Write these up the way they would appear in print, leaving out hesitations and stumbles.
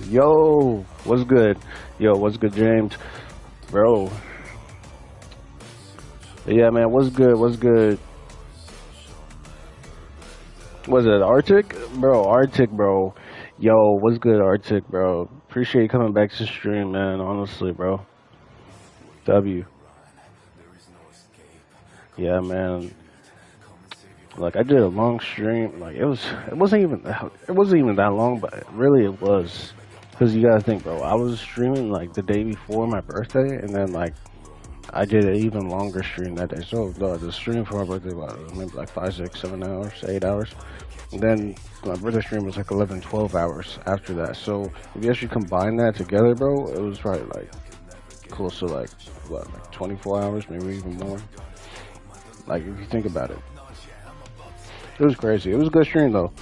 Yo, what's good? Yo, what's good, James? Bro. Yeah, man, what's good? What's good? Was it Arctic? Bro, Arctic, bro. Yo, what's good, Arctic, bro? Appreciate you coming back to stream, man, honestly, bro. W. Yeah, man. Like, I did a long stream. Like, it wasn't even that long, but really it was. Because you gotta think, bro, I was streaming, like, the day before my birthday, and then, like, I did an even longer stream that day. So the stream for my birthday was maybe like 5, 6, 7 hours, 8 hours. And then my birthday stream was like 11, 12 hours after that. So if you actually combine that together, bro, it was probably like close to like what, like 24 hours, maybe even more. Like if you think about it, it was crazy. It was a good stream though.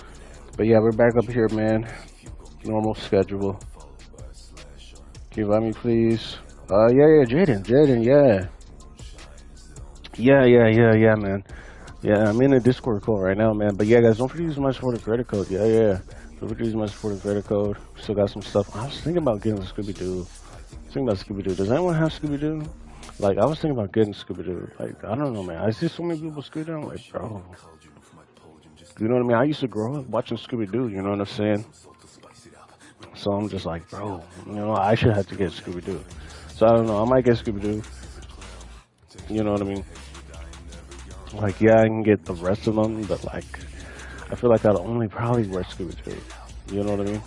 But yeah, we're back up here, man. Normal schedule. Can you let me please? Yeah, Jaden, yeah. Yeah, man. Yeah, I'm in a Discord call right now, man. But yeah, guys, don't forget to use my supported credit code. Yeah. Don't forget to use my supported credit code. Still got some stuff. I was thinking about getting Scooby-Doo. Does anyone have Scooby-Doo? Like, I was thinking about getting Scooby-Doo. Like, I don't know, man. I see so many people Scooby-Doo. I'm like, bro. You know what I mean? I used to grow up watching Scooby-Doo. You know what I'm saying? So I'm just like, bro. You know, I should have to get Scooby-Doo. So I don't know. I might get Scooby-Doo. You know what I mean? Like, yeah, I can get the rest of them, but like, I feel like I'd only probably wear Scooby-Doo. You know what I mean?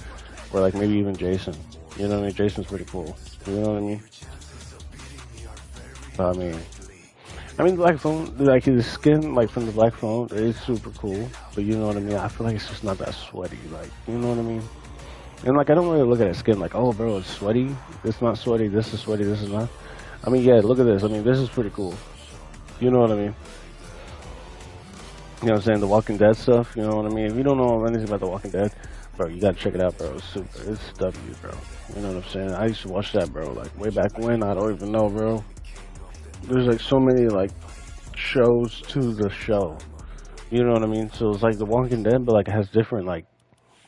Or like maybe even Jason. You know what I mean? Jason's pretty cool. You know what I mean? But I mean, Black Phone, like his skin, like from the Black Phone, is super cool. But you know what I mean? I feel like it's just not that sweaty. Like, you know what I mean? And like, I don't really look at his skin like, oh, bro, it's sweaty. It's not sweaty. This is sweaty. This is not. I mean, yeah, look at this. I mean, this is pretty cool. You know what I mean? You know what I'm saying? The Walking Dead stuff, you know what I mean? If you don't know anything about The Walking Dead, bro, you gotta check it out, bro. It's super. It's W, bro. You know what I'm saying? I used to watch that, bro, like way back when. I don't even know, bro. There's like so many like shows to the show. You know what I mean? So it's like The Walking Dead, but like it has different like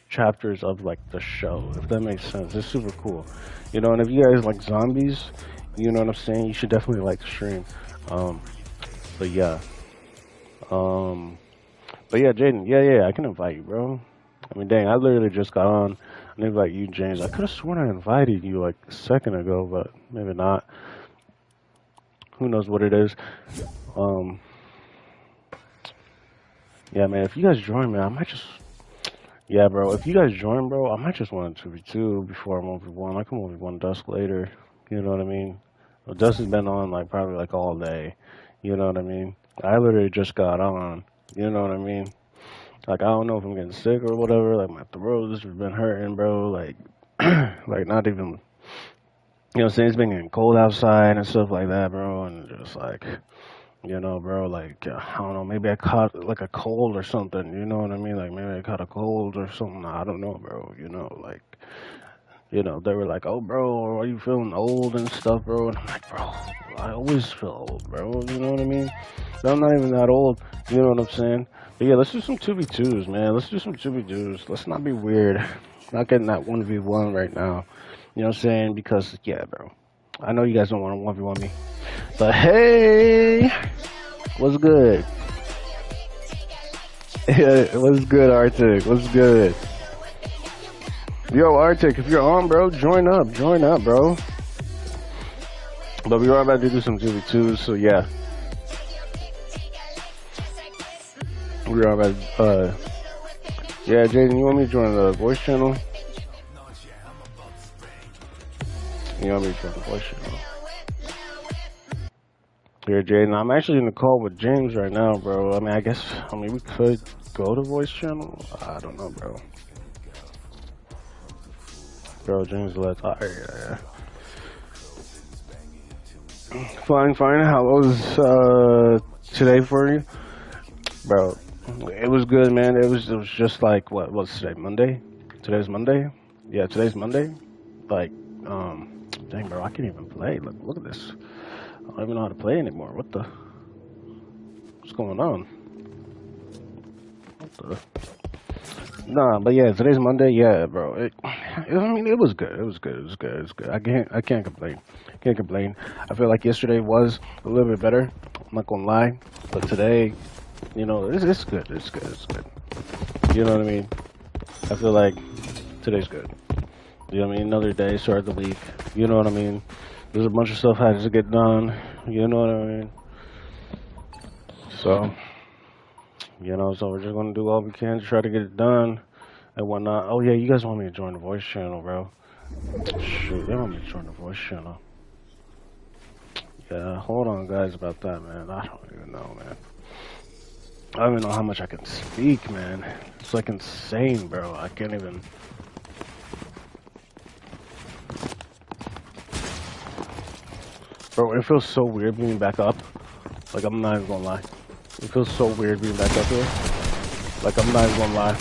chapters of like the show, if that makes sense. It's super cool. You know, and if you guys like zombies, you know what I'm saying? You should definitely like the stream. But yeah. But yeah, Jaden, yeah, I can invite you, bro. I mean, dang, I literally just got on and invite you, James. I could have sworn I invited you like a second ago, but maybe not. Who knows what it is? Um, yeah, man, if you guys join, man, I might just, yeah, bro. If you guys join, bro, I might just want to 2v2 before I'm 1v1. I can 1v1 Dusk later. You know what I mean? Well, Dusk has been on like probably like all day. You know what I mean? I literally just got on. You know what I mean? Like, I don't know if I'm getting sick or whatever. Like, my throat has been hurting, bro. Like, like not even, you know what I'm saying? It's been getting cold outside and stuff like that, bro. And just like, you know, bro, like, I don't know, maybe I caught like a cold or something. You know what I mean? Like, maybe I caught a cold or something. I don't know, bro. You know, like, you know, they were like, oh, bro, are you feeling old and stuff, bro? And I'm like, bro, I always feel old, bro. You know what I mean? But I'm not even that old. You know what I'm saying? But yeah, let's do some 2v2s, man. Let's do some 2v2s. Let's not be weird. Not getting that 1v1 right now. You know what I'm saying? Because, yeah, bro. I know you guys don't want to 1v1 me. But hey! What's good? Yeah, what's good, Arctic? What's good? Yo, Arctic, if you're on, bro, join up, bro. But we are about to do some 2v2s, so yeah. We are about yeah, Jaden, you want me to join the voice channel? You want me to join the voice channel? Here, Jaden, I'm actually in the call with James right now, bro. I mean, we could go to voice channel. I don't know, bro. Bro, James left. Yeah. Fine. How was today for you, bro? It was good, man. It was just like what's today? Monday? Today's Monday? Yeah, today's Monday. Like, dang, bro, I can't even play. Look at this. I don't even know how to play anymore. What's going on? Nah, but yeah, today's Monday. Yeah, bro. I mean, it was good. It was good. It was good. It was good. I can't complain. Can't complain. I feel like yesterday was a little bit better. I'm not gonna lie, but today, it's good. It's good. It's good. You know what I mean? I feel like today's good. You know what I mean? Another day, start the week. You know what I mean? There's a bunch of stuff I had to get done. You know what I mean? So, so we're just gonna do all we can to try to get it done and whatnot. Oh yeah, you guys want me to join the voice channel, bro? Shoot, they want me to join the voice channel. Yeah, hold on, guys, about that, man. I don't even know, man. I don't even know how much I can speak, man. It's like insane, bro. I can't even. Bro, it feels so weird being back up. Like, I'm not even gonna lie. It feels so weird being back up here. Like, I'm not even gonna lie.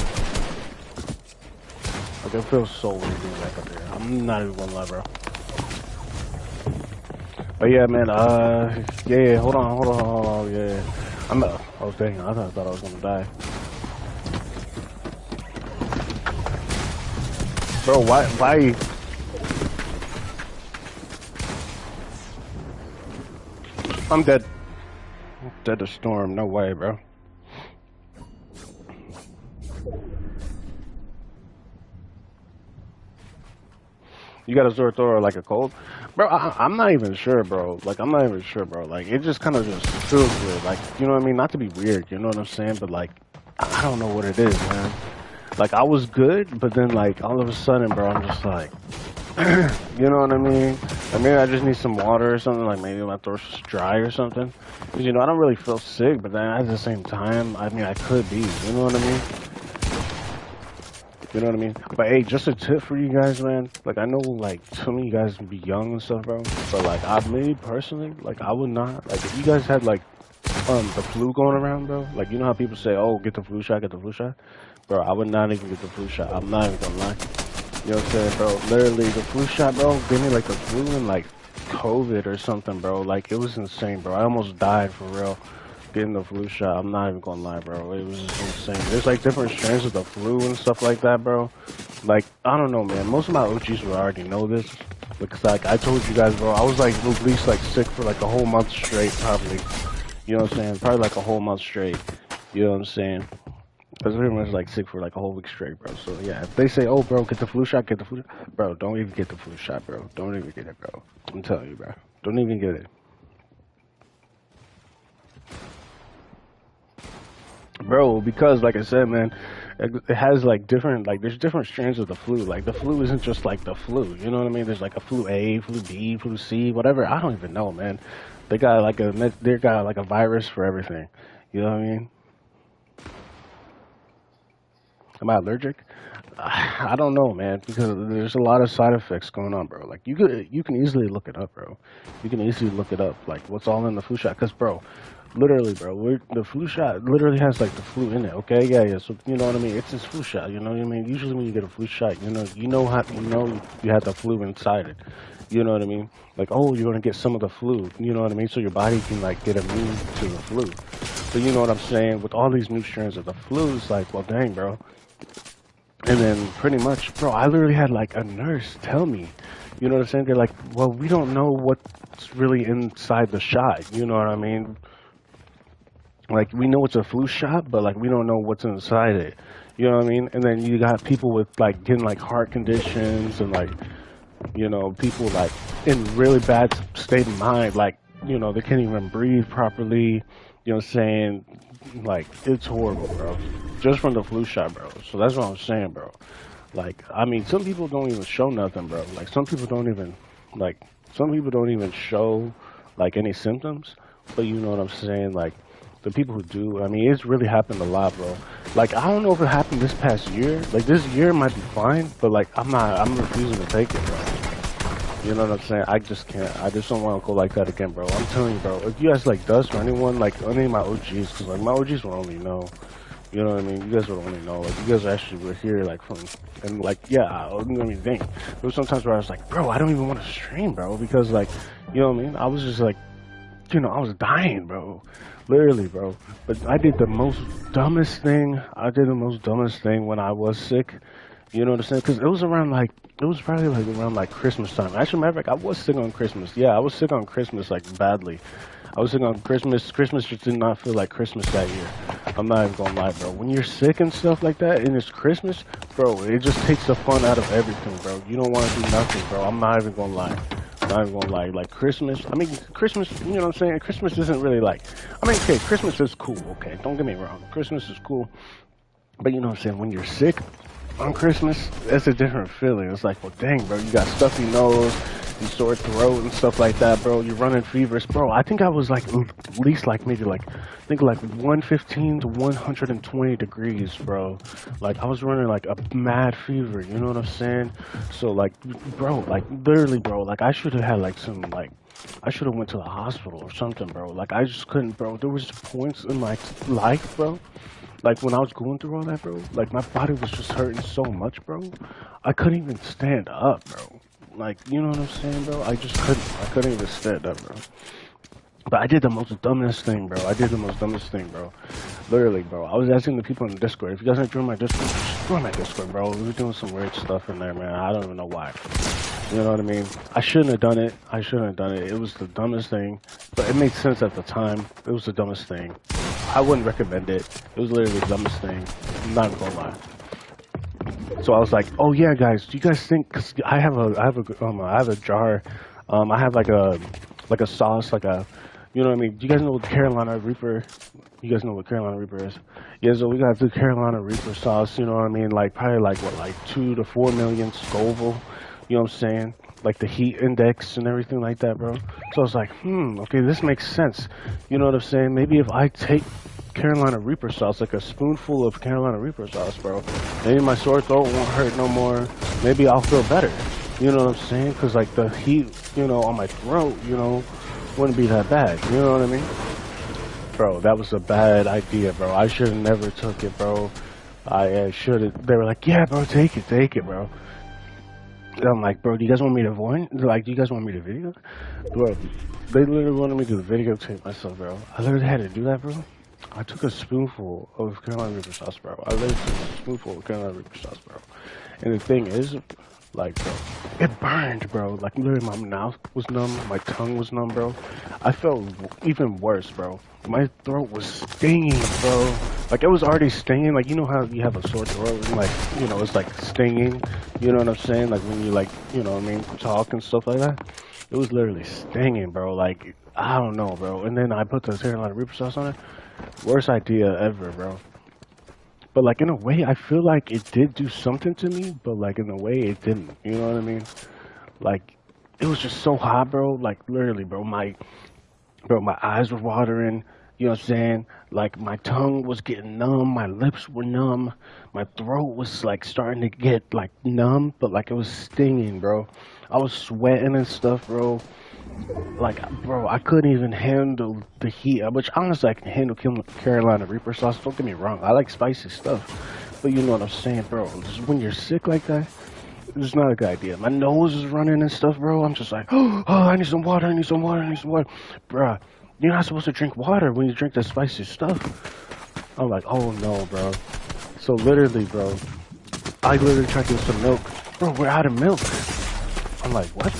Like, it feels so weird being back up here. I'm not even gonna lie, bro. But yeah, man, yeah, hold on, yeah. Oh, dang, I thought I was gonna die. Bro, why? I'm dead. Dead to storm, no way, bro. You got a sore throat or like a cold? Bro, I'm not even sure, bro. Like, I'm not even sure, bro. Like, it just kind of just feels weird. Like, you know what I mean? Not to be weird, you know what I'm saying? But, like, I don't know what it is, man. Like, I was good, but then, like, all of a sudden, bro, I'm just like, you know what I mean? Like, maybe I just need some water or something. Like, maybe my throat's just dry or something. Because, I don't really feel sick, but then at the same time, I mean, I could be. You know what I mean? You know what I mean? But hey, just a tip for you guys, man. Like, I know, like, some of you guys can be young and stuff, bro. But, like, me personally, like, I would not. Like, if you guys had, like, the flu going around, bro. Like, you know how people say, oh, get the flu shot, get the flu shot? Bro, I would not even get the flu shot. I'm not even gonna lie. You know what I'm saying, bro? Literally, the flu shot, bro, gave me, like, the flu and, like, COVID or something, bro. Like, it was insane, bro. I almost died, for real. Getting the flu shot, I'm not even gonna lie, bro. It was just insane. There's like different strains of the flu and stuff like that, bro. Like, I don't know, man. Most of my OGs would already know this. Because, like, I told you guys, bro, I was like at least like sick for like a whole month straight, probably. You know what I'm saying? Probably like a whole month straight. You know what I'm saying? I was pretty much like sick for like a whole week straight, bro. So yeah, if they say, oh, bro, get the flu shot, get the flu shot. Bro, don't even get the flu shot, bro. Don't even get it, bro. I'm telling you, bro. Don't even get it. Bro, because like I said, man, it has like different, like there's different strains of the flu. Like the flu isn't just like the flu, you know what I mean? There's like a flu A, flu B, flu C, whatever. I don't even know, man. They got like a virus for everything. You know what I mean? Am I allergic? I don't know, man, because there's a lot of side effects going on, bro. Like you can easily look it up, bro. You can easily look it up, like what's all in the flu shot. Cause, bro, literally, bro, the flu shot literally has like the flu in it. Okay, yeah. So you know what I mean? It's this flu shot. You know what I mean? Usually when you get a flu shot, you had the flu inside it. You know what I mean? Like, oh, you're gonna get some of the flu. You know what I mean? So your body can like get immune to the flu. So you know what I'm saying? With all these new strains of the flu, it's like, well, dang, bro. And then pretty much, bro, I literally had like a nurse tell me, you know what I'm saying? They're like, well, we don't know what's really inside the shot. You know what I mean? Like, we know it's a flu shot, but like, we don't know what's inside it. You know what I mean? And then you got people with like getting like heart conditions and like, people like in really bad state of mind. Like, they can't even breathe properly. You know what I'm saying? Like, it's horrible, bro. Just from the flu shot, bro. So that's what I'm saying, bro. Like, I mean, some people don't even show nothing, bro. Like, some people don't even show, like, any symptoms. But you know what I'm saying? Like, the people who do, I mean, it's really happened a lot, bro. Like, I don't know if it happened this past year. Like, this year might be fine, but, like, I'm refusing to take it, bro. You know what I'm saying? I just can't. I just don't want to go like that again, bro. I'm telling you, bro. If you guys like Dust or anyone, like any of my OGs, because like my OGs will only know. You know what I mean? You guys would only know. Like you guys actually were here, like from, and like yeah. I mean, think. There was sometimes where I was like, bro, I don't even want to stream, bro, because like, you know what I mean? I was just like, I was dying, bro. Literally, bro. But I did the most dumbest thing. I did the most dumbest thing when I was sick. You know what I'm saying? Because it was around like it was probably like around like Christmas time. Actually, matter of fact, I was sick on Christmas. Yeah, I was sick on Christmas like badly. I was sick on Christmas. Christmas just did not feel like Christmas that year. I'm not even gonna lie, bro. When you're sick and stuff like that, and it's Christmas, bro, it just takes the fun out of everything, bro. You don't want to do nothing, bro. I'm not even gonna lie. I'm not even gonna lie. Like Christmas, I mean, Christmas. You know what I'm saying? Christmas isn't really like. I mean, okay, Christmas is cool. Okay, don't get me wrong. Christmas is cool, but you know what I'm saying? When you're sick on Christmas, it's a different feeling. It's like, well, dang, bro, you got stuffy nose, you sore throat and stuff like that, bro. You're running fevers, bro. I think I was like at least like maybe like I think like 115 to 120 degrees, bro. Like I was running like a mad fever. You know what I'm saying? So like, bro, like literally, bro, like I should have had like some like. I should have went to the hospital or something, bro. Like I just couldn't, bro. There was points in my life, bro, like when I was going through all that, bro, like my body was just hurting so much, bro. I couldn't even stand up, bro. Like, you know what I'm saying, bro? I just couldn't. I couldn't even stand up, bro. But I did the most dumbest thing, bro. I did the most dumbest thing, bro. Literally, bro. I was asking the people in the Discord. If you guys aren't joining my Discord, just join my Discord, bro. We were doing some weird stuff in there, man. I don't even know why. You know what I mean? I shouldn't have done it. I shouldn't have done it. It was the dumbest thing. But it made sense at the time. It was the dumbest thing. I wouldn't recommend it. It was literally the dumbest thing. I'm not even gonna lie. So I was like, "Oh yeah, guys, do you guys think?" Cause I have a jar. I have like a sauce, like a, you know what I mean? Do you guys know what Carolina Reaper? You guys know what Carolina Reaper is? Yeah, so we got the Carolina Reaper sauce. You know what I mean? Like probably like what, like 2 to 4 million Scoville. You know what I'm saying? Like the heat index and everything like that, bro. So I was like, okay, this makes sense. You know what I'm saying? Maybe if I take Carolina Reaper sauce, like a spoonful of Carolina Reaper sauce, bro, maybe my sore throat won't hurt no more. Maybe I'll feel better. You know what I'm saying? Because like the heat, you know, on my throat, you know, wouldn't be that bad. You know what I mean? Bro, that was a bad idea, bro. I should have never took it, bro. I should have. They were like, yeah, bro, take it, bro. And I'm like, bro, do you guys want me to warn? Like, do you guys want me to video? Bro, they literally wanted me to videotape myself, bro. I literally had to do that, bro. I took a spoonful of Carolina Reaper sauce, bro. I literally took a spoonful of Carolina Reaper sauce, bro. And the thing is, like, bro, it burned, bro. Like, literally, my mouth was numb, my tongue was numb, bro. I felt even worse, bro. My throat was stinging, bro. Like, it was already stinging. Like, you know how you have a sore throat and, like, you know, it's, like, stinging. You know what I'm saying? Like, when you, like, you know what I mean, talk and stuff like that. It was literally stinging, bro. Like, I don't know, bro. And then I put the Carolina Reaper sauce on it. Worst idea ever, bro. But, like, in a way, I feel like it did do something to me, but, like, in a way, it didn't. You know what I mean? Like, it was just so hot, bro. Like, literally, bro, my eyes were watering. You know what I'm saying? Like, my tongue was getting numb. My lips were numb. My throat was, like, starting to get, like, numb, but, like, it was stinging, bro. I was sweating and stuff, bro. Like, bro, I couldn't even handle the heat, which honestly I can handle Carolina Reaper sauce. Don't get me wrong, I like spicy stuff, but you know what I'm saying, bro. Just when you're sick like that, it's not a good idea. My nose is running and stuff, bro. I'm just like, oh, I need some water, I need some water, I need some water, bruh. You're not supposed to drink water when you drink that spicy stuff. I'm like, oh no, bro. So literally, bro, I literally tried to get some milk, bro. We're out of milk. I'm like, what?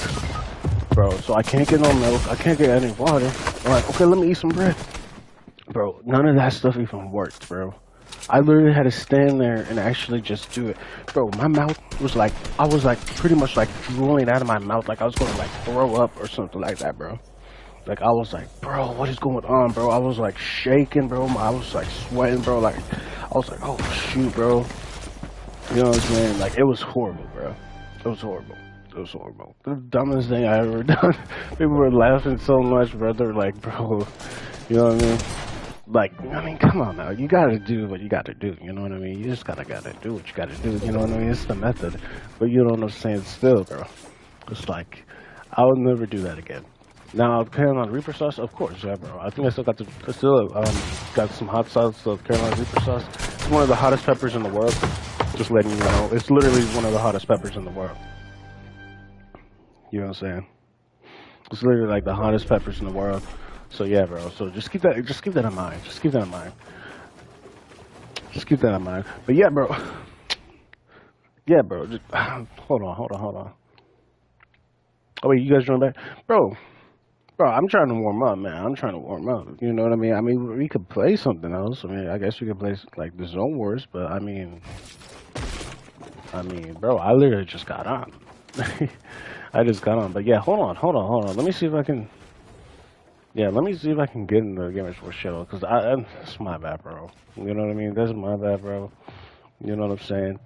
Bro, so I can't get no milk, I can't get any water. I'm like, okay, let me eat some bread. Bro, none of that stuff even worked, bro. I literally had to stand there and actually just do it. Bro, my mouth was like, I was like pretty much like drooling out of my mouth like I was gonna like throw up or something like that, bro. Like I was like, bro, what is going on, bro? I was like shaking, bro. I was like sweating, bro. Like, I was like, oh shoot, bro. You know what I'm saying? Like, it was horrible, bro. It was horrible. It was horrible. The dumbest thing I ever done. People were laughing so much, bro. They're like, bro, you know what I mean? Like, I mean, come on now. You gotta do what you gotta do. You know what I mean? You just gotta do what you gotta do. You know what I mean? It's the method. But you know what I'm saying? Still, bro. It's like, I would never do that again. Now, Carolina Reaper sauce, of course, yeah, bro. I think I still got some hot sauce of Carolina Reaper sauce. It's one of the hottest peppers in the world. Just letting you know, it's literally one of the hottest peppers in the world. You know what I'm saying? It's literally like the hottest peppers in the world. So yeah, bro. So just keep that in mind. Just keep that in mind. Just keep that in mind. But yeah, bro. Yeah, bro. Just, hold on. Oh wait, you guys join back, bro? Bro, I'm trying to warm up, man. I'm trying to warm up. You know what I mean? I mean, we could play something else. I mean, I guess we could play like the Zone Wars, but I mean, bro, I literally just got on. I just got on, but yeah, hold on. Let me see if I can. Yeah, let me see if I can get in the Gamers for Show, because it's my bad, bro. You know what I mean? That's my bad, bro. You know what I'm saying?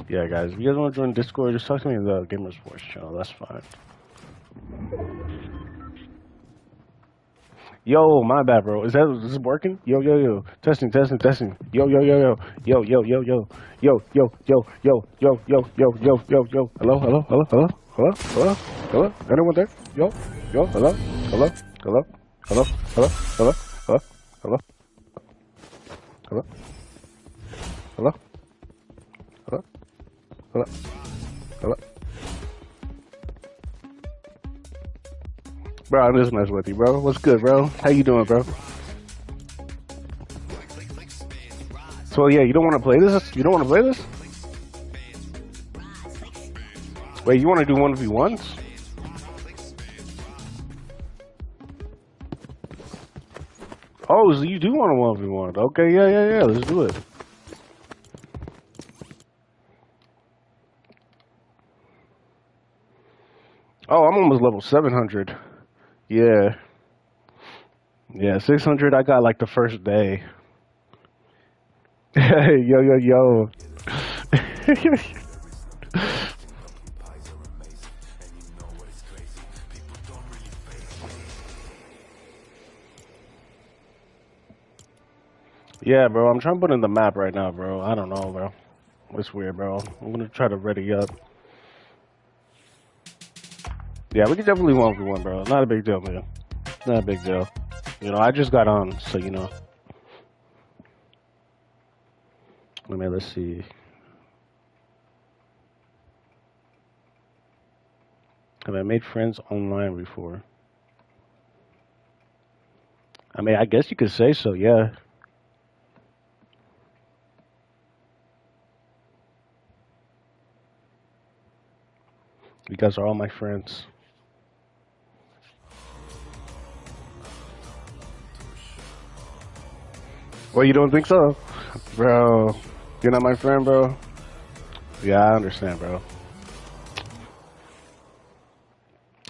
Yeah, guys, if you guys want to join Discord, just talk to me in the Gamers Force channel. That's fine. Yo, my bad, bro. Is this working? Yo. Testing. Yo. Yo. Hello. Anyone there? Yo. Hello. Hello. Hello. Hello. Bro, I'm just messing with you, bro. What's good, bro? How you doing, bro? So yeah, you don't want to play this? You don't want to play this? Wait, you want to do 1v1s? Oh, so you do want a 1v1. Okay, yeah. Let's do it. Oh, I'm almost level 700. Yeah. Yeah, 600 I got like the first day. Yo. Yeah, bro, I'm trying to put in the map right now, bro. I don't know, bro. It's weird, bro. I'm gonna try to ready up. Yeah, we can definitely 1v1, bro. Not a big deal, man. Not a big deal. You know, I just got on, so you know. Let's see. Have I made friends online before? I mean, I guess you could say so, yeah. You guys are all my friends. Well, you don't think so? Bro, you're not my friend, bro? Yeah, I understand, bro.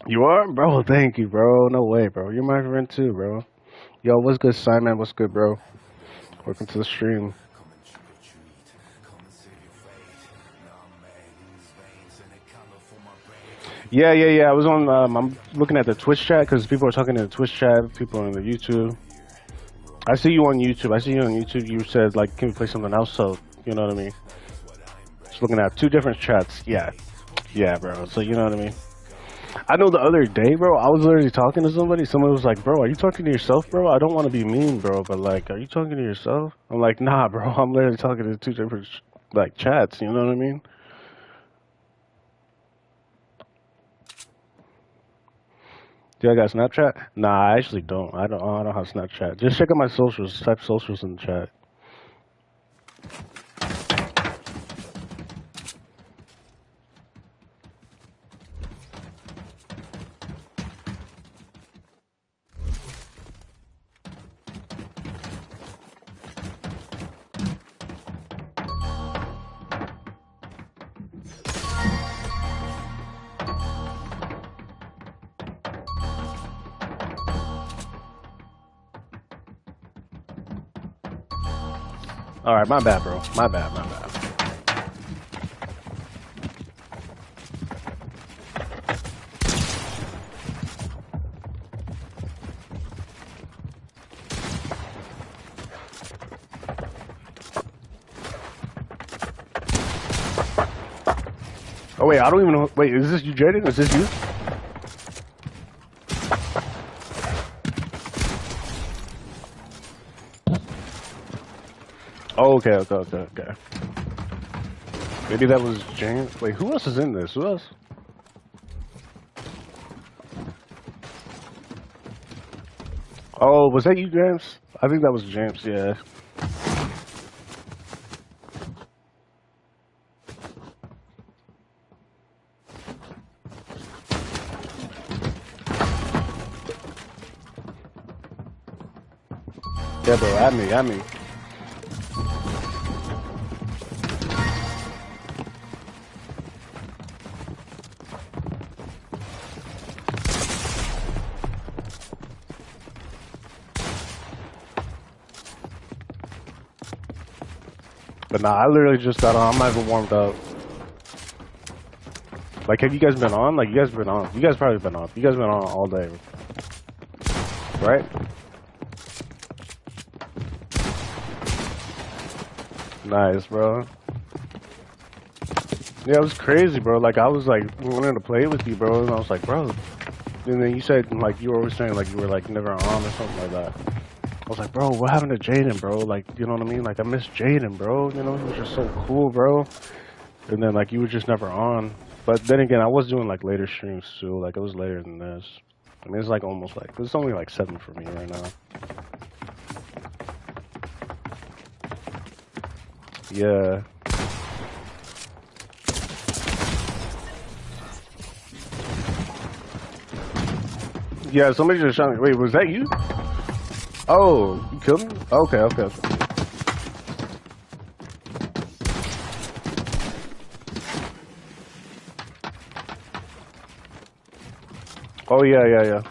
You are? Bro, thank you, bro. No way, bro. You're my friend too, bro. Yo, what's good, Simon? What's good, bro? Welcome to the stream. Yeah. I was on, I'm looking at the Twitch chat because people are talking in the Twitch chat, people on the YouTube. I see you on YouTube. You said, like, can we play something else? So, you know what I mean? Just looking at two different chats. Yeah, bro. So, you know what I mean? I know the other day, bro, I was literally talking to somebody. Somebody was like, bro, are you talking to yourself, bro? I don't want to be mean, bro, but, like, are you talking to yourself? I'm like, nah, bro. I'm literally talking to two different, like, chats. You know what I mean? Do I got Snapchat? Nah, I actually don't. I don't have Snapchat. Just check out my socials. Type socials in the chat. All right, my bad, bro. My bad. Oh wait, I don't even know. Wait, is this you, Jaden? Is this you? Oh, okay. Maybe that was James. Wait, who else is in this? Who else? Oh, was that you, James? I think that was James. Yeah. Yeah, bro, at me. But nah, I literally just got on. I'm not even warmed up. Like, have you guys been on? Like, you guys been on. You guys probably been on. You guys been on all day. Right? Nice, bro. Yeah, it was crazy, bro. Like, I was, like, wanting to play with you, bro. And I was like, bro. And then you said, like, you were always saying, like, you were, like, never on or something like that. I was like, bro, what happened to Jaden, bro? Like, you know what I mean? Like, I miss Jaden, bro. You know, he was just so cool, bro. And then, like, you were just never on. But then again, I was doing, like, later streams, too. Like, it was later than this. I mean, it's, like, almost, like, it's only, like, 7 for me right now. Yeah. Yeah, somebody just shot me. Wait, was that you? Oh, you killed me? Okay, okay. Oh, yeah, yeah, yeah.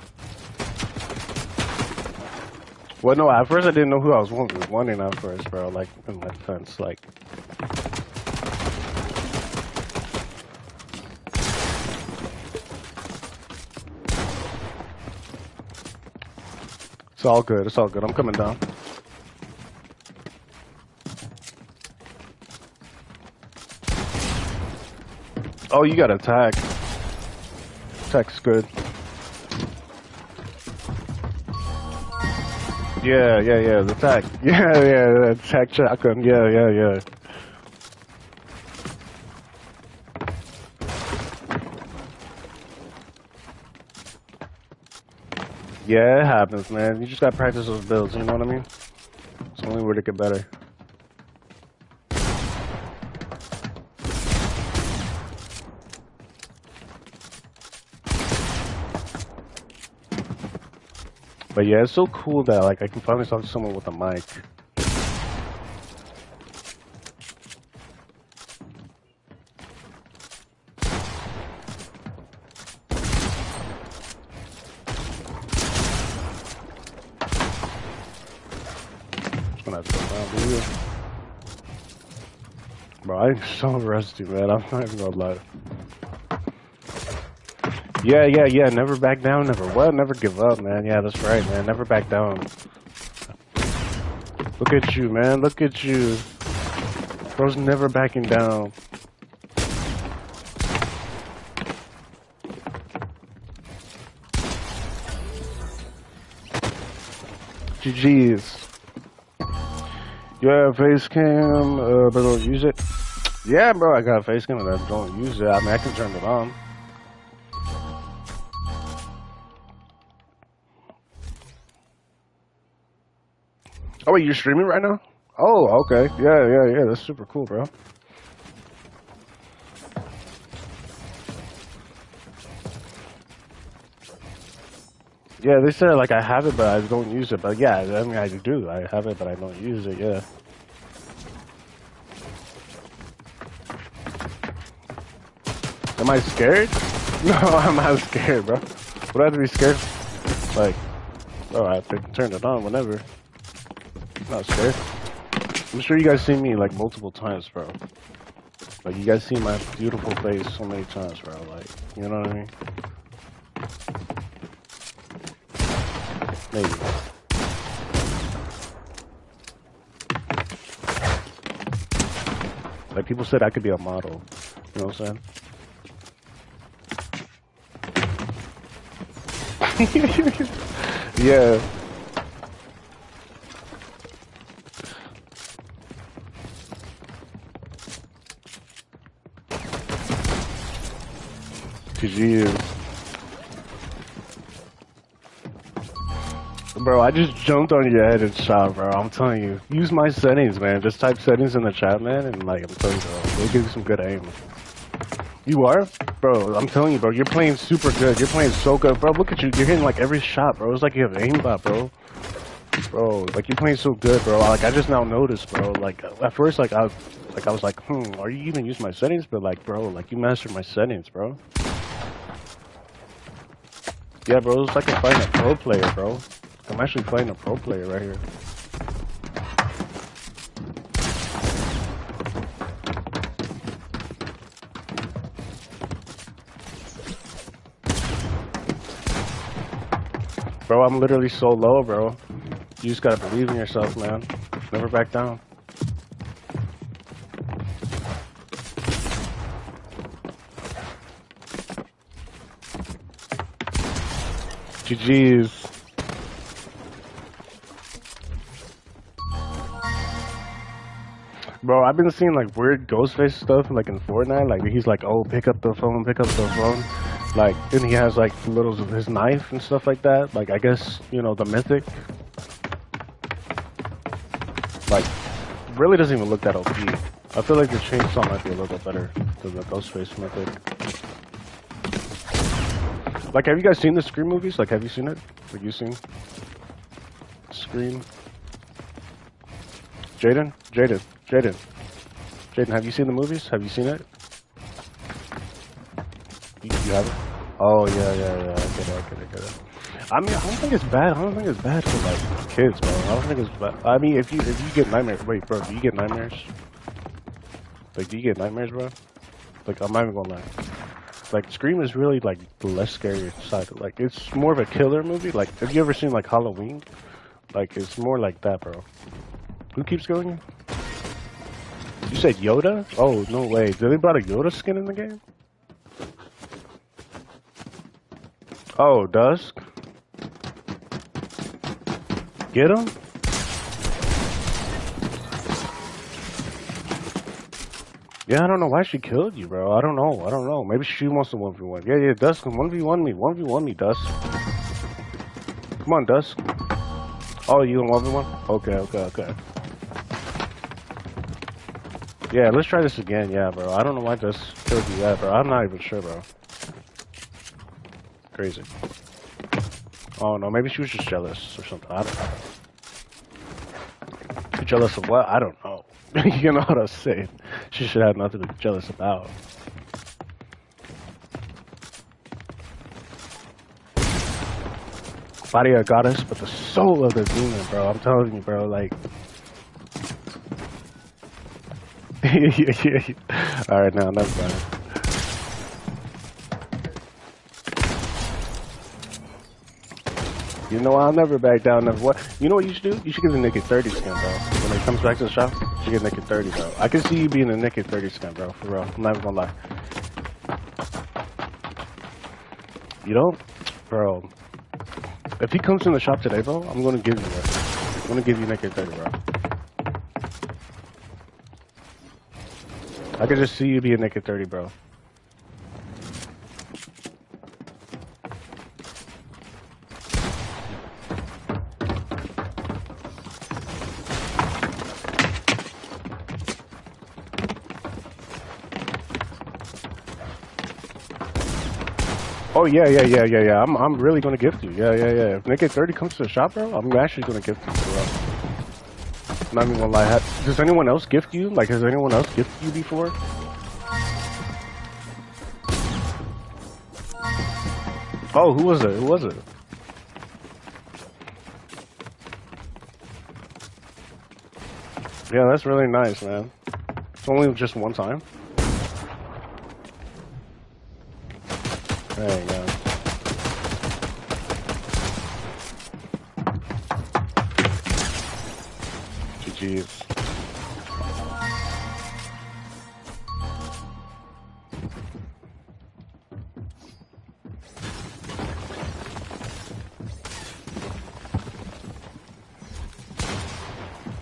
Well, no, at first I didn't know who I was wanting at first, bro. Like, in my defense, like. It's all good, it's all good. I'm coming down. Oh, you got attack. Attack's good. Yeah, yeah, yeah, the attack. Yeah, yeah, the attack shotgun. Yeah, yeah, yeah. Yeah, it happens, man. You just gotta practice those builds, you know what I mean? It's the only way to get better. But yeah, it's so cool that like I can finally talk to someone with a mic. Just gonna have to go down here. Bro, I'm so rusty, man. I'm not even gonna lie. Yeah, yeah, yeah. Never back down. Never what? Never give up, man. Yeah, that's right, man. Never back down. Look at you, man. Look at you. Bro's never backing down. GG's. You have face cam, but don't use it. Yeah, bro, I got a face cam and I don't use it. I mean, I can turn it on. Oh, wait, you're streaming right now? Oh, okay. Yeah, yeah, yeah. That's super cool, bro. Yeah, they said, like, I have it, but I don't use it. But yeah, I mean, I do. I have it, but I don't use it, yeah. Am I scared? No, I'm not scared, bro. Would I have to be scared? Like, oh, I have to turn it on whenever. I'm not scared. I'm sure you guys seen me, like, multiple times, bro. Like, you guys see my beautiful face so many times, bro. Like, you know what I mean? Maybe. Like, people said I could be a model. You know what I'm saying? Yeah. GG. Bro, I just jumped on your head and shot, bro. I'm telling you. Use my settings, man. Just type settings in the chat, man, and like, I'm telling you, bro, they'll give you some good aim. You are? Bro, I'm telling you, bro, you're playing super good. You're playing so good. Bro, look at you. You're hitting like every shot, bro. It's like you have aimbot, bro. Bro, like you're playing so good, bro. Like I just now noticed, bro. Like at first, I was like, are you even using my settings? But like, bro, like you mastered my settings, bro. Yeah, bro, it's like I'm fighting a pro player, bro. I'm actually fighting a pro player right here. Bro, I'm literally so low, bro. You just gotta believe in yourself, man. Never back down. GG's. Bro, I've been seeing like weird Ghostface stuff like in Fortnite. Like he's like, oh, pick up the phone, pick up the phone. Like, then he has like little of his knife and stuff like that. Like, I guess, you know, the mythic. Like, really doesn't even look that OP. I feel like the chainsaw might be a little bit better than the Ghostface mythic. Like, have you guys seen the Scream movies? Like, have you seen it? Have you seen Scream? Jaden, have you seen the movies? Have you seen it? You haven't? Oh yeah. I get it. I mean, I don't think it's bad. I don't think it's bad for like kids, bro. I don't think it's bad. I mean, if you get nightmares, wait, bro, do you get nightmares? Like, do you get nightmares, bro? Like, I'm not even gonna lie. Like, Scream is really like the less scary side. Like, it's more of a killer movie. Like, have you ever seen like Halloween? Like, it's more like that, bro. Who keeps going? You said Yoda? Oh, no way. Did they brought a Yoda skin in the game? Oh, Dusk? Get him? Yeah, I don't know why she killed you, bro. I don't know. Maybe she wants to 1v1. Yeah, Dusk, 1v1 me. 1v1 me, Dusk. Come on, Dusk. Oh, you in 1v1? Okay. Yeah, let's try this again. Yeah, bro. I don't know why Dusk killed you that, bro. I'm not even sure, bro. Crazy. Oh, no, maybe she was just jealous or something. I don't know. Jealous of what? I don't know. You know what I'm saying? She should have nothing to be jealous about. Body of a goddess, but the soul of the demon, bro. I'm telling you, bro. Like, yeah. All right, now that's fine. You know, I'll never back down. Never what? You know what you should do? You should get the naked 30 skin, bro. When it comes back to the shop, you should get naked 30, bro. I can see you being a naked 30 skin, bro. For real. I'm not even gonna lie. You know, bro. If he comes in the shop today, bro, I'm gonna give you that. I'm gonna give you naked 30, bro. I can just see you being naked 30, bro. Oh yeah. I'm really gonna gift you. Yeah. If Naked 30 comes to the shop, bro, I'm actually gonna gift you, bro. Not even gonna lie. Does anyone else gift you? Like, has anyone else gifted you before? Oh, who was it? Yeah, that's really nice, man. It's only just one time. There you go. GG's.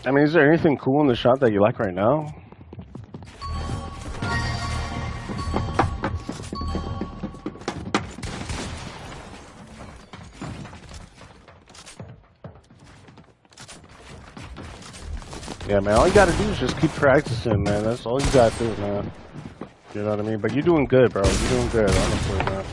I mean, is there anything cool in the shop that you like right now? Yeah, man, all you gotta do is just keep practicing, man. That's all you gotta do, man. You know what I mean? But you're doing good, bro. You're doing good, honestly, man.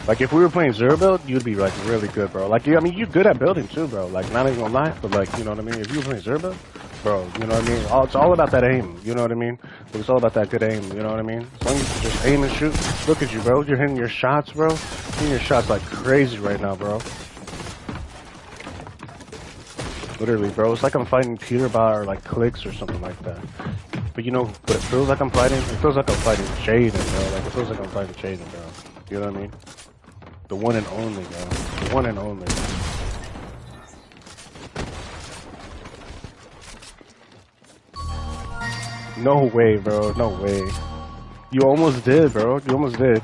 Like if we were playing zero build, you'd be like really good, bro. Like I mean, you're good at building too, bro. Like not even gonna lie, but like you know what I mean. If you were playing zero build, bro, you know what I mean. It's all about that aim. You know what I mean. It's all about that good aim. You know what I mean. As long as you just aim and shoot. Look at you, bro. You're hitting your shots, bro. Hitting your shots like crazy right now, bro. Literally, bro. It's like I'm fighting Peterbot or like Clicks or something like that. But you know what it feels like I'm fighting? It feels like I'm fighting Jaden, bro. Like it feels like I'm fighting Jaden, bro. You know what I mean? The one and only, bro. The one and only. No way, bro. No way. You almost did, bro. You almost did.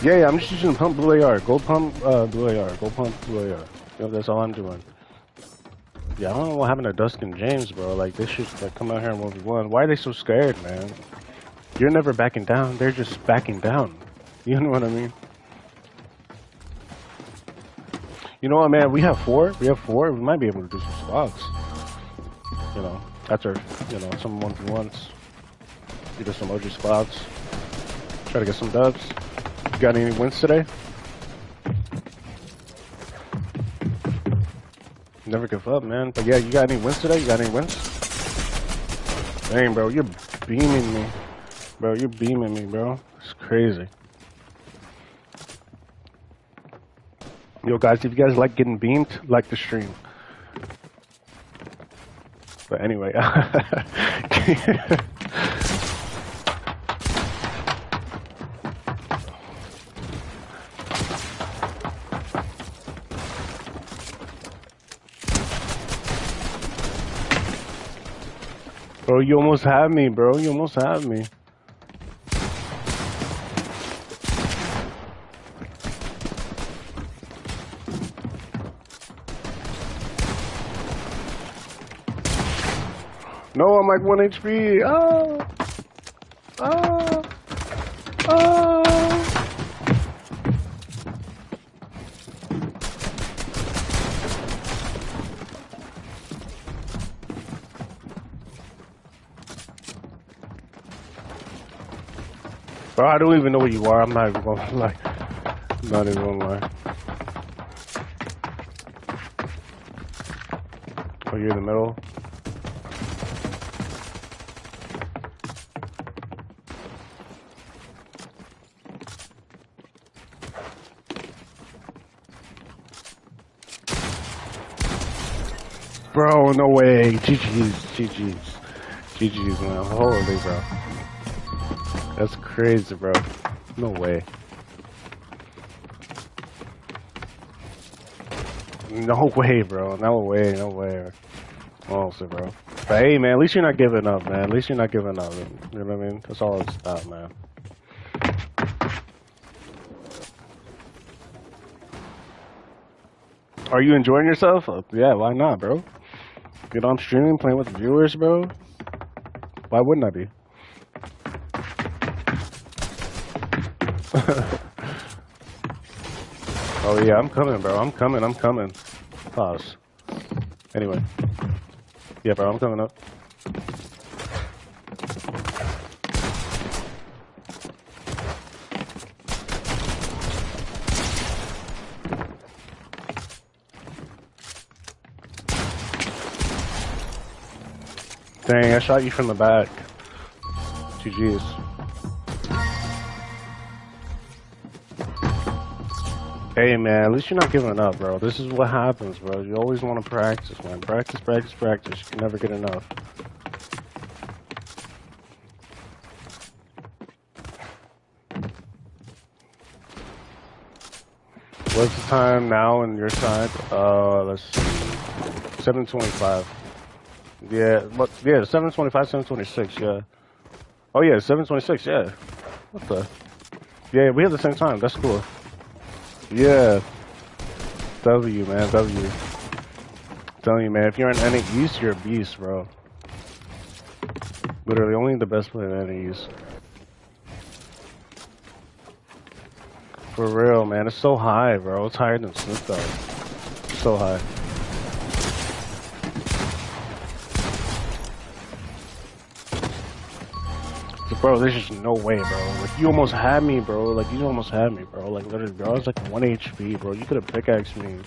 Yeah, I'm just using pump blue AR. Gold pump blue AR. Gold pump blue AR. Yep, that's all I'm doing. Yeah, I don't know what happened to Dusk and James, bro. Like, they should like, come out here and 1v1. Why are they so scared, man? You're never backing down. They're just backing down. You know what I mean? You know what, man? We have 4. We have 4. We might be able to do some squads. You know, after, you know, some 1v1s. We do some OG squads. Try to get some dubs. You got any wins today? Never give up, man. But yeah, you got any wins today? You got any wins? Dang, bro, you're beaming me. Bro, you're beaming me, bro. It's crazy. Yo, guys, if you guys like getting beamed, like the stream. But anyway. Bro, you almost have me, bro. You almost have me. No, I'm like 1 HP. Oh. Oh. Oh. Bro, I don't even know where you are. I'm not even gonna lie. I'm not even gonna lie. Oh, you're in the middle? Bro, no way. GG's, man. Holy, bro. That's crazy, bro. No way. No way, bro. No way, no way. Honestly, bro. But hey, man, at least you're not giving up, man. At least you're not giving up. You know what I mean? That's all it's about, man. Are you enjoying yourself? Yeah, why not, bro? You know, I'm streaming, playing with the viewers, bro. Why wouldn't I be? Oh yeah, I'm coming, bro. I'm coming. Pause. Anyway. Yeah, bro, I'm coming up. Dang, I shot you from the back. GG's. Hey man, at least you're not giving up, bro. This is what happens, bro. You always want to practice, man. Practice. You can never get enough. What's the time now on your side? Let's see. 7:25. Yeah, what? Yeah, 7:25, 7:26. Yeah. Oh yeah, 7:26. Yeah. What the? Yeah, we have the same time. That's cool. Yeah. W, man. W. I'm telling you, man. If you're in any East, you're a beast, bro. Literally, only the best player in any East. For real, man. It's so high, bro. It's higher than Snoop Dogg. So high. Bro, there's just no way, bro. Like, you almost had me, bro. Like, you almost had me, bro. Like, literally, bro. I was like 1 HP, bro. You could have pickaxed me.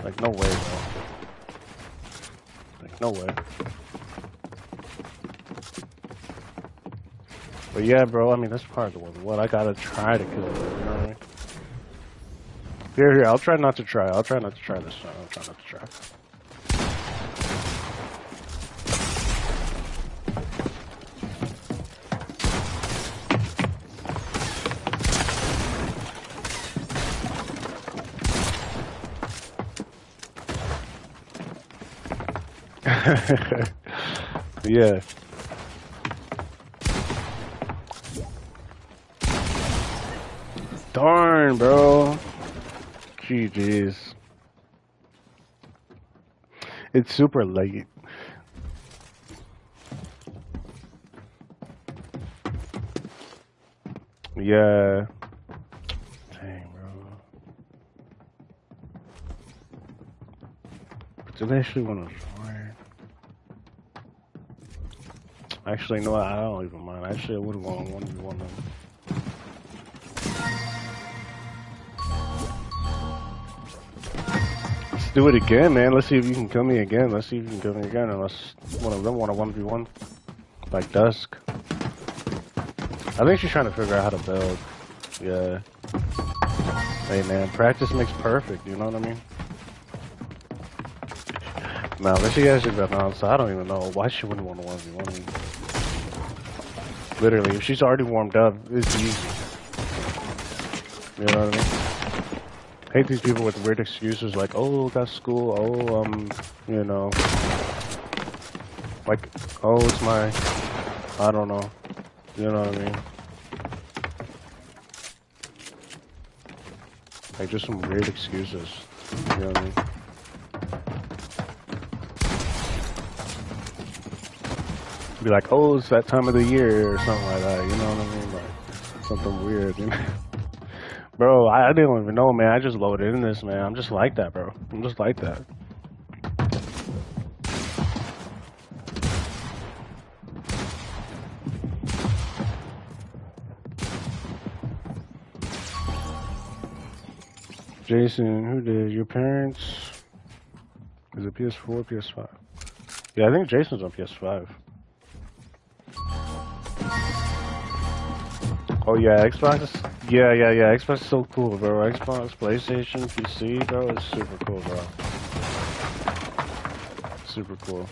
Like, no way, bro. Like, no way. But yeah, bro, I mean, that's part of the one. What, I gotta try to kill him, you know what I mean? Here, I'll try not to try. I'll try not to try this time. I'll try not to try. Yeah. Darn, bro. GG's. It's super late. Yeah. Dang, bro. Do they actually want to join? Actually, no, I don't even mind. Actually, I would want 1v1 them. Let's do it again, man. Let's see if you can kill me again. Let's see if you can kill me again. Unless one of them want a 1v1. Like Dusk. I think she's trying to figure out how to build. Yeah. Hey, man. Practice makes perfect. You know what I mean? Nah, but she actually been on, so I don't even know why she wouldn't want to 1v1 me. Literally, if she's already warmed up, it's easy. You know what I mean? Hate these people with weird excuses like, oh, got school, oh, you know. Like, oh, it's my, I don't know. You know what I mean? Like, just some weird excuses. You know what I mean? Be like, oh, it's that time of the year or something like that, you know what I mean? Like, something weird, you know? Bro, I didn't even know, man. I just loaded in this, man. I'm just like that, bro. I'm just like that. Jason, who did? Your parents? Is it PS4 or PS5? Yeah, I think Jason's on PS5. Oh yeah, Xbox is, yeah, Xbox is so cool, bro. Xbox, PlayStation, PC, bro, it's super cool, bro. Super cool.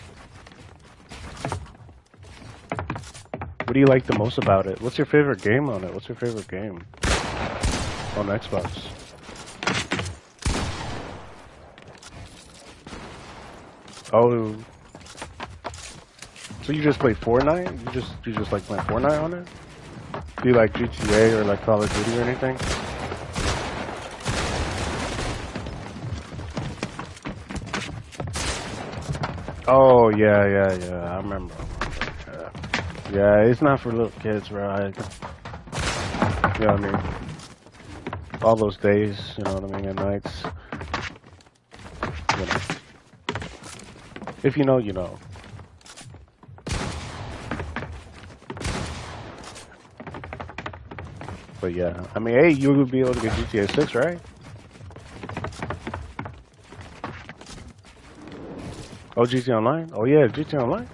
What do you like the most about it? What's your favorite game on it? What's your favorite game on Xbox? Oh, so you just play Fortnite? You just like playing Fortnite on it? Do you like GTA or like Call of Duty or anything? Oh yeah, I remember. Yeah, it's not for little kids, bro. You know what I mean? All those days, you know what I mean, and nights. You know. If you know, you know. But yeah, I mean, hey, you would be able to get GTA 6, right? Oh, GTA Online? Oh yeah, GTA Online?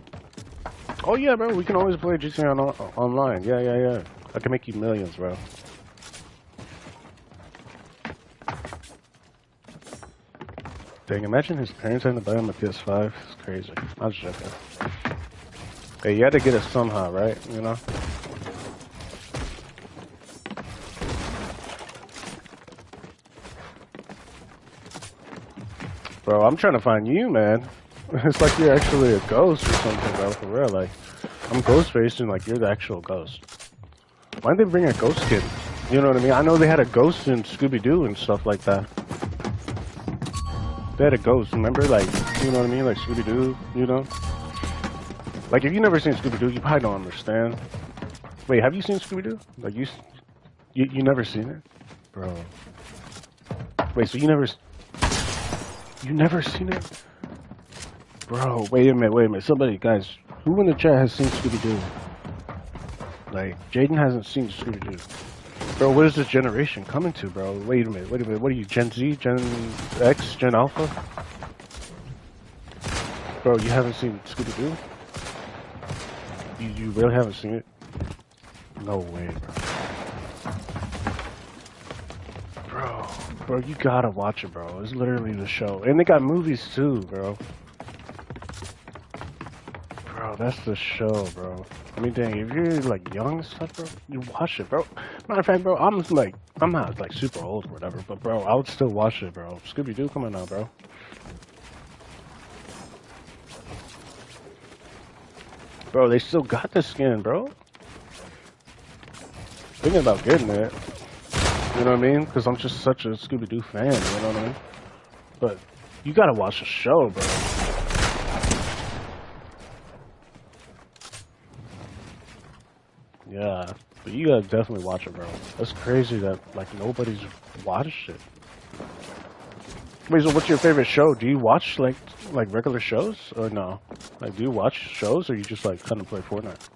Oh yeah, bro, we can always play GTA Online. Yeah. I can make you millions, bro. Dang, imagine his parents having to buy him a PS5. It's crazy. I was joking. Hey, you had to get it somehow, right? You know? Bro, I'm trying to find you, man. It's like you're actually a ghost or something, bro, for real. Like, I'm ghost facing like you're the actual ghost. Why'd they bring a ghost kid? You know what I mean? I know they had a ghost in Scooby-Doo and stuff like that. They had a ghost, remember? Like, you know what I mean? Like Scooby-Doo, you know? Like, if you never seen Scooby-Doo, you probably don't understand. Wait, have you seen Scooby-Doo? Like, you never seen it? Bro. Wait, so you never seen it? Bro, wait a minute. Somebody, guys, who in the chat has seen Scooby-Doo? Like, Jaden hasn't seen Scooby-Doo. Bro, what is this generation coming to, bro? Wait a minute, what are you, Gen Z, Gen X, Gen Alpha? Bro, you haven't seen Scooby-Doo? You really haven't seen it? No way, bro. Bro, you gotta watch it, bro. It's literally the show. And they got movies too, bro. Bro, that's the show, bro. I mean, dang, if you're like young and stuff, bro, you watch it, bro. Matter of fact, bro, I'm not like super old or whatever, but bro, I would still watch it, bro. Scooby-Doo coming out, bro. Bro, they still got the skin, bro. Thinking about getting it. You know what I mean? Because I'm just such a Scooby-Doo fan, you know what I mean? But you gotta watch the show, bro. Yeah, but you gotta definitely watch it, bro. That's crazy that, like, nobody's watched it. Wait, so what's your favorite show? Do you watch, like regular shows? Or no? Like, do you watch shows, or you just, like, kind of play Fortnite?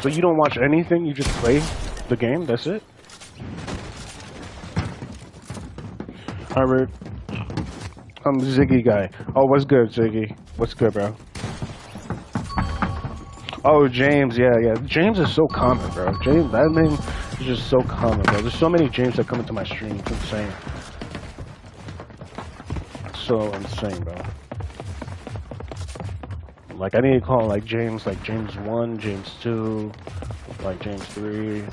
So you don't watch anything? You just play the game? That's it? Alright, I'm Ziggy guy. Oh, what's good, Ziggy? What's good, bro? Oh, James, yeah. James is so common, bro. James, that name is just so common, bro. There's so many James that come into my stream. It's insane. So insane, bro. Like, I need to call like James 1, James 2, like James 3.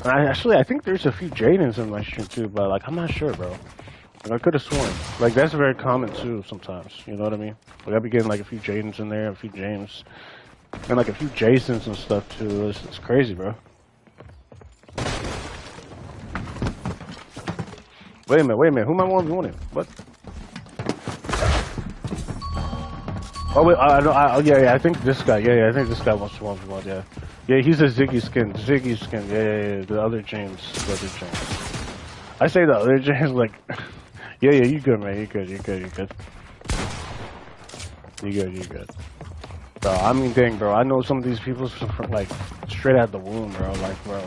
I think there's a few Jadens in my stream too, but like, I'm not sure, bro. Like, I could have sworn. Like, that's very common too sometimes. You know what I mean? Like, I be getting like a few Jadens in there, a few James, and like a few Jasons and stuff too. It's crazy, bro. Wait a minute. Who am I wanting? What? Oh wait, yeah. I think this guy. Yeah. I think this guy wants to 1v1. Yeah. Yeah, he's a Ziggy skin. Yeah. The other James. I say the other James like. Yeah. You good, man? You good. You good. Bro, I mean, dang, bro. I know some of these people from like straight out the womb, bro.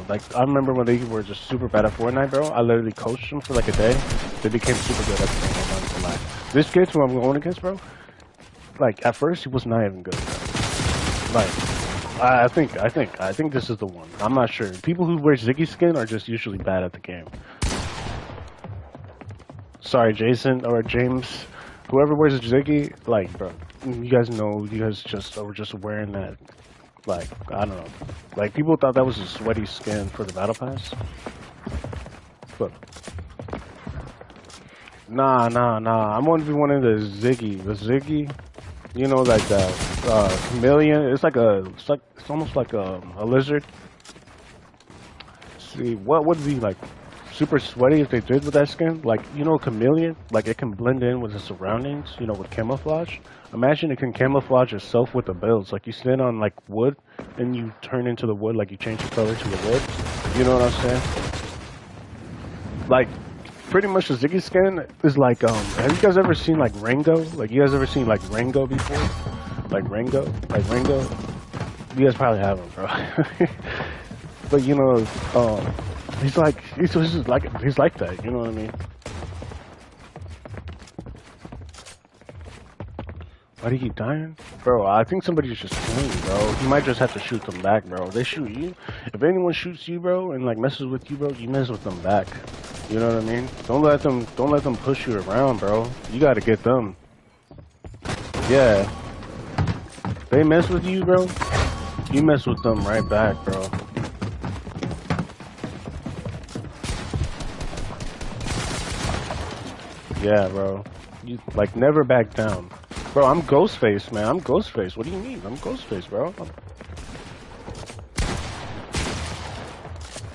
Like, I remember when they were just super bad at Fortnite, bro. I literally coached them for like a day. They became super good at the game. I'm not gonna lie. This kid who I'm going against, bro. Like, at first he was not even good, bro. Like, I think this is the one. I'm not sure. People who wear Ziggy skin are just usually bad at the game. Sorry, Jason or James. Whoever wears a Ziggy, like, bro, you guys know, you guys just are just wearing that, like, I don't know. Like, people thought that was a sweaty skin for the Battle Pass. But, nah. I'm going to be one of the Ziggy. The Ziggy, you know, like that, chameleon. It's almost like a lizard. See, what would be, like, super sweaty if they did with that skin? Like, you know, chameleon, like it can blend in with the surroundings, you know, with camouflage. Imagine it can camouflage itself with the builds. Like, you stand on like wood and you turn into the wood, like you change the color to the wood. You know what I'm saying? Like, pretty much the Ziggy skin is like, have you guys ever seen like Rango? Like, you guys ever seen like Rango before? Like Rango? You guys probably haven't, bro. But you know, he's like that, you know what I mean? Why do you keep dying? Bro, I think somebody's just killing you, bro. You might just have to shoot them back, bro. They shoot you. If anyone shoots you, bro, and like messes with you, bro, you mess with them back. You know what I mean? Don't let them push you around, bro. You gotta get them. Yeah. They mess with you, bro. You mess with them right back, bro. Yeah, bro. You, like, never back down. Bro, I'm Ghostface, man. I'm Ghostface. What do you mean? I'm Ghostface, bro.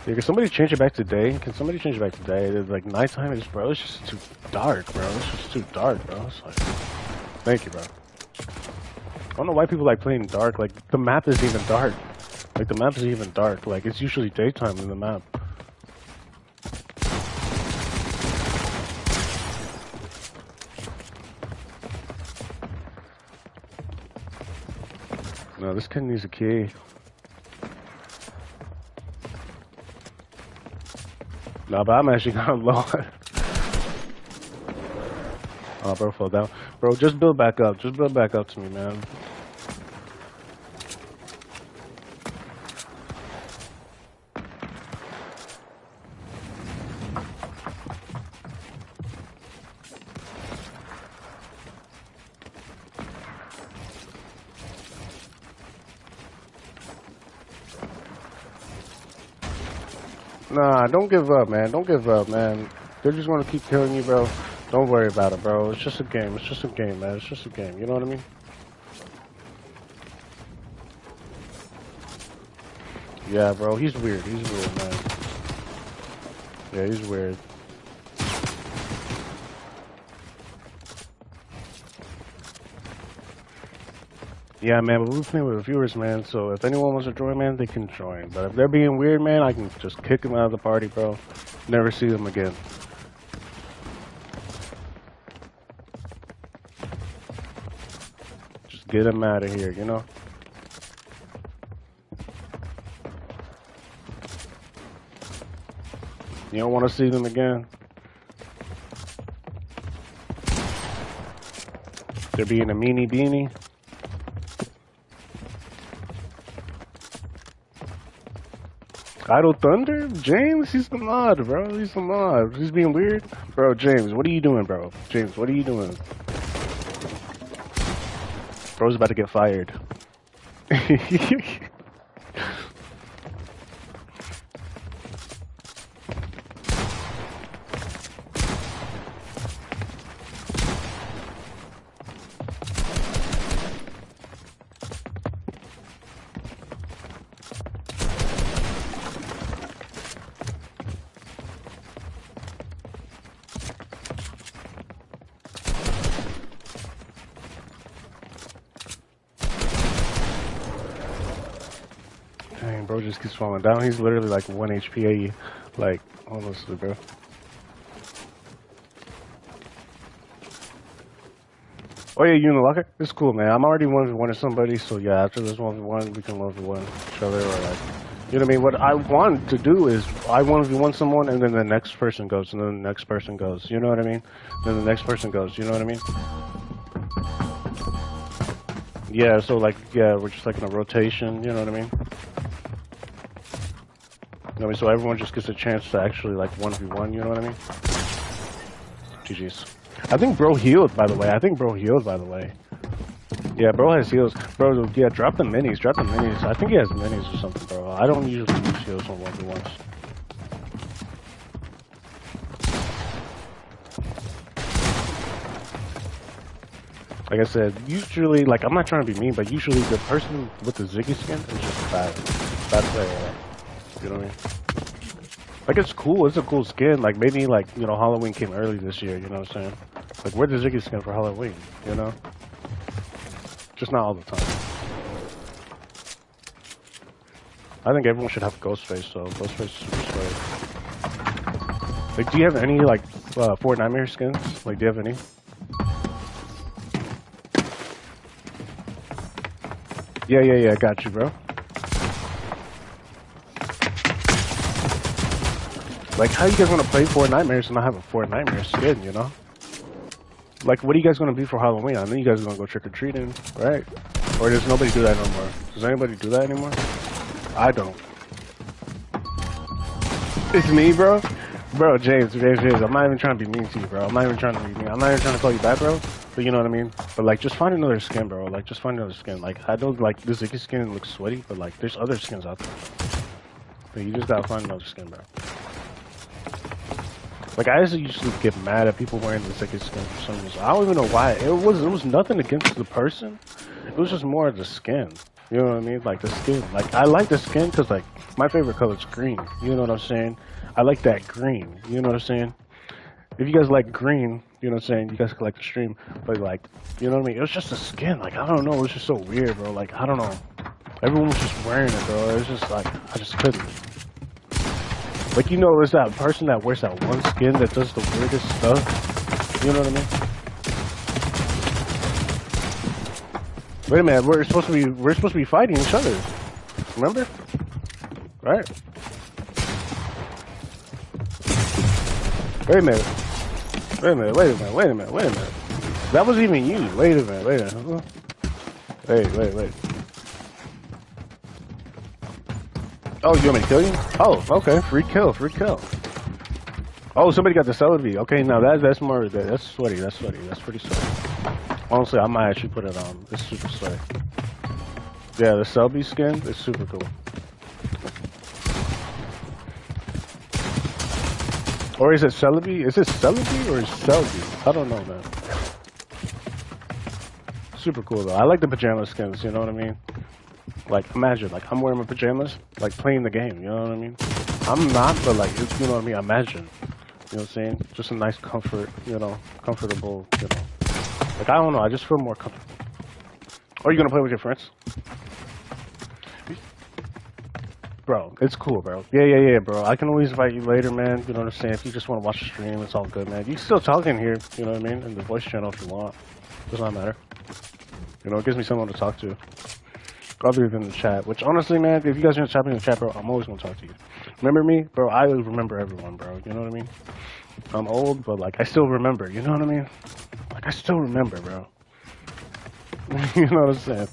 Yeah, can somebody change it back to day? Can somebody change it back to day? It's like nighttime is, bro. It's just too dark, bro. It's just too dark, bro. It's like, thank you, bro. I don't know why people like playing dark. Like, the map isn't even dark. Like, the map isn't even dark. Like, it's usually daytime in the map. No, this kid needs a key. No, but I'm actually kind of low. Oh, bro, fell down. Bro, just build back up. Just build back up to me, man. Nah, don't give up, man. Don't give up, man. They're just gonna keep killing you, bro. Don't worry about it, bro. It's just a game. It's just a game, man. It's just a game. You know what I mean? Yeah, bro. He's weird. He's weird, man. Yeah, he's weird. Yeah, man, but we're playing with viewers, man, so if anyone wants to join, man, they can join. But if they're being weird, man, I can just kick them out of the party, bro. Never see them again. Just get them out of here, you know? You don't want to see them again? They're being a meanie beanie. Idle Thunder? James? He's the mod, bro. He's the mod. He's being weird. Bro, James, what are you doing, bro? James, what are you doing? Bro's about to get fired. Dang, bro just keeps falling down. He's literally like 1 HP, like, honestly, bro. Oh yeah, you in the locker? It's cool, man. I'm already 1v1 with somebody, so yeah, after this 1v1, we can 1v1 each other, or like, you know what I mean? What I want to do is, I 1v1 someone, and then the next person goes, and then the next person goes, you know what I mean? Then the next person goes, you know what I mean? Yeah, so like, yeah, we're just like in a rotation, you know what I mean? You know what I mean? So everyone just gets a chance to actually like 1v1, you know what I mean? GG's. I think bro healed, by the way. Yeah, bro has heals. Bro, yeah, drop the minis. I think he has minis or something, bro. I don't usually use heals on 1v1s. Like I said, usually, like, I'm not trying to be mean, but usually the person with the Ziggy skin is just bad player. You know what I mean? Like, it's cool. It's a cool skin. Like, maybe, like, you know, Halloween came early this year. You know what I'm saying? Like, where's the Ziggy skin for Halloween? You know? Just not all the time. I think everyone should have Ghostface, so Ghostface is super sweet. Like, do you have any, like, Fortnite skins? Like, do you have any? Yeah, got you, bro. Like, how you guys want to play Fortnite and not have a Fortnite skin, you know? Like, what are you guys going to be for Halloween? I know you guys are going to go trick-or-treating, right? Or does nobody do that no more? Does anybody do that anymore? I don't. It's me, bro? Bro, James, I'm not even trying to be mean to you, bro. I'm not even trying to be mean. I'm not even trying to call you bad, bro. But you know what I mean? But, like, just find another skin, bro. Like, just find another skin. Like, I don't, like, this Ziggy skin looks sweaty, but, like, there's other skins out there. But you just gotta find another skin, bro. Like, I usually get mad at people wearing the Ziggy skin for some reason. I don't even know why. It was nothing against the person. It was just more of the skin. You know what I mean? Like, the skin. Like, I like the skin because, like, my favorite color is green. You know what I'm saying? I like that green. You know what I'm saying? If you guys like green, you know what I'm saying? You guys could like the stream. But, like, you know what I mean? It was just the skin. Like, I don't know. It was just so weird, bro. Like, I don't know. Everyone was just wearing it, bro. It was just, like, I just couldn't. Like, you know, there's that person that wears that one skin that does the weirdest stuff. You know what I mean? Wait a minute, we're supposed to be fighting each other. Remember? Right? Wait a minute. Wait a minute, wait a minute, wait a minute, wait a minute. That wasn't even you. Wait a minute, wait a minute. Wait. Oh, you want me to kill you? Oh, okay. Free kill, free kill. Oh, somebody got the celery. Okay, now that's more. That's sweaty. That's sweaty. That's pretty sweaty. Honestly, I might actually put it on. It's super sweaty. Yeah, the Selby skin is super cool. Or is it Celebi? Is it Celebi or is Selby? I don't know, man. Super cool though. I like the pajama skins. You know what I mean? Like, imagine, like I'm wearing my pajamas, like playing the game. You know what I mean? I'm not, but like, you know what I mean? Imagine. You know what I'm saying? Just a nice comfort, you know, comfortable, you know. Like, I don't know, I just feel more comfortable. Or are you gonna play with your friends? Bro, it's cool, bro. Yeah, bro. I can always invite you later, man. You know what I'm saying? If you just want to watch the stream, it's all good, man. You can still talk in here, you know what I mean? In the voice channel if you want. Does not matter. You know, it gives me someone to talk to. Other than the chat. Which, honestly, man, if you guys are in the chat, bro, I'm always gonna talk to you. Remember me? Bro, I remember everyone, bro. You know what I mean? I'm old, but, like, I still remember. You know what I mean? Like, I still remember, bro. You know what I'm saying?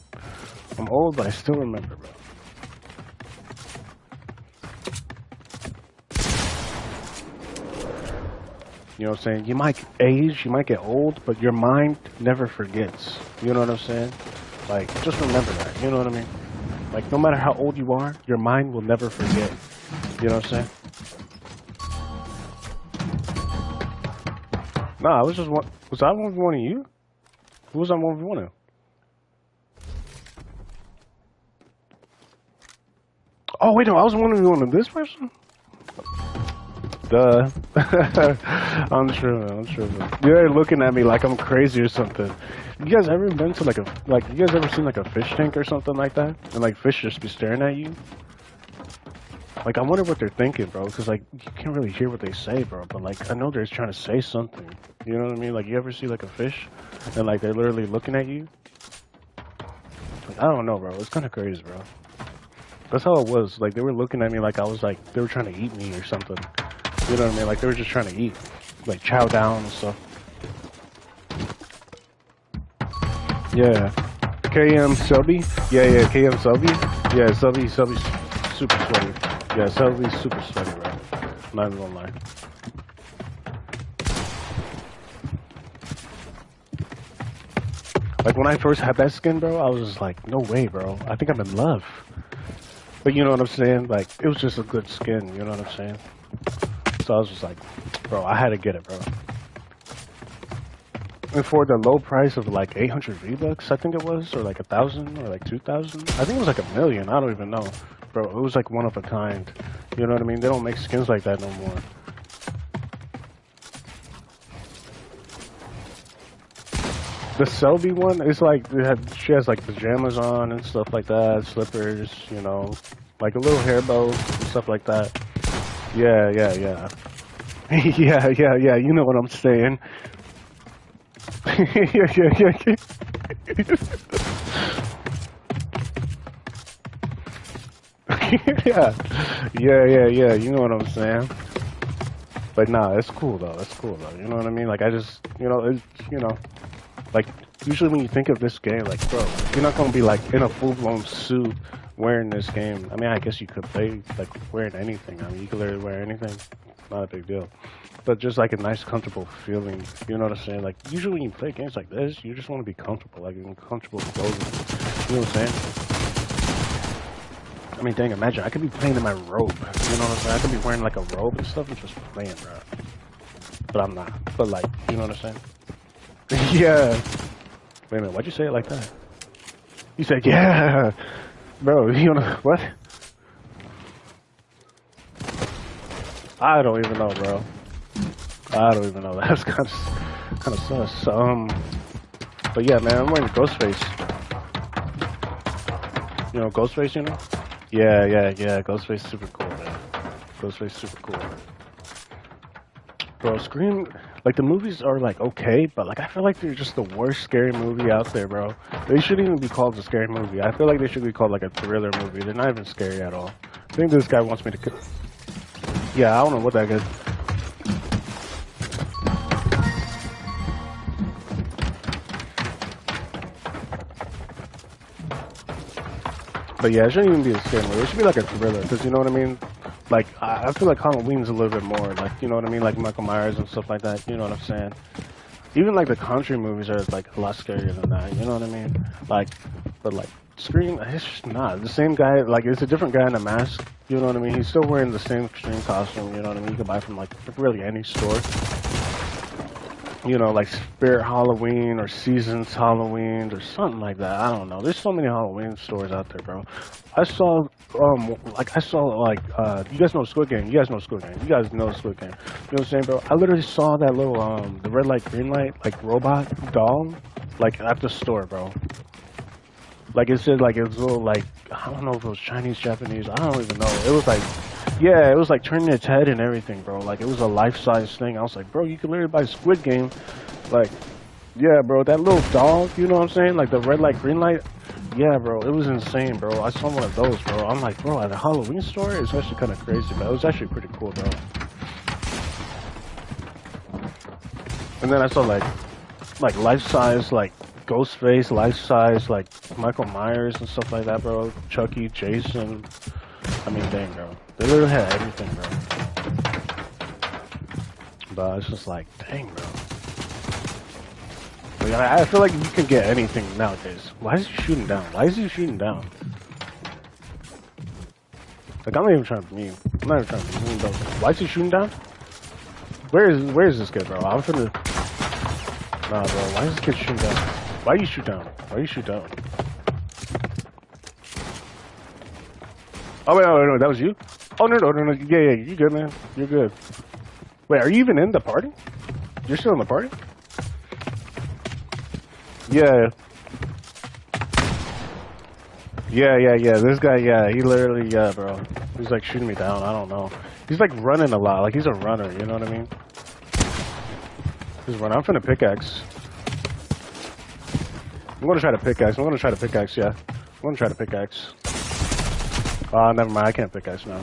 I'm old, but I still remember, bro. You know what I'm saying? You might age, you might get old, but your mind never forgets. You know what I'm saying? Like, just remember that. You know what I mean? Like, no matter how old you are, your mind will never forget. You know what I'm saying? Nah, I was just one. Was I 1v1 you? Who was I 1v1? Oh, wait, no, I was 1v1 this person? Duh. I'm sure, man. I'm sure, man. You're looking at me like I'm crazy or something. You guys ever been to you guys ever seen like a fish tank or something like that? And like fish just be staring at you? Like, I wonder what they're thinking, bro. Because like, you can't really hear what they say, bro. But like, I know they're trying to say something. You know what I mean? Like, you ever see like a fish? And like, they're literally looking at you? Like, I don't know, bro. It's kind of crazy, bro. That's how it was. Like, they were looking at me like I was like, they were trying to eat me or something. You know what I mean? Like, they were just trying to eat. Like, chow down and stuff. Yeah. KM Selby? Yeah, KM Selby? Yeah, Selby's super sweaty. Yeah, Selby's super sweaty, bro. Not even gonna lie. Like, when I first had that skin, bro, I was just like, no way, bro. I think I'm in love. But you know what I'm saying? Like, it was just a good skin, you know what I'm saying? So I was just like, bro, I had to get it, bro. And for the low price of like 800 V-Bucks, I think it was, or like 1,000, or like 2,000. I think it was like $1 million. I don't even know, bro. It was like one of a kind. You know what I mean? They don't make skins like that no more. The Selby one is like she has like pajamas on and stuff like that, slippers, you know, like a little hair bow and stuff like that. Yeah. yeah. You know what I'm saying. Yeah. You know what I'm saying. But nah, it's cool though. It's cool though. You know what I mean? Like I just, like usually when you think of this game, like bro, you're not gonna be like in a full-blown suit wearing this game. I mean, I guess you could play like wearing anything. I mean, you could literally wear anything. Not a big deal. But just like a nice, comfortable feeling. You know what I'm saying? Like usually when you play games like this, you just want to be comfortable, like in comfortable clothing. You know what I'm saying? I mean, dang, imagine I could be playing in my robe. You know what I'm saying? I could be wearing like a robe and stuff and just playing, bro. But I'm not. But like, you know what I'm saying? Yeah. Wait a minute, why'd you say it like that? You said, yeah. Bro, you know what? I don't even know, bro. I don't even know. That's kind of sus. But yeah, man, I'm wearing Ghostface. You know Ghostface, you know? Yeah. Ghostface super cool, man. Ghostface super cool. Bro, Scream, Like the movies are like okay, but like I feel like they're just the worst scary movie out there, bro. They shouldn't even be called a scary movie. I feel like they should be called like a thriller movie. They're not even scary at all. I think this guy wants me to. Yeah, I don't know what that is. But yeah, it shouldn't even be a scary movie. It should be like a thriller, because you know what I mean? Like, I feel like Halloween's a little bit more, like, you know what I mean? Like Michael Myers and stuff like that, you know what I'm saying? Even like the country movies are like a lot scarier than that, you know what I mean? Like, but like, Scream, it's just not. The same guy, like, it's a different guy in a mask, you know what I mean? He's still wearing the same extreme costume, you know what I mean? You can buy from like really any store. You know, like Spirit Halloween or Seasons Halloween or something like that. I don't know. There's so many Halloween stores out there, bro. I saw, you guys know Squid Game. You guys know Squid Game. You guys know Squid Game. You know what I'm saying, bro? I literally saw that little, the red light, green light, like robot doll, like at the store, bro. Like it said, like it was a little, like, I don't know if it was Chinese, Japanese. I don't even know. It was like, yeah, it was like turning its head and everything, bro. Like it was a life-size thing. I was like, bro, you can literally buy Squid Game. Like, yeah, bro, that little dog, you know what I'm saying? Like the red light, green light. Yeah, bro, it was insane, bro. I saw one of those, bro. I'm like, bro, at a Halloween store, it's actually kind of crazy, but it was actually pretty cool, bro. And then I saw like life-size, like Ghostface, life-size, like Michael Myers and stuff like that, bro. Chucky, Jason. I mean, dang, bro. They literally had everything, bro. But it's just like, dang, bro. Like, I feel like you can get anything nowadays. Why is he shooting down? Why is he shooting down? Like, I'm not even trying to be mean. I'm not even trying to be mean, though. Why is he shooting down? Where is this kid, bro? I'm finna... Nah, bro. Why is this kid shooting down? Why you shoot down? Why you shoot down? Oh, wait, no, that was you? Oh, no, yeah, you good, man. You're good. Wait, are you even in the party? You're still in the party? Yeah. Yeah. This guy, yeah, he literally, yeah, bro. He's like shooting me down. I don't know. He's like running a lot. Like he's a runner, you know what I mean? He's running. I'm finna pickaxe. I'm gonna try to pickaxe. Yeah. I'm gonna try to pickaxe. Never mind. I can't pickaxe now.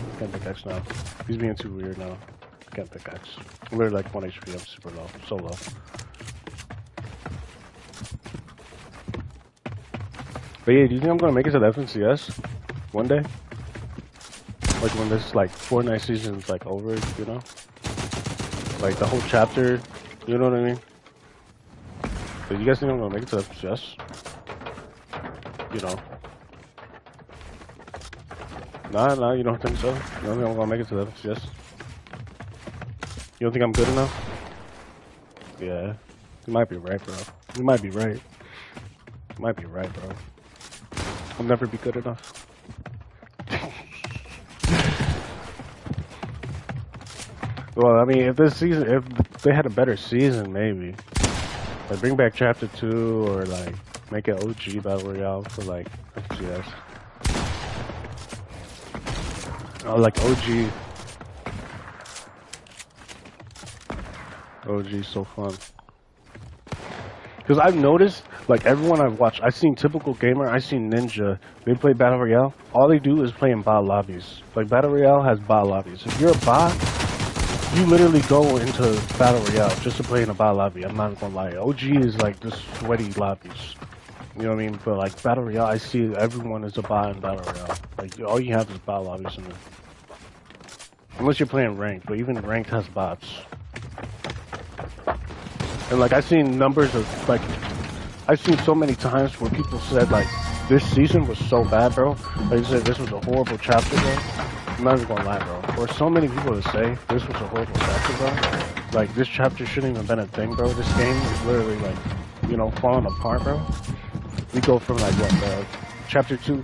He's being too weird now. I can't pickaxe. I'm literally like 1 HP. I'm super low. So low. But yeah, do you think I'm gonna make it to the FNCS one day? Like when this like Fortnite season's like over, you know? Like the whole chapter, you know what I mean? So you guys think I'm gonna make it to the FNCS? You know. Nah, you don't think so? You don't think I'm gonna make it to the FNCS? You don't think I'm good enough? Yeah. You might be right, bro. You might be right. You might be right, bro. I'll never be good enough. Well, I mean, if they had a better season, maybe. Like, bring back Chapter 2, or, like, make an OG Battle Royale for, like, FGS. Oh, like, OG. OG, so fun. Because I've noticed, like, everyone I've watched, I've seen Typical Gamer, I've seen Ninja, they play Battle Royale. All they do is play in bot lobbies. Like, Battle Royale has bot lobbies. If you're a bot, you literally go into Battle Royale just to play in a bot lobby. I'm not gonna lie. OG is, like, just sweaty lobbies. You know what I mean? But, like, Battle Royale, I see everyone is a bot in Battle Royale. Like, all you have is bot lobbies in there. Unless you're playing ranked, but even ranked has bots. And like I've seen numbers of like I've seen so many times where people said like this season was so bad, bro. Like they said this was a horrible chapter, bro. I'm not even gonna lie, bro. Or so many people to say this was a horrible chapter, bro. Like this chapter shouldn't even been a thing, bro. This game is literally like, you know, falling apart, bro. We go from like what chapter 2,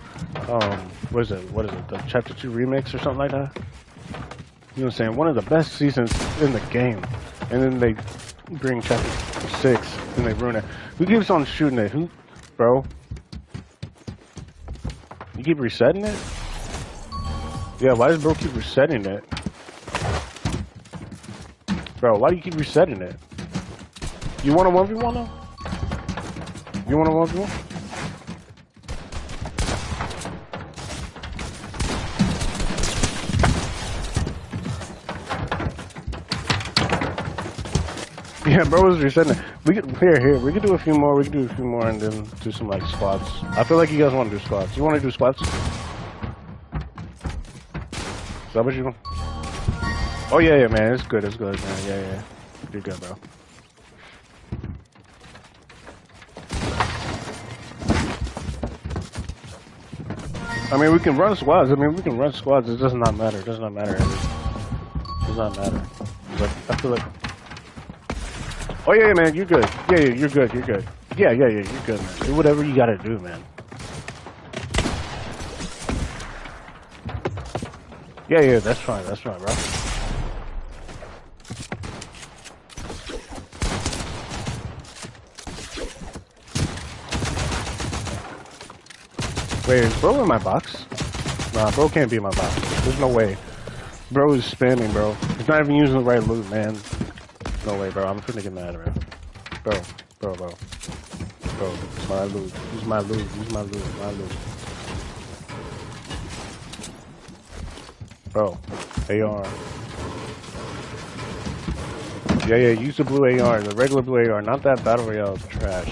what is it? The chapter 2 remix or something like that? You know what I'm saying? One of the best seasons in the game. And then they bring chapter 6 and they ruin it. Who keeps on shooting it? Who? Bro? You keep resetting it? Yeah, why does bro keep resetting it? Bro, why do you keep resetting it? You want a 1v1 though? You want a 1v1? Yeah, bro was resetting it. We could we could do a few more. We could do a few more and then do some like squats. I feel like you guys want to do squats. You want to do squats? Is that what you want? Oh yeah, man. It's good. It's good, man. Yeah. You're good, bro. I mean, we can run squads. It does not matter. It does not matter. It does not matter. But I feel like. Oh yeah, man, you're good. Yeah, you're good. You're good. Yeah, you're good, man. Do whatever you gotta do, man. Yeah, that's fine, bro. Wait, is bro in my box? Nah, bro can't be in my box. There's no way. Bro is spamming, bro. He's not even using the right loot, man. No way, bro. I'm finna get mad, bro. Bro. It's my loot. Use my loot. Bro. AR. Yeah, use the blue AR. The regular blue AR. Not that battle royale trash.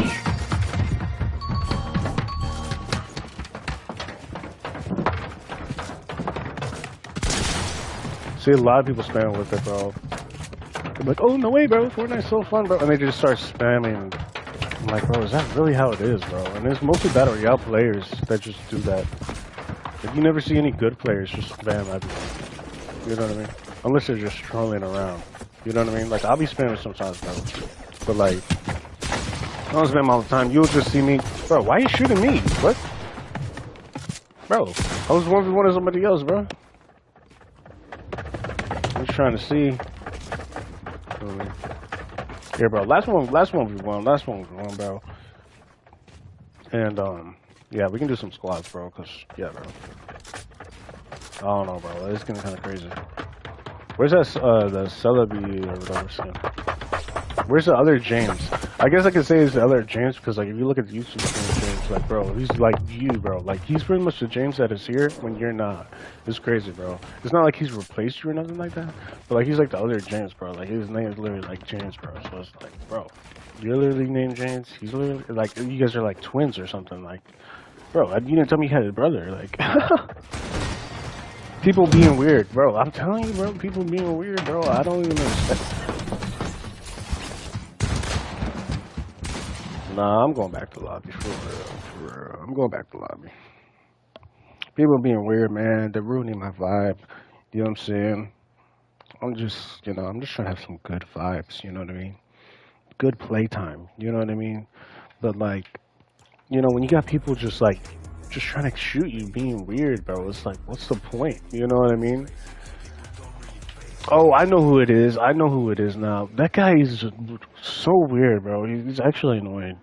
See a lot of people spamming with it, bro. I'm like, oh, no way, bro. Fortnite's so fun, bro. And they just start spamming. I'm like, bro, is that really how it is, bro? And there's mostly Battle Royale players that just do that. Like, you never see any good players just spam everything. You know what I mean? Unless they're just trolling around. You know what I mean? Like, I'll be spamming sometimes, bro. But, like, I don't spam all the time. You'll just see me. Bro, why are you shooting me? What? Bro, I was 1v1 of somebody else, bro. I'm just trying to see. Yeah, bro. Last one we won, bro. And yeah, we can do some squats, bro. Cause yeah, bro. I don't know, bro. It's getting kind of crazy. Where's that the Celebi or whatever skin? Where's the other James? I guess I could say it's the other James because like if you look at the YouTube channel, James, like bro, he's like you, bro. Like he's pretty much the James that is here when you're not. It's crazy, bro. It's not like he's replaced you or nothing like that, but like he's like the other James, bro. Like his name is literally like James, bro. So it's like, bro, you're literally named James. He's literally like you guys are like twins or something. Like, bro, you didn't tell me you had a brother. Like, people being weird, bro. I'm telling you, bro. People being weird, bro. I don't even understand. Nah, I'm going back to the lobby for real. I'm going back to the lobby. People being weird, man. They're ruining my vibe. You know what I'm saying? I'm just, I'm just trying to have some good vibes. You know what I mean? Good playtime. You know what I mean? But like, when you got people just trying to shoot you, being weird, bro. It's like, what's the point? You know what I mean? Oh, I know who it is. I know who it is now. That guy is just so weird, bro. He's actually annoying.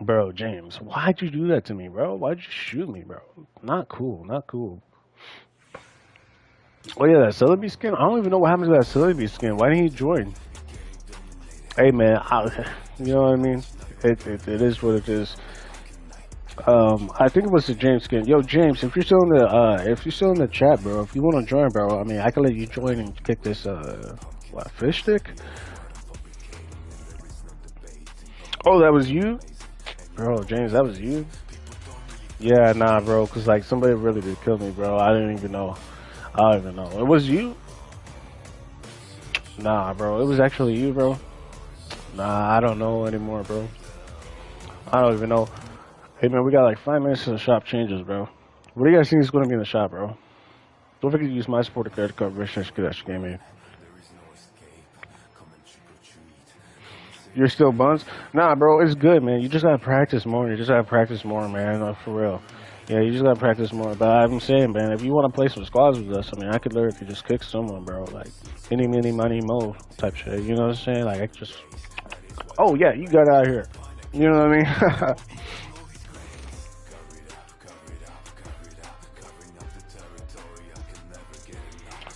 Bro, James, why'd you do that to me, bro? Why'd you shoot me, bro? Not cool, not cool. Oh yeah, that Celebi skin? I don't even know what happened to that Celebi skin. Why didn't he join? Hey man, you know what I mean? It is what it is. I think it was the James skin. Yo, James, if you're still in the chat, bro, if you want to join, bro, I mean, I can let you join and kick this, fish stick? Oh, that was you? Bro, James, that was you? Yeah, nah, bro, cause like, somebody really did kill me, bro. I don't even know. It was you? Nah, bro, it was actually you, bro. Nah, I don't know anymore, bro. I don't even know. Hey man, we got like 5 minutes to the shop changes, bro. What do you guys think is going to be in the shop, bro? Don't forget to use my supporter credit card. Get that game in. You're still buns? Nah, bro, it's good, man. You just gotta practice more. Man. For real. Yeah, you just gotta practice more. But I'm saying, man, if you want to play some squads with us, I mean, I could literally just kick someone, bro. Like, any, mini, money, mo type shit. You know what I'm saying? Like, I just... Oh, yeah, you got out of here. You know what I mean?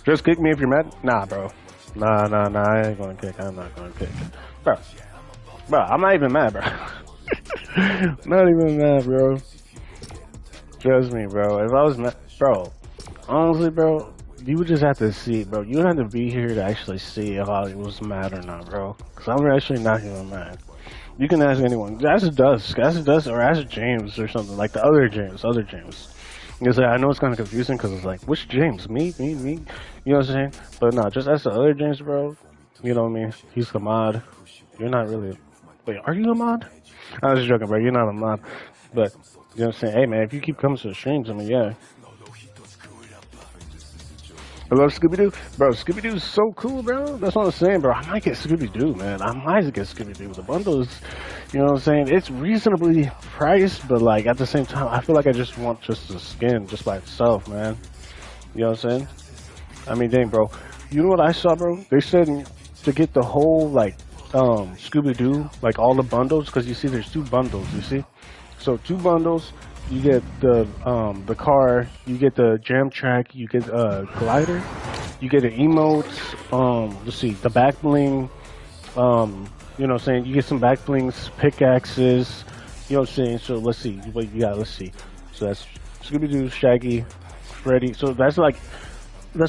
Just kick me if you're mad. Nah, bro. Nah. I ain't gonna kick. I'm not gonna kick, bro. Bro, I'm not even mad, bro. Not even mad, bro. Trust me, bro. If I was mad, bro. Honestly, bro, you would just have to see, bro. You would have to be here to actually see if I was mad or not, bro. Cause I'm actually not even mad. You can ask anyone. Ask Dusk, or ask James or something like the other James. Because I know it's kind of confusing because it's like, which James? Me? You know what I'm saying? But no, just ask the other James, bro. You know what I mean? He's the mod. You're not really. Wait, are you a mod? I was just joking, bro. You're not a mod. But, you know what I'm saying? Hey, man, if you keep coming to the streams, I mean, yeah. I love Scooby-Doo. Bro, Scooby-Doo's so cool, bro. That's what I'm saying, bro. I might get Scooby-Doo, man. I might get Scooby-Doo. The bundles, you know what I'm saying? It's reasonably priced, but, like, at the same time, I feel like I just want just the skin just by itself, man. You know what I'm saying? I mean, dang, bro. You know what I saw, bro? They said to get the whole, like, Scooby-Doo, like, all the bundles, because you see there's 2 bundles, you see? So, 2 bundles. You get the car, you get the jam track, you get glider, you get an emote, let's see, the back bling, you know what I'm saying, you get some back blings, pickaxes, you know what I'm saying, so let's see, what you got, let's see, so that's Scooby-Doo, Shaggy, Freddy, so that's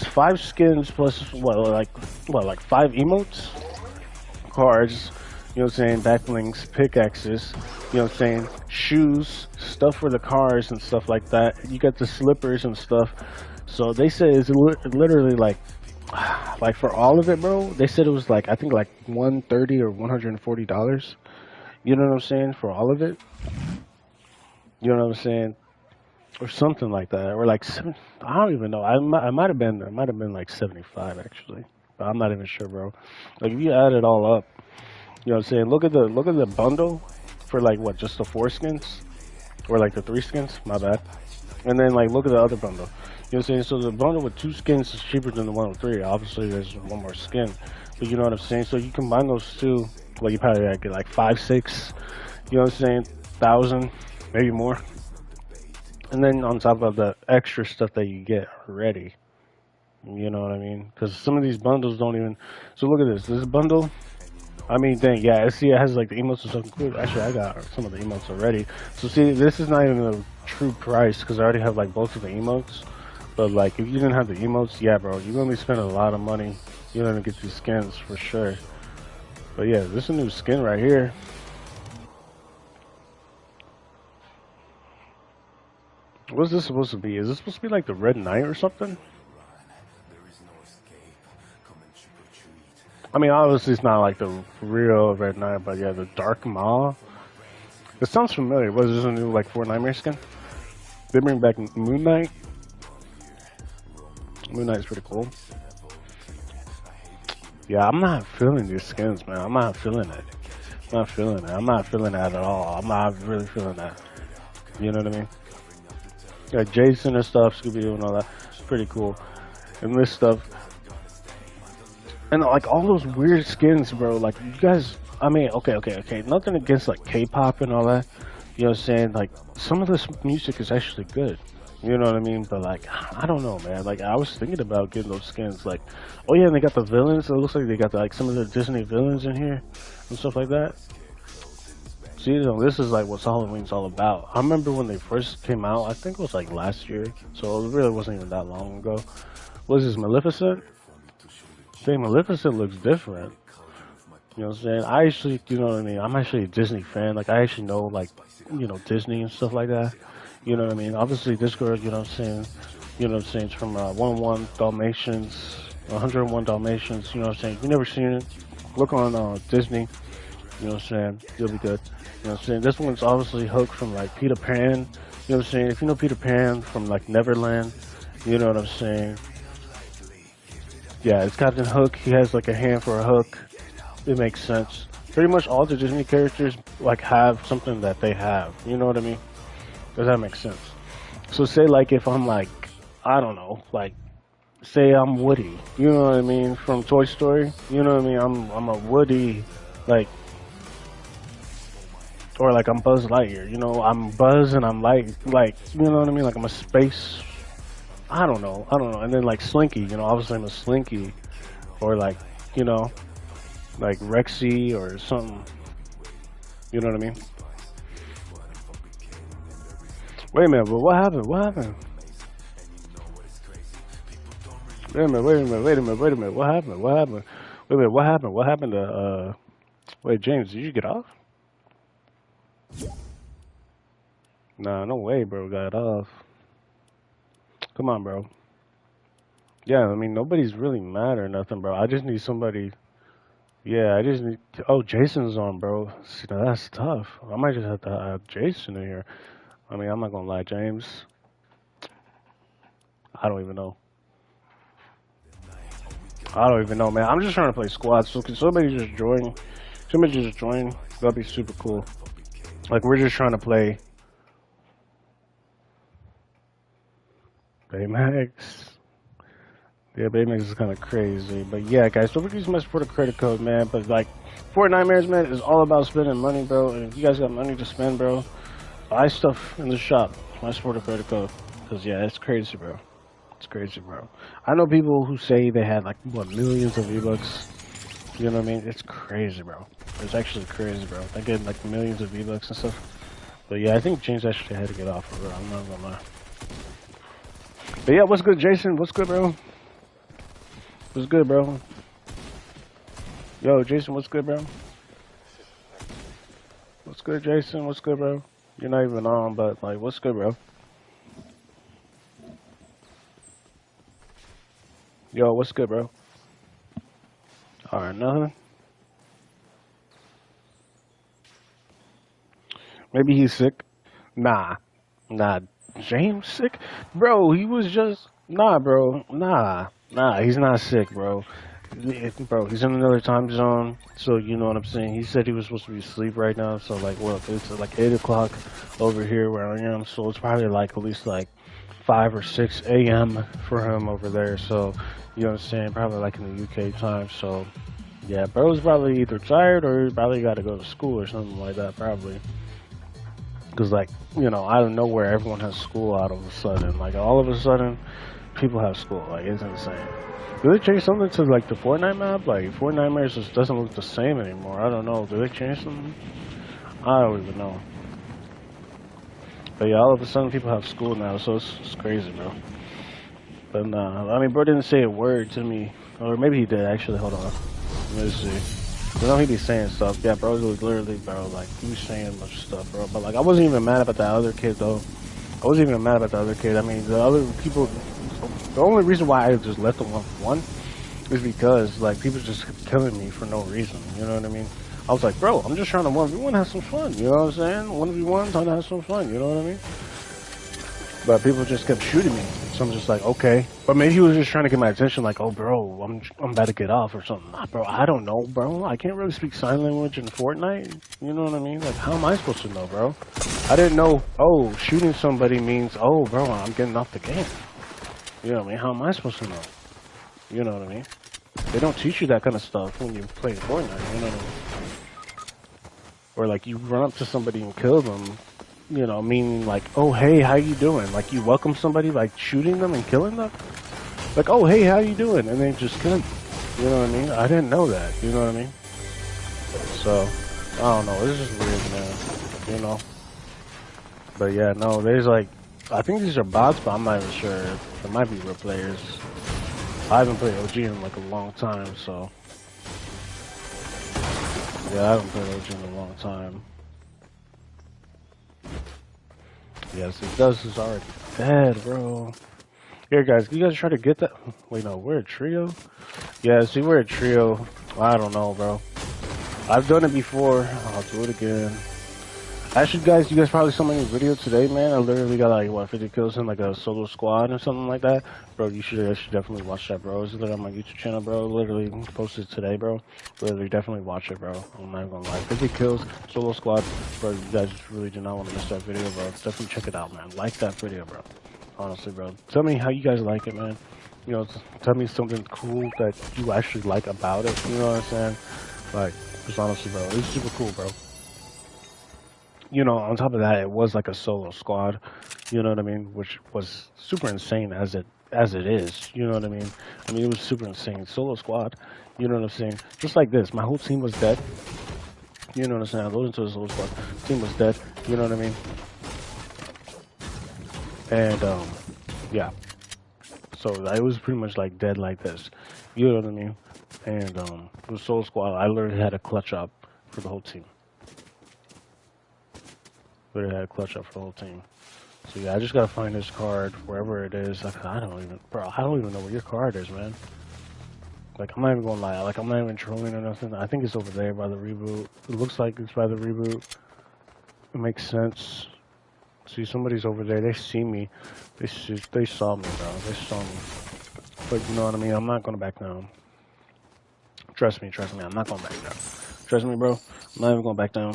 5 skins plus, like 5 emotes, cards, you know what I'm saying, back blings, pickaxes, you know what I'm saying, shoes, stuff for the cars and stuff like that. You got the slippers and stuff. So they said it's literally like for all of it, bro. They said it was like I think like $130 or $140. You know what I'm saying for all of it. You know what I'm saying, or something like that, or like I don't even know. I might have been like 75 actually, but I'm not even sure, bro. Like if you add it all up, you know what I'm saying. Look at the bundle for like what, just the 4 skins, or like the 3 skins. My bad. And then like look at the other bundle. You know what I'm saying. So the bundle with 2 skins is cheaper than the one with 3. Obviously, there's one more skin, but you know what I'm saying. So you combine those 2, well, you probably get like 5, 6. You know what I'm saying, 1,000, maybe more. And then on top of the extra stuff that you get already. You know what I mean? Because some of these bundles don't even. So look at this. This bundle. I mean, dang, yeah, see, it has like the emotes and stuff. Cool. Actually, I got some of the emotes already. So see, this is not even a true price because I already have like both of the emotes. But like, if you didn't have the emotes, yeah, bro, you're gonna be spending a lot of money. You're gonna get these skins for sure. But yeah, this is a new skin right here. What's this supposed to be? Is this supposed to be like the Red Knight or something? I mean, obviously it's not like the real Red Knight, but yeah, the Dark Maw. It sounds familiar. Was this a new like Fortnite skin? They bring back Moon Knight. Moon Knight's pretty cool. Yeah, I'm not feeling these skins, man. I'm not feeling it. I'm not feeling it. I'm not feeling that at all. I'm not really feeling that. You know what I mean? Yeah, Jason and stuff, Scooby-Doo and all that. It's pretty cool. And this stuff. And like all those weird skins, bro, like you guys, I mean, okay, nothing against like K-pop and all that, you know what I'm saying, like some of this music is actually good, you know what I mean, but like, I don't know, man, like I was thinking about getting those skins, like, oh yeah, and they got the villains, it looks like they got like some of the Disney villains in here, and stuff like that. See, you know, this is like what Halloween's all about. I remember when they first came out, I think it was like last year, so it really wasn't even that long ago. What is this, Maleficent? Dang, Maleficent looks different. You know what I'm saying? I actually, you know what I mean? I'm actually a Disney fan. Like, I actually know, like, you know, Disney and stuff like that. You know what I mean? Obviously, this girl, you know what I'm saying? You know what I'm saying? It's from 101 Dalmatians, 101 Dalmatians. You know what I'm saying? If you've never seen it, look on Disney. You know what I'm saying? You'll be good. You know what I'm saying? This one's obviously hooked from, like, Peter Pan. You know what I'm saying? If you know Peter Pan from, like, Neverland, you know what I'm saying? Yeah, it's Captain Hook. He has like a hand for a hook. It makes sense. Pretty much all the Disney characters like have something that they have. You know what I mean? Does that make sense? So say like if I'm like, I don't know, like say I'm Woody. You know what I mean? From Toy Story. You know what I mean? I'm a Woody, like, or like I'm Buzz Lightyear. You know, I'm Buzz and I'm like, you know what I mean? Like I'm a space I don't know. And then like Slinky, you know, obviously I'm a Slinky, or like, you know, like Rexy or something. You know what I mean? Wait a minute, but what happened? What happened? Wait a minute, wait a minute, wait a minute, wait a minute. What happened? What happened? Wait a minute, what happened? What happened to wait, James, did you get off? Nah, no way, bro, got off. Come on, bro. Yeah, I mean nobody's really mad or nothing, bro. I just need somebody. Yeah, I just need. Oh, Jason's on, bro. See, now that's tough. I might just have to have Jason in here. I mean, I'm not gonna lie, James. I don't even know. I don't even know, man. I'm just trying to play squads. So can somebody just join? Somebody just join. That'd be super cool. Like we're just trying to play Baymax. Yeah, Baymax is kind of crazy, but yeah, guys, don't forget to use my support credit code, man. But like, Fortnite Nightmares, man, is all about spending money, bro. And if you guys got money to spend, bro, buy stuff in the shop. My support credit code, cause yeah, it's crazy, bro. It's crazy, bro. I know people who say they had like what millions of V-Bucks. You know what I mean? It's crazy, bro. It's actually crazy, bro. They get like millions of V-Bucks and stuff. But yeah, I think James actually had to get off, bro. I'm not gonna lie. But yeah, what's good, Jason? What's good, bro? What's good, bro? Yo, Jason, what's good, bro? What's good, Jason? What's good, bro? You're not even on, but like, what's good, bro? Yo, what's good, bro? Alright, nothing. Maybe he's sick. Nah, nah. James sick, bro. He was just nah, bro. Nah. He's not sick, bro. Bro, he's in another time zone, so you know what I'm saying. He said he was supposed to be asleep right now, so like, look, it's like 8 o'clock over here where I am, so it's probably like at least like 5 or 6 a.m. for him over there. So you know what I'm saying, probably like in the UK time. So yeah, bro's probably either tired or he probably got to go to school or something like that, probably. Because like, you know, out of nowhere, everyone has school out of a sudden. Like all of a sudden, people have school. Like it's insane. Do they change something to like the Fortnite map? Like Fortnite map just doesn't look the same anymore. I don't know. Do they change something? I don't even know. But yeah, all of a sudden people have school now, so it's crazy, bro. But nah, I mean, bro didn't say a word to me, or maybe he did actually. Hold on, let me see. You know he be saying stuff. Yeah, bro was literally, bro, like he was saying much stuff, bro. But like I wasn't even mad about that other kid though. I wasn't even mad about the other kid. I mean, the other people. The only reason why I just left them 1v1 is because like people just kept killing me for no reason. You know what I mean? I was like, bro, I'm just trying to 1v1 have some fun. You know what I'm saying? 1v1 trying to have some fun. You know what I mean? But people just kept shooting me. So I'm just like, okay. But maybe he was just trying to get my attention, like, oh, bro, I'm about to get off or something. Nah, bro, I don't know, bro. I can't really speak sign language in Fortnite. You know what I mean? Like, how am I supposed to know, bro? I didn't know, oh, shooting somebody means, oh, bro, I'm getting off the game. You know what I mean? How am I supposed to know? You know what I mean? They don't teach you that kind of stuff when you play Fortnite, you know what I mean? Or, like, you run up to somebody and kill them. You know, meaning like, oh, hey, how you doing? Like, you welcome somebody, like, shooting them and killing them? Like, oh, hey, how you doing? And then just kill them. You know what I mean? I didn't know that. You know what I mean? So, I don't know. It's just weird, man. You know? But, yeah, no, there's, like, I think these are bots, but I'm not even sure. There might be real players. I haven't played OG in, like, a long time, so. Yeah, I haven't played OG in a long time. Yes, it does. It's already dead, bro. Here, guys, can you guys try to get that? Wait, no, we're a trio? Yeah, see, we're a trio. I don't know, bro. I've done it before. I'll do it again. Actually, guys, you guys probably saw my new video today, man. I literally got, like, what, 50 kills in, like, a solo squad or something like that. Bro, you should definitely watch that, bro. It's literally on my YouTube channel, bro. Literally posted today, bro. Literally, definitely watch it, bro. I'm not gonna lie. 50 kills, solo squad. Bro, you guys really do not want to miss that video, bro. Definitely check it out, man. Like that video, bro. Honestly, bro. Tell me how you guys like it, man. You know, tell me something cool that you actually like about it. You know what I'm saying? Like, just honestly, bro. It's super cool, bro. You know, on top of that, it was like a solo squad, you know what I mean? Which was super insane as it as it is. You know what I mean? I mean, it was super insane. Solo squad. You know what I'm saying? Just like this, my whole team was dead. You know what I'm saying? I loaded into the solo squad. Team was dead. You know what I mean? And yeah. So I was pretty much like dead like this. You know what I mean? And with solo squad, I literally had a clutch up for the whole team. Literally had a clutch up for the whole team. So yeah, I just gotta find this card wherever it is. Like, I don't even, bro. I don't even know where your card is, man. Like, I'm not even gonna lie. Like, I'm not even trolling or nothing. I think it's over there by the reboot. It looks like it's by the reboot. It makes sense. See, somebody's over there. They see me. They saw me, bro. They saw me. But you know what I mean? I'm not gonna back down. Trust me. I'm not gonna back down. Trust me, bro. I'm not even gonna back down.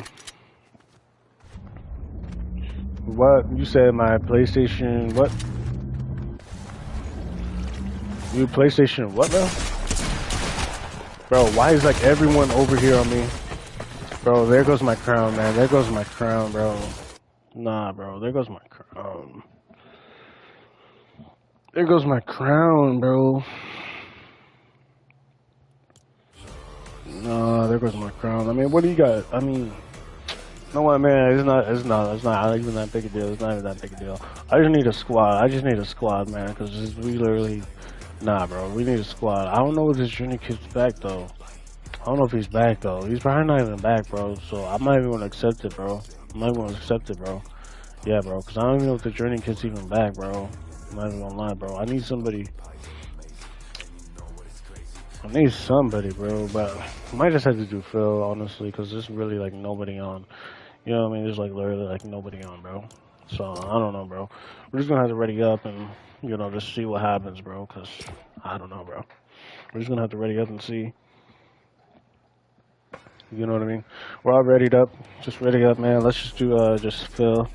What? You said my PlayStation, what? You PlayStation, what, bro? Bro, why is like everyone over here on me? Bro, there goes my crown, man. There goes my crown, bro. Nah, bro, there goes my crown. There goes my crown, bro. Nah, there goes my crown. I mean, what do you got? I mean, you know what, man? It's not even that big a deal. It's not even that big a deal. I just need a squad. I just need a squad, man, because we literally, nah, bro, we need a squad. I don't know if this junior kid's back, though. I don't know if he's back, though. He's probably not even back, bro, so I'm not even going to accept it, bro. I'm not even going to accept it, bro. Yeah, bro, because I don't even know if the junior kid's even back, bro. I'm not even going to lie, bro. I need somebody. I need somebody, bro, but I might just have to do Phil, honestly, because there's really, like, nobody on. You know what I mean? There's, like, literally, like, nobody on, bro. So, I don't know, bro. We're just going to have to ready up and, you know, just see what happens, bro, because I don't know, bro. We're just going to have to ready up and see. You know what I mean? We're all readied up. Just ready up, man. Let's just do, just Phil.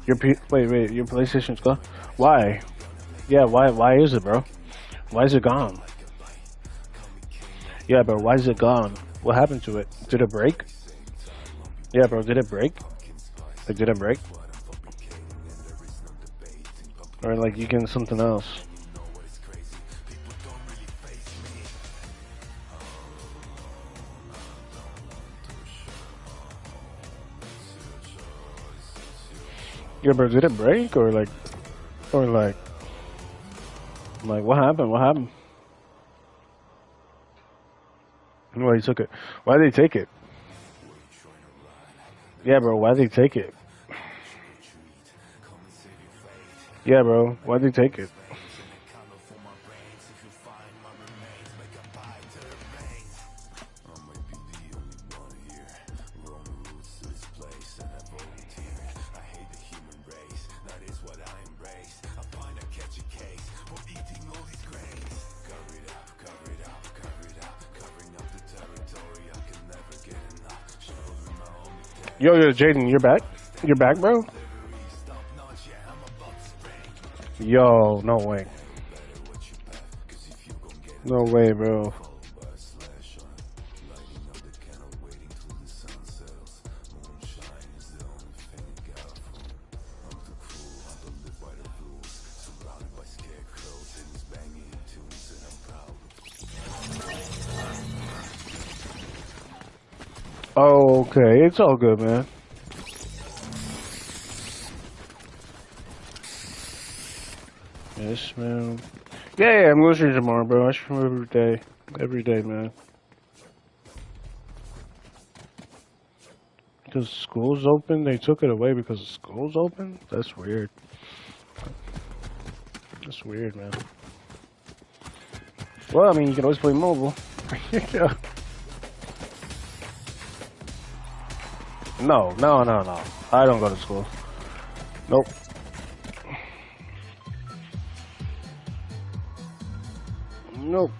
Wait, your PlayStation's gone? Why? Yeah, why is it, bro? Why is it gone? Yeah, bro, why is it gone? What happened to it? Did it break? Yeah, bro, did it break? Like, did it break? Or, like, you getting something else? Yeah, bro, did it break? Or, like, what happened? What happened? Well, he took it. Why'd they take it? Yeah, bro, why'd they take it? Yeah, bro, why'd they take it? Yo, Jaden, you're back? You're back, bro? Yo, no way. No way, bro. Oh, okay. It's all good, man. Yes, man. Yeah, I'm going to stream tomorrow, bro. I stream every day. Every day, man. Because school's open? They took it away because school's open? That's weird. That's weird, man. Well, I mean, you can always play mobile. Yeah. No. I don't go to school. Nope. Nope.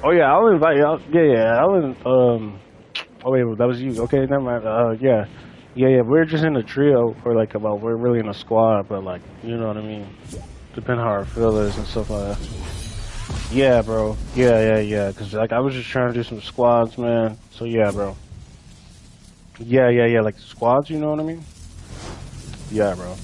Oh yeah, I'll invite you. Oh wait, that was you. Okay, never mind. Yeah. We're just in a trio, or like we're really in a squad, but like, you know what I mean. Depending how our feel is and stuff like that. Yeah, bro. Yeah. Cause like I was just trying to do some squads, man. So yeah, bro. Yeah, like squads, you know what I mean? Yeah, bro.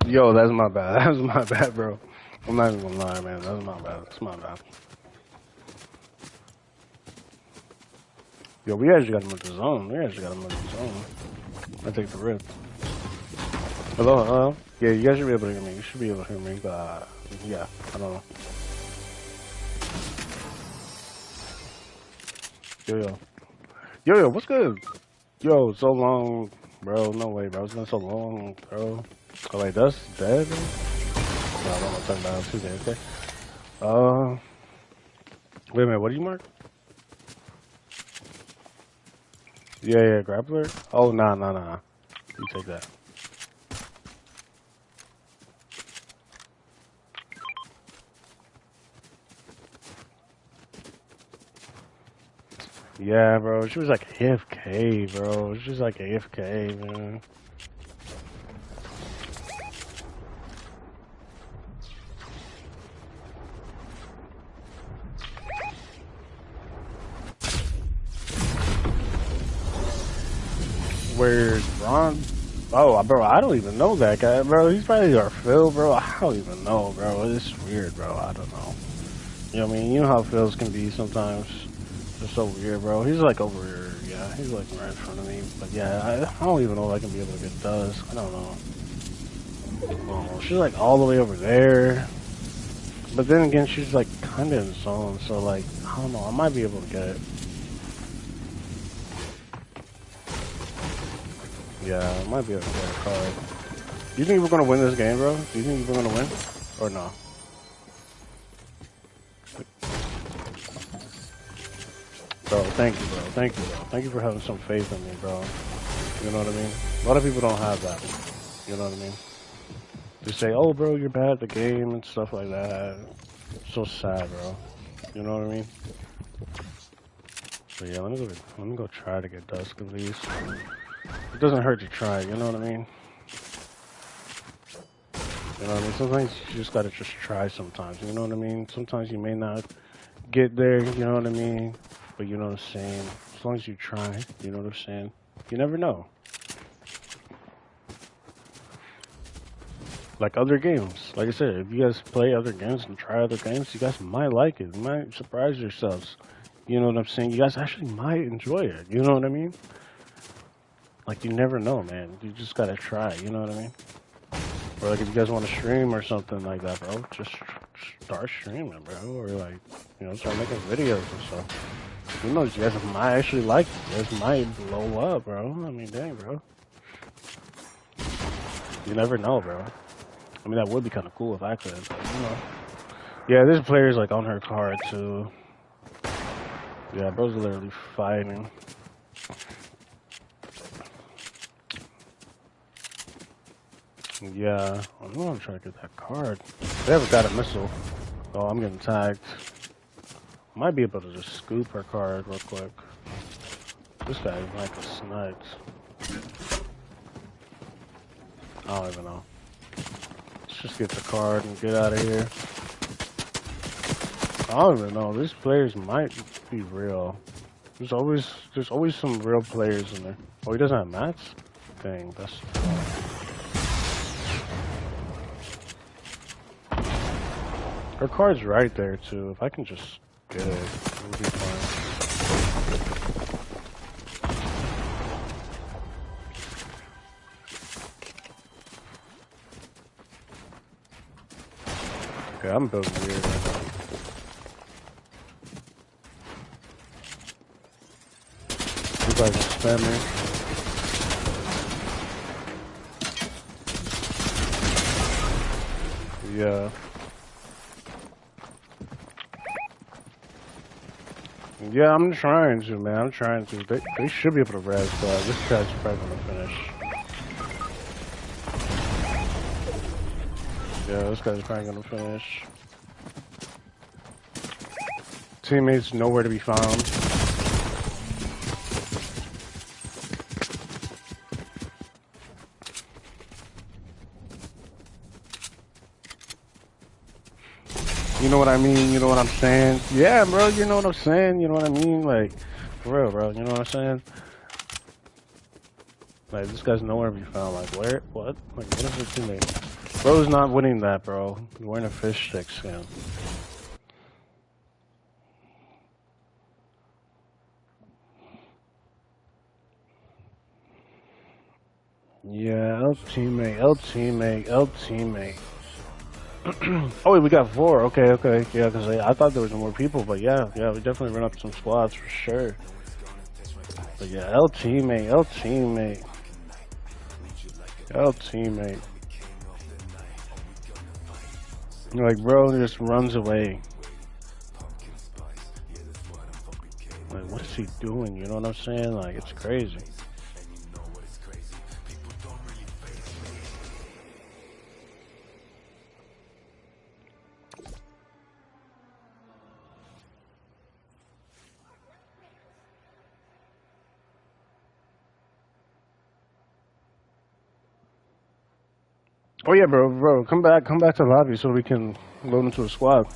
Yo, that's my bad. That's my bad, bro. I'm not even gonna lie, man. That's my bad. That's my bad. Yo, we actually got him at the zone. We actually got him at the zone. I take the rip. Hello, hello? Yeah, you guys should be able to hear me. You should be able to hear me, but yeah, I don't know. Yo, what's good? Yo, so long, bro. No way, bro. It's been so long, bro. Oh, wait, that's dead? No, I don't want to talk about it. Too dead, okay? Wait a minute, what do you mark? Yeah, grappler? Oh, nah. You take that. Yeah, bro. She was like AFK, bro. She was like AFK, man. Where's Ron? Oh, bro, I don't even know that guy, bro. He's probably our Phil, bro. I don't even know, bro. It's weird, bro. I don't know. You know what I mean? You know how Phils can be sometimes. They're so weird, bro. He's like over here. Yeah, he's like right in front of me. But yeah, I don't even know if I can be able to get dusk. I don't know. Oh, she's like all the way over there. But then again, she's like kind of in zone. So like, I don't know. I might be able to get it. Yeah, I might be able to get a card. Do you think we're gonna win this game, bro? Do you think we're gonna win? Or no? Bro, thank you, bro. Thank you, bro. Thank you for having some faith in me, bro. You know what I mean? A lot of people don't have that. You know what I mean? They say, oh, bro, you're bad at the game and stuff like that. It's so sad, bro. You know what I mean? So yeah, let me go try to get dusk at least. It doesn't hurt to try, you know what I mean? You know what I mean? Sometimes you just gotta just try sometimes, you know what I mean? Sometimes you may not get there, you know what I mean? But you know what I'm saying? As long as you try, you know what I'm saying? You never know. Like other games. Like I said, if you guys play other games and try other games, you guys might like it. You might surprise yourselves. You know what I'm saying? You guys actually might enjoy it. You know what I mean? Like, you never know, man. You just gotta try, you know what I mean? Or like if you guys want to stream or something like that, bro, just start streaming, bro. Or like, you know, start making videos and stuff. Who knows? You guys might actually like it. You guys might blow up, bro. I mean, dang, bro. You never know, bro. I mean, that would be kind of cool if I could, but, you know. Yeah, this player's like on her card too. Yeah, bro's literally fighting. Yeah, I know I'm trying to get that card. They haven't got a missile. Oh, I'm getting tagged. Might be able to just scoop her card real quick. This guy is like a snipe. I don't even know. Let's just get the card and get out of here. I don't even know. These players might be real. There's always some real players in there. Oh, he doesn't have mats? Dang, that's. Her card's right there too. If I can just get it, it'll be fine. Okay, I'm building weird right now. You guys are spamming. Yeah. Yeah, I'm trying to, man. I'm trying to. They should be able to res, but this guy's probably gonna finish. Yeah, this guy's probably gonna finish. Teammates nowhere to be found. You know what I mean? You know what I'm saying? Yeah, bro, you know what I'm saying? You know what I mean? Like, for real, bro, you know what I'm saying? Like, this guy's nowhere to be found. Like, where? What? Like, what is his teammate? Bro's not winning that, bro. You're wearing a fish stick skin. Yeah, L teammate, L teammate, L teammate. Oh wait, we got 4. Okay, okay, yeah. Because I thought there was more people, but yeah, we definitely run up some squads for sure. But yeah, L teammate, L teammate, L teammate. Like, bro just runs away. Like, what is he doing? You know what I'm saying? Like, it's crazy. Oh yeah, bro, come back to the lobby so we can load into a squad.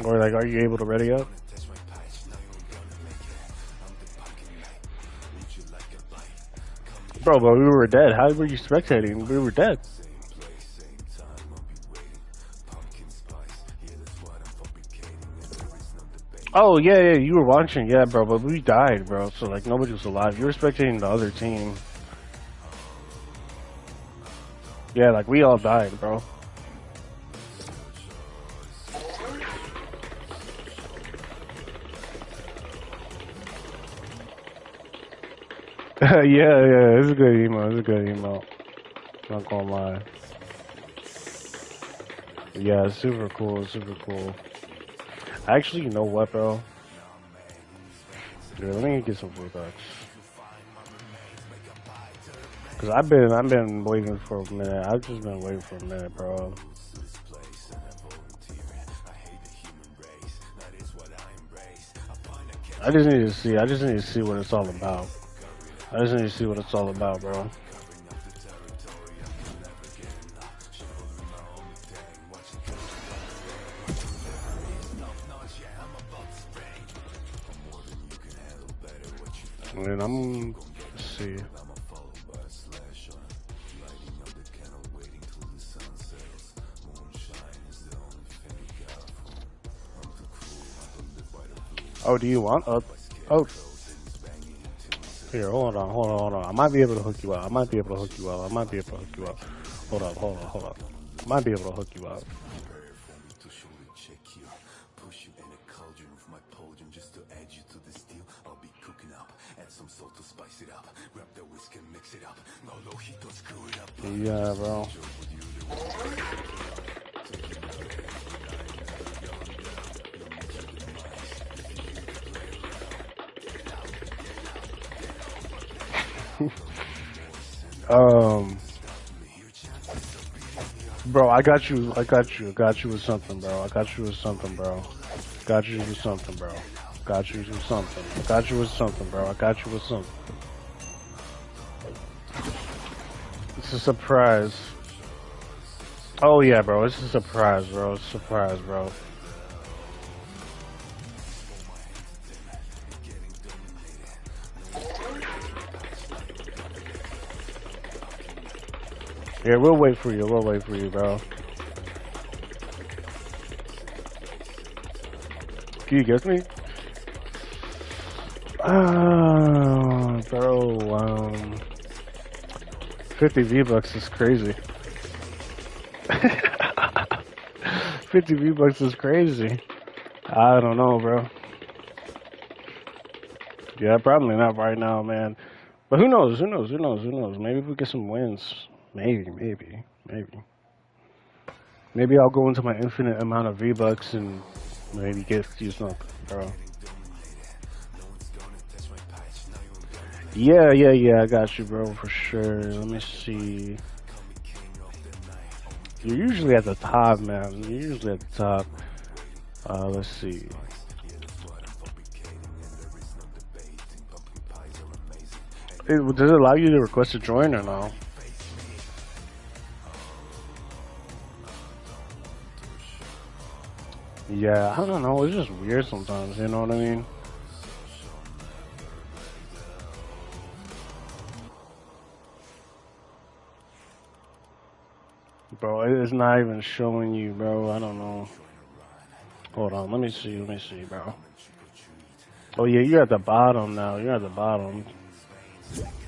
Or like, are you able to ready up? Bro, but we were dead. How were you spectating? We were dead. Oh yeah, you were watching, yeah, bro, but we died, bro. So like, nobody was alive. You were spectating the other team. Yeah, like we all died, bro. yeah, it's a good emo. It's a good emo. Not gonna lie. Yeah, it's super cool. Super cool. Actually, you know what, bro? Dude, let me get some blue bucks. Cause I've been waiting for a minute. I've just been waiting for a minute, bro. I just need to see. I just need to see what it's all about. I just need to see what it's all about, bro. And then let's see. Oh, do you want? Oh. Here, hold on. I might be able to hook you out. I might be able to hook you out. Hold up. I might be able to hook you out. Yeah, bro. Bro, I got you with something, bro. Got you with something, bro. It's a surprise. Oh yeah, bro. It's a surprise, bro. Yeah, we'll wait for you, bro. Can you guess me? Bro, 50 V-Bucks is crazy. 50 V-Bucks is crazy. I don't know, bro. Yeah, probably not right now, man. But who knows? Maybe if we get some wins. Maybe. Maybe I'll go into my infinite amount of V-Bucks and maybe get you something, bro. Yeah, I got you, bro, for sure. Let me see. You're usually at the top, man. Let's see. Does it allow you to request to join or no? Yeah, I don't know. It's just weird sometimes, you know what I mean? Bro, it's not even showing you, bro. I don't know. Hold on, let me see, bro. Oh yeah, you're at the bottom now.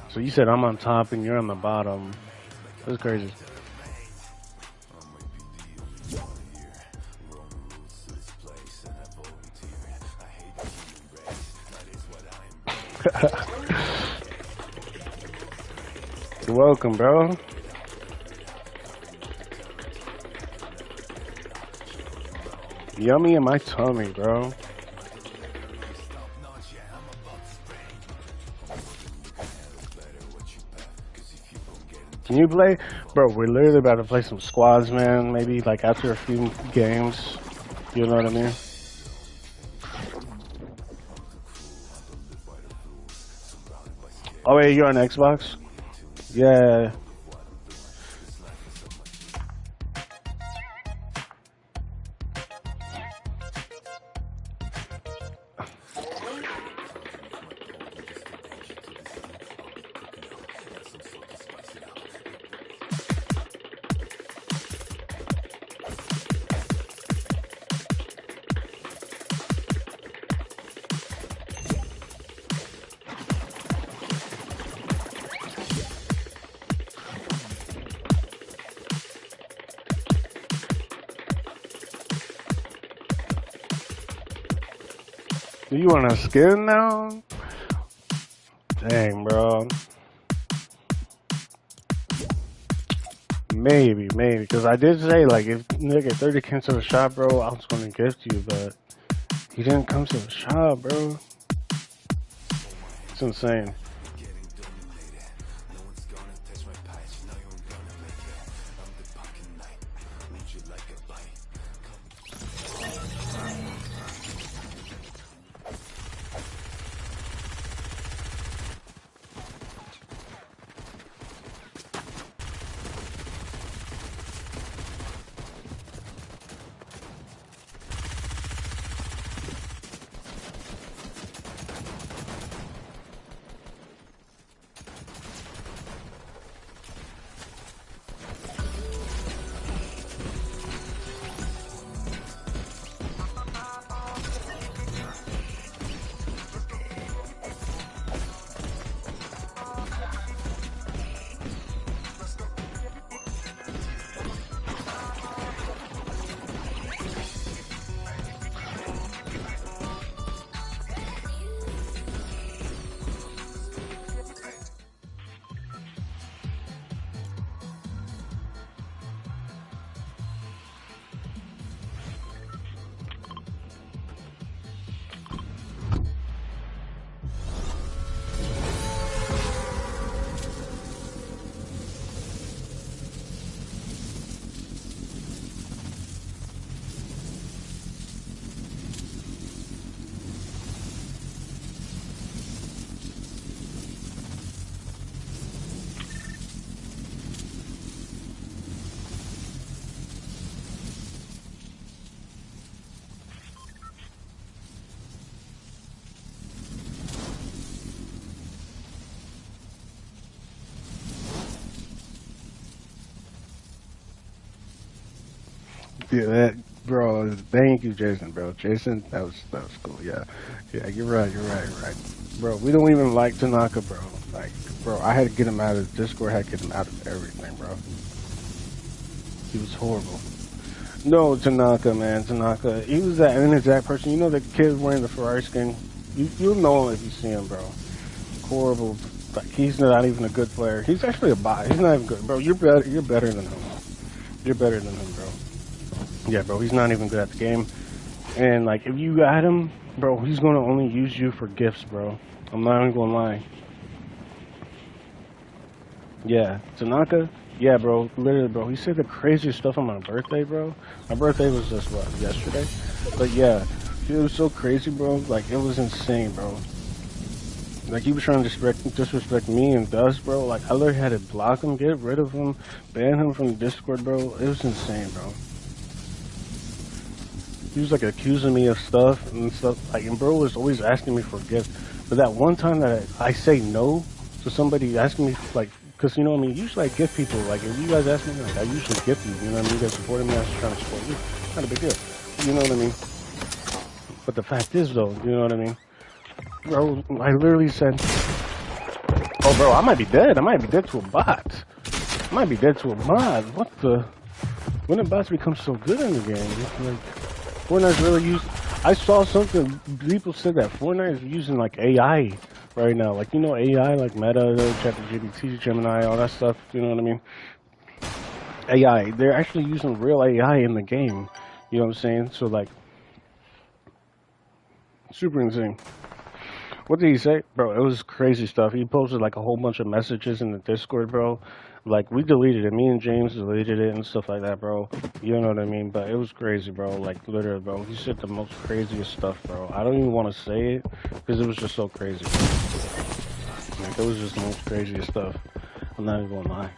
So you said I'm on top and you're on the bottom. That's crazy. You're welcome, bro. Yummy in my tummy, bro. Can you play? Bro, we're literally about to play some squads, man. Maybe like after a few games. You know what I mean? Oh wait, you're on Xbox? Yeah. You want a skin now? Dang, bro. Maybe, because I did say, like, if nigga 30 came to the shop, bro, I was gonna gift you, but he didn't come to the shop, bro. It's insane. Yeah, that, bro. Thank you, Jason, bro. Jason, that was cool. Yeah, yeah. You're right, bro. We don't even like Tanaka, bro. Like, bro, I had to get him out of Discord. I had to get him out of everything, bro. He was horrible. No, Tanaka, man, Tanaka. He was that inexact person. You know the kid wearing the Ferrari skin. You'll know him if you see him, bro. Horrible. Like he's not even a good player. He's actually a bot. He's not even good, bro. You're better. You're better than him. You're better than him, bro. Yeah, bro. He's not even good at the game. And like, if you got him, bro, he's gonna only use you for gifts, bro. I'm not even gonna lie. Yeah, Tanaka. Yeah, bro. Literally, bro. He said the craziest stuff on my birthday, bro. My birthday was just what, yesterday. But yeah, it was so crazy, bro. Like it was insane, bro. Like he was trying to disrespect me and Dust, bro. Like I literally had to block him, get rid of him, ban him from the Discord, bro. It was insane, bro. He was like accusing me of stuff and stuff. Like, and bro was always asking me for gifts. But that one time that I say no to somebody asking me, like, because you know what I mean. Usually I gift people. Like if you guys ask me, like I usually gift you. You know what I mean? You guys supported me. I was trying to support you. Not a big deal. You know what I mean? But the fact is, though, you know what I mean? Bro, I literally said, "Oh, bro, I might be dead. I might be dead to a bot. I might be dead to a mod. What the? When did bots become so good in the game? It's like Fortnite's really used. I saw something. People said that Fortnite is using like AI right now. Like you know AI, like Meta, ChatGPT, Gemini, all that stuff. You know what I mean? AI. They're actually using real AI in the game. You know what I'm saying? So like, super insane. What did he say? Bro, it was crazy stuff. He posted like a whole bunch of messages in the Discord, bro. Like, we deleted it. Me and James deleted it and stuff like that, bro. You know what I mean? But it was crazy, bro. Like, literally, bro. He said the most craziest stuff, bro. I don't even want to say it because it was just so crazy, bro. Like, it was just the most craziest stuff. I'm not even gonna lie.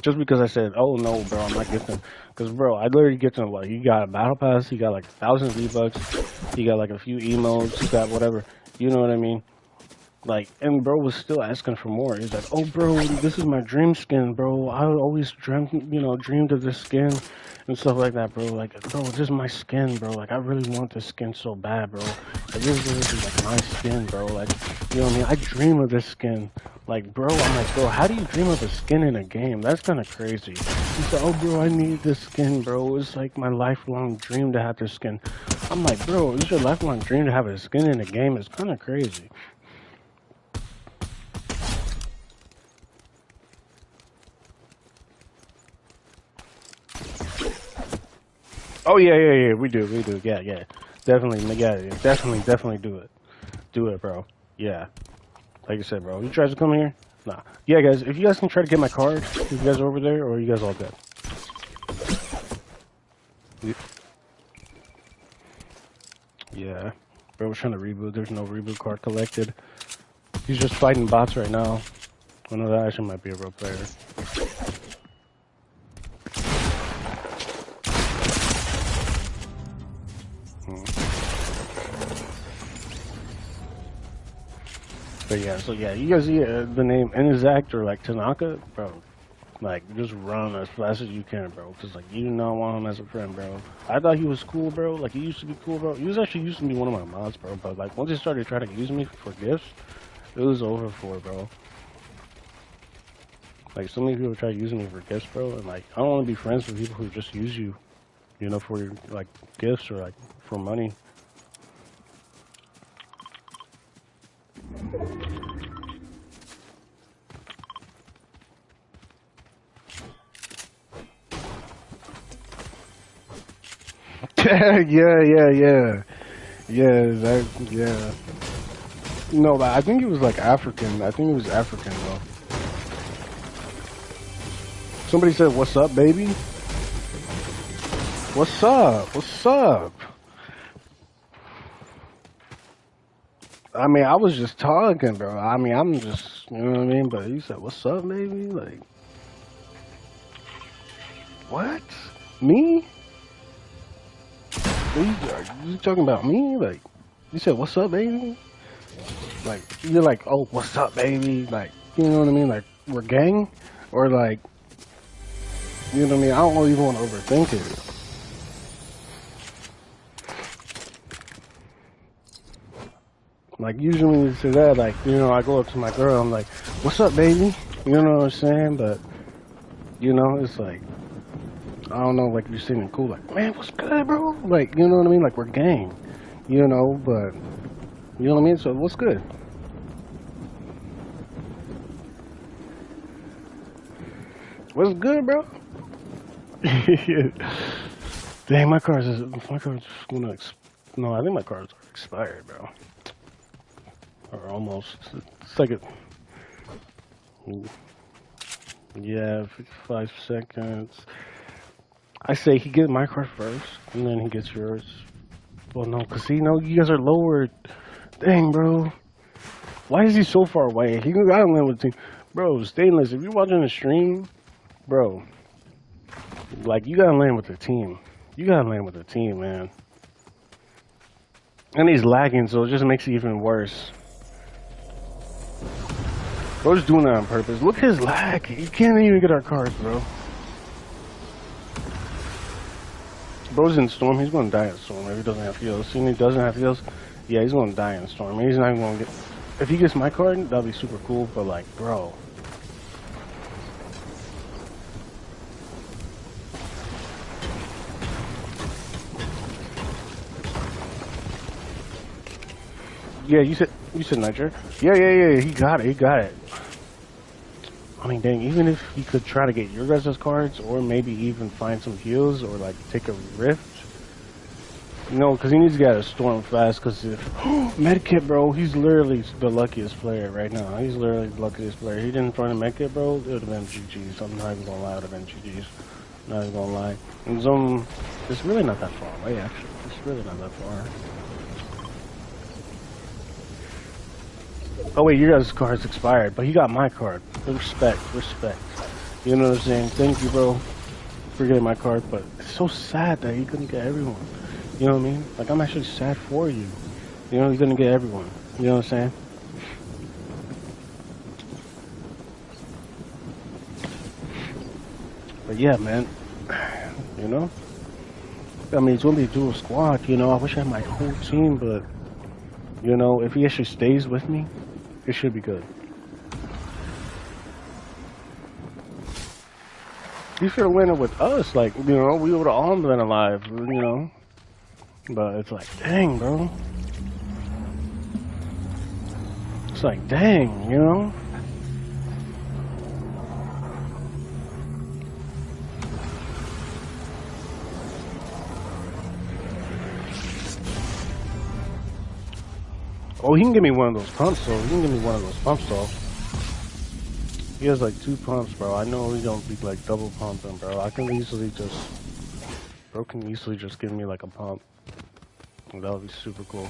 Just because I said, oh no, bro, I'm not gifting. Because, bro, I literally get him, like, he got a battle pass, he got like 1,000 V-Bucks, he got like a few emotes, he got whatever. You know what I mean? Like, and bro was still asking for more. He's like, oh, bro, this is my dream skin, bro. I always dreamed of this skin and stuff like that, bro. Like, bro, this is my skin, bro. Like, I really want this skin so bad, bro. Like, this is like my skin, bro. Like, you know what I mean? I dream of this skin. Like, bro, I'm like, bro, how do you dream of a skin in a game? That's kind of crazy. He said, oh, bro, I need this skin, bro. It's like my lifelong dream to have this skin. I'm like, bro, it's your lifelong dream to have a skin in a game. It's kind of crazy. Oh yeah, we do, yeah, definitely do it, bro, yeah, like I said, bro, you tries to come here, nah, yeah, guys, if you guys can try to get my card, if you guys are over there, or are you guys all good? Yeah, bro, we're trying to reboot, there's no reboot card collected, he's just fighting bots right now, I know that actually might be a real player. But yeah, so yeah, you guys see the name Inexact or like Tanaka, bro. Like, just run as fast as you can, bro. Cause like you do not want him as a friend, bro. I thought he was cool, bro. Like he used to be cool, bro. He was actually used to be one of my mods, bro. But like once he started trying to use me for gifts, it was over for, bro. Like so many people try using me for gifts, bro. And like I don't want to be friends with people who just use you, you know, for like gifts or like for money. Yeah. No, but I think he was like African. I think he was African though. Somebody said, "What's up, baby? What's up? What's up?" I mean, I was just talking, bro. I mean, I'm just, you know what I mean? But he said, "What's up, baby?" Like, what? Me? Are you talking about me? Like, you said, "What's up, baby?" Like, you're like, "Oh, what's up, baby?" Like, you know what I mean? Like, we're gang, or like, You know what I mean? I don't even want to overthink it. Like, usually when you say that, like, you know, I go up to my girl, I'm like, what's up, baby? You know what I'm saying? But, you know, it's like, I don't know, like, you're sitting cool, like, man, what's good, bro? Like, you know what I mean? Like, we're gang, you know, but, you know what I mean? So, what's good? What's good, bro? Dang, my car's gonna, no, I think my car's expired, bro. Or almost. It's like yeah, 5 seconds. I say he gets my car first, and then he gets yours. Well, no, cause see, no, you guys are lowered. Dang, bro. Why is he so far away? He gotta land with the team. Bro, Stainless, if you're watching the stream, bro, like, you gotta land with the team. You gotta land with the team, man. And he's lagging, so it just makes it even worse. Bro's doing that on purpose. Look at his lag. He can't even get our cars, bro. Bro's in Storm. He's gonna die in Storm if he doesn't have heals. See, he doesn't have heals. Yeah, he's gonna die in Storm. He's not even gonna get. If he gets my card, that'll be super cool. But like, bro. Yeah, you said Niger. Yeah. He got it. He got it. I mean, dang. Even if he could try to get your guys' cards, or maybe even find some heals, or like take a rift. No, because he needs to get out of Storm fast, because if... Medkit, bro, he's literally the luckiest player right now. He's literally the luckiest player. He didn't find a Medkit, bro, it would have been GG's. I'm not even going to lie, it would have been GG's. Not even going to lie. And it's really not that far away, actually. It's really not that far. Oh, wait, your guys' card's expired, but he got my card. Respect. You know what I'm saying? Thank you, bro, for getting my card, but it's so sad that he couldn't get everyone. You know what I mean? Like, I'm actually sad for you. You know, you're gonna get everyone. You know what I'm saying? But yeah, man. You know? I mean, it's gonna be a dual squad, you know? I wish I had my whole team, but, you know, if he actually stays with me, it should be good. He should have went with us. Like, you know, we would have all been alive, you know? But it's like, dang, bro. It's like, dang, you know? Oh, he can give me one of those pumps, though. He can give me one of those pumps, though. He has like 2 pumps, bro. I know he don't be like double pumping, bro. Bro can easily just give me like a pump. That would be super cool.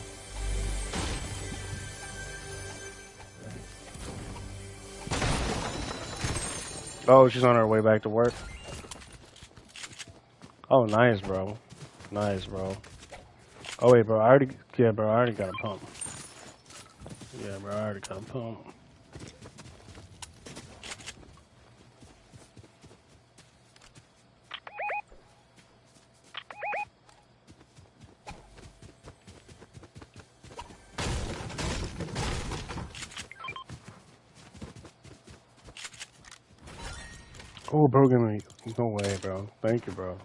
Oh, she's on her way back to work. Oh, nice, bro. Nice, bro. Oh, wait, bro. I already got a pump. Yeah, bro, I already got a pump. Oh, bro, give me. No way, bro. Thank you, bro.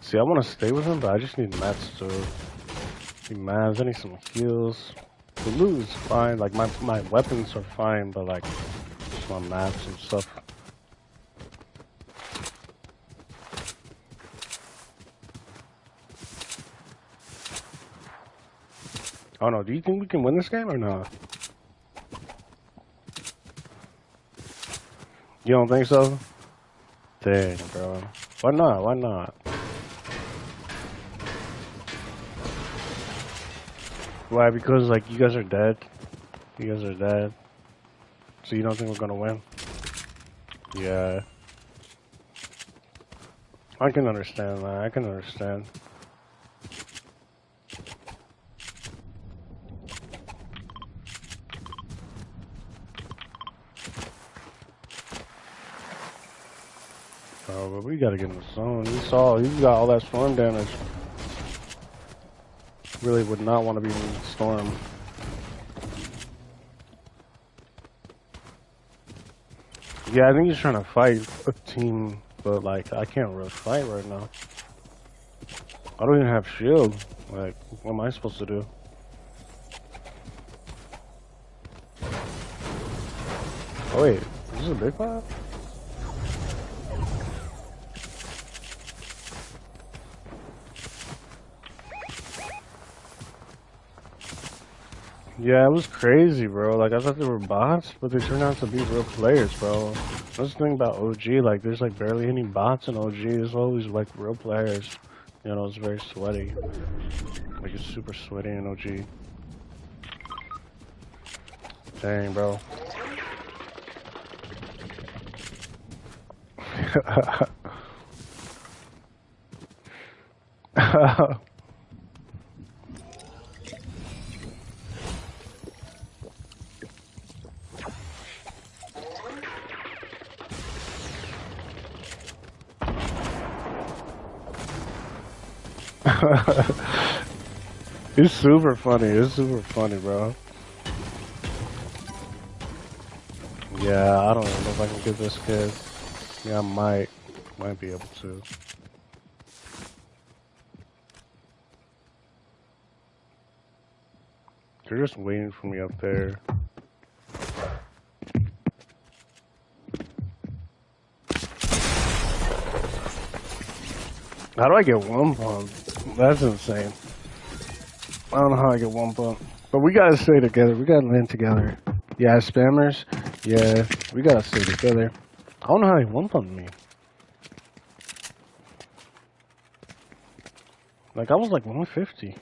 See, I want to stay with him, but I just need mats too. I need mats, I need some heals. The loot is fine, like my weapons are fine, but like just my mats and stuff. I don't know, do you think we can win this game or not? You don't think so? Dang, bro. Why not? Why not? Why? Because like you guys are dead. You guys are dead. So you don't think we're gonna win? Yeah. I can understand that. I can understand. Oh, but we gotta get in the zone. He's got all that storm damage. Really would not want to be in the storm. Yeah, I think he's trying to fight a team, but like, I can't really fight right now. I don't even have shield. Like, what am I supposed to do? Oh wait, is this a big pot? Yeah, it was crazy, bro. Like, I thought they were bots, but they turned out to be real players, bro. That's the thing about OG. Like, there's like barely any bots in OG. There's always like real players. You know, it's very sweaty. Like, it's super sweaty in OG. Dang, bro. It's super funny. It's super funny, bro. Yeah, I don't even know if I can get this kid. Yeah, I might be able to. They're just waiting for me up there. How do I get one pump? That's insane. I don't know how I get one pump. But we gotta stay together. We gotta land together. Yeah, spammers. Yeah, we gotta stay together. I don't know how they one pumped me. Like, I was like 150.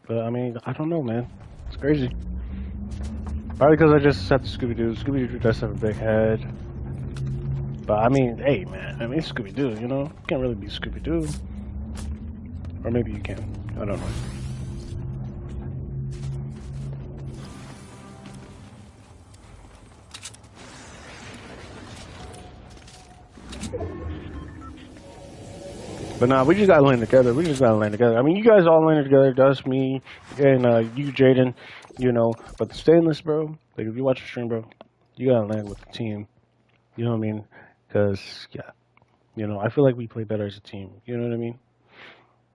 But I mean, I don't know, man. It's crazy. Probably because I just set the Scooby-Doo. Scooby-Doo does have a big head. But I mean, hey, man. I mean, it's Scooby-Doo, you know? You can't really be Scooby-Doo. Or maybe you can. I don't know. But nah, we just gotta land together. We just gotta land together. I mean, you guys all landed together. That's me and you, Jaden. You know, but the stainless, bro. Like, if you watch the stream, bro, you gotta land with the team. You know what I mean? Cause yeah, you know, I feel like we play better as a team. You know what I mean?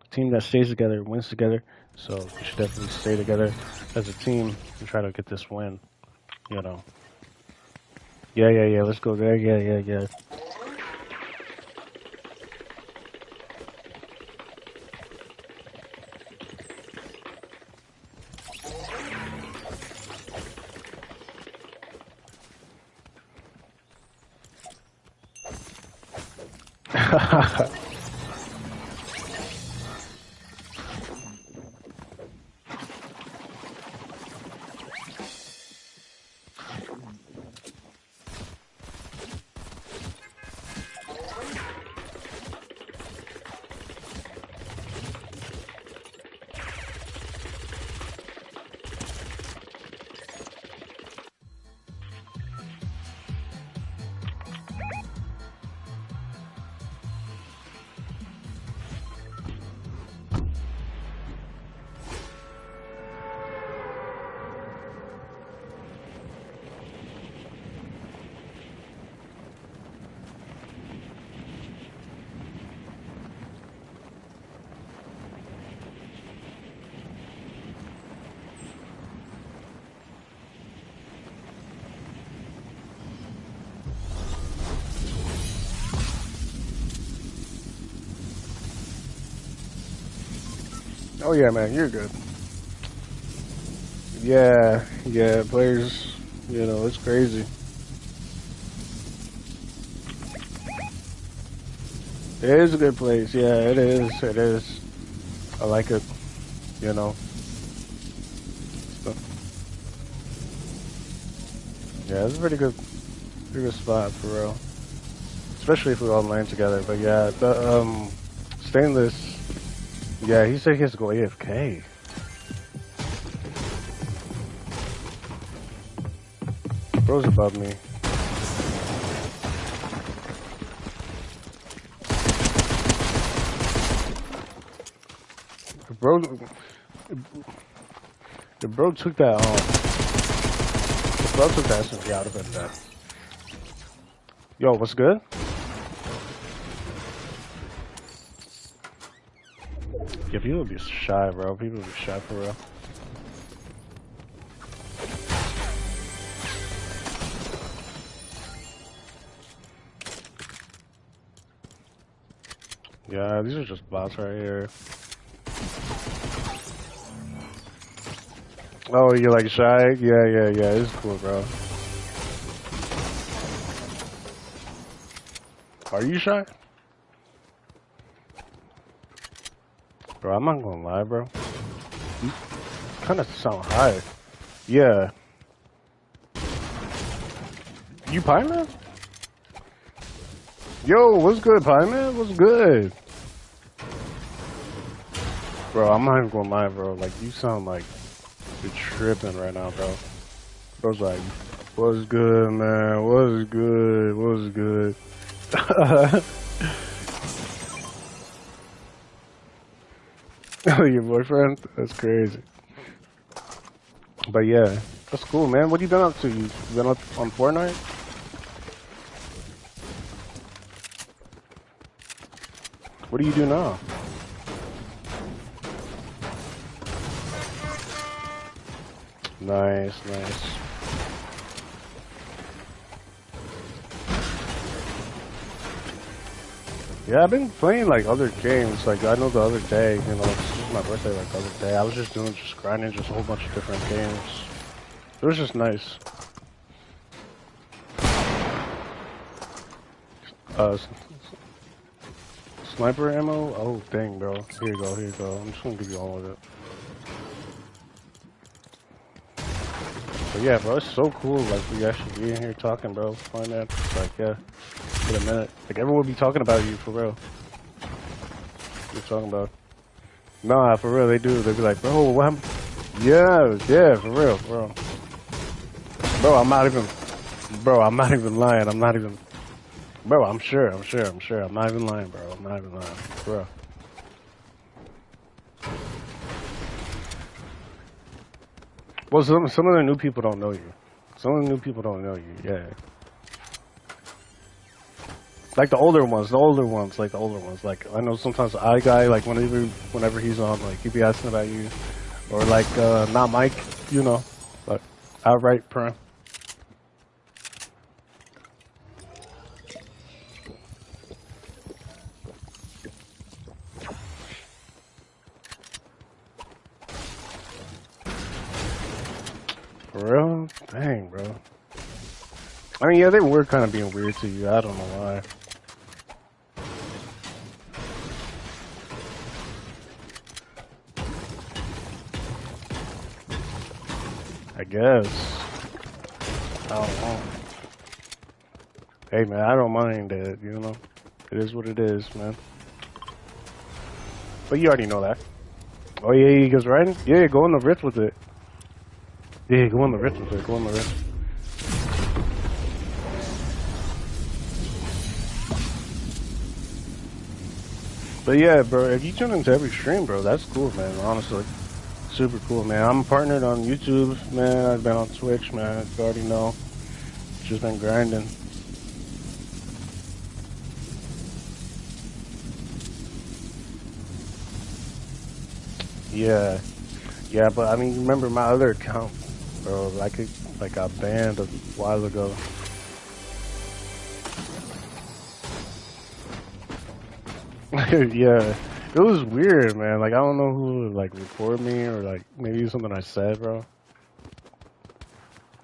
A team that stays together wins together. So we should definitely stay together as a team and try to get this win. You know? Yeah. Let's go there. Yeah. Oh yeah, man, you're good. Yeah, players, you know, it's crazy. It is a good place, yeah, it is. I like it, you know. So, yeah, it's pretty good. Pretty good spot for real. Especially if we all land together. But yeah, the stainless. Yeah, he said he has to go AFK. Bro's above me. If bro took that if bro took that SMG out of it, then. Yo, what's good? Yeah, people would be shy, bro. People would be shy for real. Yeah, these are just bots right here. Oh, you're like shy? Yeah. It's cool, bro. Are you shy? Bro, I'm not gonna lie, bro. You kind of sound high. Yeah. You Pie Man? Yo, what's good, Pie Man? What's good? Bro, I'm not even gonna lie, bro. Like, you sound like you're tripping right now, bro. Bro's like, what's good, man? What's good? What's good? Oh, your boyfriend? That's crazy. But yeah, that's cool, man. What you been up to? You been up on Fortnite? What do you do now? Nice. Yeah, I've been playing like other games. Like I know the other day, you know, this was my birthday like the other day. I was just grinding just a whole bunch of different games. It was just nice. Sniper ammo? Oh dang, bro. Here you go. I'm just gonna give you all of it. But yeah, bro, it's so cool. Like we actually be in here talking, bro. Find that. Like yeah, for a minute. Like everyone would be talking about you for real. What you talking about? Nah, for real, they do. They be like, bro, what happened? Yeah, for real, bro. Bro, I'm not even lying. Bro, I'm sure. I'm not even lying, bro. Bro. Well, some of the new people don't know you. Yeah. Like the older ones. Like I know sometimes the eye guy, like whenever he's on, like he'd be asking about you, or like not Mike, you know, but outright Prime. For real? Dang, bro. I mean, yeah, they were kind of being weird to you. I don't know why. I guess. I don't know. Hey, man, I don't mind it, you know? It is what it is, man. But you already know that. Oh, yeah, he goes riding? Yeah, go in the rift with it. Yeah, go in the rift with it. But yeah, bro, if you tune into every stream, bro, that's cool, man, honestly. Super cool, man. I'm partnered on YouTube, man. I've been on Twitch, man. You already know. Just been grinding. Yeah. Yeah, but I mean, remember my other account, bro, like it got banned a while ago. Yeah. It was weird, man. Like, I don't know who would, like, report me or, like, maybe something I said, bro.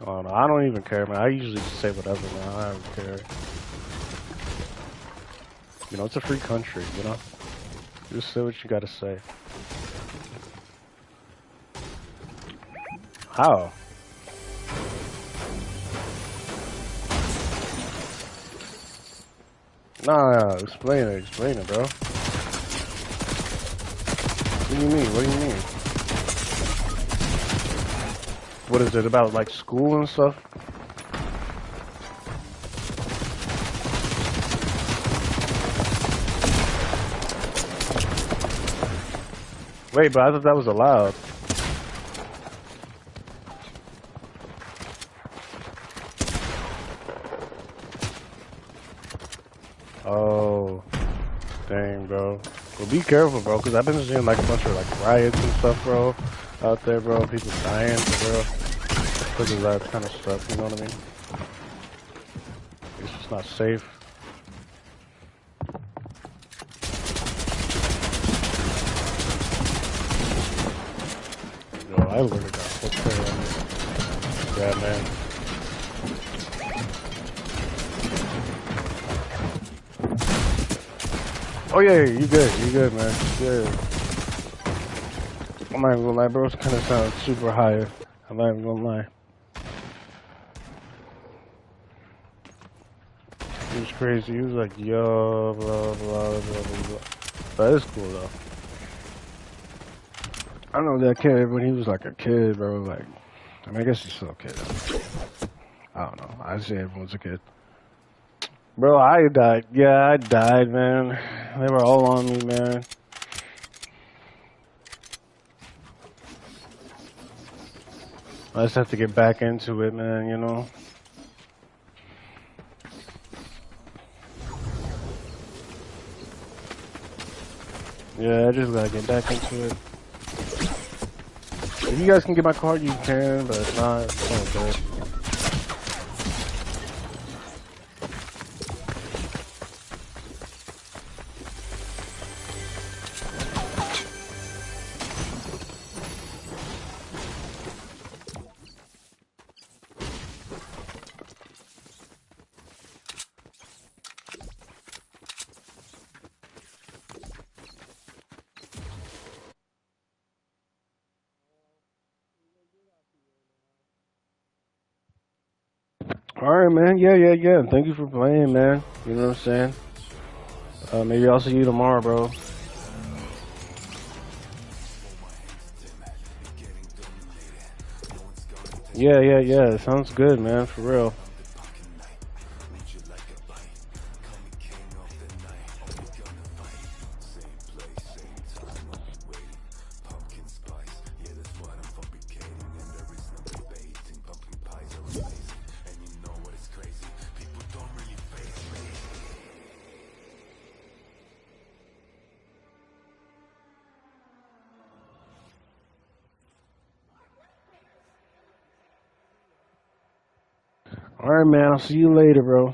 I don't know. I don't even care, man. I usually just say whatever, man. I don't care. You know, it's a free country, you know? Just say what you gotta say. How? Nah, explain it, bro. What do you mean? What do you mean? What is it about, like school and stuff? Wait, but I thought that was allowed. Oh, dang, bro. Well, be careful, bro, because I've been seeing like a bunch of like riots and stuff, bro, out there, bro. People dying, bro, because of that kind of stuff. You know what I mean? It's just not safe. Yo, I literally got fucked there on me. Yeah, man. Oh yeah, you good, man. Good. I'm not even gonna lie, bro. It kind of sounds super high. I'm not even gonna lie. He was crazy. He was like, yo, blah, blah, blah, blah, blah. That is cool, though. I know that kid when he was like a kid, bro. Like, I mean, I guess he's still a kid. I don't know. I say everyone's a kid. Bro, I died. Yeah, I died, man. They were all on me, man. I just have to get back into it, man, you know? Yeah, I just gotta get back into it. If you guys can get my card, you can, but if not, it's all good. Alright, man. Yeah. Thank you for playing, man. You know what I'm saying? Maybe I'll see you tomorrow, bro. Yeah. Sounds good, man. For real. Alright, man. I'll see you later, bro.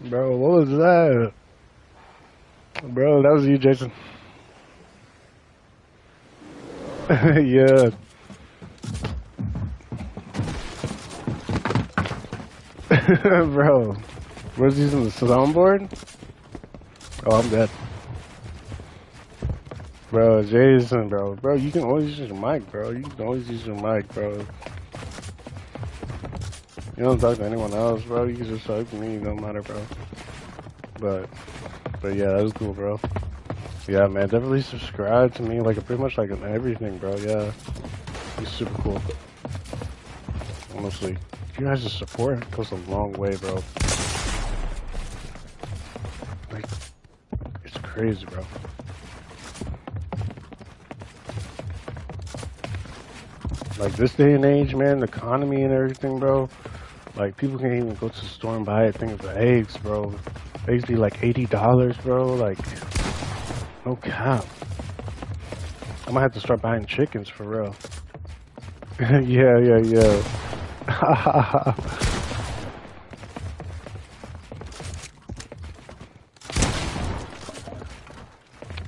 Bro, what was that? Bro, that was you, Jason. Yeah. Bro, where's using the soundboard? Oh, I'm dead. Bro, Jason, bro, you can always use your mic, bro. You can always use your mic, bro. You don't talk to anyone else, bro. You can just talk to me, no matter, bro. But yeah, that was cool, bro. Yeah, man, definitely subscribe to me, like pretty much like in everything, bro. Yeah, it's super cool. Honestly, you guys' support goes a long way, bro. Like, it's crazy, bro. Like this day and age, man, the economy and everything, bro. Like people can't even go to the store and buy a thing of eggs, bro. Eggs be like $80, bro. Like, no cap. I might have to start buying chickens for real. Yeah.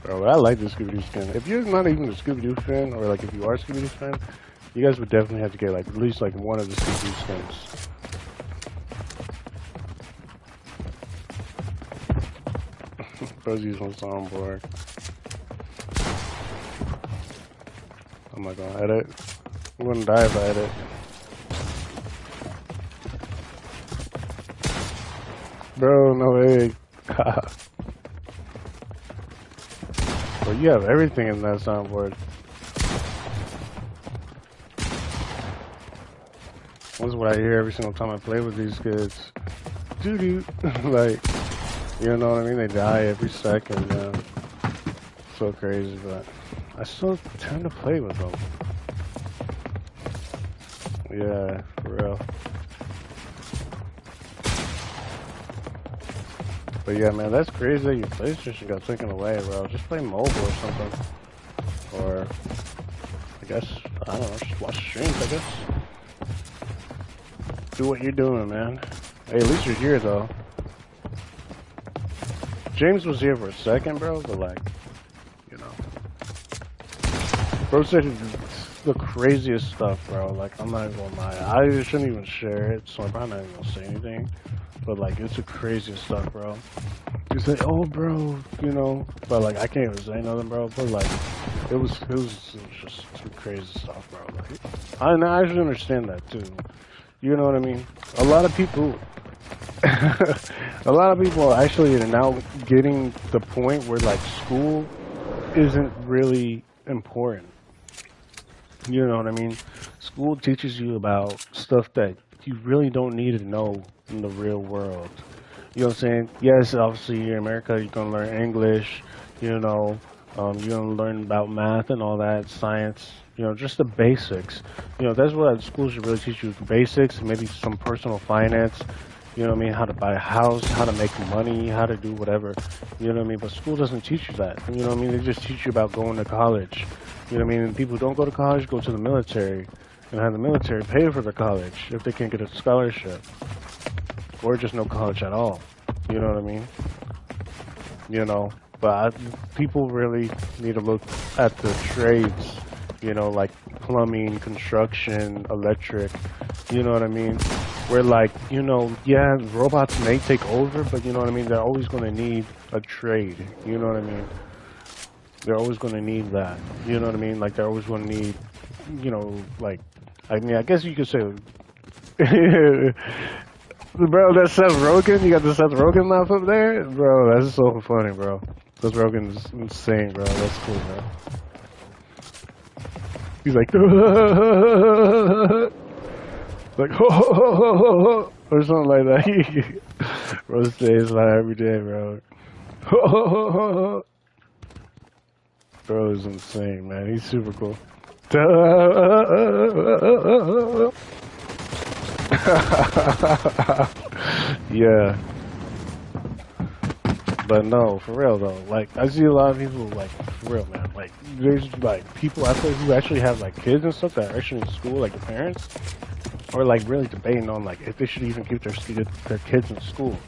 Bro, I like the Scooby-Doo skin. If you're not even a Scooby-Doo fan, or like if you are a Scooby-Doo fan, you guys would definitely have to get like at least like one of the Scooby-Doo skins. Bro's using one soundboard. I'm not gonna edit. I'm gonna die if I edit. Bro, no way. Bro, you have everything in that soundboard. This is what I hear every single time I play with these kids. Doo-doo. Like, you know what I mean? They die every second, man. So crazy, but I still tend to play with them. Yeah, for real. But yeah, man, that's crazy that your PlayStation got taken away, bro. Just play mobile or something. Or, I guess, I don't know, just watch streams, I guess. Do what you're doing, man. Hey, at least you're here, though. James was here for a second, bro, but like, you know. Bro said the craziest stuff, bro. Like, I'm not even gonna lie. I shouldn't even share it, so I'm probably not even gonna say anything. But like, it's the craziest stuff, bro. You say, oh, bro, you know, but like, I can't even say nothing, bro. But like, it was just some crazy stuff, bro. Like, I actually understand that too. You know what I mean? A lot of people, a lot of people actually are now getting the point where like school isn't really important. You know what I mean? School teaches you about stuff that you really don't need to know in the real world. You know what I'm saying? Yes, obviously here in America you're gonna learn English, you know, you're gonna learn about math and all that, science, you know, just the basics. You know, that's what school should really teach you, the basics, maybe some personal finance, you know what I mean, how to buy a house, how to make money, how to do whatever, you know what I mean, but school doesn't teach you that, you know what I mean, they just teach you about going to college, you know what I mean, and people who don't go to college go to the military, and have the military pay for their college if they can't get a scholarship, or just no college at all, you know what I mean, you know, but people really need to look at the trades, you know, like plumbing, construction, electric, you know what I mean? Where like, you know, yeah, robots may take over, but you know what I mean? They're always going to need a trade, you know what I mean? They're always going to need that, you know what I mean? Like they're always going to need, you know, like, I mean, I guess you could say, bro, that's Seth Rogen? You got the Seth Rogen laugh up there? Bro, that's so funny, bro. Seth Rogen's insane, bro. That's cool, bro. He's like, like, or something like that. Bro stays like every day, bro. Bro is insane, man. He's super cool. Yeah. But no, for real though, like I see a lot of people like for real, man. Like there's like people out there who actually have like kids and stuff that are actually in school, like the parents, or like really debating on like if they should even keep their kids in school.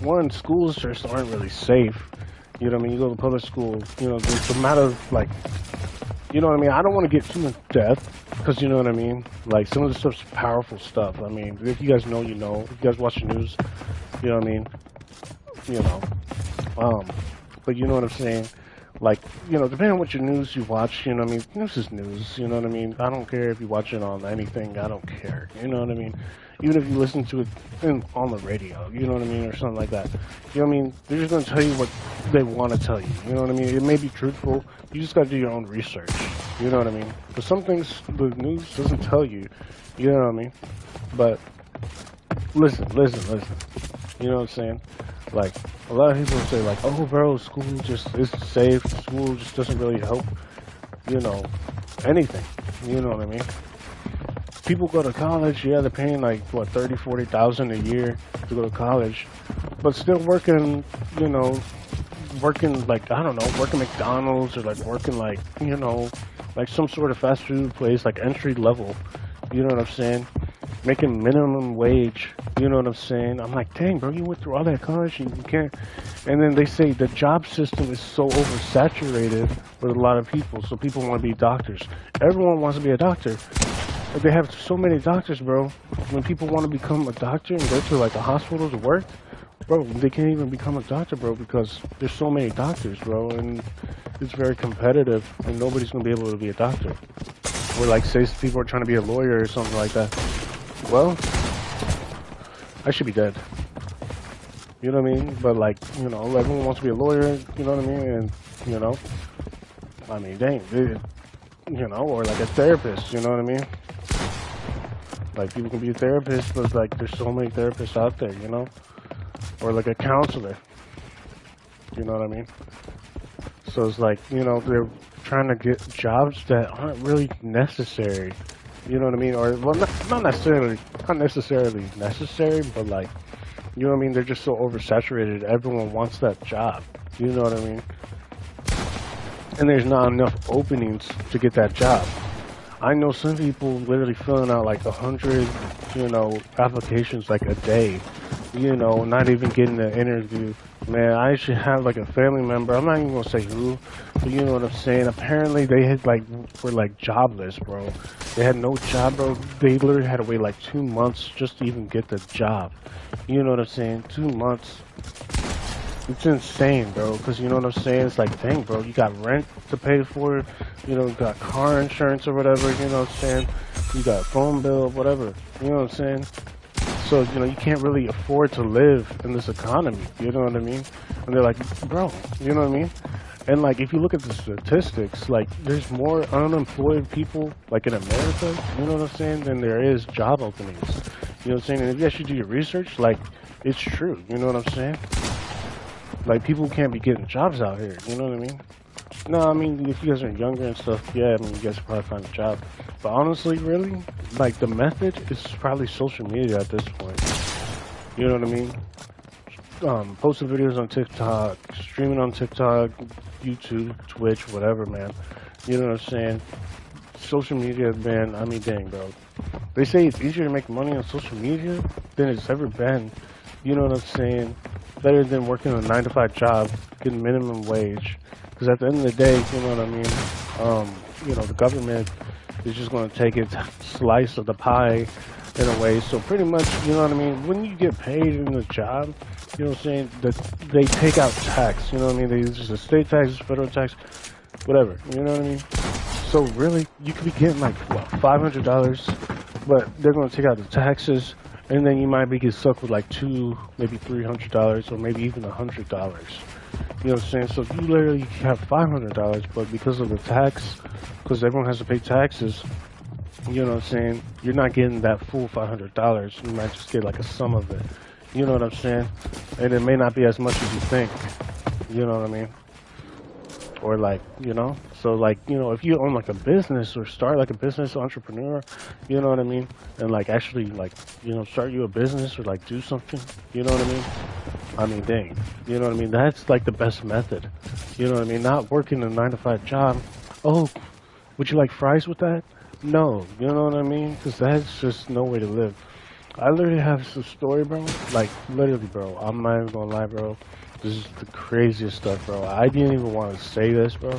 One, schools just aren't really safe. You know what I mean? You go to public school, you know, it's a matter of like, You know what I mean? I don't want to get too in depth because you know what I mean. Like some of the stuff's powerful stuff. I mean, if you guys know, you know. If you guys watch the news, you know what I mean. You know. Um, but you know what I'm saying. Like, you know, depending on what your news you watch, you know what I mean? News is news, you know what I mean? I don't care if you watch it on anything, I don't care, you know what I mean? Even if you listen to it on the radio, you know what I mean, or something like that. You know what I mean? They're just going to tell you what they want to tell you, you know what I mean? It may be truthful, you just got to do your own research, you know what I mean? But some things the news doesn't tell you, you know what I mean? But listen, you know what I'm saying? Like, a lot of people say, like, oh, bro, school just is safe. School just doesn't really help, you know, anything. You know what I mean? People go to college, yeah, they're paying, like, what, 30, 40,000 a year to go to college. But still working, you know, working, like, I don't know, working McDonald's or, like, working, like, you know, like some sort of fast food place, like, entry level. You know what I'm saying? Making minimum wage, you know what I'm saying? I'm like, dang, bro, you went through all that college and you can't. And then they say the job system is so oversaturated with a lot of people, so people want to be doctors. Everyone wants to be a doctor. But they have so many doctors, bro. When people want to become a doctor and go to like a hospital to work, bro, they can't even become a doctor, bro, because there's so many doctors, bro, and it's very competitive, and nobody's gonna be able to be a doctor. Or like, say people are trying to be a lawyer or something like that. Well, I should be dead. You know what I mean? But like, you know, everyone wants to be a lawyer, you know what I mean? And, you know, I mean, dang, dude, you know, or like a therapist, you know what I mean? Like, people can be a therapist, but like, there's so many therapists out there, you know? Or like a counselor, you know what I mean? So it's like, you know, they're trying to get jobs that aren't really necessary. You know what I mean? Or, well, not necessarily necessary, but like, you know what I mean? They're just so oversaturated. Everyone wants that job. You know what I mean? And there's not enough openings to get that job. I know some people literally filling out like 100, you know, applications like a day. You know, not even getting an interview. Man, I actually have like a family member. I'm not even gonna say who, but you know what I'm saying. Apparently, they had like were like jobless, bro. They had no job, bro. They literally had to wait like 2 months just to even get the job. You know what I'm saying? 2 months. It's insane, bro. Because you know what I'm saying. It's like, dang, bro. You got rent to pay for. You know, you got car insurance or whatever. You know what I'm saying. You got phone bill, whatever. You know what I'm saying. So, you know, you can't really afford to live in this economy, you know what I mean? And they're like, bro, you know what I mean? And, like, if you look at the statistics, like, there's more unemployed people, like, in America, you know what I'm saying, than there is job openings. You know what I'm saying? And if you actually do your research, like, it's true, you know what I'm saying? Like, people can't be getting jobs out here, you know what I mean? No, I mean, if you guys are younger and stuff, yeah, I mean, you guys could probably find a job. But honestly, really, like, the method is probably social media at this point. You know what I mean? Posting videos on TikTok, streaming on TikTok, YouTube, Twitch, whatever, man. You know what I'm saying? Social media, man, I mean, dang, bro. They say it's easier to make money on social media than it's ever been. You know what I'm saying? Better than working a 9-to-5 job, getting minimum wage. Because at the end of the day, you know what I mean, you know, the government is just going to take its slice of the pie in a way. So pretty much, you know what I mean, when you get paid in a job, you know what I'm saying, that they take out tax, you know what I mean, they use the state taxes, federal tax, whatever, you know what I mean. So really, you could be getting like, what, $500, but they're going to take out the taxes, and then you might be getting stuck with like maybe $300, or maybe even $100. You know what I'm saying? So you literally have $500, but because of the tax, because everyone has to pay taxes, you know what I'm saying, you're not getting that full $500. You might just get like a sum of it. You know what I'm saying? And it may not be as much as you think. You know what I mean? Or like, you know, so like, you know, if you own like a business or start like a business entrepreneur, you know what I mean? And like actually like, you know, start you a business or like do something, you know what I mean? I mean, dang, you know what I mean? That's like the best method. You know what I mean? Not working a 9-to-5 job. Oh, would you like fries with that? No, you know what I mean? Because that's just no way to live. I literally have some story, bro. Like, literally, bro. I'm not even gonna lie, bro. This is the craziest stuff, bro. I didn't even want to say this, bro.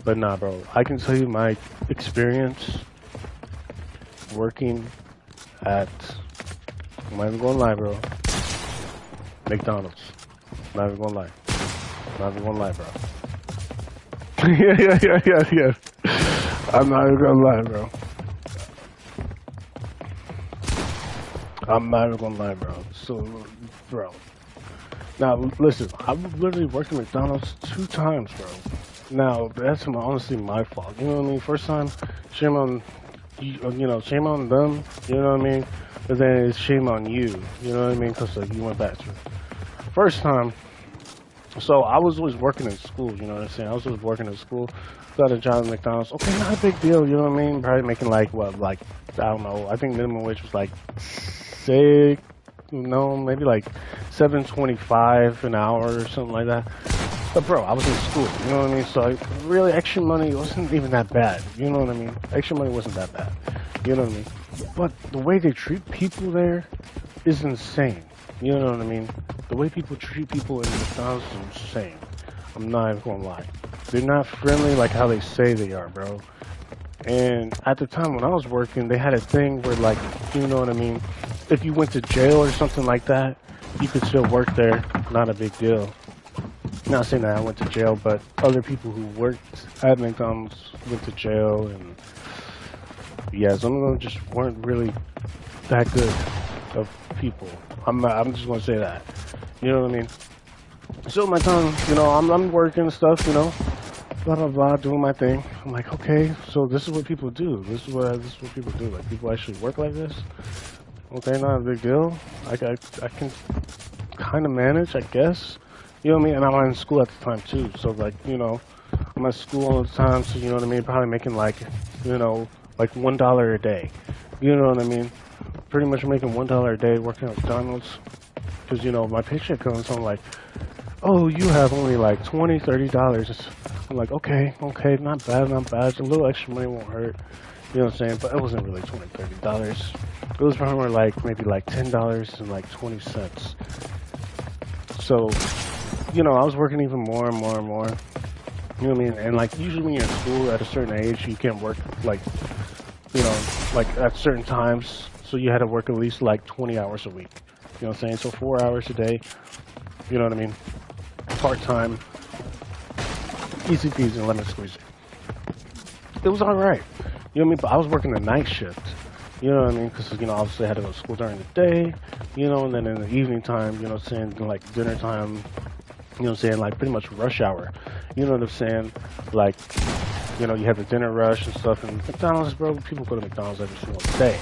But nah, bro, I can tell you my experience working at, I'm not even gonna lie, bro, McDonald's. Not even gonna lie. Not even gonna lie, bro. Yeah. I'm not even gonna lie, bro. I'm not even gonna lie, bro. So, bro. Now, listen, I've literally worked at McDonald's 2 times, bro. Now, that's honestly my fault. You know what I mean? First time, shame on, shame on them. You know what I mean? But then it's shame on you. You know what I mean? Because like, you went back to it. First time, so I was always working in school. You know what I'm saying? I was always working in school. Got a job at McDonald's. Okay, not a big deal. You know what I mean? Probably making like what, like I don't know. I think minimum wage was like six. No, maybe like 7.25 an hour or something like that. But bro, I was in school, you know what I mean? So really, extra money wasn't even that bad. You know what I mean? Extra money wasn't that bad. You know what I mean? But the way they treat people there is insane. You know what I mean? The way people treat people in McDonald's is insane. I'm not even gonna lie. They're not friendly like how they say they are, bro. And at the time when I was working, they had a thing where, like, you know what I mean? If you went to jail or something like that, you could still work there. Not a big deal. Not saying that I went to jail, but other people who worked at McDonald's went to jail, and yeah, some of them just weren't really that good of people. I'm just gonna say that. You know what I mean? So my time, I'm working and stuff, blah blah blah, doing my thing. I'm like, okay, so this is what people do. This is what people do. Like, people actually work like this. Okay, not a big deal. I can kind of manage, I guess. You know what I mean? And I'm in school at the time too. So like, I'm at school all the time. So you know what I mean? Probably making like, like $1 a day. You know what I mean? Pretty much making $1 a day working at McDonald's. Because my paycheck comes home like, oh, you have only like $20, $30. I'm like, okay, not bad. A little extra money won't hurt. You know what I'm saying? But it wasn't really $20, $30. It was probably like maybe like $10 and like 20 cents. So, I was working even more and more and more. You know what I mean? And like usually when you're in school at a certain age, you can't work like, like at certain times. So you had to work at least like 20 hours a week. You know what I'm saying? So 4 hours a day. You know what I mean? Part-time. Easy peasy, lemon squeezy. It was alright. You know what I mean? But I was working the night shift. You know what I mean? Because, obviously I had to go to school during the day, and then in the evening time, you know what I'm saying, like dinner time, you know what I'm saying, like pretty much rush hour. You know what I'm saying? Like, you have the dinner rush and stuff. And McDonald's, bro, people go to McDonald's every single day.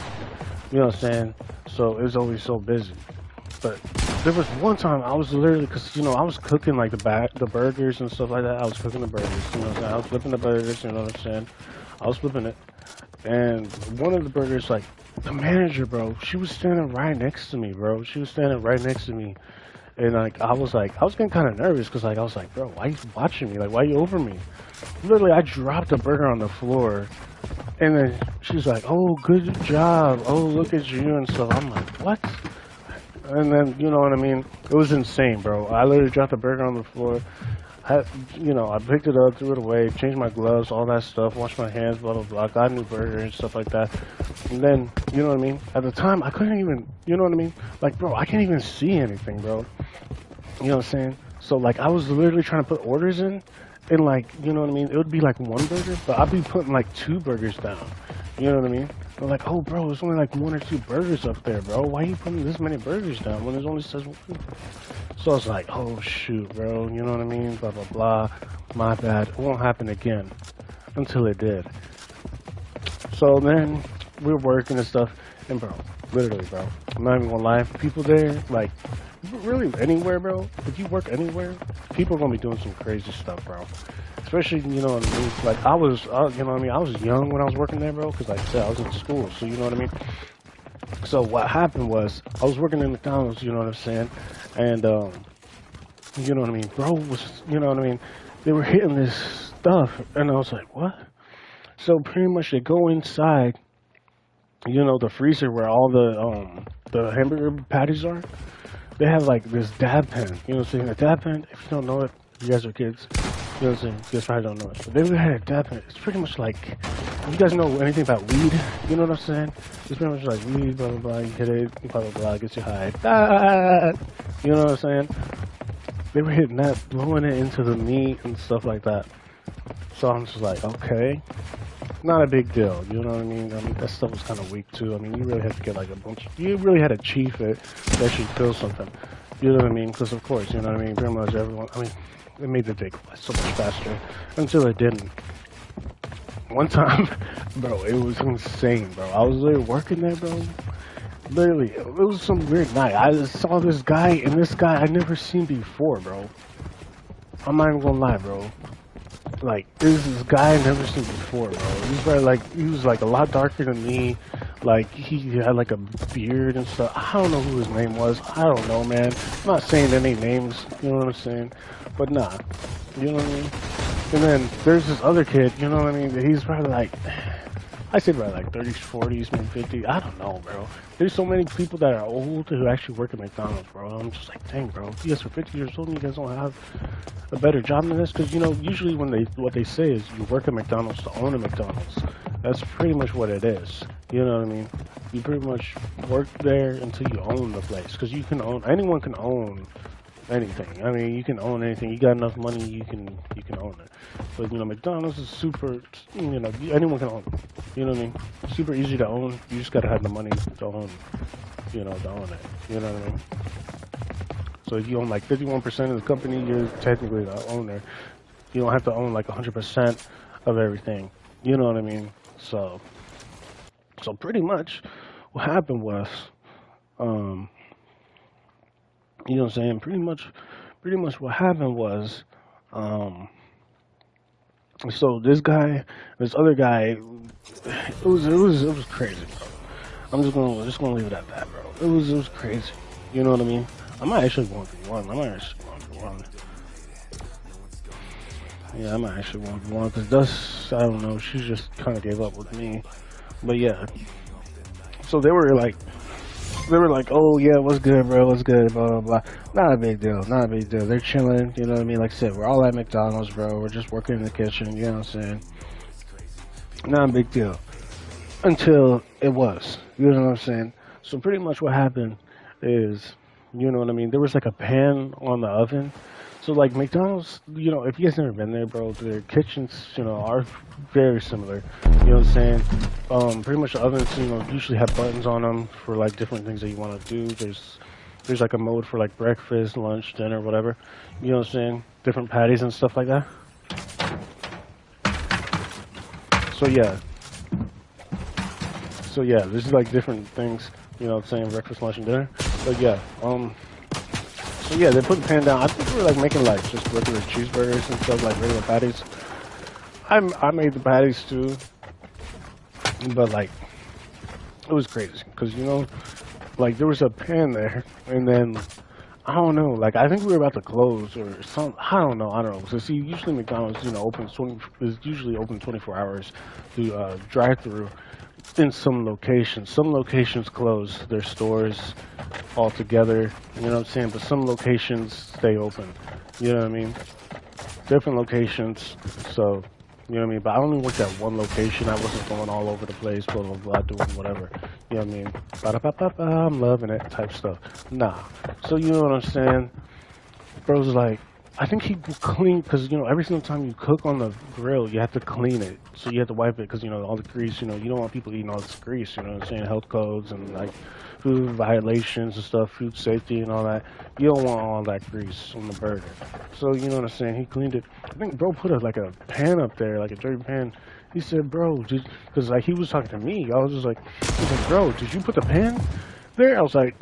You know what I'm saying? So it was always so busy. But there was one time I was literally, because, I was cooking like the burgers and stuff like that. I was cooking the burgers, you know what I'm saying? I was flipping the burgers, you know what I'm saying? I was flipping it. And one of the burgers, like, the manager, bro, she was standing right next to me, bro. She was standing right next to me. And, like, I was getting kind of nervous because, like, I was like, bro, why are you watching me? Like, why are you over me? Literally, I dropped the burger on the floor. And then she's like, oh, good job. Oh, look at you and stuff. I'm like, what? And then, you know what I mean? It was insane, bro. I literally dropped the burger on the floor. I picked it up, threw it away, changed my gloves, all that stuff, washed my hands, blah, blah, blah, got a new burger and stuff like that. And then, you know what I mean? At the time, I couldn't even, you know what I mean? Like, bro, I can't even see anything, bro. You know what I'm saying? So, like, I was literally trying to put orders in, and, like, you know what I mean? It would be, like, one burger, but I'd be putting, like, 2 burgers down. You know what I mean? They're like, oh, bro, there's only, like, 1 or 2 burgers up there, bro. Why are you putting this many burgers down when there's only says 1? So I was like, oh, shoot, bro. You know what I mean? Blah, blah, blah. My bad. It won't happen again. Until it did. So then we're working and stuff. And, bro, literally, bro, I'm not even gonna lie. People there, like, really anywhere, bro. If you work anywhere, people are gonna be doing some crazy stuff, bro. Especially, you know what I mean? Like, I was young when I was working there, bro. Because, like I said, I was in school. So, you know what I mean? So what happened was, I was working in McDonald's, you know what I'm saying? And, you know what I mean? Bro was, you know what I mean? They were hitting this stuff. And I was like, what? So pretty much they go inside, the freezer where all the hamburger patties are. They have like this dab pen, you know what I'm saying? A dab pen, if you don't know it, you guys are kids. You know what I'm saying? You guys probably don't know it. But they had a dab in it. It's pretty much like, if you guys know anything about weed, you know what I'm saying? It's pretty much like weed, blah, blah, blah, you hit it, blah, blah, blah, gets you high. Ah, you know what I'm saying? They were hitting that, blowing it into the meat and stuff like that. So I'm just like, okay. Not a big deal, you know what I mean? I mean, that stuff was kind of weak too. I mean, you really had to get like a bunch, you really had to chief it to actually feel something. You know what I mean? Because of course, you know what I mean? Pretty much everyone, I mean, it made the day go by so much faster until it didn't. One time, bro, it was insane, bro. I was literally working there, bro. Literally, it was some weird night. I just saw this guy, and this guy I never seen before, bro. I'm not even gonna lie, bro. Like, this guy I never seen before, bro. He was like a lot darker than me. Like, he had like a beard and stuff. I don't know who his name was. I don't know, man. I'm not saying any names, you know what I'm saying? But nah, you know what I mean? And then there's this other kid, you know what I mean? He's probably like, I say probably like 30s, 40s, maybe 50. I don't know, bro. There's so many people that are old who actually work at McDonald's, bro. I'm just like, dang, bro. You guys are 50 years old and you guys don't have a better job than this? Because, you know, usually when what they say is you work at McDonald's to own a McDonald's. That's pretty much what it is. You know what I mean? You pretty much work there until you own the place. Because you can own, anyone can own anything. I mean, you can own anything. You got enough money, you can own it. But, you know, McDonald's is super, you know, anyone can own it. You know what I mean? Super easy to own. You just gotta have the money to own, you know, to own it. You know what I mean? So if you own like 51% of the company, you're technically the owner. You don't have to own like 100% of everything. You know what I mean? So pretty much what happened was, you know what I'm saying? Pretty much what happened was, so this other guy, it was crazy, bro. I'm just gonna leave it at that, bro. It was crazy. You know what I mean? I might actually go 1v1. Yeah, I might actually 1v1 because I don't know. She just kind of gave up with me. But yeah. So they were like, oh yeah, what's good, bro? What's good? Blah blah blah. Not a big deal. They're chilling. You know what I mean? Like I said, we're all at McDonald's, bro. We're just working in the kitchen. You know what I'm saying? Not a big deal. Until it was. You know what I'm saying? So pretty much what happened is, you know what I mean? There was like a pan on the oven. So like McDonald's, you know, if you guys never been there, bro, their kitchens, you know, are very similar. You know what I'm saying? Pretty much the ovens, you know, usually have buttons on them for like different things that you want to do. There's like a mode for like breakfast, lunch, dinner, whatever. You know what I'm saying? Different patties and stuff like that. So yeah, there's like different things, you know what I'm saying, breakfast, lunch, and dinner. But yeah, so yeah, they put the pan down. I think we were like making like just regular cheeseburgers and stuff, like regular patties. I made the patties too, but like it was crazy because, you know, like there was a pan there, and then I don't know, like I think we were about to close or something. I don't know. So see, usually McDonald's, you know, is usually open 24 hours to drive-through. In some locations close their stores altogether, you know what I'm saying, but some locations stay open, you know what I mean, different locations. So, you know what I mean, but I only worked at one location. I wasn't going all over the place, blah blah blah, doing whatever, you know what I mean, ba-da-ba-ba-ba, I'm loving it type stuff. Nah. So you know what I'm saying, bro's like, I think he clean, because, you know, every single time you cook on the grill, you have to clean it. So you have to wipe it because, you know, all the grease, you know, you don't want people eating all this grease, you know what I'm saying? Health codes and, like, food violations and stuff, food safety and all that. You don't want all that grease on the burger. So, you know what I'm saying? He cleaned it. I think bro put like a pan up there, like a dirty pan. He said, bro, because, like, he was talking to me. I was just like, he's like, bro, did you put the pan there? I was like,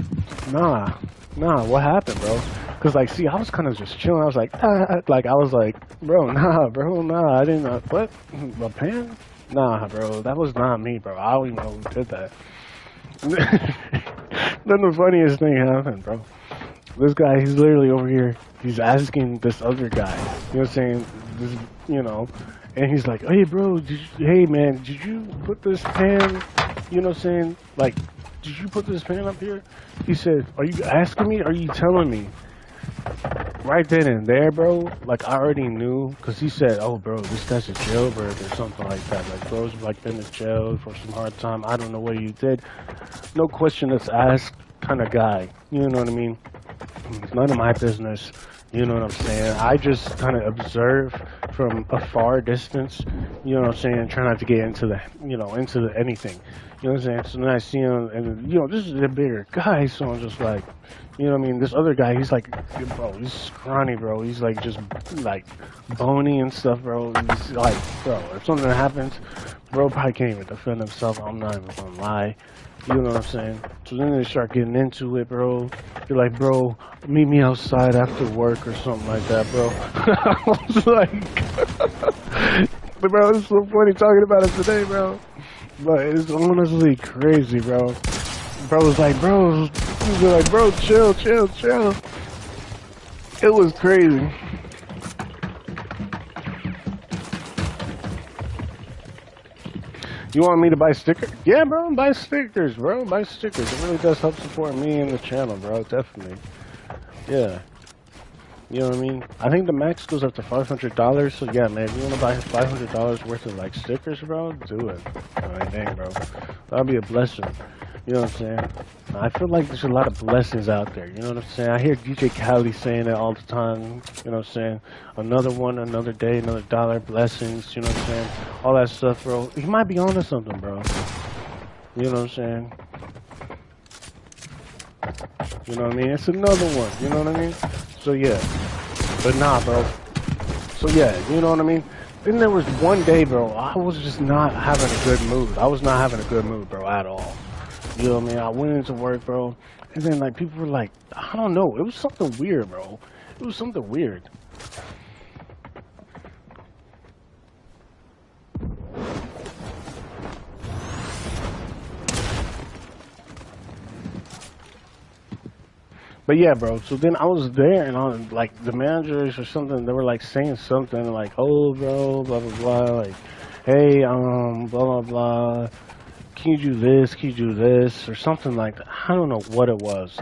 nah, what happened, bro? Cause like, see, I was kind of just chilling. I was like, like I was like, bro, nah, I didn't. What? A pan? Nah, bro, that was not me, bro. I don't even know who did that. Then the funniest thing happened, bro. This guy, he's literally over here. He's asking this other guy. You know what I'm saying? This, you know, and he's like, hey, bro, hey, man, did you put this pan? You know what I'm saying? Like, did you put this pan up here? He said, are you asking me? Or are you telling me? right then and there, bro, like I already knew, cause he said, "Oh, bro, this guy's a jailbird or something like that." Like, bro's like been in jail for some hard time. I don't know what you did. No question that's asked, kind of guy. You know what I mean? It's none of my business. You know what I'm saying? I just kind of observe from a far distance. You know what I'm saying? Try not to get into the, into the anything. You know what I'm saying? So then I see him, and this is a bigger guy. So I'm just like, you know what I mean? This other guy, he's like, bro, he's scrawny, bro. He's like just like bony and stuff, bro. He's like, bro, if something happens, bro probably can't even defend himself. I'm not even gonna lie. You know what I'm saying? So then they start getting into it, bro. They're like, bro, meet me outside after work or something like that, bro. I was like, but bro, it's so funny talking about it today, bro. But it's honestly crazy, bro. Bro was like, bro, chill, chill, chill. It was crazy. You want me to buy stickers? Yeah, bro, buy stickers, bro. Buy stickers. It really does help support me and the channel, bro. Definitely. Yeah. You know what I mean? I think the max goes up to $500. So yeah, man, if you want to buy $500 worth of like stickers, bro, do it. Alright, dang, bro. That'll be a blessing. You know what I'm saying? I feel like there's a lot of blessings out there. You know what I'm saying? I hear DJ Khaled saying it all the time. You know what I'm saying? Another one, another day, another dollar, blessings. You know what I'm saying? All that stuff, bro. He might be onto something, bro. You know what I'm saying? You know what I mean? It's another one. You know what I mean? So yeah. But nah, bro. So yeah, you know what I mean? Then there was one day, bro, I was just not having a good mood. I was not having a good mood, bro, at all. You know what I mean? I went into work, bro, and then like people were like, I don't know, it was something weird, bro. It was something weird. But yeah, bro, so then I was there and I was like, the managers or something, they were like saying something like, oh, bro, blah, blah, blah, like, hey, blah, blah, blah. Can you do this? Can you do this? Or something like that. I don't know what it was.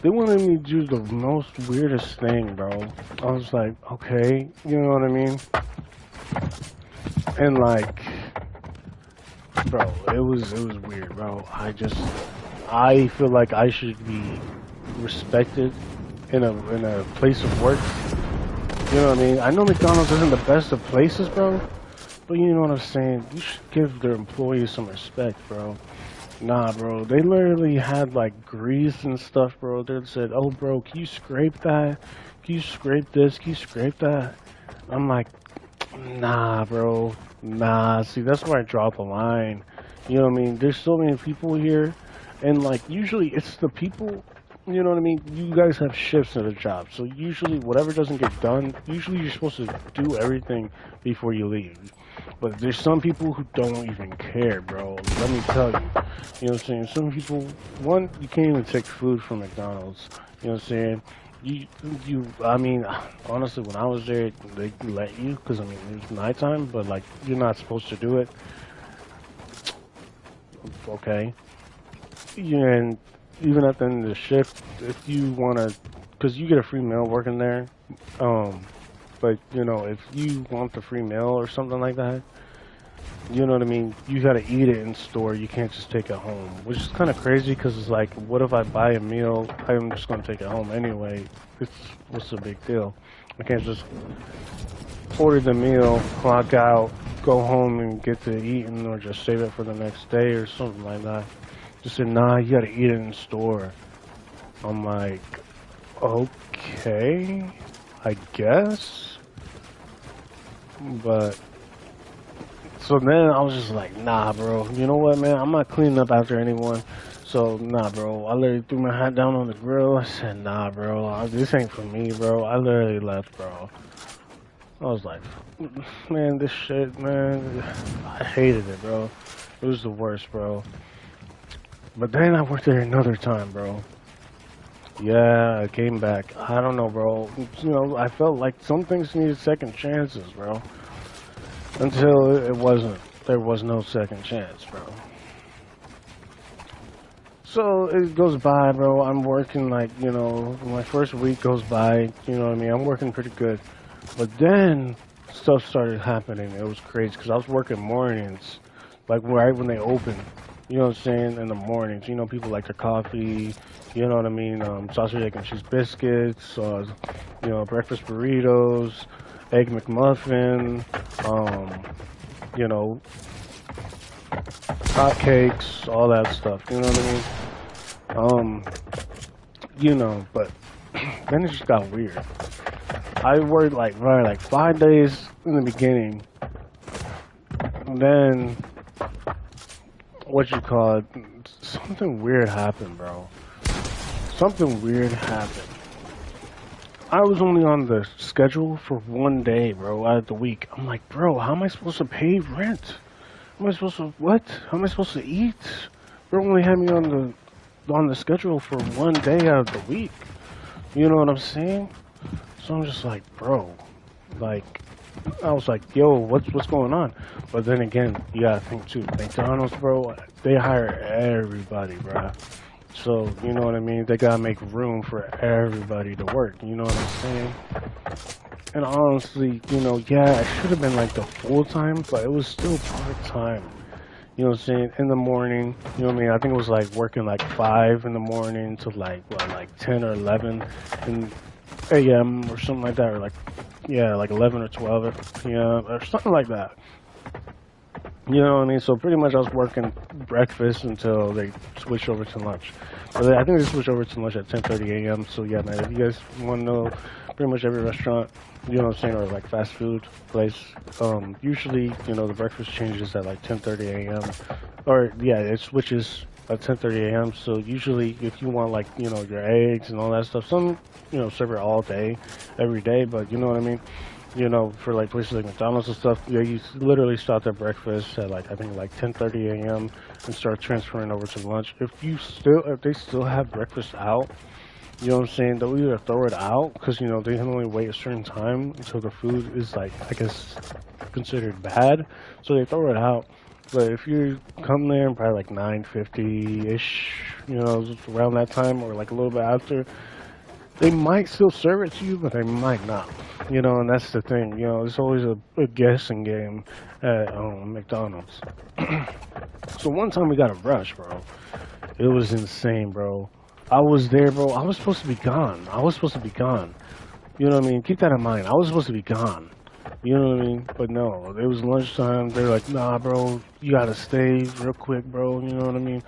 They wanted me to do the most weirdest thing, bro. I was like, okay, you know what I mean? And like, bro, it was weird, bro. I feel like I should be respected in a place of work. You know what I mean? I know McDonald's isn't the best of places, bro. But you know what I'm saying? You should give their employees some respect, bro. Nah, bro. They literally had like grease and stuff, bro. They said, "Oh, bro, can you scrape that? Can you scrape this? Can you scrape that?" I'm like, nah, bro. Nah. See, that's where I draw the line. You know what I mean? There's so many people here, and like usually it's the people. You know what I mean? You guys have shifts at a job, so usually whatever doesn't get done, usually you're supposed to do everything before you leave. But there's some people who don't even care, bro. Let me tell you. You know what I'm saying? Some people, one, you can't even take food from McDonald's. You know what I'm saying? I mean, honestly, when I was there, they let you, because, I mean, it was nighttime, but, like, you're not supposed to do it. Okay. Yeah, and even at the end of the shift, if you want to, because you get a free meal working there, but, you know, if you want the free meal or something like that, you know what I mean? You gotta eat it in store. You can't just take it home, which is kind of crazy because it's like, what if I buy a meal? I'm just gonna take it home anyway. What's the big deal? I can't just order the meal, clock out, go home and get to eating, or just save it for the next day or something like that. Just said, nah, you gotta eat it in store. I'm like, okay, I guess, but. So then I was just like, nah, bro. You know what, man? I'm not cleaning up after anyone. So, nah, bro. I literally threw my hat down on the grill. I said, nah, bro. This ain't for me, bro. I literally left, bro. I was like, man, this shit, man. I hated it, bro. It was the worst, bro. But then I worked there another time, bro. Yeah, I came back. I don't know, bro. You know, I felt like some things needed second chances, bro. Until it wasn't. There was no second chance, bro. So it goes by, bro. I'm working like, my first week goes by, you know what I mean? I'm working pretty good. But then stuff started happening. It was crazy because I was working mornings, like right when they open. You know what I'm saying? In the mornings, people like their coffee. You know what I mean? Sausage, egg, and cheese biscuits. Breakfast burritos, egg McMuffin. You know, hot cakes, all that stuff. You know what I mean? Um, but then it just got weird. I worked like probably like 5 days in the beginning. And then what you call it? Something weird happened, bro. Something weird happened. I was only on the schedule for 1 day, bro, out of the week. I'm like, bro, how am I supposed to pay rent? How am I supposed to what? How am I supposed to eat? Bro only had me on the schedule for 1 day out of the week. You know what I'm saying? So I'm just like, bro, like, I was like, yo, what's going on? But then again, you gotta think too. McDonald's, bro, they hire everybody, bro. So you know what I mean? They gotta make room for everybody to work. You know what I'm saying? And honestly, yeah, it should have been like the full time, but it was still part time. You know what I'm saying? In the morning, you know what I mean? I think it was like working like 5 in the morning to like 10 or 11 in a.m. or something like that, or like, yeah, like 11 or 12 p.m. or something like that. You know what I mean? So pretty much I was working breakfast until they switched over to lunch. But I think they switched over to lunch at 10:30 a.m. So yeah, man, if you guys want to know, pretty much every restaurant, you know what I'm saying, or like fast food place, usually, the breakfast changes at like 10:30 a.m. Or yeah, it switches at 10:30 a.m. So usually if you want like, your eggs and all that stuff, some, serve it all day, every day, but you know what I mean? For like places like McDonald's and stuff, yeah, you literally start their breakfast at like I think like 10:30 a.m. and start transferring over to lunch. If they still have breakfast out, you know what I'm saying, they'll either throw it out because they can only wait a certain time until the food is like, I guess, considered bad, so they throw it out. But if you come there probably like 9:50 ish, just around that time or like a little bit after, they might still serve it to you, but they might not. And that's the thing. It's always a guessing game at McDonald's. So one time we got a rush, bro. It was insane, bro. I was there, bro. I was supposed to be gone. You know what I mean? Keep that in mind. I was supposed to be gone. You know what I mean? But no, it was lunchtime. They're like, nah, bro, you gotta stay real quick, bro. You know what I mean?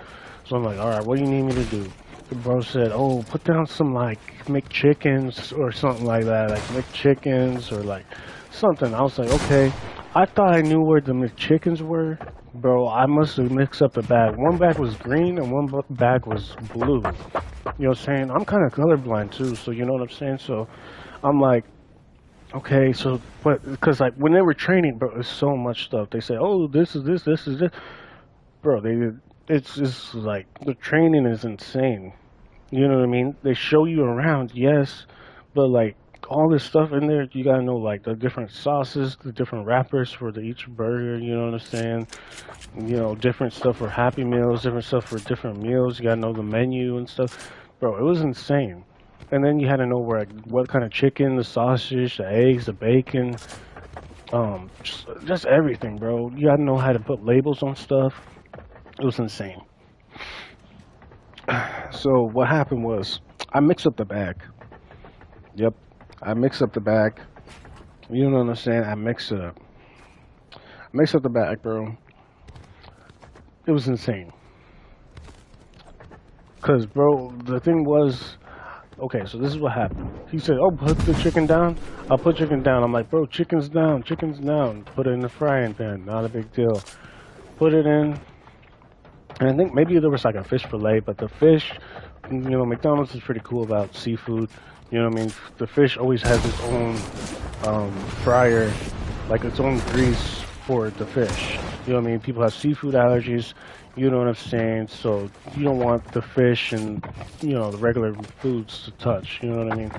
So I'm like, all right, what do you need me to do? The bro said, oh, put down some like McChickens or something like that, like McChickens or like something. I was like, okay. I thought I knew where the McChickens were. Bro, I must have mixed up the bag. One bag was green and one bag was blue. You know what I'm saying? I'm kind of colorblind too, so you know what I'm saying? So I'm like, okay, so, but, because like when they were training, bro, there's so much stuff. They say, oh, this is this. Bro, it's just like, the training is insane. You know what I mean? They show you around, yes, but like all this stuff in there, you gotta know like the different sauces, the different wrappers for each burger. You know what I'm saying? Different stuff for Happy Meals, different stuff for different meals. You gotta know the menu and stuff, bro. It was insane. And then you had to know what kind of chicken, the sausage, the eggs, the bacon, just everything, bro. You gotta know how to put labels on stuff. It was insane. So what happened was I mixed up the bag. Yep, I mixed up the bag. You know what I'm saying? I mixed it up. I mixed up the bag, bro. It was insane. Cause, bro, the thing was, okay, so this is what happened. He said, oh, put the chicken down. I'll put chicken down. I'm like, bro, chicken's down. Put it in the frying pan. Not a big deal. Put it in. And I think maybe there was like a fish fillet, but the fish, McDonald's is pretty cool about seafood. You know what I mean? The fish always has its own fryer, like its own grease for the fish. You know what I mean? People have seafood allergies. You know what I'm saying? So you don't want the fish and, the regular foods to touch. You know what I mean?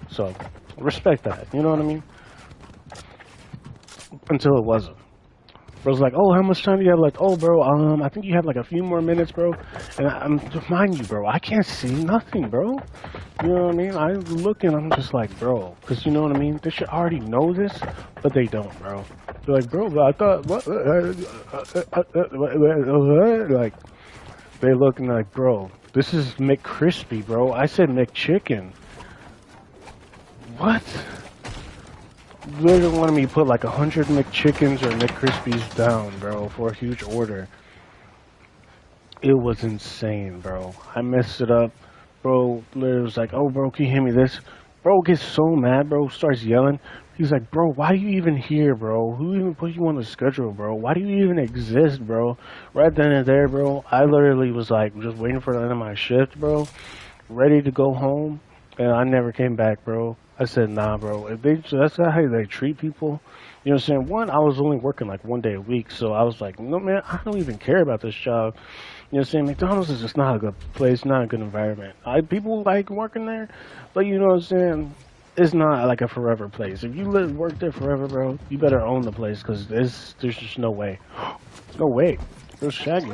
So respect that. You know what I mean? Until it wasn't. Bro's like, oh, how much time do you have left? Oh, bro, I think you have like a few more minutes, bro. And I'm mind you, bro, I can't see nothing, bro. You know what I mean? I look and I'm just like, bro, because you know what I mean? They should already know this, but they don't, bro. They're like, bro, but I thought, what? Like, they looking like, bro, this is McCrispy, bro. I said McChicken. What? They wanted me to put like 100 McChickens or McCrispies down, bro, for a huge order. It was insane, bro. I messed it up. Bro, literally was like, oh, bro, can you hand me this? Bro gets so mad, bro, starts yelling. He's like, bro, why are you even here, bro? Who even put you on the schedule, bro? Why do you even exist, bro? Right then and there, bro, I literally was like, just waiting for the end of my shift, bro, ready to go home, and I never came back, bro. I said, nah, bro. If they, that's not how they treat people. You know what I'm saying? One, I was only working like 1 day a week, so I was like, no, man, I don't even care about this job. You know what I'm saying? McDonald's is just not a good place, not a good environment. People like working there, but you know what I'm saying? It's not like a forever place. If you work there forever, bro, you better own the place, because there's just no way. No way. There's Shaggy.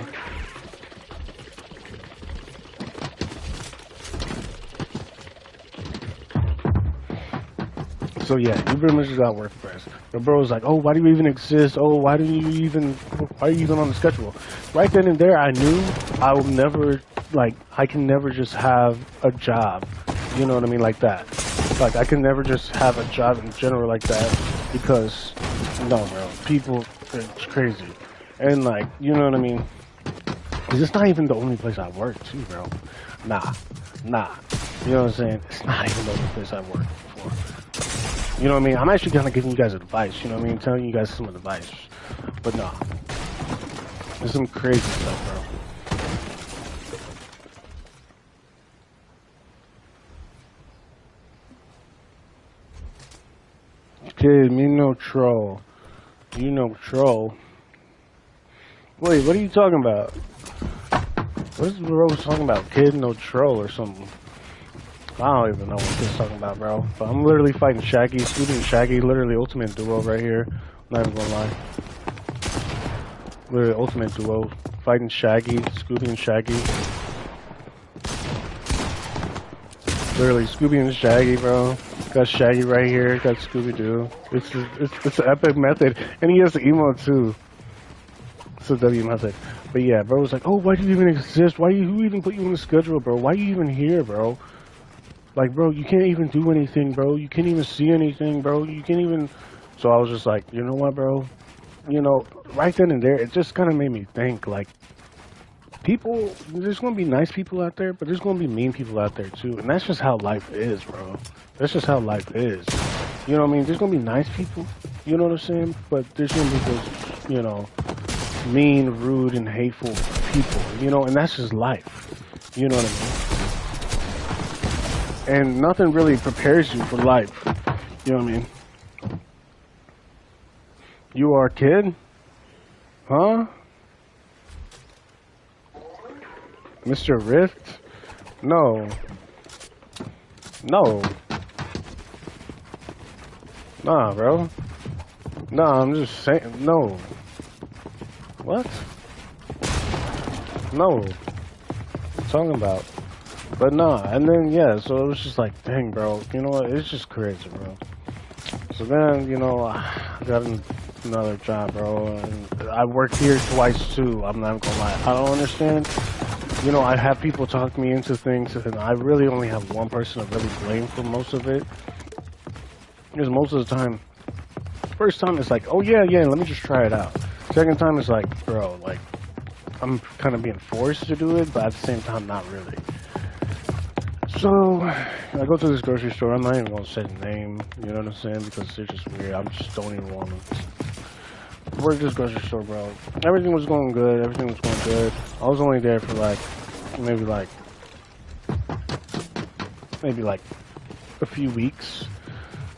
So yeah, you pretty much just got work for us. The bro was like, oh, why do you even exist? Oh, why are you even on the schedule? Right then and there, I knew I would never, like, I can never just have a job. You know what I mean? Like that. Like, I can never just have a job in general like that, because, no, bro, people, it's crazy. And like, you know what I mean? Cause it's not even the only place I work too, bro. Nah. You know what I'm saying? It's not even the only place I work before. You know what I mean? I'm actually kind of giving you guys advice, you know what I mean? Telling you guys some advice. But nah. There's some crazy stuff, bro. Kid, me no troll. You no troll. Wait, what are you talking about? What is bro talking about? Kid, no troll or something? I don't even know what this is talking about, bro. But I'm literally fighting Shaggy, Scooby and Shaggy, literally ultimate duo right here. I'm not even gonna lie. Literally ultimate duo. Fighting Shaggy, Scooby and Shaggy. Literally Scooby and Shaggy, bro. Got Shaggy right here, got Scooby-Doo. It's an epic method. And he has the emote too. It's a W method. But yeah, bro was like, oh, why do you even exist? Who even put you on the schedule, bro? Why are you even here, bro? Like, bro, you can't even do anything, bro. You can't even see anything, bro. You can't even... So I was just like, you know what, bro? You know, right then and there, it just kind of made me think, like, people, there's going to be nice people out there, but there's going to be mean people out there, too. And that's just how life is, bro. That's just how life is. You know what I mean? There's going to be nice people, you know what I'm saying? But there's going to be those, you know, mean, rude, and hateful people, you know? And that's just life. You know what I mean? And nothing really prepares you for life. You know what I mean? You are a kid? Huh? Mr. Rift? No. No. Nah, bro. Nah, I'm just saying. No. What? No. What are you talking about? But nah, and then yeah, so it was just like, dang, bro, you know what? It's just crazy, bro. So then, you know, I got another job, bro, and I worked here twice too. I'm not gonna lie, I don't understand. You know, I have people talk me into things, and I really only have one person to really blame for most of it. Because most of the time, first time it's like, oh yeah, let me just try it out. Second time it's like, bro, like, I'm kind of being forced to do it, but at the same time, not really. So, I go to this grocery store. I'm not even going to say the name, you know what I'm saying? Because it's just weird. I just don't even want to work this grocery store, bro. Everything was going good. Everything was going good. I was only there for maybe a few weeks.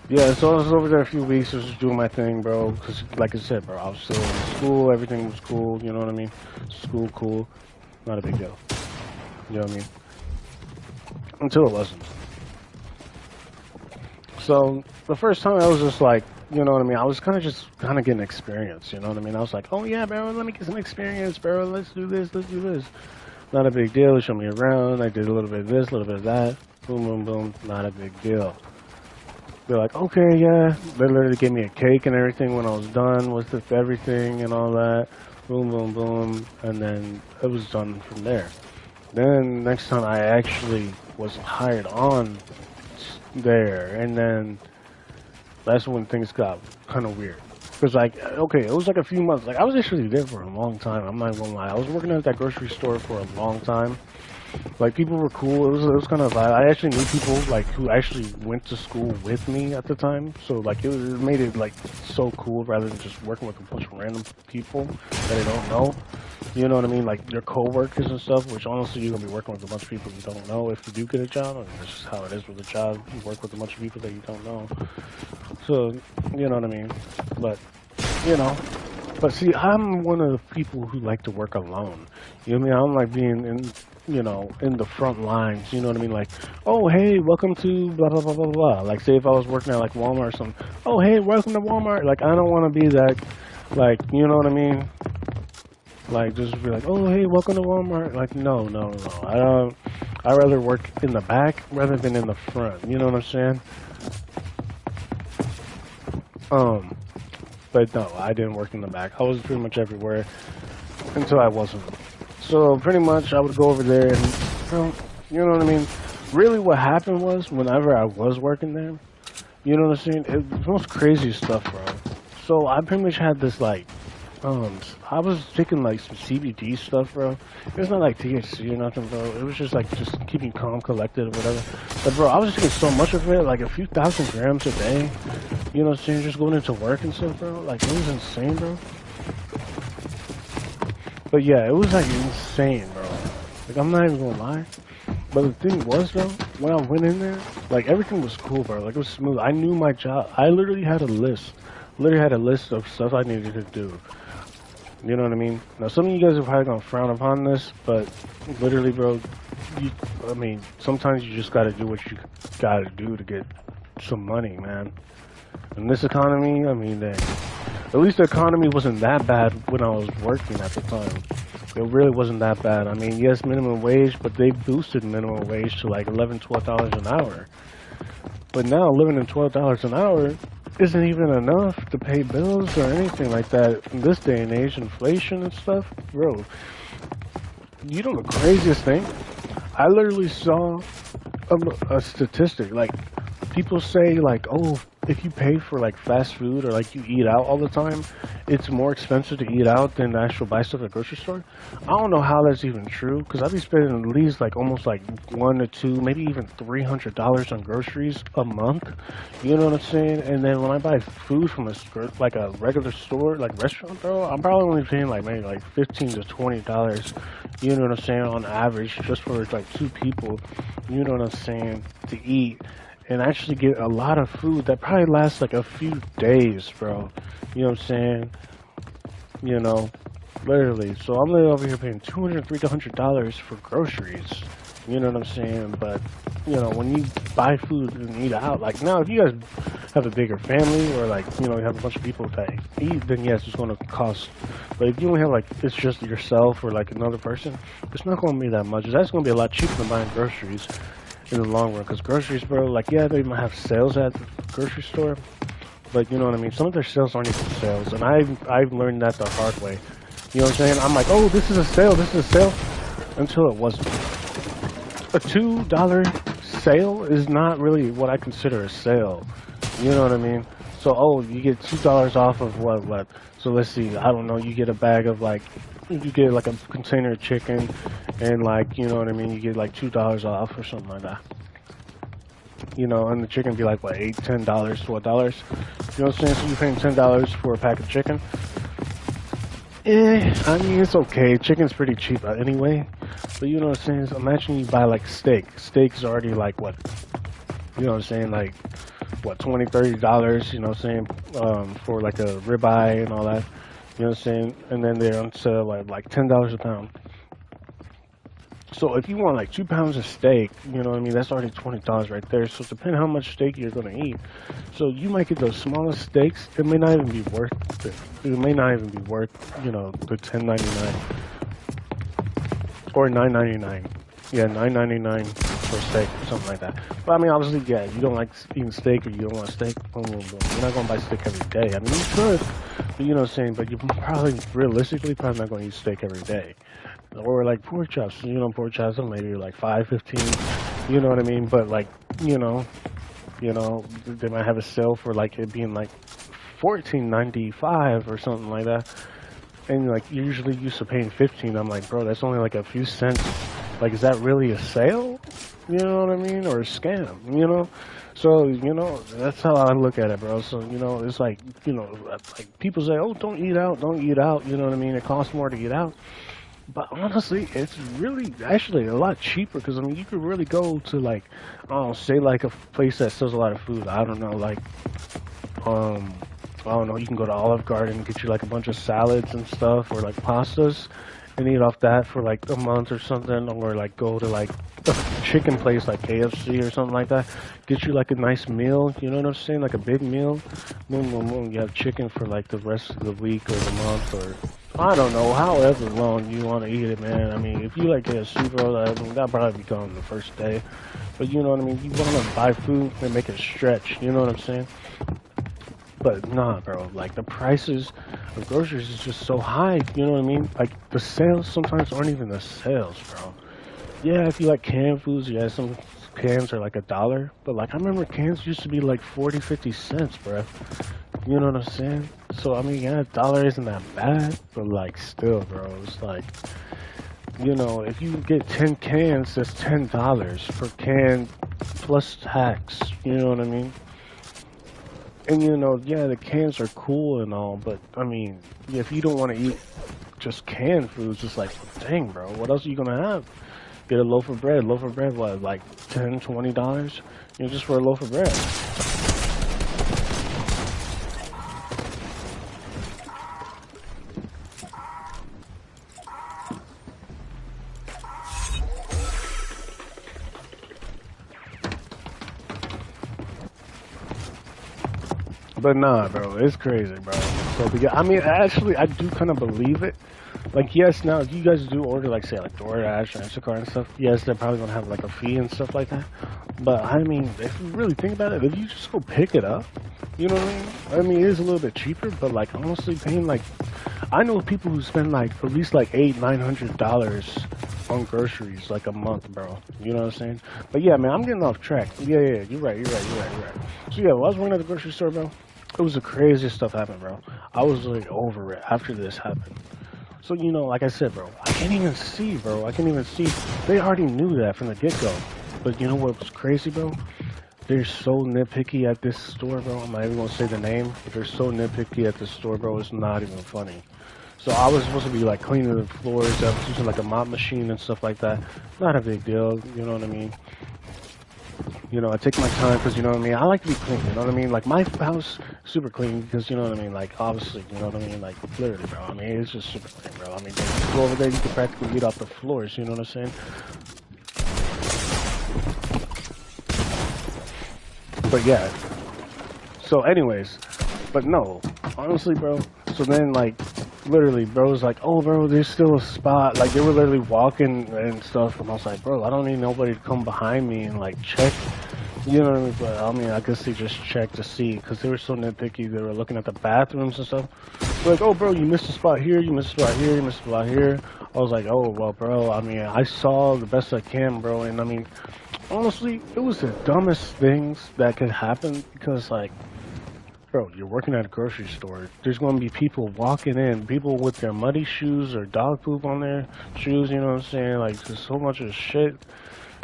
Yeah, so I was over there a few weeks, just doing my thing, bro. Because, like I said, bro, I was still in school. Everything was cool, you know what I mean? School, cool. Not a big deal. You know what I mean? Until it wasn't. So the first time I was just like, you know what I mean? I was kind of getting experience. You know what I mean? I was like, oh yeah, bro, let me get some experience, bro. Let's do this. Let's do this. Not a big deal. Show me around. I did a little bit of this, a little bit of that. Boom, boom, boom. Not a big deal. They're like, okay, yeah. They literally gave me a cake and everything when I was done with everything and all that. Boom, boom, boom. And then it was done from there. Then next time I actually was hired on there, and then that's when things got kind of weird. Because, like, okay, it was like a few months. Like, I was actually there for a long time. I'm not gonna lie. I was working at that grocery store for a long time. Like, people were cool. It was kind of I actually knew people like who actually went to school with me at the time. So like it made it like so cool rather than just working with a bunch of random people that I don't know. You know what I mean? Like your coworkers and stuff. Which honestly, you're gonna be working with a bunch of people you don't know if you do get a job. I mean, that's just how it is with a job. You work with a bunch of people that you don't know. So you know what I mean? But you know. But see, I'm one of the people who like to work alone. You know what I mean? I don't like being in, you know, in the front lines. You know what I mean? Like, oh, hey, welcome to blah, blah, blah, blah, blah. Like, say if I was working at, like, Walmart or something. Oh, hey, welcome to Walmart. Like, I don't want to be that, like, you know what I mean? Like, just be like, oh, hey, welcome to Walmart. Like, no, no, no. I don't. I'd rather work in the back rather than in the front. You know what I'm saying? But no, I didn't work in the back. I was pretty much everywhere until I wasn't. So pretty much I would go over there and, you know what I mean? Really what happened was whenever I was working there, you know what I'm saying? It was the most crazy stuff, bro. So I pretty much had this like, I was taking like some CBD stuff, bro. It's not like THC or nothing, bro. It was just like just keeping calm, collected, or whatever. But bro, I was taking so much of it, like a few thousand grams a day. You know what I'm saying? Just going into work and stuff, bro. Like it was insane, bro. But yeah, it was like insane, bro. Like I'm not even gonna lie. But the thing was, bro, when I went in there, like everything was cool, bro. Like it was smooth. I knew my job. I literally had a list. Literally had a list of stuff I needed to do. You know what I mean? Now, some of you guys are probably gonna frown upon this, but literally, bro, I mean, sometimes you just gotta do what you gotta do to get some money, man. In this economy, I mean, at least the economy wasn't that bad when I was working at the time. It really wasn't that bad. I mean, yes, minimum wage, but they boosted minimum wage to like $11, $12 an hour. But now, living in $12 an hour isn't even enough to pay bills or anything like that in this day and age. Inflation and stuff, bro. You know the craziest thing? I literally saw a statistic. Like people say, like, oh, if you pay for like fast food or like you eat out all the time, it's more expensive to eat out than to actually buy stuff at the grocery store. I don't know how that's even true because I'd be spending at least like almost like $100 to $200, maybe even $300 on groceries a month. You know what I'm saying? And then when I buy food from like a regular store, like restaurant, bro, I'm probably only paying like maybe like $15 to $20. You know what I'm saying, on average, just for like two people. You know what I'm saying, to eat. And actually get a lot of food that probably lasts like a few days, bro. You know what I'm saying? You know, literally. So I'm literally over here paying $200, $300 for groceries. You know what I'm saying? But, you know, when you buy food and eat out, like now, if you guys have a bigger family or like, you know, you have a bunch of people that eat, then yes, it's going to cost. But if you only have like, it's just yourself or like another person, it's not going to be that much. It's actually going to be a lot cheaper than buying groceries in the long run, because groceries, bro, like, yeah, they might have sales at the grocery store, but you know what I mean, some of their sales aren't even sales, and I've learned that the hard way. You know what I'm saying? I'm like, oh, this is a sale, until it wasn't. A $2 sale is not really what I consider a sale. You know what I mean? So, oh, you get $2 off of what? So let's see, I don't know, you get a bag of like, you get like a container of chicken, and like, you know what I mean, you get like $2 off or something like that. You know, and the chicken be like what, $8, $10, $12. You know what I'm saying? So you're paying $10 for a pack of chicken. I mean, it's okay. Chicken's pretty cheap anyway. But you know what I'm saying? Imagine you buy like steak. Steak's already like what? You know what I'm saying? Like what, $20, $30? You know what I'm saying? For like a ribeye and all that. You know what I'm saying? And then they're on sale like $10 a pound. So if you want like 2 pounds of steak, you know what I mean, that's already $20 right there. So depending how much steak you're gonna eat, so you might get those smallest steaks. It may not even be worth it. It may not even be worth, you know, the 10.99 or 9.99. Yeah, 9.99 for steak or something like that. But I mean, obviously, yeah, you don't like eating steak or you don't want steak, boom, boom, boom. You're not gonna buy steak every day. I mean, you could, but you know what I'm saying. But you're probably, realistically, probably not gonna eat steak every day. Or like pork chops, you know, pork chops are maybe like 5.15, you know what I mean? But like, you know, they might have a sale for like it being like 14.95 or something like that. And like you're usually used to paying 15. I'm like, bro, that's only like a few cents. Like, is that really a sale? You know what I mean? Or a scam, you know? So, you know, that's how I look at it, bro. So, you know, it's like, you know, like people say, oh, don't eat out, don't eat out. You know what I mean? It costs more to eat out. But honestly, it's really actually a lot cheaper because I mean, you could really go to like, oh, say like a place that sells a lot of food. I don't know, like, um, I don't know. You can go to Olive Garden and get you like a bunch of salads and stuff, or like pastas, and eat off that for like a month or something. Or like go to like a chicken place like KFC or something like that. Get you like a nice meal. You know what I'm saying? Like a big meal. Boom, boom, boom. You have chicken for like the rest of the week or the month or. I don't know, however long you want to eat it, man. I mean, if you like KFC, bro, that'll probably be gone the first day. But you know what I mean? You want to buy food and make it stretch, you know what I'm saying? But nah, bro, like the prices of groceries is just so high, you know what I mean? Like the sales sometimes aren't even the sales, bro. Yeah, if you like canned foods, yeah, some cans are like $1. But like I remember cans used to be like 40, 50 cents, bro. You know what I'm saying? So, I mean, yeah, $1 isn't that bad, but, like, still, bro, it's like, you know, if you get 10 cans, that's $10 per can plus tax, you know what I mean? And, you know, yeah, the cans are cool and all, but, I mean, if you don't want to eat just canned foods, it's like, dang, bro, what else are you going to have? Get a loaf of bread. Loaf of bread, what, like $10, $20? You know, just for a loaf of bread. But nah, bro, it's crazy, bro. So, because, I mean, actually, I do kind of believe it. Like, yes, now, if you guys do order, like, say, like, DoorDash or Instacart and stuff, yes, they're probably going to have, like, a fee and stuff like that. But, I mean, if you really think about it, if you just go pick it up, you know what I mean? I mean, it is a little bit cheaper, but, like, honestly, paying, like, I know people who spend, like, at least, like, $800-900 on groceries, like, a month, bro. You know what I'm saying? But, yeah, man, I'm getting off track. Yeah, you're right. So, yeah, while I was working at the grocery store, bro, it was the craziest stuff happened, bro. I was, like, over it after this happened. So, you know, like I said, bro, I can't even see, bro. I can't even see. They already knew that from the get-go. But you know what was crazy, bro? They're so nitpicky at this store, bro. I'm not even going to say the name, but they're so nitpicky at this store, bro. It's not even funny. So I was supposed to be, like, cleaning the floors. I was using, like, a mop machine and stuff like that. Not a big deal, you know what I mean? You know, I take my time because, you know what I mean, I like to be clean, you know what I mean? Like, my house, super clean because, you know what I mean? Like, obviously, you know what I mean? Like, literally, bro. I mean, it's just super clean, bro. I mean, you go over there, you can practically eat off the floors, you know what I'm saying? But, yeah. So, anyways, but no, honestly, bro. So then, like, literally, bro was like, oh, bro, there's still a spot. Like, they were literally walking and stuff. And I was like, bro, I don't need nobody to come behind me and, like, check. You know what I mean? But, I mean, I guess they just checked to see. Because they were so nitpicky. They were looking at the bathrooms and stuff. They're like, oh, bro, you missed a spot here. You missed a spot here. You missed a spot here. I was like, oh, well, bro, I mean, I saw the best I can, bro. And, I mean, honestly, it was the dumbest things that could happen. Because, like, bro, you're working at a grocery store. There's going to be people walking in, people with their muddy shoes or dog poop on their shoes, you know what I'm saying? Like, there's so much of shit,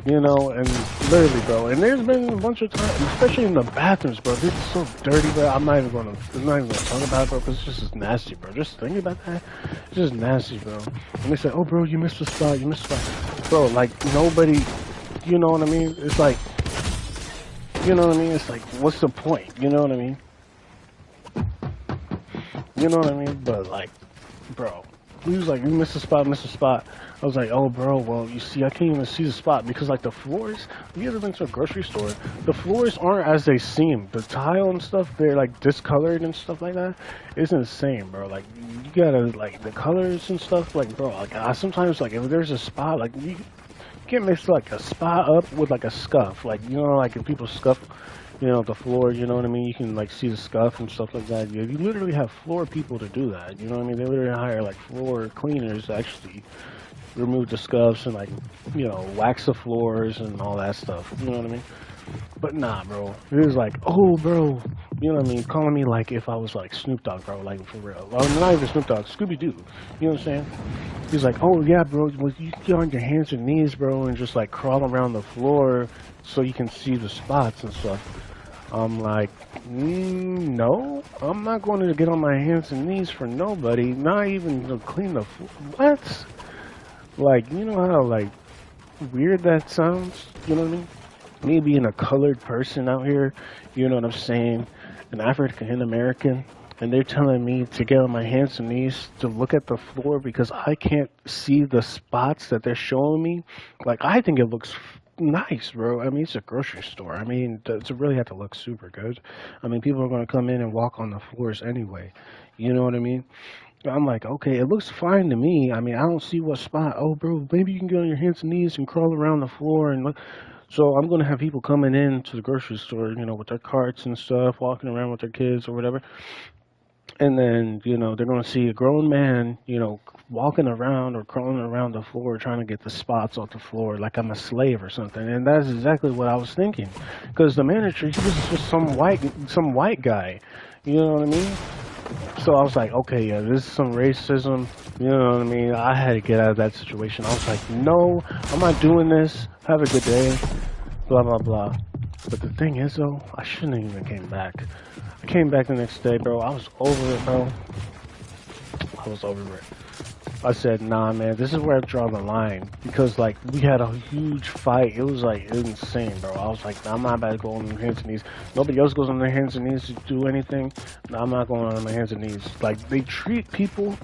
you know, and literally, bro. And there's been a bunch of times, especially in the bathrooms, bro. This is so dirty, bro. I'm not even going to talk about it, bro, because it's just nasty, bro. Just think about that. It's just nasty, bro. And they say, oh, bro, you missed a spot, you missed a spot. Bro, like, nobody, you know what I mean? It's like, you know what I mean? It's like, what's the point? You know what I mean? You know what I mean? But, like, bro, He was like, you missed a spot, missed a spot. I was like, oh, bro, well, you see, I can't even see the spot because, like, the floors, have you ever been to a grocery store? The floors aren't as they seem. The tile and stuff, they're, like, discolored and stuff like that. It's insane, bro. Like, you gotta, like, the colors and stuff, like, bro, like, I sometimes, like, if there's a spot, like, you can't mix, like, a spot up with, like, a scuff. Like, you know, like, if people scuff, you know, the floor, you know what I mean? You can, like, see the scuff and stuff like that. You literally have floor people to do that, you know what I mean? They literally hire, like, floor cleaners to actually remove the scuffs and, like, you know, wax the floors and all that stuff, you know what I mean? But nah, bro. It was like, oh, bro, you know what I mean? Calling me like if I was, like, Snoop Dogg, bro, like, for real. Well, not even Snoop Dogg, Scooby-Doo, you know what I'm saying? He's like, oh, yeah, bro, well, you can get on your hands and knees, bro, and just, like, crawl around the floor so you can see the spots and stuff. I'm like, no, I'm not going to get on my hands and knees for nobody, not even to clean the floor. What? Like, you know how, like, weird that sounds? You know what I mean? Me being a colored person out here, you know what I'm saying? An African American, and they're telling me to get on my hands and knees to look at the floor because I can't see the spots that they're showing me. Like, I think it looks nice, bro. I mean, it's a grocery store. I mean, to really have to look super good. I mean, people are going to come in and walk on the floors anyway. You know what I mean? I'm like, okay, it looks fine to me. I mean, I don't see what spot. Oh, bro, maybe you can get on your hands and knees and crawl around the floor and look. So I'm going to have people coming in to the grocery store, you know, with their carts and stuff, walking around with their kids or whatever. And then, you know, they're going to see a grown man, you know, walking around or crawling around the floor trying to get the spots off the floor like I'm a slave or something. And that's exactly what I was thinking. Because the manager, he was just some white guy. You know what I mean? So I was like, okay, yeah, this is some racism. You know what I mean? I had to get out of that situation. I was like, no, I'm not doing this. Have a good day. Blah, blah, blah. But the thing is, though, I shouldn't have even came back. I came back the next day, bro. I was over it, bro. I was over it. I said, nah, man, this is where I draw the line. Because, like, we had a huge fight. It was, like, insane, bro. I was like, nah, I'm not about to go on my hands and knees. Nobody else goes on their hands and knees to do anything. Nah, I'm not going on my hands and knees. Like, they treat people,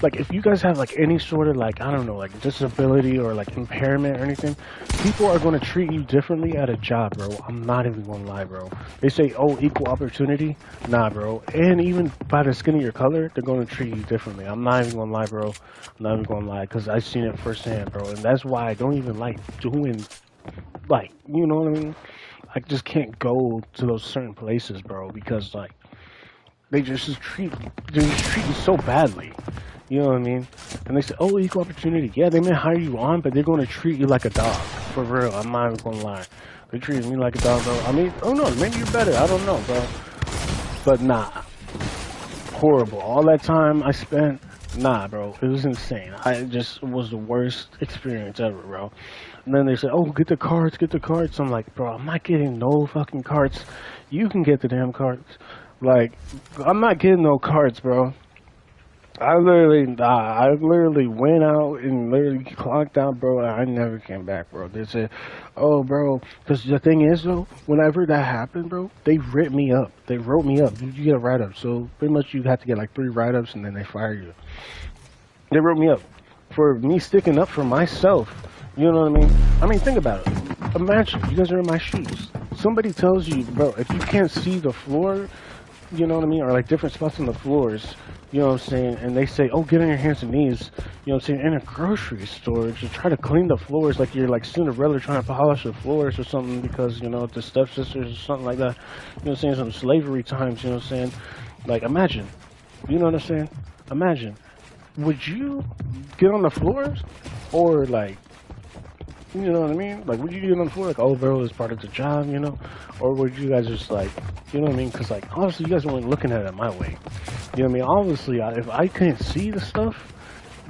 like, if you guys have, like, any sort of, like, I don't know, like, disability or, like, impairment or anything, people are going to treat you differently at a job, bro. I'm not even going to lie, bro. They say, oh, equal opportunity. Nah, bro. And even by the skin of your color, they're going to treat you differently. I'm not even going to lie, bro. I'm not even gonna lie, because I've seen it firsthand, bro. And that's why I don't even like doing, like, you know what I mean? I just can't go to those certain places, bro, because, like, they just treat you so badly. You know what I mean? And they say, oh, equal opportunity. Yeah, they may hire you on, but they're going to treat you like a dog. For real, I'm not even gonna lie. They treated me like a dog, bro. I mean, oh no, maybe you're better. I don't know, bro. But nah. Horrible. All that time I spent, nah, bro, it was insane. It was the worst experience ever, bro. And then they said, oh, get the carts, get the carts. I'm like, bro, I'm not getting no fucking carts. You can get the damn carts. Like, I'm not getting no carts, bro. I literally went out and literally clocked out, bro. And I never came back, bro. They said, oh, bro, because the thing is, though, whenever that happened, bro, they ripped me up. They wrote me up. You get a write-up. So pretty much you have to get like 3 write-ups and then they fire you. They wrote me up for me sticking up for myself. You know what I mean? I mean, think about it. Imagine, you guys are in my shoes. Somebody tells you, bro, if you can't see the floor, you know what I mean, or like different spots on the floors, you know what I'm saying, and they say, oh, get on your hands and knees, you know what I'm saying, in a grocery store to try to clean the floors like you're like Cinderella trying to polish the floors or something because, you know, the stepsisters or something like that, you know what I'm saying, some slavery times, you know what I'm saying, like, imagine, you know what I'm saying, imagine, would you get on the floors, or like, you know what I mean? Like, would you get on the floor like, oh, bro, it's part of the job, you know? Or would you guys just like, you know what I mean? Because, like, obviously you guys weren't looking at it my way. You know what I mean? Obviously, if I can't see the stuff,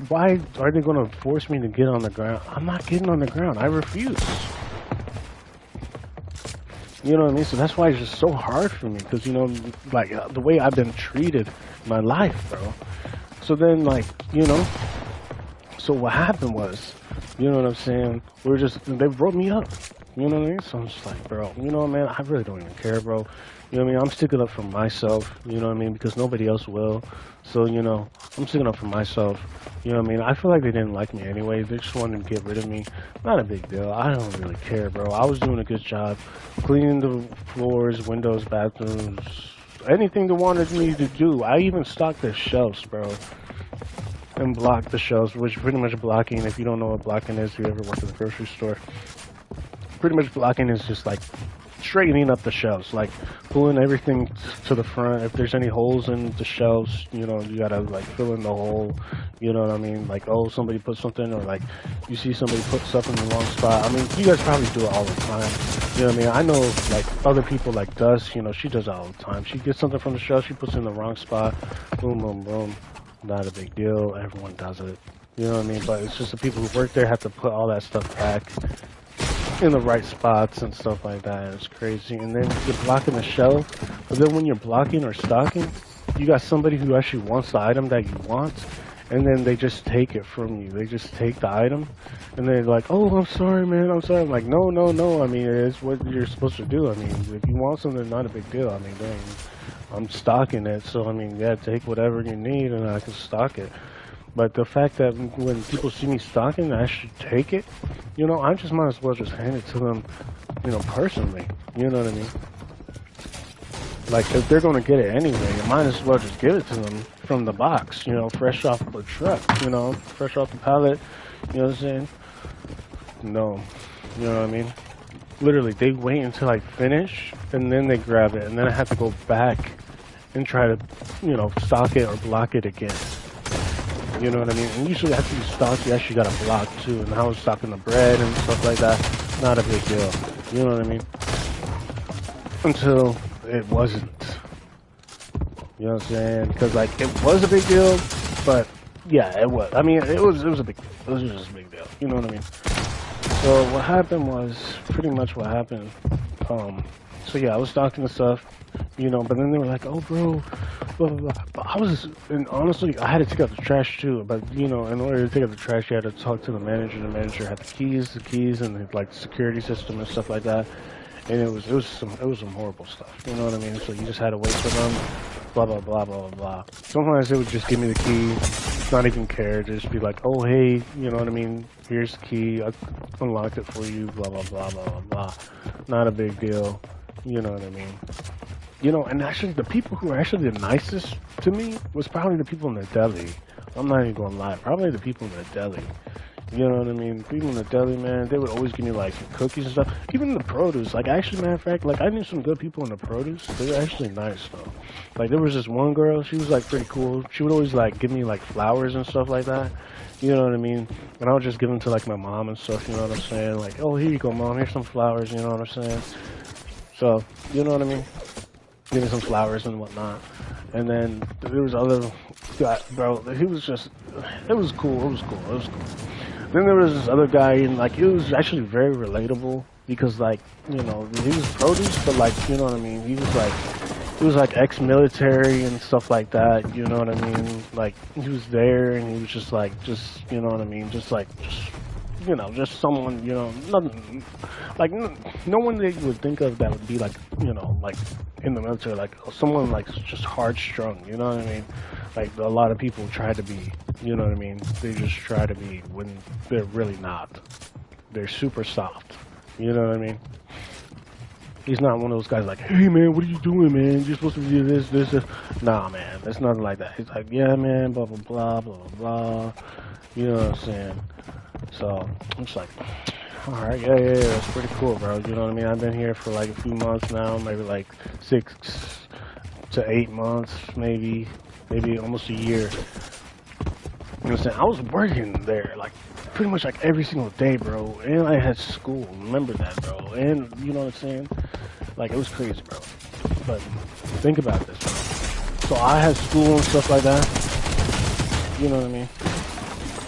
why are they going to force me to get on the ground? I'm not getting on the ground. I refuse. You know what I mean? So that's why it's just so hard for me. Because, you know, like, the way I've been treated in my life, bro. So then, like, you know, so what happened was, you know what I'm saying? They wrote me up. You know what I mean? So I'm just like, bro, you know what, man? I really don't even care, bro. You know what I mean? I'm sticking up for myself, you know what I mean? Because nobody else will. So, you know, I'm sticking up for myself. You know what I mean? I feel like they didn't like me anyway. They just wanted to get rid of me. Not a big deal. I don't really care, bro. I was doing a good job cleaning the floors, windows, bathrooms, anything they wanted me to do. I even stocked the shelves, bro. And blocked the shelves, which pretty much blocking, if you don't know what blocking is, if you ever worked at the grocery store, pretty much blocking is just like straightening up the shelves, like pulling everything to the front. If there's any holes in the shelves, you know, you gotta like fill in the hole. You know what I mean? Like, oh, somebody put something, or like you see somebody put stuff in the wrong spot. I mean, you guys probably do it all the time. You know what I mean? I know like other people like Dust, you know, she does it all the time. She gets something from the shelf, she puts it in the wrong spot. Boom, boom, boom. Not a big deal. Everyone does it. You know what I mean? But it's just the people who work there have to put all that stuff back in the right spots and stuff like that. And it's crazy. And then you're blocking the shelf. But then when you're blocking or stocking, you got somebody who actually wants the item that you want. And then they just take it from you. They just take the item. And they're like, oh, I'm sorry, man. I'm sorry. I'm like, no, no, no. I mean, it's what you're supposed to do. I mean, if you want something, not a big deal. I mean, dang, I'm stocking it. So, I mean, yeah, take whatever you need and I can stock it. But the fact that when people see me stocking, I should take it, you know, I just might as well just hand it to them, you know, personally. You know what I mean? Like, if they're going to get it anyway, you might as well just give it to them from the box, you know, fresh off the truck, you know, fresh off the pallet, you know what I'm saying? No, you know what I mean? Literally, they wait until I finish, and then they grab it, and then I have to go back and try to, you know, stock it or block it again. You know what I mean? And usually after you stock, you actually got a block too. And I was stocking the bread and stuff like that. Not a big deal. You know what I mean? Until it wasn't. You know what I'm saying? Because like it was a big deal, but yeah, it was. I mean, it was a big deal. It was just a big deal. You know what I mean? So what happened was pretty much what happened. So yeah, I was stocking the stuff, you know, but then they were like, oh, bro, blah, blah, blah. But I was, and honestly, I had to take out the trash too. But, you know, in order to take out the trash, you had to talk to the manager. The manager had the keys, and like the security system and stuff like that. And it was some horrible stuff. You know what I mean? So you just had to wait for them, blah, blah, blah, blah, blah. Sometimes they would just give me the key, not even care, just be like, oh, hey, you know what I mean? Here's the key, I unlocked it for you, blah, blah, blah, blah, blah, blah. Not a big deal. You know what I mean? You know, and actually the people who were actually the nicest to me was probably the people in the deli. I'm not even going to lie. Probably the people in the deli. You know what I mean? People in the deli, man, they would always give me, like, cookies and stuff. Even the produce. Like, actually, matter of fact, like, I knew some good people in the produce. They were actually nice, though. Like, there was this one girl. She was, like, pretty cool. She would always, like, give me, like, flowers and stuff like that. You know what I mean? And I would just give them to, like, my mom and stuff. You know what I'm saying? Like, oh, here you go, Mom. Here's some flowers. You know what I'm saying? So, you know what I mean? Give me some flowers and whatnot. And then there was other guy, bro, he was just, it was cool. Then there was this other guy, and like, it was actually very relatable because, like, you know, he was produce, but like, you know what I mean? He was like ex-military and stuff like that, you know what I mean? Like, he was there, and he was just like, you know what I mean? Just, you know, just someone, you know, nothing, like, no one that you would think of that would be, like, you know, like, in the military, like, someone, like, just hard-strung, you know what I mean? Like, a lot of people try to be, you know what I mean? They just try to be when they're really not. They're super soft, you know what I mean? He's not one of those guys like, hey, man, what are you doing, man? You're supposed to do this. Nah, man, it's nothing like that. He's like, yeah, man, blah, blah, blah, blah, blah. You know what I'm saying? So, I'm just like, alright, yeah, that's pretty cool, bro. You know what I mean? I've been here for like a few months now, maybe like 6 to 8 months, maybe almost a year. You know what I'm saying? I was working there, like, pretty much like every single day, bro. And I had school, remember that, bro. And, you know what I'm saying? Like, it was crazy, bro. But, think about this, bro. So, I had school and stuff like that. You know what I mean?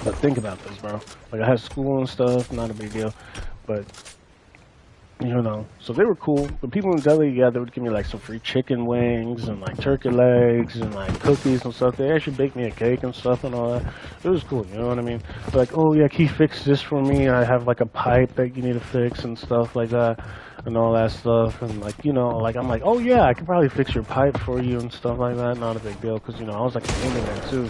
But think about this, bro. Like, I had school and stuff, not a big deal. But You know, so they were cool. The people in deli, yeah, they would give me like some free chicken wings and like turkey legs and like cookies and stuff. They actually baked me a cake and stuff and all that. It was cool, you know what I mean? Like, oh yeah, can you fix this for me? I have like a pipe that you need to fix and stuff like that and all that stuff. And like, you know, like I'm like, oh yeah, I could probably fix your pipe for you and stuff like that. Not a big deal because, you know, I was like a handyman too.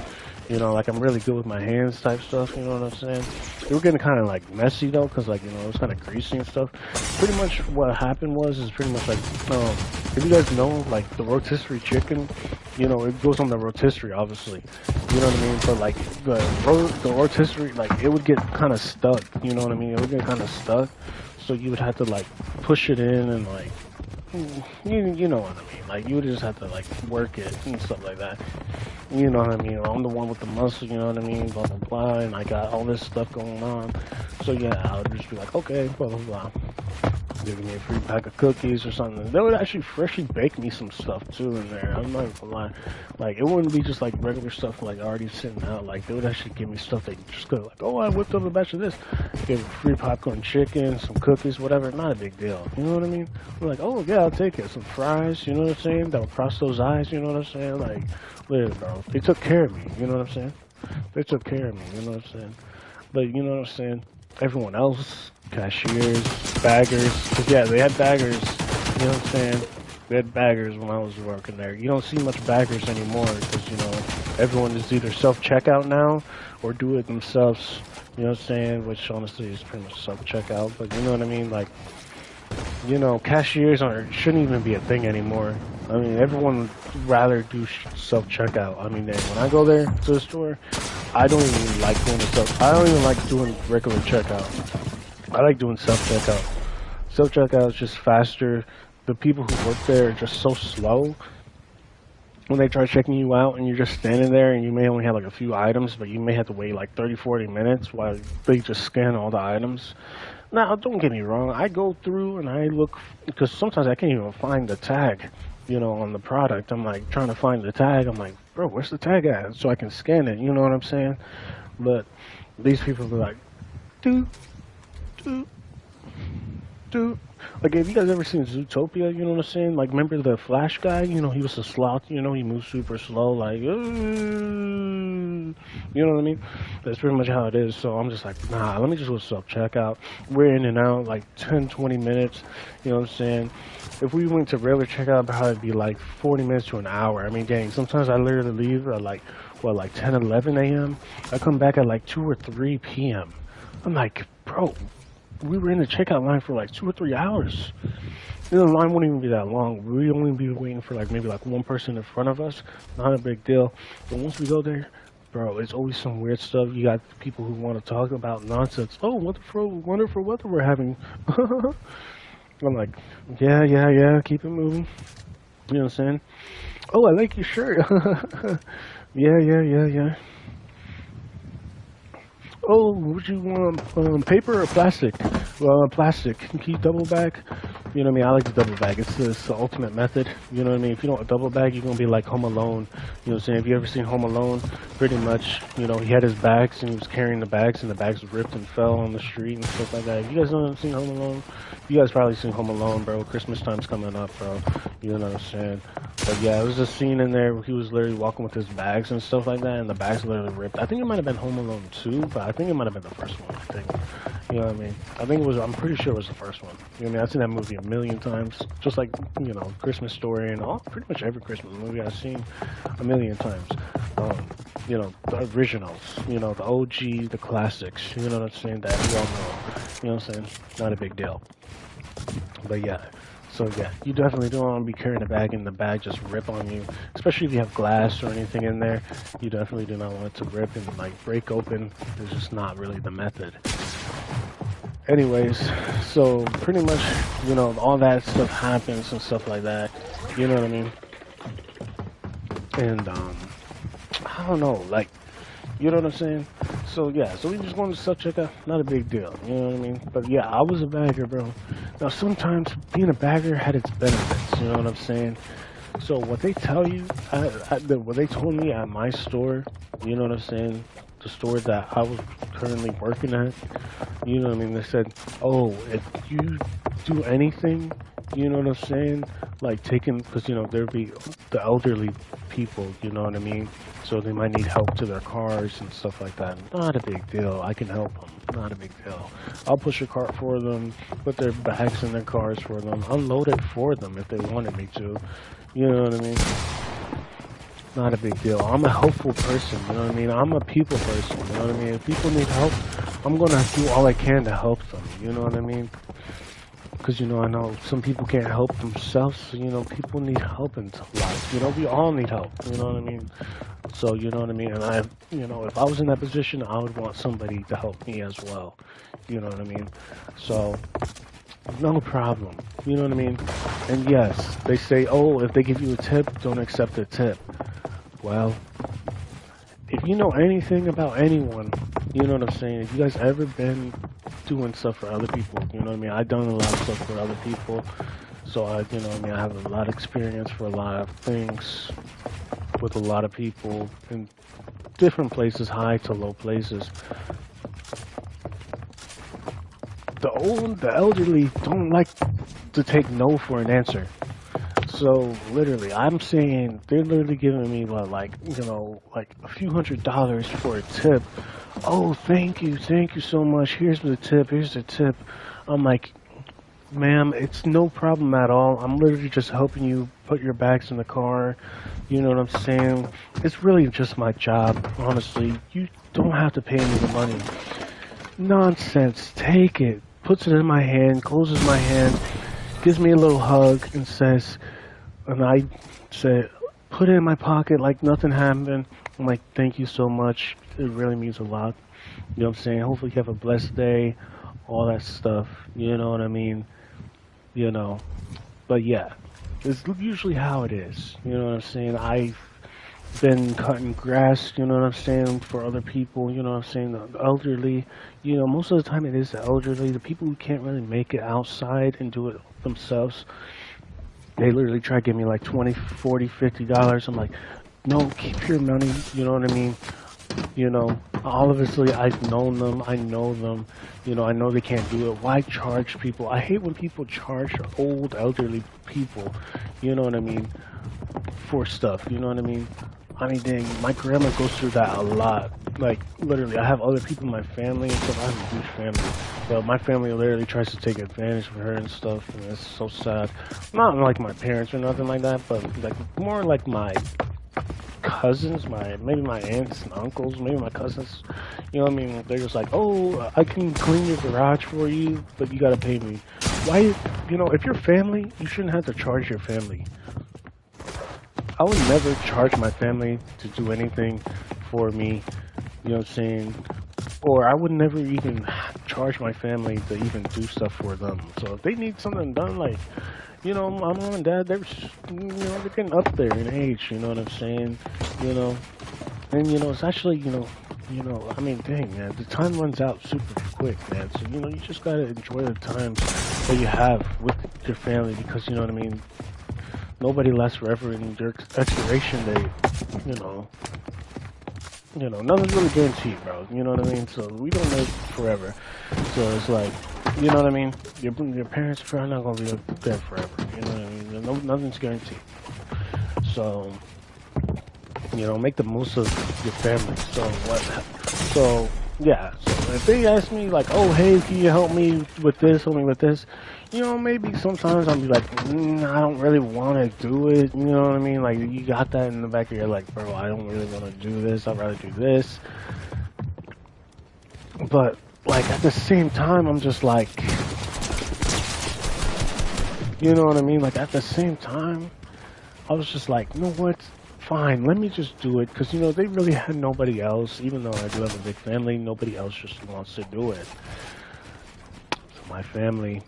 You know, like I'm really good with my hands type stuff, you know what I'm saying? They were getting kind of like messy though, because like, you know, it was kind of greasy and stuff. Pretty much what happened is pretty much like, if you guys know, like the rotisserie chicken, you know, it goes on the rotisserie, obviously. You know what I mean? But like the rotisserie, like it would get kind of stuck, you know what I mean? It would get kind of stuck. So you would have to like push it in and like, you know what I mean? Like you would just have to like work it and stuff like that. You know what I mean? I'm the one with the muscle, you know what I mean? Blah, blah, blah. And I got all this stuff going on. So, yeah, I would just be like, okay, blah, blah, blah. Giving me a free pack of cookies or something. They would actually freshly bake me some stuff, too, in there. I'm not even gonna lie. Like, it wouldn't be just, like, regular stuff, like, already sitting out. Like, they would actually give me stuff that you just go, like, oh, I whipped up a batch of this. Give me free popcorn chicken, some cookies, whatever. Not a big deal. You know what I mean? I'm like, oh, yeah, I'll take it. Some fries, you know what I'm saying? That would cross those eyes, you know what I'm saying? Like, literally, bro. They took care of me, you know what I'm saying? They took care of me, you know what I'm saying? But, you know what I'm saying? Everyone else, cashiers, baggers, because yeah, they had baggers, you know what I'm saying? They had baggers when I was working there. You don't see much baggers anymore because, you know, everyone is either self-checkout now or do it themselves, you know what I'm saying? Which honestly is pretty much self-checkout, but you know what I mean? Like, you know, cashiers shouldn't even be a thing anymore. I mean, everyone would rather do self-checkout. I mean, when I go there to the store, I don't even like doing I don't even like doing regular checkout. I like doing self-checkout. Self-checkout is just faster. The people who work there are just so slow. When they try checking you out and you're just standing there and you may only have like a few items, but you may have to wait like 30, 40 minutes while they just scan all the items. Now, don't get me wrong. I go through and I look, because sometimes I can't even find the tag, you know, on the product. I'm like trying to find the tag. I'm like, bro, where's the tag at? So I can scan it. You know what I'm saying? But these people are like, do, do, do. Like, have you guys ever seen Zootopia? You know what I'm saying? Like, remember the Flash guy? You know, he was a sloth. You know, he moves super slow. Like, you know what I mean? That's pretty much how it is. So I'm just like, nah, let me just go self-checkout. We're in and out like 10, 20 minutes. You know what I'm saying? If we went to regular checkout, it'd probably be like 40 minutes to an hour. I mean, dang, sometimes I literally leave at like, what, like 10, 11 a.m.? I come back at like 2 or 3 p.m. I'm like, bro, we were in the checkout line for like 2 or 3 hours. The line wouldn't even be that long. We'd only be waiting for like maybe like one person in front of us. Not a big deal. But once we go there, bro, it's always some weird stuff. You got people who want to talk about nonsense. Oh, wonderful weather we're having. I'm like, yeah, keep it moving. You know what I'm saying? Oh, I like your shirt. Yeah. Oh, would you want paper or plastic? Well, plastic. Can you double bag? You know what I mean? I like to double bag. It's the ultimate method. You know what I mean? If you don't double bag, you're going to be like Home Alone. You know what I'm saying? Have you ever seen Home Alone? Pretty much, you know, he had his bags and he was carrying the bags and the bags ripped and fell on the street and stuff like that. If you guys don't seen Home Alone, you guys probably seen Home Alone, bro. Christmas time's coming up, bro. You know what I'm saying? But yeah, it was a scene in there where he was literally walking with his bags and stuff like that, and the bags literally ripped. I think it might have been Home Alone 2, but I think it might have been the first one, I think. You know what I mean? I'm pretty sure it was the first one. You know what I mean? I've seen that movie a million times. Just like, you know, Christmas Story and pretty much every Christmas movie I've seen a million times. You know, the originals, you know, the OG, the classics, you know what I'm saying, that we all know. You know what I'm saying? Not a big deal. But yeah. So yeah, you definitely don't want to be carrying a bag and the bag just rip on you, especially if you have glass or anything in there. You definitely do not want it to rip and like break open. It's just not really the method. Anyways, so pretty much, you know, all that stuff happens and stuff like that. You know what I mean? And I don't know, like, you know what I'm saying? So yeah, so we just wanted to self check out. Not a big deal, you know what I mean? But yeah, I was a bagger, bro. Now sometimes being a bagger had its benefits, you know what I'm saying? So what they tell you, what they told me at my store, you know what I'm saying? The store that I was currently working at, you know what I mean? They said, oh, if you do anything, you know what I'm saying? Like taking, because there'd be the elderly people, you know what I mean? So they might need help to their cars and stuff like that. Not a big deal. I can help them. Not a big deal. I'll push a cart for them, put their bags in their cars for them, unload it for them if they wanted me to. You know what I mean? Not a big deal. I'm a helpful person, you know what I mean? I'm a people person, you know what I mean? If people need help, I'm gonna do all I can to help them, you know what I mean? Because, I know some people can't help themselves, so, people need help in life. We all need help, you know what I mean? So, you know what I mean? And if I was in that position, I would want somebody to help me as well, you know what I mean? So, no problem, you know what I mean? And yes, they say, oh, if they give you a tip, don't accept the tip. Well, if you know anything about anyone, you know what I'm saying? If you guys ever been doing stuff for other people, you know what I mean? I've done a lot of stuff for other people, so I have a lot of experience for a lot of things with a lot of people in different places, high to low places. The elderly don't like to take no for an answer. So literally, I'm saying they're literally giving me like a few $100s for a tip. Oh, thank you so much. Here's the tip. I'm like, ma'am, it's no problem at all. I'm literally just helping you put your bags in the car. You know what I'm saying? It's really just my job, honestly. You don't have to pay me the money. Nonsense. Take it. Puts it in my hand, closes my hand, gives me a little hug, and says, and I said, put it in my pocket like nothing happened. I'm like, thank you so much. It really means a lot. You know what I'm saying? Hopefully you have a blessed day, all that stuff. You know what I mean? But yeah, it's usually how it is. You know what I'm saying? I've been cutting grass, you know what I'm saying, for other people, you know what I'm saying, the elderly. Most of the time it is the elderly, the people who can't really make it outside and do it themselves. They literally try to give me like $20, $40, $50. I'm like, no, keep your money, you know what I mean? Obviously I've known them, I know them, I know they can't do it. Why charge people? I hate when people charge old, elderly people, you know what I mean, for stuff, you know what I mean? I mean, dang, my grandma goes through that a lot. Like, literally, I have other people in my family and stuff. I have a huge family. But my family literally tries to take advantage of her and stuff, and it's so sad. Not like my parents or nothing like that, but like more like my cousins, maybe my aunts and uncles, maybe my cousins. You know what I mean? They're just like, oh, I can clean your garage for you, but you gotta pay me. Why, if you're family, you shouldn't have to charge your family. I would never charge my family to do anything for me, you know what I'm saying? Or I would never even charge my family to even do stuff for them. So if they need something done, like, my mom and dad, they're getting up there in age, you know what I'm saying? And, it's actually, I mean, dang, man, the time runs out super quick, man. So, you just gotta enjoy the time that you have with your family because, you know what I mean? Nobody lasts forever in their expiration date, nothing's really guaranteed, bro, you know what I mean? So we don't live forever. So it's like, you know what I mean? Your parents are probably not gonna be there forever, you know what I mean? Nothing's guaranteed. So, make the most of your family. So yeah, so if they ask me like, oh, hey, can you help me with this, maybe sometimes I'll be like, I don't really want to do it, you know what I mean? Like, you got that in the back of your like, bro, I don't really want to do this, I'd rather do this. But, like, at the same time, I'm just like, you know what I mean? Like, at the same time, I was just like, you know what? Fine, let me just do it, because, they really had nobody else, even though I do have a big family, nobody else just wants to do it. So my family,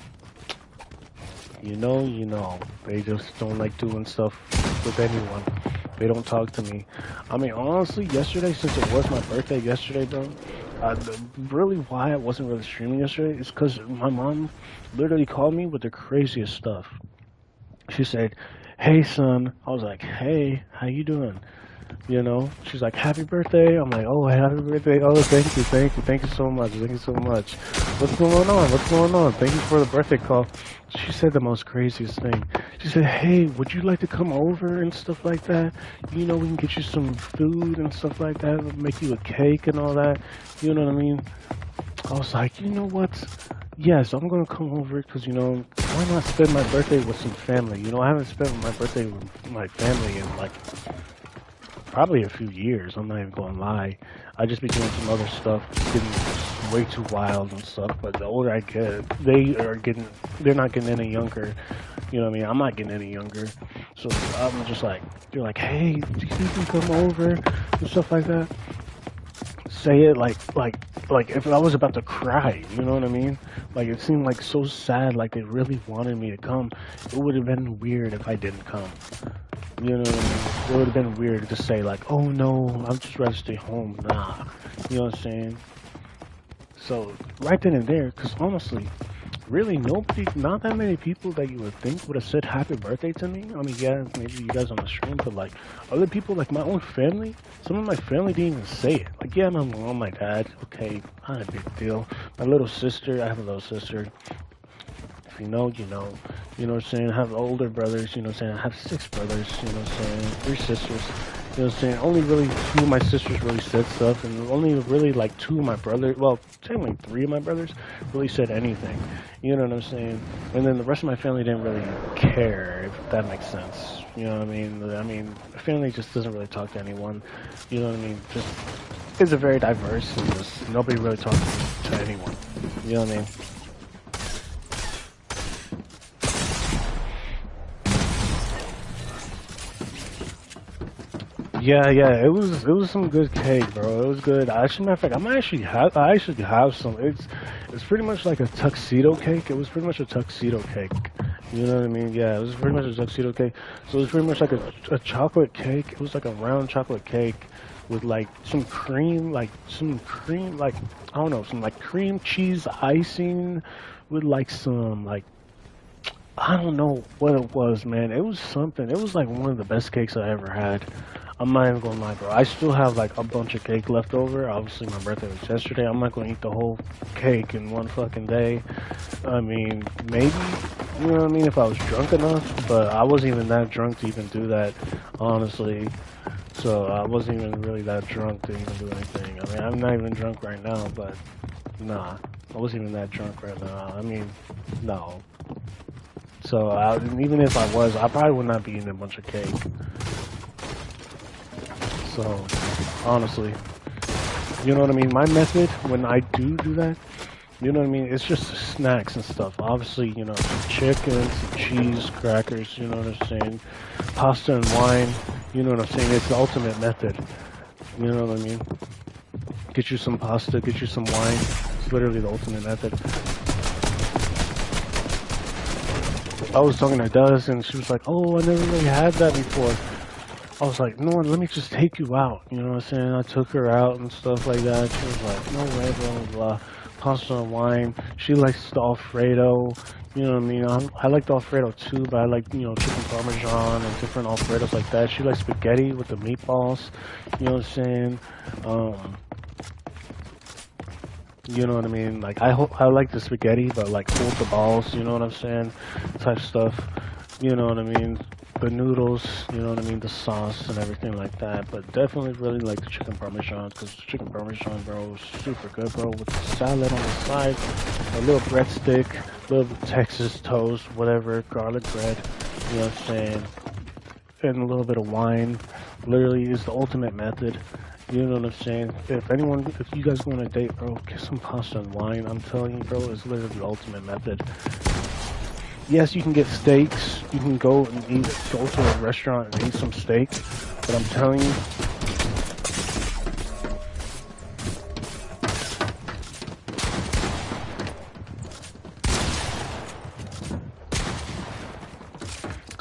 they just don't like doing stuff with anyone. They don't talk to me. I mean, honestly, yesterday, since it was my birthday yesterday, bro, really why I wasn't really streaming yesterday is because my mom literally called me with the craziest stuff. She said, hey, son. I was like, hey, how you doing? You know, she's like, "Happy birthday!" I'm like, "Oh, happy birthday! Oh, thank you so much, thank you so much. What's going on? What's going on? Thank you for the birthday call." She said the most craziest thing. She said, "Hey, would you like to come over and stuff like that? You know, we can get you some food and stuff like that. We'll make you a cake and all that. You know what I mean?" I was like, "You know what? Yes, I'm gonna come over because why not spend my birthday with some family? You know, I haven't spent my birthday with my family in like probably a few years. I'm not even gonna lie. I just be doing some other stuff, just getting way too wild and stuff. But the older I get, they're not getting any younger. You know what I mean? I'm not getting any younger. So I'm just like, they're like, hey, do you think you can come over and stuff like that? Say it like if I was about to cry, you know what I mean? Like it seemed like so sad, like they really wanted me to come. It would have been weird if I didn't come. You know what I mean? It would have been weird to say like, oh no, I'm just rather stay home. Nah, you know what I'm saying? So right then and there, because honestly, really nobody, not that many people that you would think would have said happy birthday to me. I mean, yeah, maybe you guys on the stream, but like other people, like my own family, some of my family didn't even say it. Like, yeah, my mom, my dad, okay, not a big deal. My little sister, I have a little sister. If you know, you know. You know what I'm saying? I have older brothers, you know what I'm saying? I have 6 brothers, you know what I'm saying? 3 sisters. You know what I'm saying? Only really 2 of my sisters really said stuff, and only really like 2 of my brothers, well, technically 3 of my brothers really said anything. You know what I'm saying? And then the rest of my family didn't really care, if that makes sense. You know what I mean? I mean, family just doesn't really talk to anyone. You know what I mean? Just, it's a very diverse, and just nobody really talks to anyone. You know what I mean? Yeah, it was some good cake, bro. It was good. Actually, matter of fact, I actually have some. It's pretty much like a tuxedo cake. It was pretty much a tuxedo cake. You know what I mean? Yeah, it was pretty much a tuxedo cake. So it was pretty much like a chocolate cake. It was like a round chocolate cake with like some cream, like I don't know, some like cream cheese icing with like some like I don't know what it was, man. It was something. It was like one of the best cakes I ever had. I'm not even gonna lie, bro. I still have like a bunch of cake left over. Obviously, my birthday was yesterday. I'm not gonna eat the whole cake in one fucking day. I mean, maybe, you know what I mean, if I was drunk enough, but I wasn't even that drunk to even do that, honestly. So I wasn't even really that drunk to even do anything. I mean, I'm not even drunk right now, but nah, I wasn't even that drunk right now. I mean, no. So even if I was, I probably would not be eating a bunch of cake. So honestly, you know what I mean? My method when I do that, you know what I mean? It's just snacks and stuff. Obviously, you know, some chicken, some cheese, crackers, you know what I'm saying? Pasta and wine, you know what I'm saying? It's the ultimate method. You know what I mean? Get you some pasta, get you some wine. It's literally the ultimate method. I was talking to Duz and she was like, oh, I never really had that before. I was like, no, let me just take you out. You know what I'm saying? I took her out and stuff like that. She was like, no way, blah, blah, blah. Pasta and wine. She likes the Alfredo. You know what I mean? I like the Alfredo too, but I like, you know, chicken parmesan and different Alfredos like that. She likes spaghetti with the meatballs. You know what I'm saying? You know what I mean? Like, I like the spaghetti, but like hold the balls, you know what I'm saying? Type stuff. You know what I mean? The noodles, you know what I mean, the sauce and everything like that. But definitely really like the chicken parmesan because the chicken parmesan, bro, is super good, bro. With the salad on the side, a little breadstick, a little Texas toast, whatever, garlic bread, you know what I'm saying, and a little bit of wine. Literally is the ultimate method. You know what I'm saying? If you guys go on a date, bro, get some pasta and wine. I'm telling you, bro, it's literally the ultimate method. Yes, you can get steaks. You can go to a restaurant and eat some steak. But I'm telling you,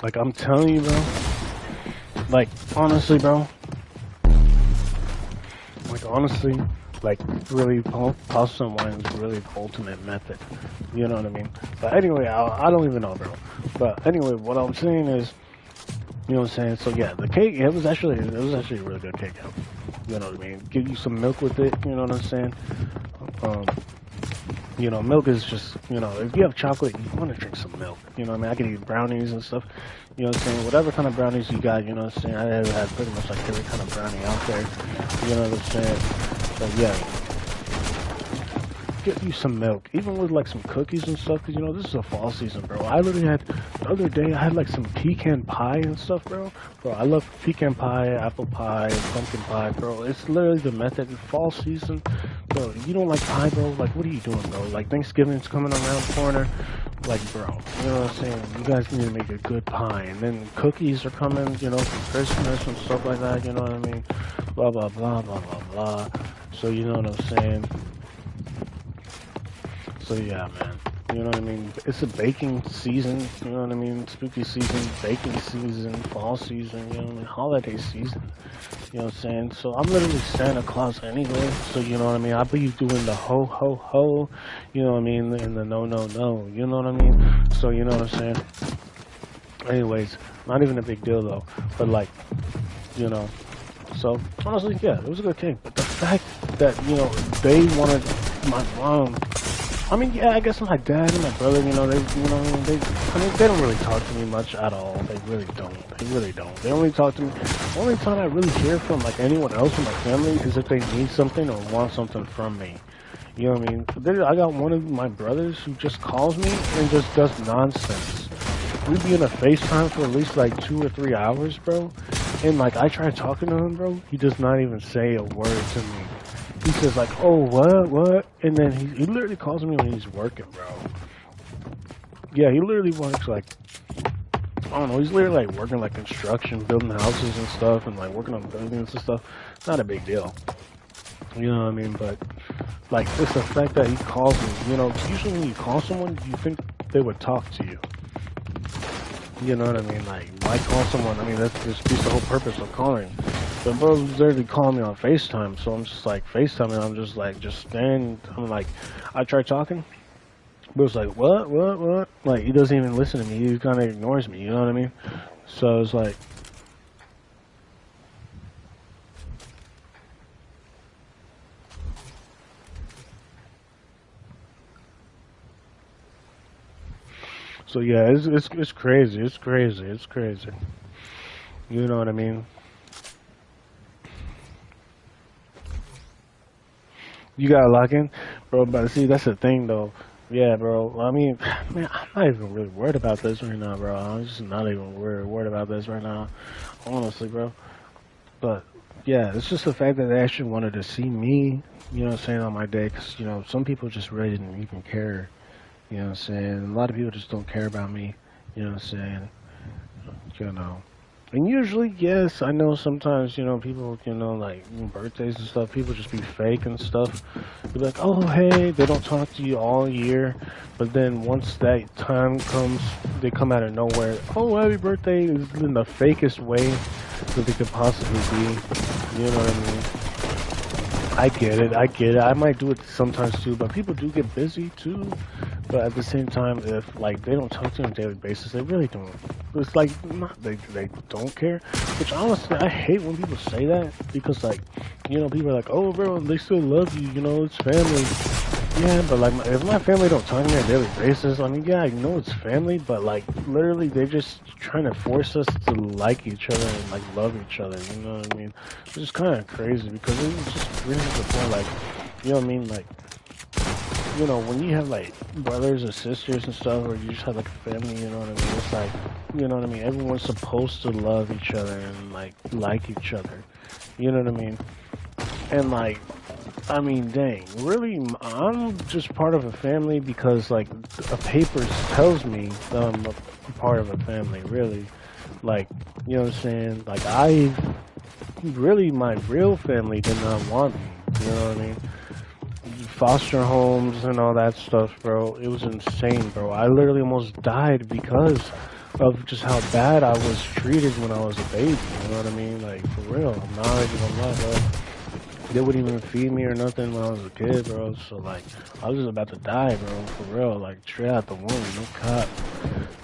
like I'm telling you, bro. Like honestly, bro. Like honestly, like really, pasta and wine is really the ultimate method. You know what I mean? But anyway, I don't even know, bro. But anyway, what I'm saying is, You know what I'm saying? So yeah, the cake, it was actually a really good cake. You know what I mean? Give you some milk with it. You know what I'm saying? Um, milk is just, if you have chocolate, you want to drink some milk. You know what I mean? I can eat brownies and stuff. You know what I'm saying? Whatever kind of brownies you got, you know what I'm saying? I have had pretty much like every kind of brownie out there. You know what I'm saying? So yeah, get you some milk, even with like some cookies and stuff, because this is a fall season, bro. I literally had the other day, I had like some pecan pie and stuff, bro. Bro, I love pecan pie, apple pie, pumpkin pie, bro. It's literally the method. Fall season, bro. You don't like pie, bro? Like, what are you doing, bro? Like, Thanksgiving's coming around the corner. Like, bro, you know what I'm saying? You guys need to make a good pie, and then cookies are coming, for Christmas and stuff like that. You know what I mean? Blah blah blah blah blah blah. So you know what I'm saying? So yeah, man. You know what I mean? It's a baking season, you know what I mean? Spooky season, baking season, fall season, you know what I mean? Holiday season, you know what I'm saying? So I'm literally Santa Claus anyway, so you know what I mean? I'll be doing the ho ho ho, you know what I mean? And the no no no, you know what I mean? So you know what I'm saying? Anyways, not even a big deal though, but like, so honestly, yeah, it was a good cake. But the fact that, they wanted my mom. I mean, yeah, I guess my dad and my brother, they don't really talk to me much at all. They really don't. They really don't. They only talk to me. The only time I really hear from, like, anyone else in my family is if they need something or want something from me. You know what I mean? I got one of my brothers who just calls me and just does nonsense. We'd be in a FaceTime for at least, like, 2 or 3 hours, bro. And, like, I try talking to him, bro. He does not even say a word to me. He says like, oh, what? And then he literally calls me when he's working, bro. Yeah, he literally works like, I don't know, he's literally like working like construction, building houses and stuff, and like working on buildings and stuff. Not a big deal. You know what I mean? But like, it's the fact that he calls me, usually when you call someone, you think they would talk to you. You know what I mean? Like, why call someone? I mean, that's just the whole purpose of calling. The bro was literally calling me on FaceTime, so I'm just like FaceTiming. I'm just like, I'm like, I try talking. Bro's like, what? Like, he doesn't even listen to me. He kind of ignores me. You know what I mean? So it's like, so yeah, it's crazy. It's crazy. It's crazy. You know what I mean? You gotta lock in, bro. But see, that's the thing, though. Yeah, bro. I mean, man, I'm not even really worried about this right now, bro. I'm just not even worried about this right now, honestly, bro. But yeah, it's just the fact that they actually wanted to see me, you know what I'm saying, on my day, because some people just really didn't even care, you know what I'm saying. A lot of people just don't care about me, you know what I'm saying. You know. And usually, yes, I know sometimes, people, like birthdays and stuff, people just be fake and stuff. Be like, oh, hey, they don't talk to you all year. But then once that time comes, they come out of nowhere. Oh, happy birthday is in the fakest way that they could possibly be. You know what I mean? I get it. I might do it sometimes too, but people do get busy too. But at the same time, if like they don't talk to you on a daily basis, they really don't. It's like not they don't care. Which honestly, I hate when people say that because like, people are like, oh, bro, they still love you. It's family. Yeah, but like, if my family don't talk to me on a daily basis, I mean, yeah, I know it's family, but like, literally, they're just trying to force us to like each other and like love each other. You know what I mean? It's just kind of crazy because it just brings to the point, like, you know what I mean? Like, when you have like brothers or sisters and stuff, or you just have like a family, you know what I mean? It's like, you know what I mean? Everyone's supposed to love each other and like each other. You know what I mean? And like, I mean, dang, really, I'm just part of a family because, like, a paper tells me that I'm a part of a family, really. Like, you know what I'm saying? Like, my real family did not want me, you know what I mean? Foster homes and all that stuff, bro, it was insane, bro. I literally almost died because of just how bad I was treated when I was a baby, you know what I mean? Like, for real, I'm not even gonna lie, bro. They wouldn't even feed me or nothing when I was a kid, bro. So, like, I was just about to die, bro, for real. Like, straight out the womb, no cop.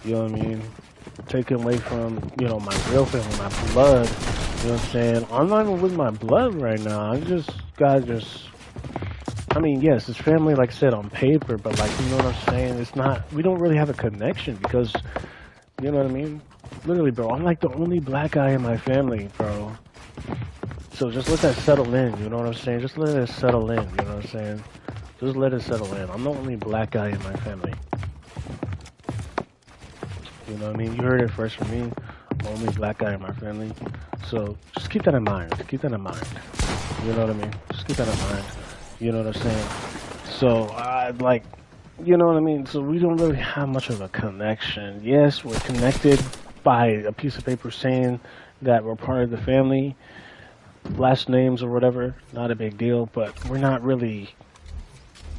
You know what I mean? taken away from, you know, my real family, my blood. You know what I'm saying? I'm not even with my blood right now. I just gotta just. I mean, yes, it's family, like I said, on paper, but like, you know what I'm saying? It's not. We don't really have a connection because, you know what I mean? Literally, bro, I'm like the only black guy in my family, bro. So just let that settle in. You know what I'm saying? Just let it settle in. You know what I'm saying? Just let it settle in. I'm the only black guy in my family. You know what I mean? You heard it first from me. I'm the only black guy in my family. So just keep that in mind. Keep that in mind. You know what I mean? Just keep that in mind. You know what I'm saying? So I like, you know what I mean? So we don't really have much of a connection. Yes, we're connected by a piece of paper saying that we're part of the family, last names or whatever. Not a big deal, but we're not really.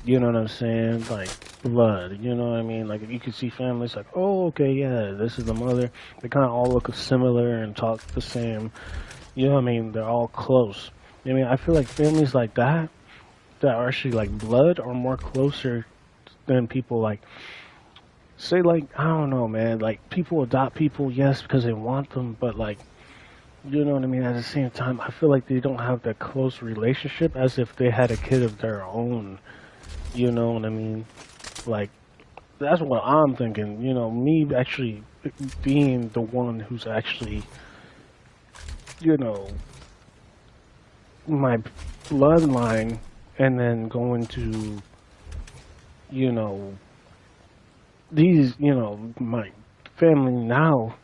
You know what I'm saying? Like blood. You know what I mean? Like if you could see families, like, oh, okay, yeah, this is the mother. They kind of all look similar and talk the same. You know what I mean? They're all close. I mean, I feel like families like that are actually like blood are more closer than people like say like I don't know, man. Like people adopt people, yes, because they want them, but like you know what I mean. At the same time, I feel like they don't have that close relationship as if they had a kid of their own. You know what I mean? Like, that's what I'm thinking. You know, me actually being the one who's actually, you know, my bloodline, and then going to, you know, these, you know, my family now,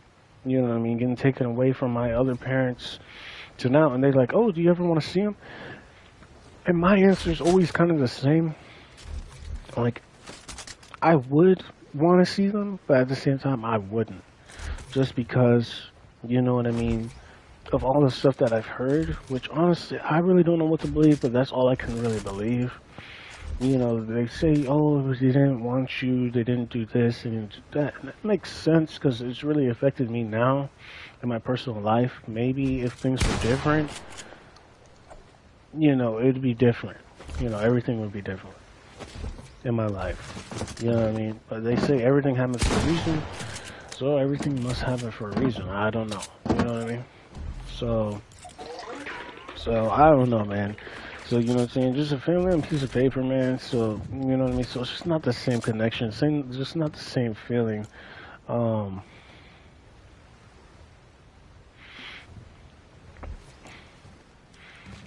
you know what I mean, getting taken away from my other parents to now, and they're like, oh, do you ever want to see them? And my answer is always kind of the same. Like, I would want to see them, but at the same time, I wouldn't. Just because, you know what I mean, of all the stuff that I've heard, which honestly, I really don't know what to believe, but that's all I can really believe. You know, they say, oh, they didn't want you, they didn't do this, and that. And that makes sense because it's really affected me now in my personal life. Maybe if things were different, you know, it'd be different. You know, everything would be different in my life. You know what I mean? But they say everything happens for a reason, so everything must happen for a reason. I don't know. You know what I mean? So I don't know, man. So you know what I'm saying? Just a family and piece of paper, man. So you know what I mean? So it's just not the same connection, just not the same feeling. Um,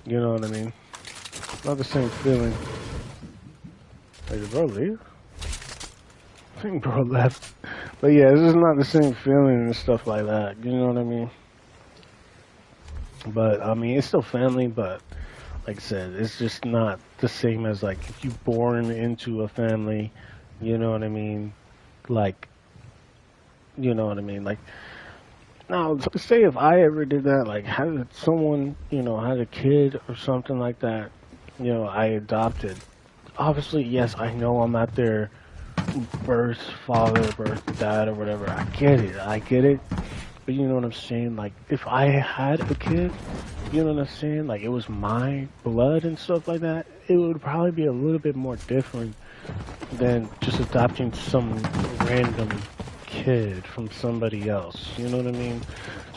you know what I mean? Not the same feeling. Hey, did bro leave? I think bro left. But yeah, it's just not the same feeling and stuff like that. You know what I mean? But I mean, it's still family, but like I said, it's just not the same as like if you born into a family. You know what I mean? Like, you know what I mean? Like, now, say if I ever did that, like, had someone, you know, had a kid or something like that, you know, I adopted. Obviously, yes, I know I'm not their birth father, birth dad, or whatever. I get it. But you know what I'm saying? Like, if I had a kid, you know what I'm saying? Like, it was my blood and stuff like that, it would probably be a little bit more different than just adopting some random kid from somebody else. You know what I mean?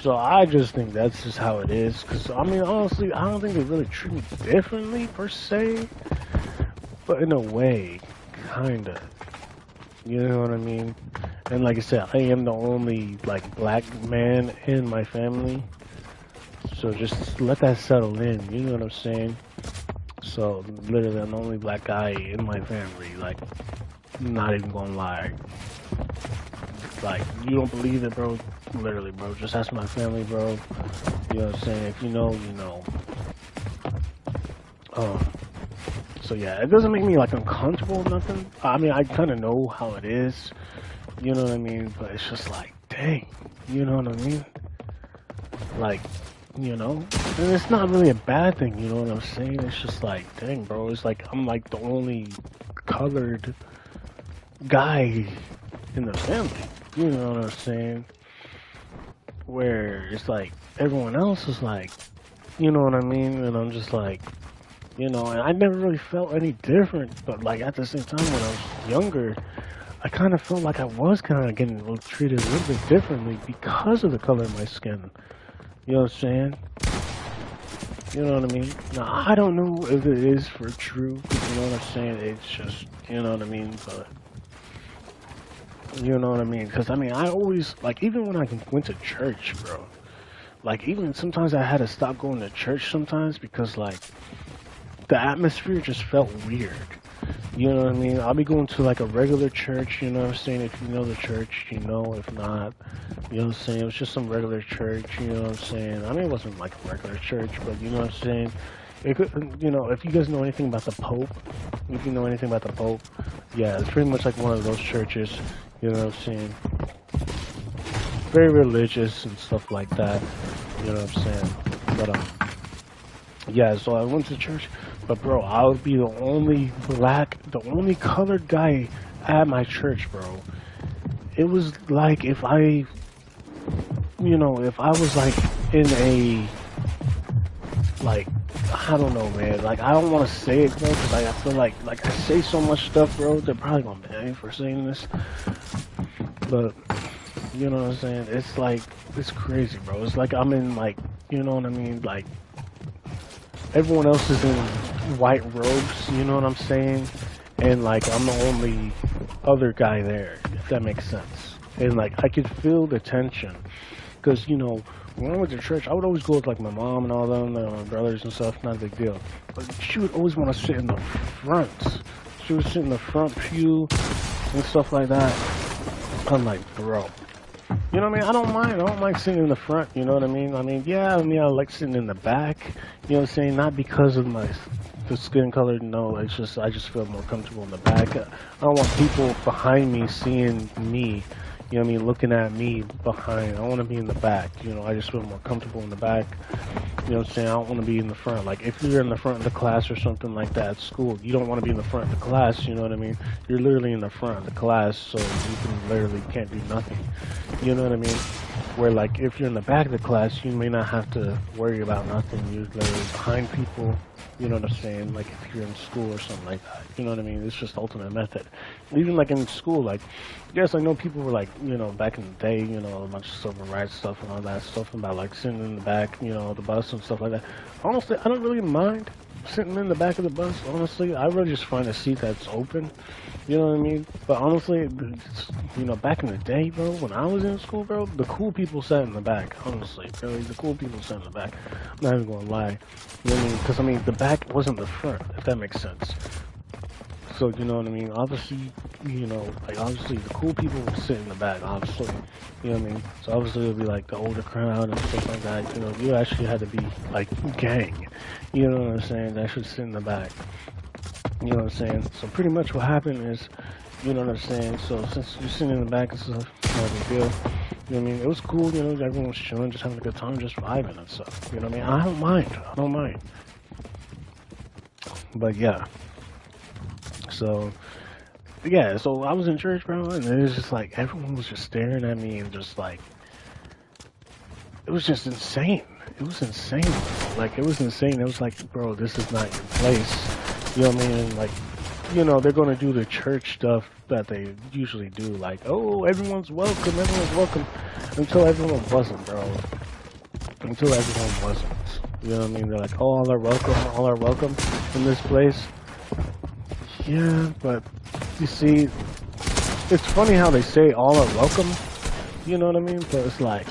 So I just think that's just how it is. Because, I mean, honestly, I don't think they really treat me differently, per se. But in a way, kinda. You know what I mean? And like I said, I am the only, like, black man in my family. So just let that settle in, you know what I'm saying? So, literally, I'm the only black guy in my family. Like, not even gonna lie. Like, you don't believe it, bro? Literally, bro. Just ask my family, bro. You know what I'm saying? If you know, you know. So yeah, it doesn't make me like uncomfortable or nothing. I mean, I kind of know how it is, you know what I mean? But it's just like, dang, you know what I mean? Like, you know? And it's not really a bad thing, you know what I'm saying? It's just like, dang, bro, it's like I'm like the only colored guy in the family, you know what I'm saying? Where it's like everyone else is like, you know what I mean? And I'm just like, you know, and I never really felt any different, but like at the same time when I was younger, I kind of felt like I was kind of getting treated a little bit differently because of the color of my skin. You know what I'm saying? You know what I mean? Now, I don't know if it is for true, you know what I'm saying? It's just, you know what I mean? But, you know what I mean? Because, I mean, I always, like, even when I went to church, bro, like, even sometimes I had to stop going to church sometimes because, like, the atmosphere just felt weird. You know what I mean? I'll be going to like a regular church, you know what I'm saying? If you know the church, you know. If not, you know what I'm saying? It was just some regular church, you know what I'm saying? I mean, it wasn't like a regular church, but you know what I'm saying? It could, you know, if you guys know anything about the Pope, if you know anything about the Pope, yeah, it's pretty much like one of those churches, you know what I'm saying? Very religious and stuff like that, you know what I'm saying? But, yeah, so I went to church, but bro, I would be the only the only colored guy at my church, bro. It was like if I, you know, if I was like in a, like, I don't know, man. Like, I don't want to say it, bro, because I feel like I say so much stuff, bro. They're probably gonna ban me for saying this, but you know what I'm saying? It's like, it's crazy, bro. It's like I'm in like, you know what I mean? Like, everyone else is in white robes, you know what I'm saying? And like I'm the only other guy there, if that makes sense. And like I could feel the tension, because you know when I went to church, I would always go with like my mom and all them, my brothers and stuff. Not a big deal. But she would always want to sit in the front. She would sit in the front pew and stuff like that. I'm like, bro. You know what I mean? I don't mind. I don't mind sitting in the front. You know what I mean? I mean, yeah. I mean, I like sitting in the back. You know what I'm saying? Not because of the skin color. No, it's just I just feel more comfortable in the back. I don't want people behind me seeing me. You know what I mean? Looking at me behind. I want to be in the back. You know, I just feel more comfortable in the back. You know what I'm saying? I don't want to be in the front. Like, if you're in the front of the class or something like that at school, you don't want to be in the front of the class, you know what I mean? You're literally in the front of the class, so you can literally can't do nothing. You know what I mean? Where, like, if you're in the back of the class, you may not have to worry about nothing. You're literally behind people, you know what I'm saying? Like, if you're in school or something like that, you know what I mean? It's just the ultimate method. Even, like, in school, like, yes, I know people were, like, you know, back in the day, you know, a bunch of civil rights stuff and all that stuff about, like, sitting in the back, you know, the bus and stuff like that. Honestly, I don't really mind sitting in the back of the bus, honestly. I really just find a seat that's open, you know what I mean? But honestly, you know, back in the day, bro, when I was in school, bro, the cool people sat in the back, honestly. Really, the cool people sat in the back. I'm not even gonna lie. You know what I mean? Because, I mean, the back wasn't the front, if that makes sense. So, you know what I mean? Obviously, you know, like, obviously, the cool people would sit in the back, obviously. You know what I mean? So, obviously, it would be, like, the older crowd and stuff like that. You know, you actually had to be, like, gang. You know what I'm saying? That should sit in the back. You know what I'm saying? So, pretty much what happened is, you know what I'm saying? So, since you're sitting in the back and stuff, not a big deal. You know what I mean? It was cool, you know, everyone was chilling, just having a good time, just vibing and stuff. You know what I mean? I don't mind. I don't mind. But, yeah. So, yeah, so I was in church, bro, and it was just like, everyone was just staring at me and just like, it was just insane. It was insane, bro. Like, it was insane. It was like, bro, this is not your place. You know what I mean? Like, you know, they're going to do the church stuff that they usually do. Like, oh, everyone's welcome. Until everyone wasn't, bro. Until everyone wasn't. You know what I mean? They're like, oh, all are welcome in this place. Yeah, but you see, it's funny how they say all are welcome, you know what I mean? But it's like,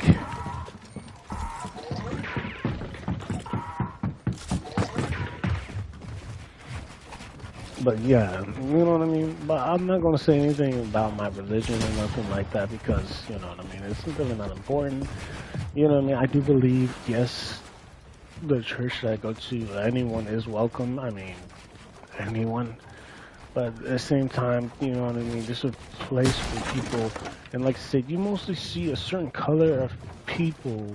but yeah, you know what I mean? But I'm not going to say anything about my religion or nothing like that because, you know what I mean? It's really not important. You know what I mean? I do believe, yes, the church that I go to, anyone is welcome. I mean, anyone. But at the same time, you know what I mean, this is a place for people, and like I said, you mostly see a certain color of people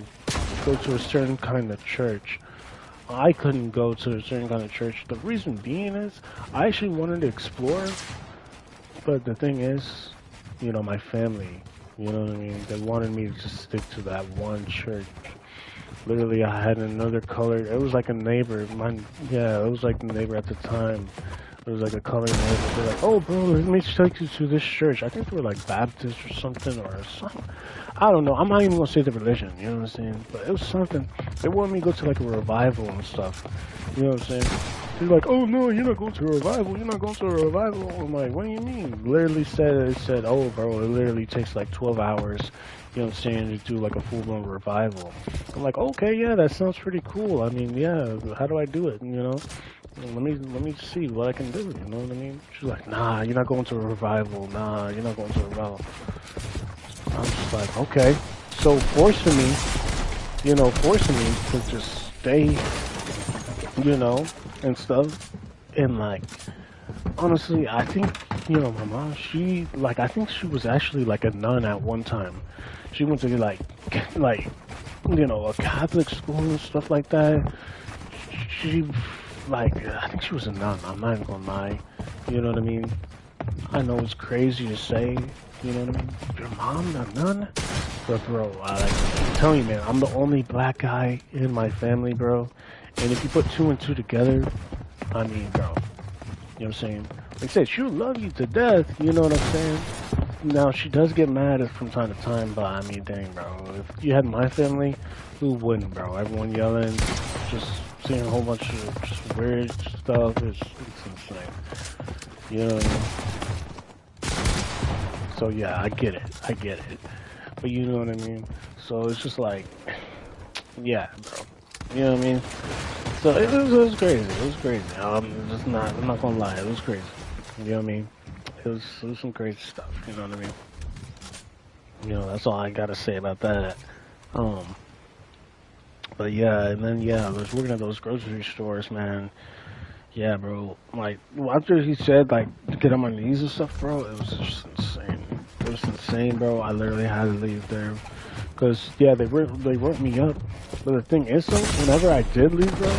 go to a certain kind of church. I couldn't go to a certain kind of church. The reason being is, I actually wanted to explore, but the thing is, you know, my family, you know what I mean, they wanted me to just stick to that one church. Literally, I had another color, it was like a neighbor, yeah, it was like the neighbor at the time. It was like a colored neighbor. They're like, oh, bro, let me take you to this church. I think they were like Baptist or something or something. I don't know. I'm not even gonna say the religion. You know what I'm saying? But it was something. They wanted me to go to like a revival and stuff. You know what I'm saying? They're like, oh no, you're not going to a revival. You're not going to a revival. I'm like, what do you mean? Literally said, oh, bro, it literally takes like 12 hours. You know what I'm saying, to do like a full-blown revival. I'm like, okay, yeah, that sounds pretty cool. I mean, yeah, how do I do it? You know, let me see what I can do. You know what I mean? She's like, nah, you're not going to a revival. Nah, you're not going to a revival. I'm just like, okay. So forcing me to just stay, you know, and stuff, and like, honestly, I think, you know, my mom, I think she was actually like a nun at one time. She went to like, you know, a Catholic school and stuff like that. She, like, I think she was a nun. I'm not even gonna lie. You know what I mean? I know it's crazy to say. You know what I mean? Your mom a nun? But bro, I'm telling you, man, I'm the only black guy in my family, bro. And if you put two and two together, I mean, bro, you know what I'm saying? Like I said, she'll love you to death. You know what I'm saying? Now, she does get mad from time to time, but I mean, dang, bro. If you had my family, who wouldn't, bro? Everyone yelling, just seeing a whole bunch of just weird stuff. It's insane. You know what I mean? So, yeah, I get it. But you know what I mean? So, it's just like, yeah, bro. You know what I mean? So, it was crazy. It was crazy. I'm not gonna lie. It was crazy. You know what I mean? It was some crazy stuff, you know what I mean? You know, that's all I gotta say about that. But yeah, and then yeah, I was working at those grocery stores, man. Yeah, bro. Like after he said like to get on my knees and stuff, bro, it was just insane. It was insane, bro. I literally had to leave there, cause yeah, they wrote me up. But the thing is, though, whenever I did leave, bro,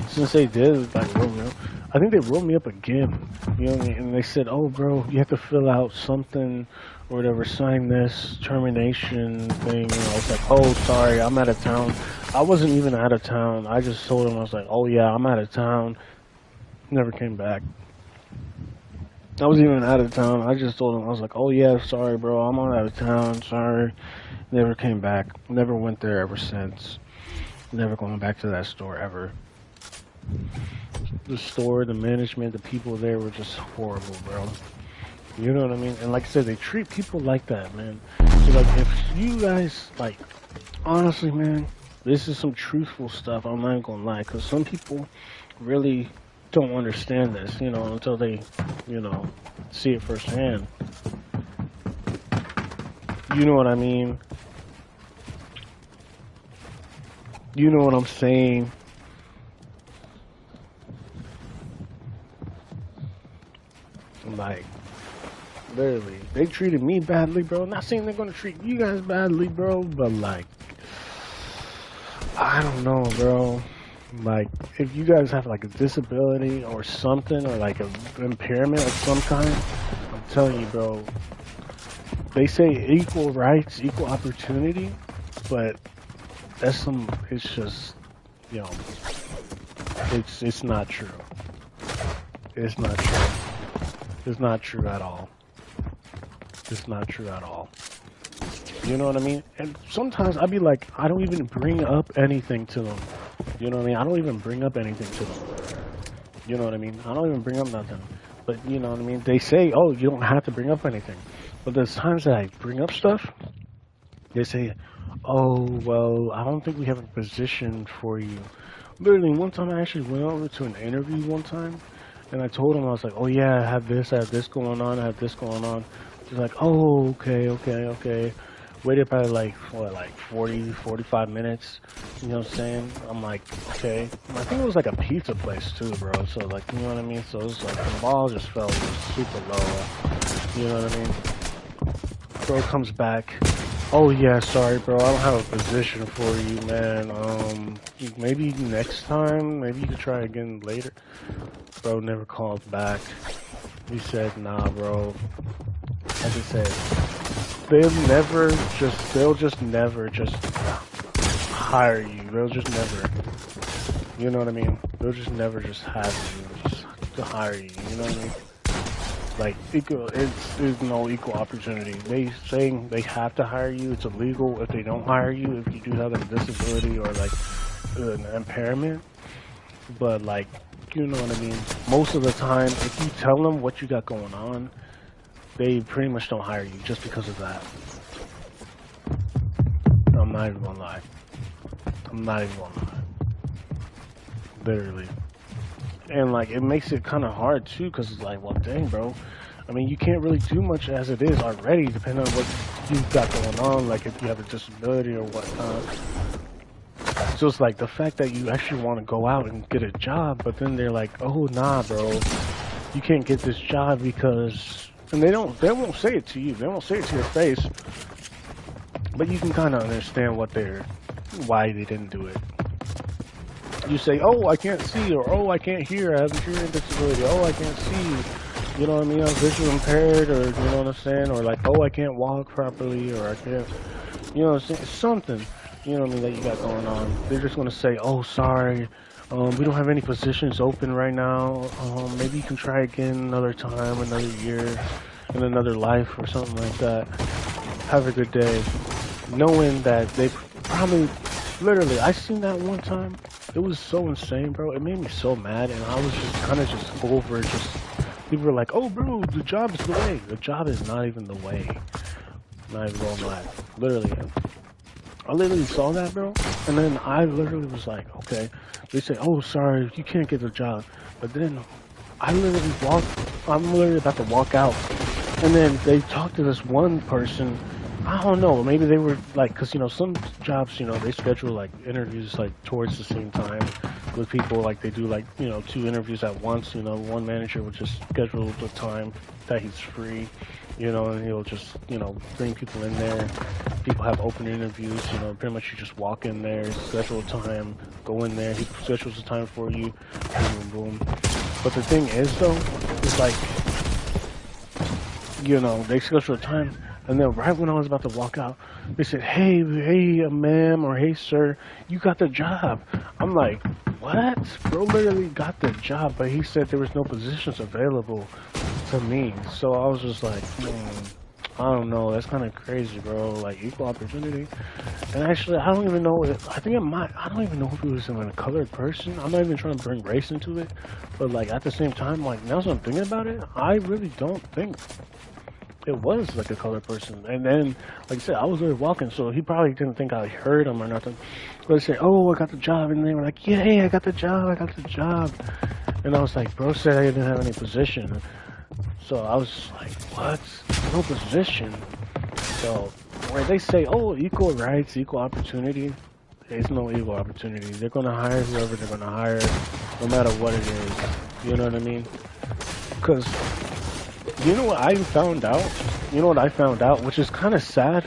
since they did like wrote me up, I think they wrote me up again. You know what I mean? And they said, oh, bro, you have to fill out something or whatever, sign this termination thing. And I was like, oh, sorry, I'm out of town. I wasn't even out of town. I just told them, I was like, oh, yeah, I'm out of town. Never came back. I wasn't even out of town. I just told them, I was like, oh, yeah, sorry, bro, I'm out of town. Sorry. Never came back. Never went there ever since. Never going back to that store ever. The store, the management, the people there were just horrible, bro. You know what I mean? And like I said, they treat people like that, man. So like, if you guys, like, honestly, man, this is some truthful stuff. I'm not gonna lie, because some people really don't understand this, you know, until they, you know, see it firsthand. You know what I mean? You know what I'm saying? Like, literally, they treated me badly, bro. Not saying they're gonna treat you guys badly, bro, but like, I don't know, bro. Like, if you guys have like a disability or something, or like an impairment of some kind, I'm telling you, bro. They say equal rights, equal opportunity, but it's just, you know, it's not true. It's not true. It's not true at all. It's not true at all. You know what I mean? And sometimes I'd be like, I don't even bring up anything to them. You know what I mean? I don't even bring up anything to them. You know what I mean? I don't even bring up nothing. But you know what I mean? They say, oh, you don't have to bring up anything. But there's times that I bring up stuff, they say, oh, well, I don't think we have a position for you. Literally, one time I actually went over to an interview one time, and I told him, I was like, oh yeah, I have this going on, I have this going on. He's like, oh, okay. Waited probably like, what, like 40, 45 minutes, you know what I'm saying? I'm like, okay. I think it was like a pizza place too, bro, so like, you know what I mean? So it was like, the ball just felt super low, you know what I mean? Bro comes back, oh yeah, sorry bro, I don't have a position for you, man. Maybe next time, maybe you could try again later. Bro never called back. He said, nah, bro. Like I said, they'll just never hire you. They'll just never, you know what I mean? They'll just never just have you. to hire you. You know what I mean? Like it's no equal opportunity. They saying they have to hire you. It's illegal if they don't hire you. If you do have a disability or like an impairment, but like you know what I mean. Most of the time, if you tell them what you got going on, they pretty much don't hire you just because of that. I'm not even gonna lie. I'm not even gonna lie. Literally. And like it makes it kind of hard too, because it's like, well, dang, bro. I mean, you can't really do much as it is already, depending on what you've got going on. Like if you have a disability or whatnot. So it's like the fact that you actually want to go out and get a job, but then they're like, oh, nah, bro, you can't get this job because, and they won't say it to you. They won't say it to your face, but you can kind of understand why they didn't do it. You say, oh, I can't see, or oh, I can't hear, I have a hearing disability, oh, I can't see, you know what I mean, I'm visually impaired, or you know what I'm saying, or like, oh, I can't walk properly, or I can't, you know what I'm saying, something, you know what I mean, that you got going on. They're just going to say, oh, sorry, we don't have any positions open right now, maybe you can try again another time, another year, in another life, or something like that. Have a good day. Knowing that they probably, literally, I seen that one time. It was so insane, bro. It made me so mad, and I was just kind of just over. Just people were like, "Oh, bro, the job is the way." The job is not even the way. Not even gonna lie. Literally, I literally saw that, bro, and then I literally was like, "Okay." They say, "Oh, sorry, you can't get the job," but then I literally I'm literally about to walk out, and then they talked to this one person. I don't know, maybe they were like, because you know some jobs, you know, they schedule like interviews like towards the same time with people, like they do like, you know, 2 interviews at once. You know, one manager would just schedule the time that he's free, you know, and he'll just, you know, bring people in there. People have open interviews, you know, pretty much you just walk in there, schedule a time, go in there, he schedules a time for you, boom, boom, boom. But the thing is though, it's like, you know, they schedule a time. And then right when I was about to walk out, they said, hey, ma'am, or hey, sir, you got the job. I'm like, what? Bro literally got the job, but he said there was no positions available to me. So I was just like, I don't know. That's kind of crazy, bro. Like, equal opportunity. And actually, I don't even know I don't even know if it was a colored person. I'm not even trying to bring race into it. But, like, at the same time, like, now that I'm thinking about it, I really don't think it was like a colored person. And then, like I said, I was there walking, so he probably didn't think I heard him or nothing. But they say, oh, I got the job, and they were like, yeah, I got the job. And I was like, bro said I didn't have any position. So I was just like, what? No position? So where they say, oh, equal rights, equal opportunity, there's no equal opportunity. They're gonna hire whoever they're gonna hire, no matter what it is. You know what I mean? Because you know what I found out? You know what I found out, which is kind of sad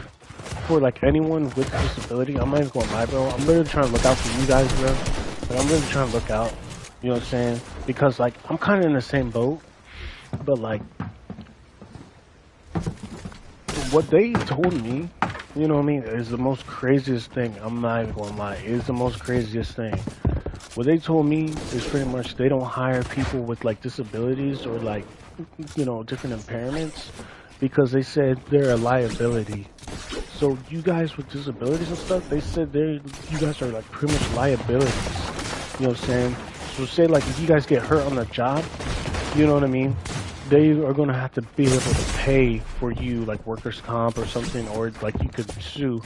for like anyone with a disability. I'm not even gonna lie, bro. I'm really trying to look out for you guys, bro. Like, I'm really trying to look out. You know what I'm saying? Because like I'm kind of in the same boat, but like what they told me, you know what I mean, is the most craziest thing. I'm not even gonna lie. It is the most craziest thing. What they told me is pretty much they don't hire people with like disabilities or like, you know, different impairments because they said they're a liability. So you guys with disabilities and stuff, they said you guys are like pretty much liabilities. You know what I'm saying? So say like if you guys get hurt on the job, you know what I mean? They are gonna have to be able to pay for you like workers' comp or something, or like you could sue.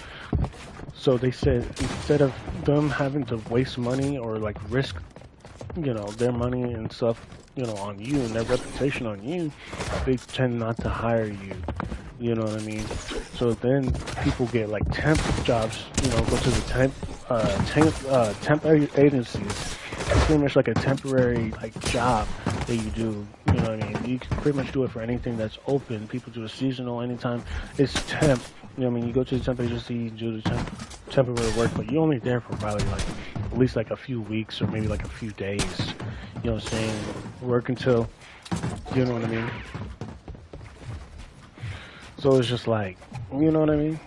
So they said instead of them having to waste money or like risk, you know, their money and stuff, you know, on you and their reputation on you, they tend not to hire you. You know what I mean? So then people get like temp jobs, you know, go to the temp agencies. It's pretty much like a temporary like job that you do. You know what I mean? You can pretty much do it for anything that's open. People do a seasonal anytime. It's temp. You know what I mean? You go to the temp agency, you do the temporary work, but you're only there for probably like at least like a few weeks or maybe like a few days. You know what I'm saying? Work until, you know what I mean? So it's just like, you know what I mean?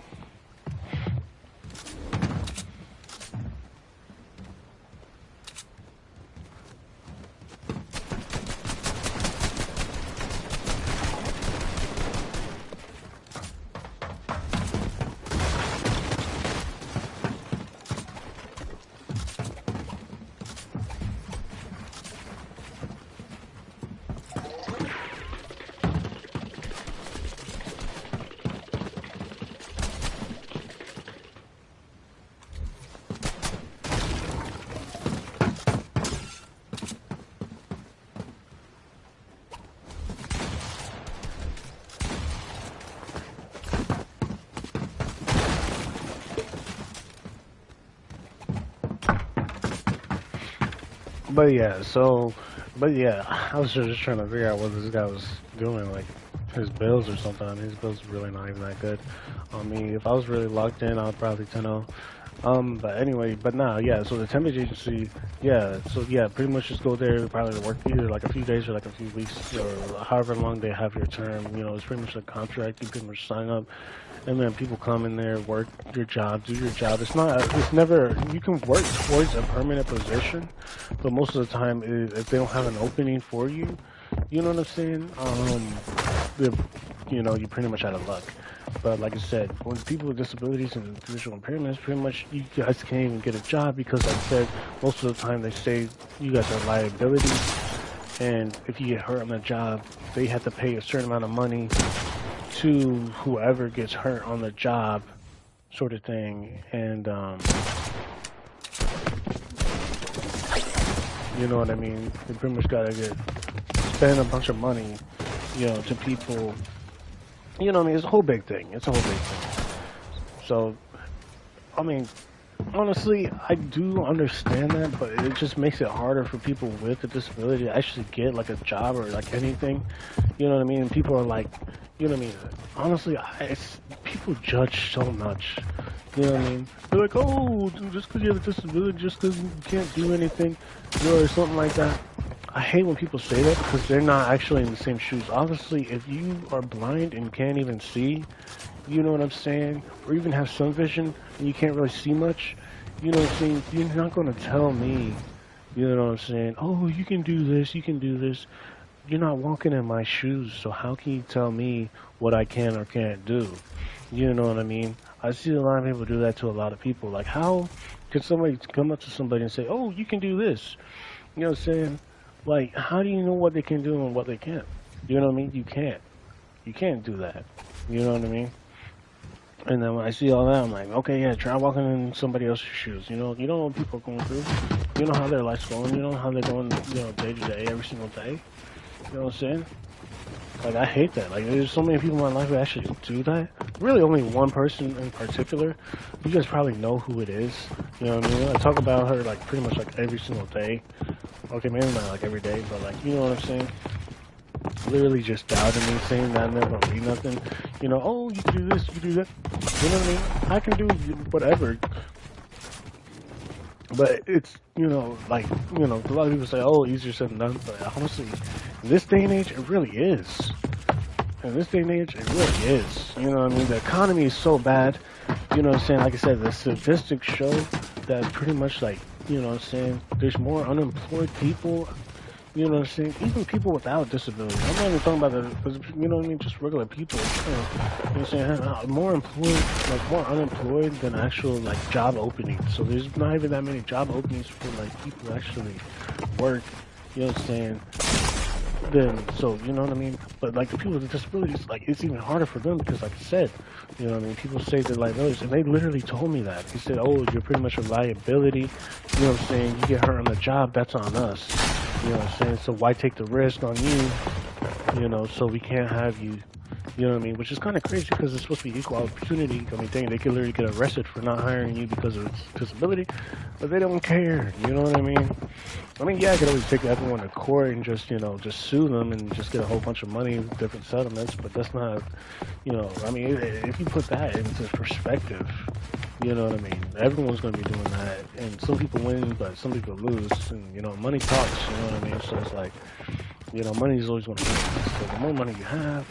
But yeah, so, but yeah, I was just trying to figure out what this guy was doing, like his bills or something. I mean, his bills really not even that good. I mean, if I was really locked in, I'd probably 10-0. But anyway, but nah, yeah. So the temp agency, yeah. So yeah, pretty much just go there, probably to work either like a few days or like a few weeks or however long they have your term. You know, it's pretty much a contract. You pretty much sign up, and then people come in there, work your job, do your job. It's not, it's never. You can work towards a permanent position, but most of the time, if they don't have an opening for you, you know what I'm saying? The, you know, you pretty much out of luck. But like I said, when people with disabilities and visual impairments, pretty much you guys can't even get a job because, like I said, most of the time they say you guys are liabilities, and if you get hurt on the job, they have to pay a certain amount of money to whoever gets hurt on the job, sort of thing. And you know what I mean? They pretty much gotta spend a bunch of money, you know, to people. You know what I mean? It's a whole big thing. It's a whole big thing. So, I mean, honestly, I do understand that, but it just makes it harder for people with a disability to actually get like a job or like anything. You know what I mean? And people are like, you know what I mean? Honestly, people judge so much. You know what I mean? They're like, oh, just because you have a disability, just because you can't do anything, you know, or something like that. I hate when people say that because they're not actually in the same shoes. Obviously, if you are blind and can't even see, you know what I'm saying, or even have some vision and you can't really see much, you know what I'm saying, you're not going to tell me, you know what I'm saying, oh, you can do this, you can do this. You're not walking in my shoes, so how can you tell me what I can or can't do? You know what I mean? I see a lot of people do that to a lot of people. Like, how could somebody come up to somebody and say, oh, you can do this? You know what I'm saying? Like, how do you know what they can do and what they can't? You know what I mean? You can't. You can't do that. You know what I mean? And then when I see all that, I'm like, okay, yeah, try walking in somebody else's shoes. You don't know what people are going through. You know how their life's going. You know how they're going, you know, day to day, every single day. You know what I'm saying? Like, I hate that. Like, there's so many people in my life who actually do that. Really, only one person in particular. You guys probably know who it is. You know what I mean? I talk about her, like, pretty much, like, every single day. Okay, maybe not, like, every day, but, like, you know what I'm saying? Literally just doubting me, saying that I'm never gonna be nothing. You know, oh, you can do this, you can do that. You know what I mean? I can do whatever. But it's, you know, like, you know, a lot of people say, oh, easier said than done. But honestly, in this day and age, it really is. In this day and age, it really is. You know what I mean? The economy is so bad. You know what I'm saying? Like I said, the statistics show that pretty much, like, you know what I'm saying, there's more unemployed people. You know what I'm saying? Even people without disabilities. I'm not even talking about you know what I mean? Just regular people. You know what I'm saying? More employed, like more unemployed than actual like job openings. So there's not even that many job openings for like people who actually work. You know what I'm saying? Then so you know what I mean. But like the people with disabilities, like it's even harder for them because, like I said, you know what I mean. People say they're like those, and they literally told me that. They said, "Oh, you're pretty much a liability." You know what I'm saying? You get hurt on the job, that's on us. You know what I'm saying? So why take the risk on you? You know, so we can't have you. You know what I mean? Which is kind of crazy because it's supposed to be equal opportunity. I mean, dang, they could literally get arrested for not hiring you because of disability, but they don't care. You know what I mean? I mean, yeah, I could always take everyone to court and just, you know, just sue them and just get a whole bunch of money, different settlements, but that's not, you know, I mean, if you put that into perspective, you know what I mean? Everyone's going to be doing that, and some people win, but some people lose, and, you know, money talks, you know what I mean? So it's like, you know, money is always going to win. So the more money you have,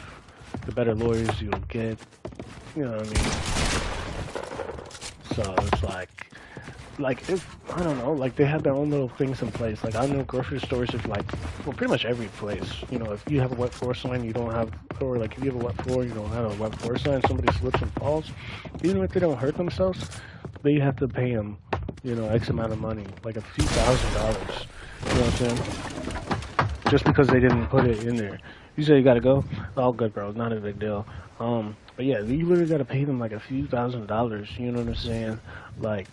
the better lawyers you'll get, you know what I mean? So it's like if I don't know, like they have their own little things in place. Like I know grocery stores, if like, well, pretty much every place. You know, if you have a wet floor sign, you don't have, or like if you have a wet floor, you don't have a wet floor sign. Somebody slips and falls, even if they don't hurt themselves, they have to pay them, you know, X amount of money, like a few $1,000s. You know what I'm saying? Just because they didn't put it in there. You say you gotta go? All good, bro. Not a big deal. But yeah, you literally gotta pay them like a few $1,000s. You know what I'm saying? Like,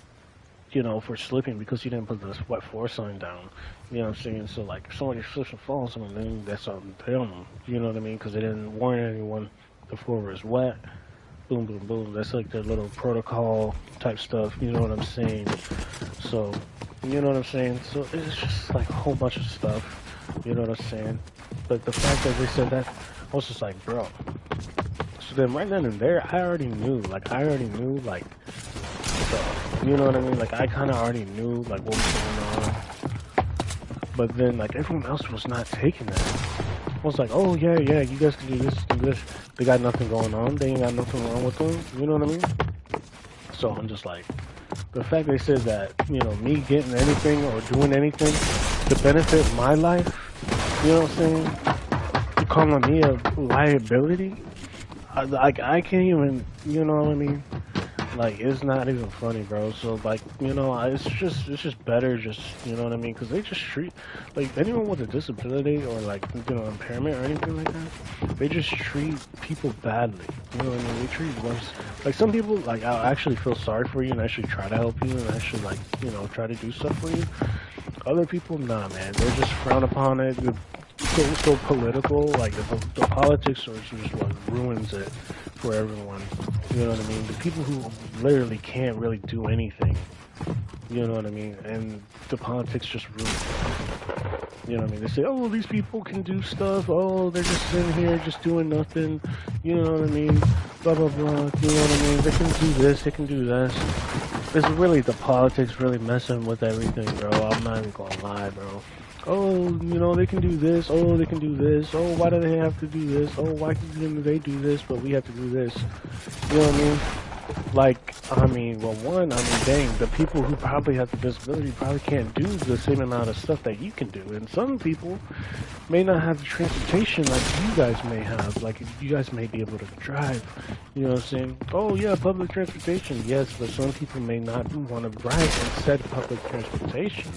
you know, for slipping because you didn't put the wet floor sign down. You know what I'm saying? So, like, if somebody slips and falls, I mean, that's on them. You know what I mean? Because they didn't warn anyone the floor was wet. Boom, boom, boom. That's like their little protocol type stuff. You know what I'm saying? So, You know what I'm saying? So it's just like a whole bunch of stuff. You know what I'm saying? But the fact that they said that, I was just like, bro. So then right then and there, I already knew. Like, you know what I mean? Like, I kind of already knew, like, what was going on. But then, like, everyone else was not taking that. I was like, oh, yeah, you guys can do this, do this. They got nothing going on. They ain't got nothing wrong with them. You know what I mean? So I'm just like, the fact they said that, you know, me getting anything or doing anything to benefit my life, you know what I'm saying? You calling me a liability? I can't even, you know what I mean? Like, it's not even funny, bro. So, like, you know, it's just better, just, you know what I mean? Because they just treat, like, anyone with a disability or, like, you know, impairment or anything like that, they just treat people badly. You know what I mean? They treat ones, like, some people, like, I'll actually feel sorry for you and actually try to help you and actually, like, you know, try to do stuff for you. Other people, nah, man. They just frown upon it. It's so political. Like, the politics are just what ruins it for everyone. You know what I mean? The people who literally can't really do anything. You know what I mean? And the politics just ruin it. You know what I mean? They say, oh, these people can do stuff. Oh, they're just sitting here just doing nothing. You know what I mean? Blah, blah, blah. You know what I mean? They can do this. They can do this. It's really the politics really messing with everything, bro. I'm not even gonna lie, bro. Oh, you know, they can do this. Oh, they can do this. Oh, why do they have to do this? Oh, why can they do this, but we have to do this? You know what I mean? Like, I mean, well, one, I mean, dang, the people who probably have the disability probably can't do the same amount of stuff that you can do. And some people may not have the transportation like you guys may have. Like, you guys may be able to drive. You know what I'm saying? Oh, yeah, public transportation. Yes, but some people may not want to ride in said public transportation.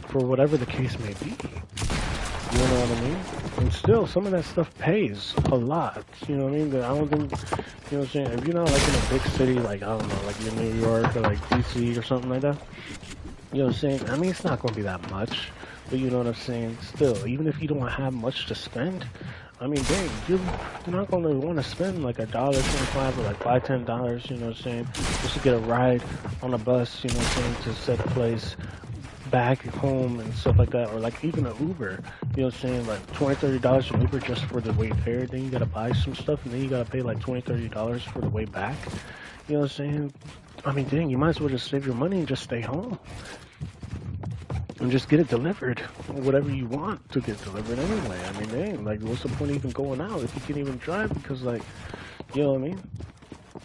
For whatever the case may be. You know what I mean? And still, some of that stuff pays a lot. You know what I mean? I don't think, you know what I'm saying? If you're not like in a big city, like, I don't know, like in New York or like DC or something like that, you know what I'm saying? I mean, it's not going to be that much. But you know what I'm saying? Still, even if you don't have much to spend, I mean, dang, you're not going to want to spend like $1.25 or like $5, $10, you know what I'm saying? Just to get a ride on a bus, you know what I'm saying, to set place back home and stuff like that, or like even an Uber, you know what I'm saying, like $20-$30 an Uber just for the way there, then you gotta buy some stuff, and then you gotta pay like $20-$30 for the way back, you know what I'm saying? I mean, dang, you might as well just save your money and just stay home, and just get it delivered, whatever you want to get delivered anyway. I mean, dang, like, what's the point of even going out if you can't even drive, because, like, you know what I mean?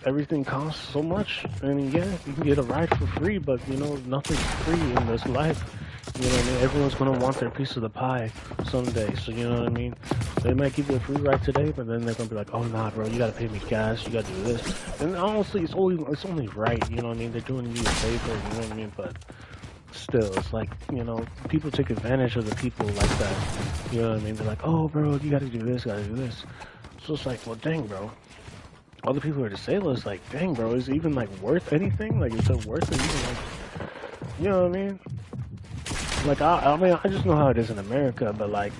Everything costs so much, and yeah, you can get a ride for free, but you know, nothing's free in this life. You know what I mean? Everyone's gonna want their piece of the pie someday, so you know what I mean? They might give you a free ride today, but then they're gonna be like, oh nah, bro, you gotta pay me gas, you gotta do this. And honestly, it's only right, you know what I mean? They're doing you a favor, you know what I mean? But still, it's like, you know, people take advantage of the people like that. You know what I mean? They're like, oh, bro, you gotta do this, gotta do this. So it's like, well, dang, bro. All the people who are disabled, it's like, dang, bro, is it even, like, worth anything? Like, is it worth it even, like, you know what I mean? Like, I mean, I just know how it is in America, but, like,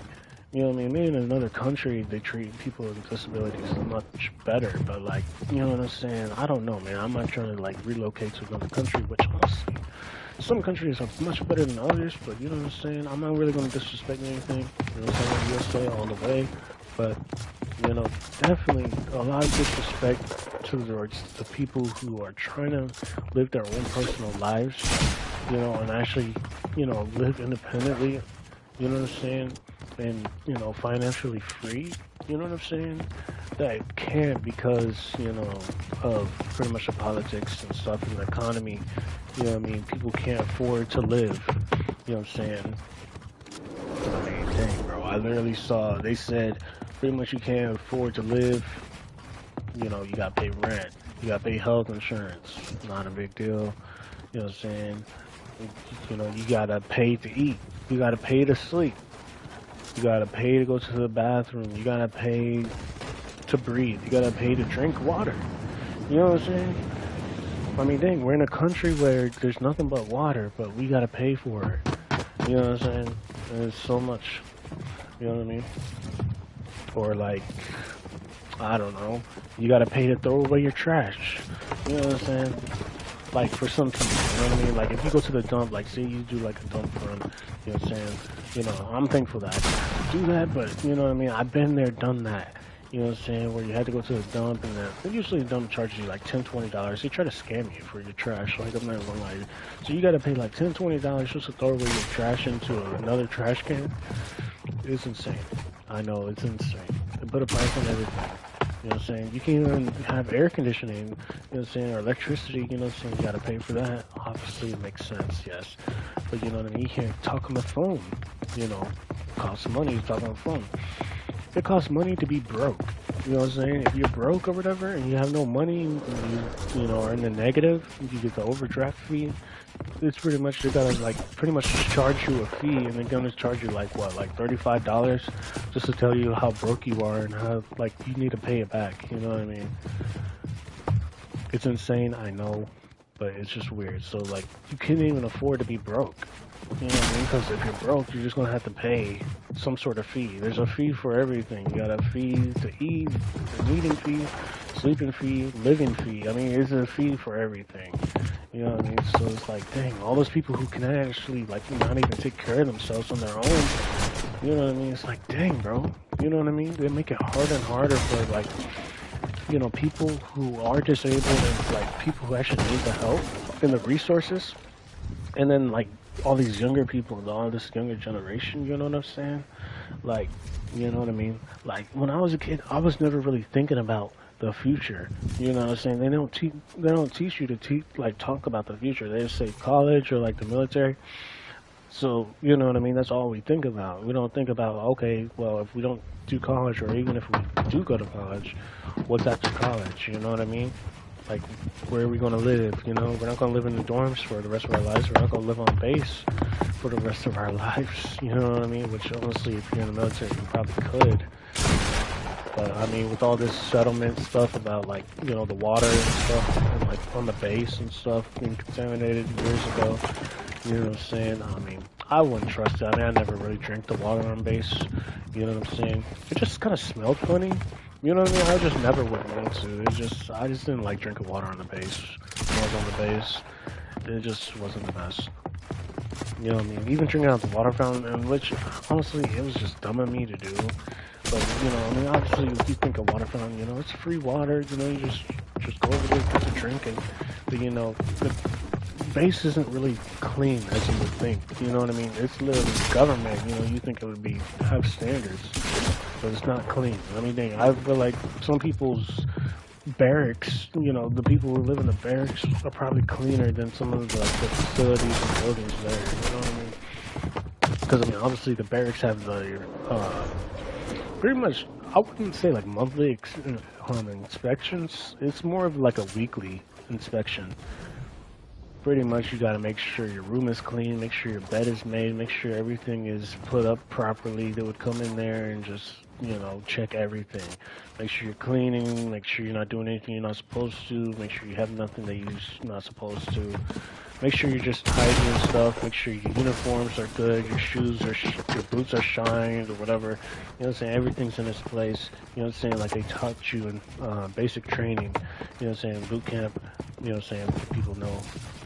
you know what I mean? Maybe in another country, they treat people with disabilities much better, but, like, you know what I'm saying? I don't know, man. I'm not trying to, like, relocate to another country, which, honestly, some countries are much better than others, but, you know what I'm saying? I'm not really going to disrespect anything. You know what I'm saying? USA all the way, but... You know, definitely a lot of disrespect towards the people who are trying to live their own personal lives, you know, and actually, you know, live independently, you know what I'm saying, and, you know, financially free, you know what I'm saying, that can't because, you know, of pretty much the politics and stuff in the economy, you know what I mean, people can't afford to live, you know what I'm saying. I mean, dang, bro, I literally saw, they said, pretty much you can't afford to live, you know, you gotta pay rent, you gotta pay health insurance, not a big deal, you know what I'm saying, you know, you gotta pay to eat, you gotta pay to sleep, you gotta pay to go to the bathroom, you gotta pay to breathe, you gotta pay to drink water, you know what I'm saying. I mean, dang, we're in a country where there's nothing but water, but we gotta pay for it, you know what I'm saying, and it's so much, you know what I mean. Or like, I don't know, you gotta pay to throw away your trash, you know what I'm saying? like for some people, you know what I mean? Like if you go to the dump, like say you do like a dump run, you know what I'm saying? You know, I'm thankful that I do that, but you know what I mean? I've been there, done that. You know what I'm saying? Where you had to go to the dump and then usually the dump charges you like $10, $20. They try to scam you for your trash. Like I'm not gonna lie. So you gotta pay like $10, $20 just to throw away your trash into another trash can. It's insane. I know, it's insane. They put a price on everything. You know what I'm saying? You can't even have air conditioning, you know what I'm saying, or electricity, you know what I'm saying? You gotta pay for that. Obviously, it makes sense, yes. But you know what I mean? You can't talk on the phone, you know. It costs money to talk on the phone. It costs money to be broke. You know what I'm saying? If you're broke or whatever and you have no money and you know, are in the negative, you get the overdraft fee. It's pretty much, they gotta like pretty much just charge you a fee and they're gonna charge you like what, like $35 just to tell you how broke you are and how like you need to pay it back. You know what I mean? It's insane, I know, but it's just weird. So like you can't even afford to be broke. You know what I mean? Because if you're broke, you're just gonna have to pay some sort of fee. There's a fee for everything. You got a fee to eat, an eating fee, sleeping fee, living fee. I mean, it's a fee for everything. You know what I mean? So it's like, dang, all those people who can actually like not even take care of themselves on their own. You know what I mean? It's like, dang, bro. You know what I mean? They make it harder and harder for like, you know, people who are disabled and like people who actually need the help and the resources. And then like all these younger people, all this younger generation, you know what I'm saying? Like, you know what I mean? Like when I was a kid, I was never really thinking about the future. You know what I'm saying? They don't teach you to like talk about the future. They just say college or like the military. So, you know what I mean? That's all we think about. We don't think about, okay, well, if we don't do college or even if we do go to college, what's after college? You know what I mean? Like, where are we going to live? You know, we're not going to live in the dorms for the rest of our lives. We're not going to live on base for the rest of our lives. You know what I mean? Which, honestly, if you're in the military, you probably could. But, I mean, with all this settlement stuff about, like, you know, the water and stuff, and, like, on the base and stuff being contaminated years ago, you know what I'm saying? I mean, I wouldn't trust it. I mean, I never really drank the water on base. You know what I'm saying? It just kind of smelled funny. You know what I mean? I just never would want to. I just didn't like drinking water on the base. When I was on the base, it just wasn't the best. You know what I mean? Even drinking out the water fountain, which honestly, it was just dumb of me to do. But you know, I mean, obviously, if you think of water fountain, you know, it's free water. You know, you just go over there, get a drink, and but, you know, the base isn't really clean as you would think. You know what I mean? It's literally government. You know, you think it would be have standards, but it's not clean. I mean, dang, I feel like some people's barracks, you know, the people who live in the barracks are probably cleaner than some of the, like, the facilities and buildings there. You know what I mean? Because I mean, obviously the barracks have the pretty much. I wouldn't say like monthly inspections. It's more of like a weekly inspection. Pretty much you gotta make sure your room is clean, make sure your bed is made, make sure everything is put up properly. They would come in there and just, you know, check everything. Make sure you're cleaning, make sure you're not doing anything you're not supposed to, make sure you have nothing that you're not supposed to. Make sure you're just tidy and stuff, make sure your uniforms are good, your shoes are, your boots are shined or whatever. You know what I'm saying? Everything's in its place. You know what I'm saying? Like they taught you in basic training, you know what I'm saying? Boot camp, you know what I'm saying? People know.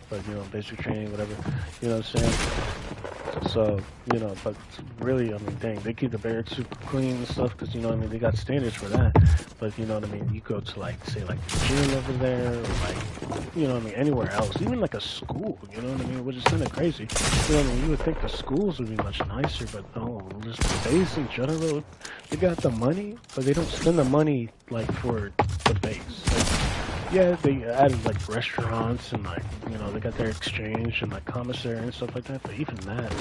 But, you know, basic training, whatever, you know what I'm saying? So, you know, but really, I mean, dang, they keep the barracks super clean and stuff, because, you know what I mean, they got standards for that. But, you know what I mean, you go to, like, say, like, the gym over there, or, like, you know what I mean, anywhere else, even, like, a school, you know what I mean, which is kind of crazy. You know what I mean, you would think the schools would be much nicer, but, no, just the base in general, they got the money, but they don't spend the money, like, for the base. Like, yeah, they added like restaurants and like, you know, they got their exchange and like commissary and stuff like that, but even that,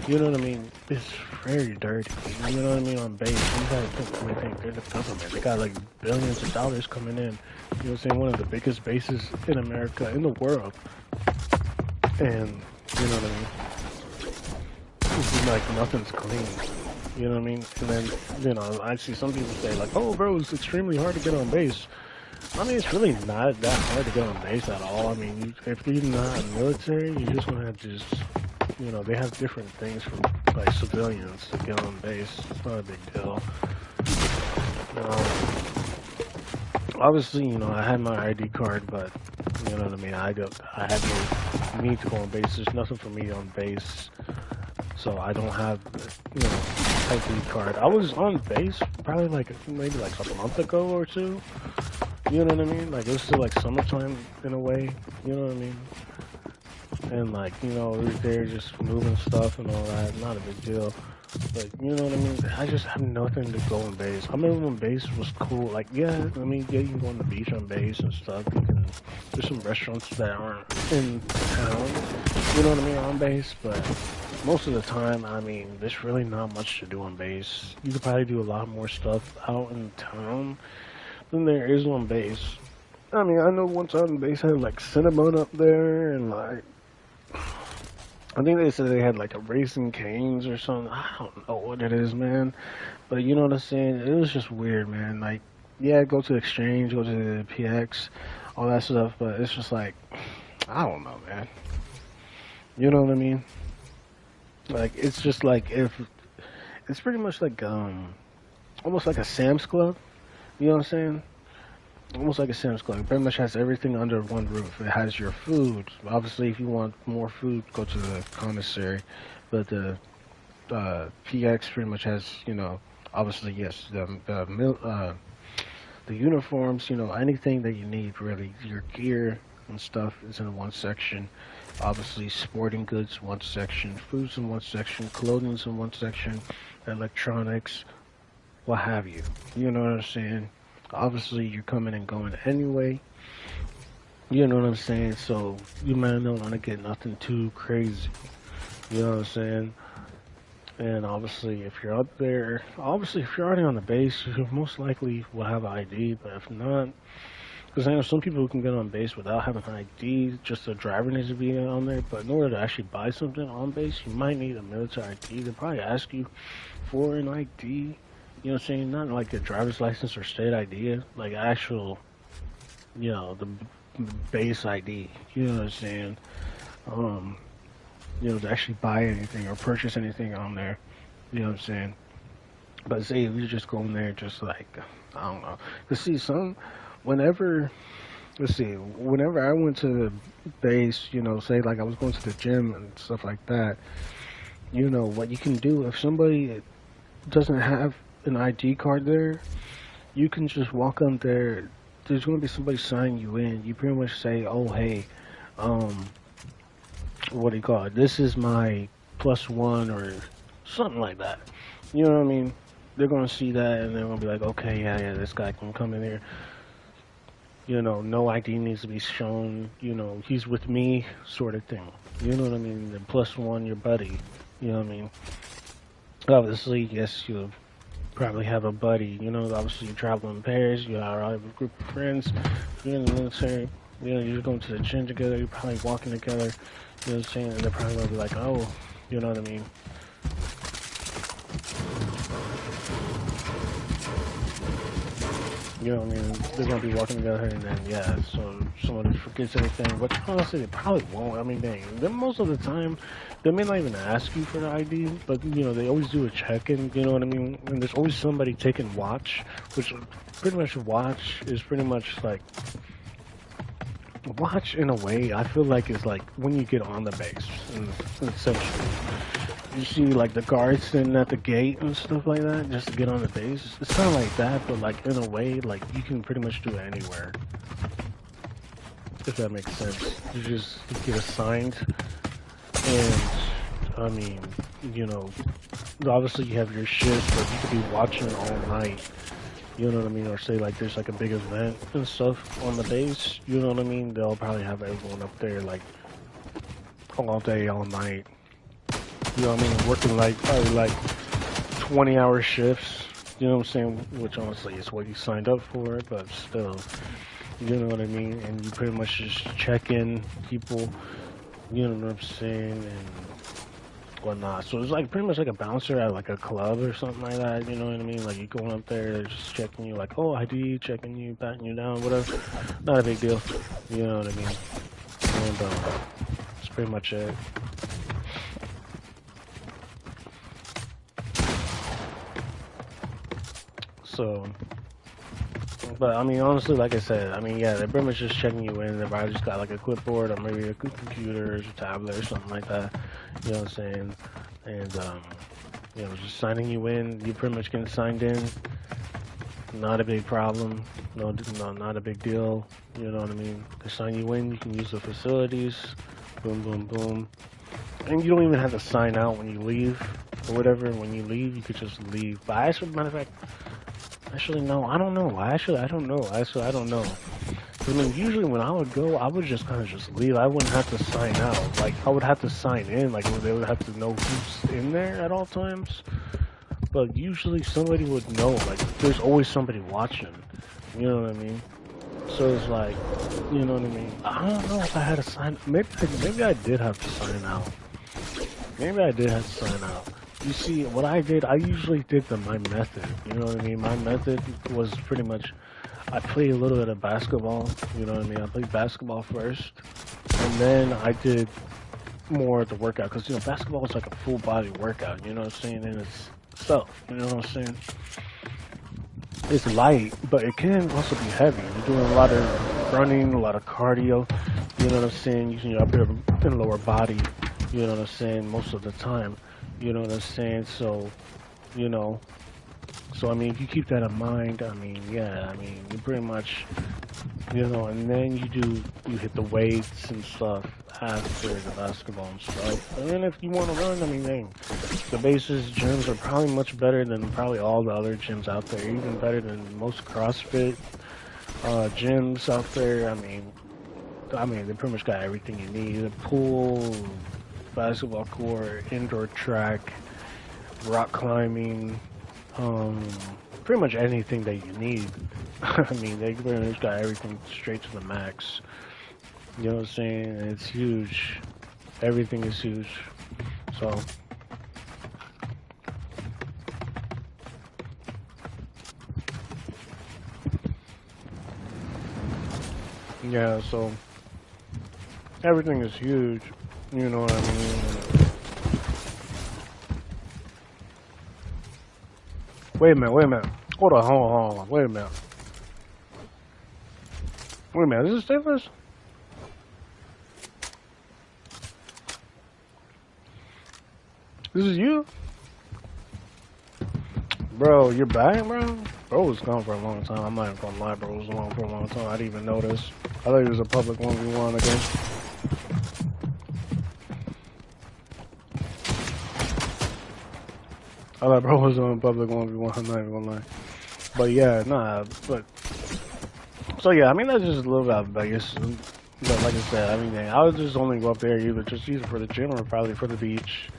you know what I mean, it's very dirty. You know what I mean, on base. You gotta think, I mean, they're the government. They got like billions of dollars coming in. You know what I'm saying? One of the biggest bases in America, in the world. And, you know what I mean? It's like nothing's clean. You know what I mean? And then, you know, I see some people say like, oh bro, it's extremely hard to get on base. I mean, it's really not that hard to get on base at all. I mean, if you're not military, you're just gonna have to just, you know, they have different things for like civilians to get on base. It's not a big deal. Obviously, you know, I had my ID card, but You know what I mean? I have no need to go on base. There's nothing for me on base, so I don't have, ID card. I was on base probably like maybe like a month ago or two. You know what I mean? Like it was still like summertime in a way. You know what I mean? And like we were there just moving stuff and all that. Not a big deal. But you know what I mean? I just have nothing to go on base. I remember when base was cool. Like yeah, I mean yeah, you can go on the beach on base and stuff. You can. There's some restaurants that aren't in town. You know what I mean on base, but most of the time, I mean, there's really not much to do on base. You could probably do a lot more stuff out in town than there is on base. I mean, I know one time base had like Cinnamon up there, and like I think they said they had like a Racing Canes or something. I don't know what it is, man. But you know what I'm saying? It was just weird, man. Like, yeah, go to Exchange, go to the PX, all that stuff. But it's just like, I don't know, man. You know what I mean? Like, it's just like if it's pretty much like almost like a Sam's Club. You know what I'm saying? Almost like a Sam's Club. It pretty much has everything under one roof. It has your food. Obviously, if you want more food, go to the commissary. But the PX pretty much has, obviously yes, the uniforms, anything that you need really, your gear and stuff is in one section. Obviously, sporting goods one section, foods in one section, clothing's in one section, electronics, what have you. You know what I'm saying? Obviously, you're coming and going anyway. You know what I'm saying? So you might not want to get nothing too crazy. You know what I'm saying? And obviously, if you're up there, obviously, if you're already on the base, you most likely will have ID. But if not, because I know some people who can get on base without having ID, just the driver needs to be on there. But in order to actually buy something on base, you might need a military ID. They'll probably ask you for an ID. You know what I'm saying? Not like a driver's license or state ID, like actual, the base ID. You know what I'm saying? Um, to actually buy anything or purchase anything on there. You know what I'm saying? But say if you're just going there, just like I don't know. Cause see, whenever whenever I went to the base, say like I was going to the gym and stuff like that. What you can do if somebody doesn't have an ID card there, you can just walk up there. There's going to be somebody signing you in. You pretty much say, "Oh, hey, um, what do you call it? This is my +1 or something like that." You know what I mean? They're going to see that and they're going to be like, "Okay, yeah, yeah, this guy can come in here." No ID needs to be shown. He's with me, sort of thing. You know what I mean? The +1, your buddy. You know what I mean? Obviously, yes, you probably have a buddy. Obviously you travel in pairs. You have a group of friends. You're in the military. You're going to the gym together. You're probably walking together. You know what I'm saying? And they're probably gonna be like, oh, you know what I mean? You know what I mean? They're gonna be walking together, and then yeah, so someone forgets anything. But honestly, they probably won't. I mean, most of the time, they may not even ask you for the ID, but they always do a check-in. You know what I mean? And there's always somebody taking watch, which pretty much watch is pretty much like watch in a way. I feel like is like when you get on the base, essentially. You see like the guards sitting at the gate and stuff like that just to get on the base. It's kind of like that, but like in a way, like you can pretty much do it anywhere. If that makes sense. You just get assigned, and I mean, obviously you have your shifts, but you could be watching all night. You know what I mean? Or say like there's like a big event and stuff on the base. You know what I mean? They'll probably have everyone up there like all day, all night. You know what I mean? Working like probably like 20-hour shifts. You know what I'm saying? Which honestly is what you signed up for, but still, you know what I mean? And you pretty much just check in people. You know what I'm saying? And whatnot. So it's like pretty much like a bouncer at like a club or something like that. You know what I mean? Like you going up there, they're just checking you, like, oh, ID, checking you, patting you down, whatever. Not a big deal. You know what I mean? And that's pretty much it. So But I mean, honestly, like I said, I mean, yeah, they're pretty much just checking you in. They've probably just got like a clipboard or maybe a computer or a tablet or something like that. You know what I'm saying? And you know, just signing you in. You pretty much getting signed in. Not a big problem. No, no, not a big deal. You know what I mean? They sign you in. You can use the facilities. Boom, boom, boom. And you don't even have to sign out when you leave or whatever. When you leave, you could just leave. But actually, matter of fact, actually, no, I don't know. I don't know. I don't know. 'Cause, I mean, usually when I would go, I would just kind of just leave. I wouldn't have to sign out. Like, I would have to sign in. Like, they would have to know who's in there at all times. But usually somebody would know. Like, there's always somebody watching. You know what I mean? So it's like, you know what I mean? I don't know if I had to sign. Maybe I did have to sign out. Maybe I did have to sign out. You see, what I did, I usually did my method. You know what I mean? My method was pretty much, I played a little bit of basketball. You know what I mean? I played basketball first, and then I did more of the workout because you know basketball is like a full body workout. You know what I'm saying? And it's stuff. You know what I'm saying? It's light, but it can also be heavy. You're doing a lot of running, a lot of cardio. You know what I'm saying? Using your upper and lower body. You know what I'm saying? Most of the time. You know what I'm saying? So, you know. So I mean, if you keep that in mind, I mean, yeah, I mean, you pretty much, you know, and then you hit the weights and stuff after the basketball and stuff. And then if you want to run, I mean, dang, the bases gyms are probably much better than probably all the other gyms out there, even better than most CrossFit gyms out there. I mean, they pretty much got everything you need: a pool, basketball court, indoor track, rock climbing. Pretty much anything that you need. I mean, they pretty much got everything straight to the max. You know what I'm saying? And it's huge. Everything is huge. So, yeah, so everything is huge. You know what I mean? Wait a minute, wait a minute. Hold on, hold on. Wait a minute. Wait a minute, is this Stiflers? This is you? Bro, you're back, bro? Bro was gone for a long time. I'm not even gonna lie, bro. It was gone for a long time. I didn't even notice. I thought it was a public 1v1 again. I thought bro was on a public 1v1. I'm not even gonna lie. But yeah, nah, but. So yeah, I mean, that's just a little bit of Vegas. But like I said, I mean, I would just only go up there either just use it for the gym or probably for the beach.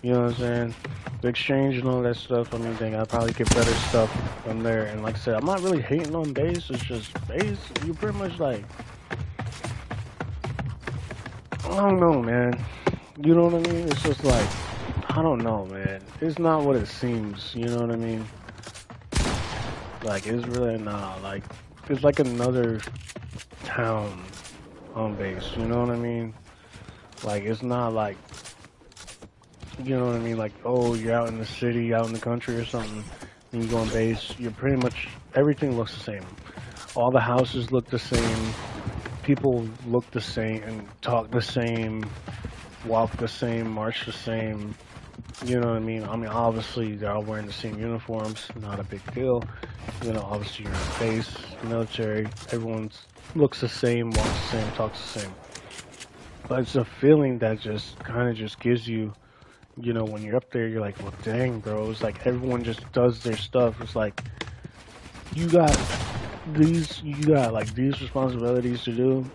You know what I'm saying? The exchange and all that stuff. I mean, dang, I'd probably get better stuff from there. And like I said, I'm not really hating on base. It's just base. You pretty much like, I don't know, man. You know what I mean? It's just like, I don't know, man. It's not what it seems. You know what I mean? Like, it's really not. Like, it's like another town on base. You know what I mean? Like, it's not like. You know what I mean? Like, oh, you're out in the city, out in the country or something, and you go on base, you're pretty much, everything looks the same. All the houses look the same, people look the same, and talk the same, walk the same, march the same. You know what I mean? I mean, obviously, they're all wearing the same uniforms, not a big deal. You know, obviously, you're in base, military, everyone looks the same, walks the same, talks the same. But it's a feeling that just kind of just gives you, you know, when you're up there, you're like, well, dang, bro. It's like everyone just does their stuff. It's like you got like these responsibilities to do,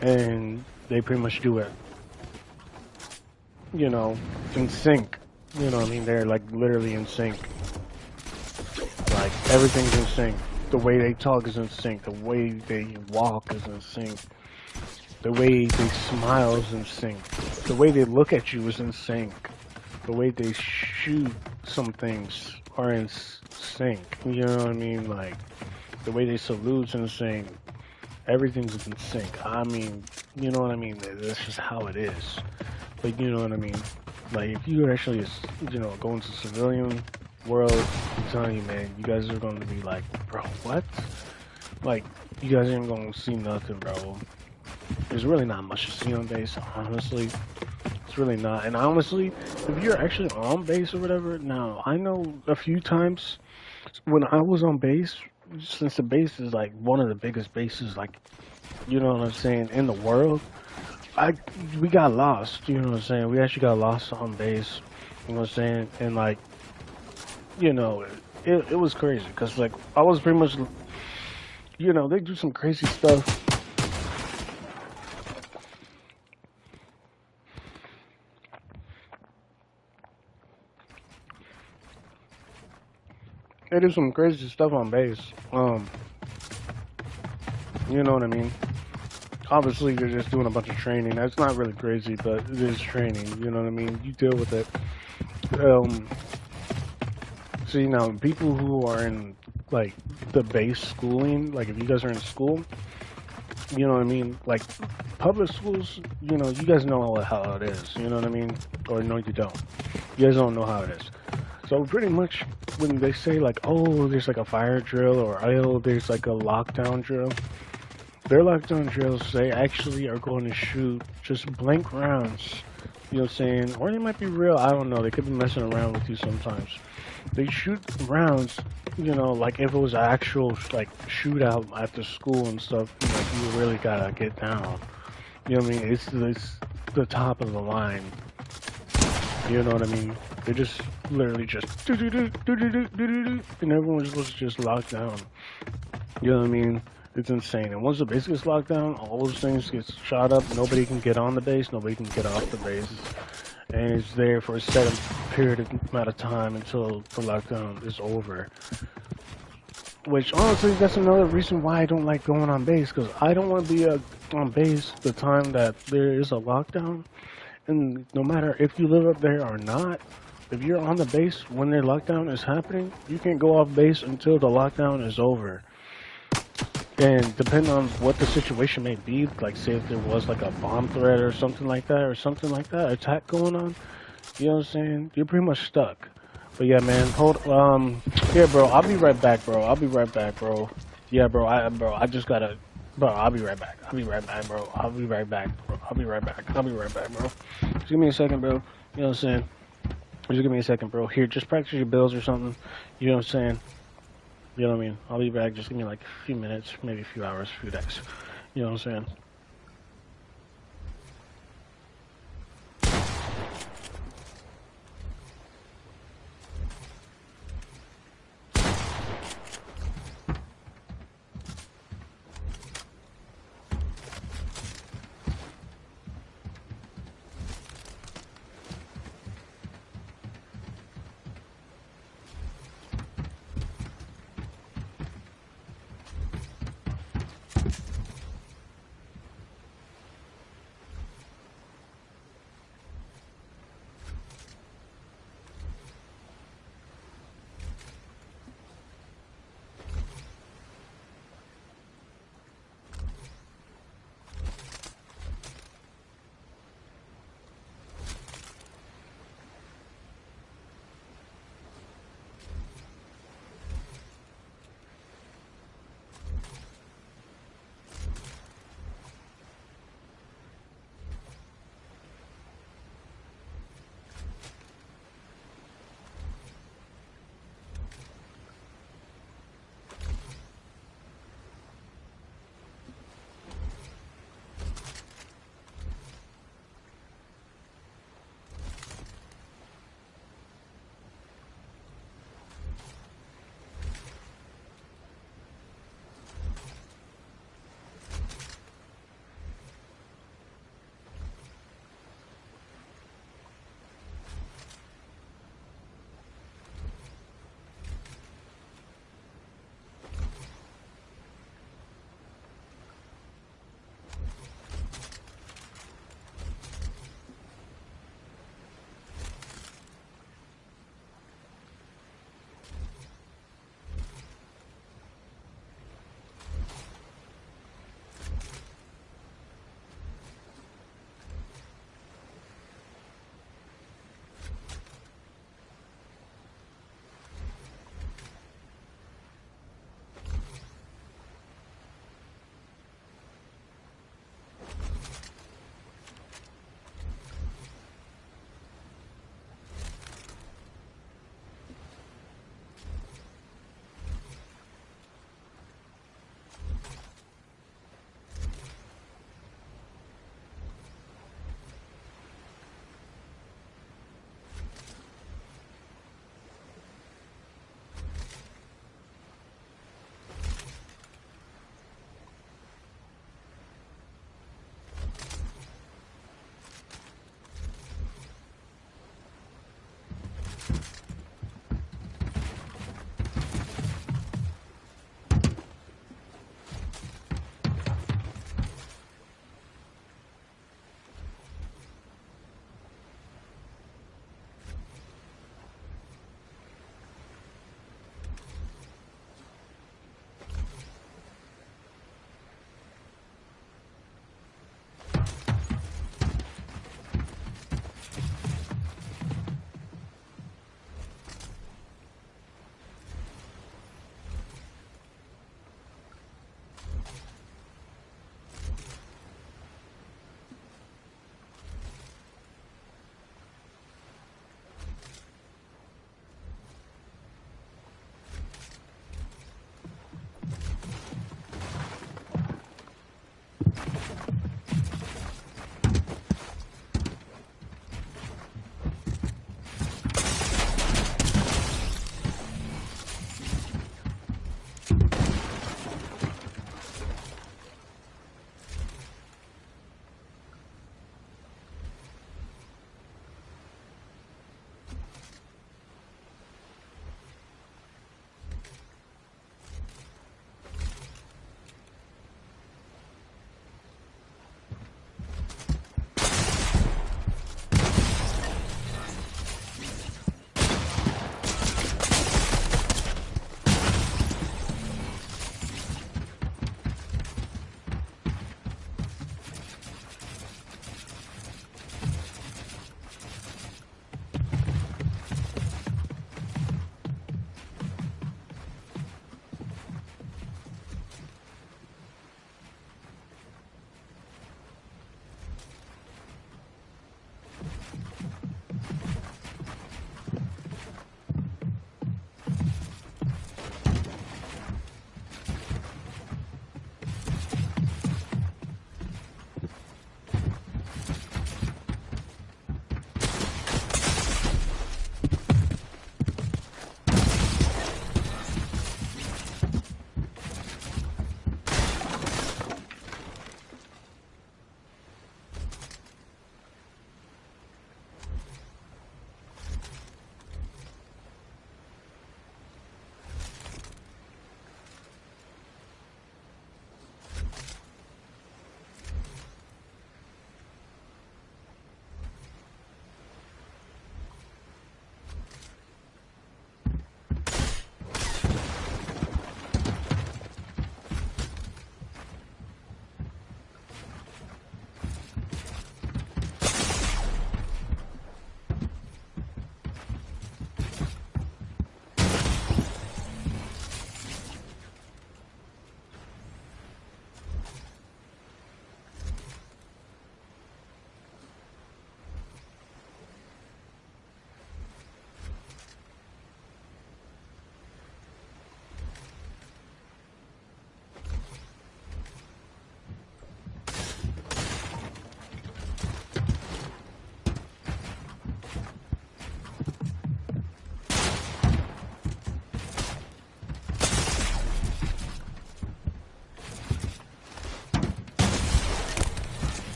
and they pretty much do it, you know, in sync. You know what I mean? They're like literally in sync. Like everything's in sync. The way they talk is in sync. The way they walk is in sync. The way they smile is in sync. The way they look at you is in sync. The way they shoot some things are in sync. You know what I mean? Like, the way they salute in sync. Everything's in sync. I mean, you know what I mean? That's just how it is. But you know what I mean? Like, if you actually, you know, go into civilian world, I'm telling you, man, you guys are going to be like, bro, what? Like, you guys ain't gonna see nothing, bro. There's really not much to see on base, honestly. It's really not. And honestly, if you're actually on base or whatever, now I know a few times when I was on base, since the base is like one of the biggest bases, like you know what I'm saying, in the world. I we got lost. You know what I'm saying. We actually got lost on base. You know what I'm saying. And like you know, it was crazy because like I was pretty much they do some crazy stuff. They do some crazy stuff on base. You know what I mean. Obviously, you're just doing a bunch of training. That's not really crazy, but it is training. You know what I mean. You deal with it. Um, See now, people who are in like the base schooling, like if you guys are in school, you know what I mean? Like public schools, you guys know how it is, you know what I mean? Or no, you don't. You guys don't know how it is. So pretty much when they say like, oh, there's like a fire drill or oh, there's like a lockdown drill, their lockdown drills, they actually are going to shoot just blank rounds. You know what I'm saying? Or they might be real, I don't know. They could be messing around with you sometimes. They shoot rounds, like if it was an actual like shootout at the school and stuff, like you really gotta get down. You know what I mean? It's the top of the line. You know what I mean? They just literally just do do do do do do do do, and everyone was just locked down. You know what I mean? It's insane. And once the base gets locked down, all those things get shot up. Nobody can get on the base. Nobody can get off the base. And it's there for a set period amount of time until the lockdown is over. Which honestly, that's another reason why I don't like going on base, because I don't want to be on base the time that there is a lockdown. And no matter if you live up there or not, if you're on the base when their lockdown is happening, you can't go off base until the lockdown is over. And depending on what the situation may be, like say if there was like a bomb threat or something like that, attack going on, you know what I'm saying? You're pretty much stuck. But yeah, man, here, bro, I'll be right back, bro. I'll be right back, bro. Yeah, bro, I just gotta, bro, I'll be right back. I'll be right back, bro. I'll be right back, bro. I'll be right back. I'll be right back, bro. Just give me a second, bro. You know what I'm saying? Just give me a second, bro. Here, just practice your bills or something. You know what I'm saying? You know what I mean? I'll be back. Just give me like a few minutes, maybe a few hours, a few days. You know what I'm saying?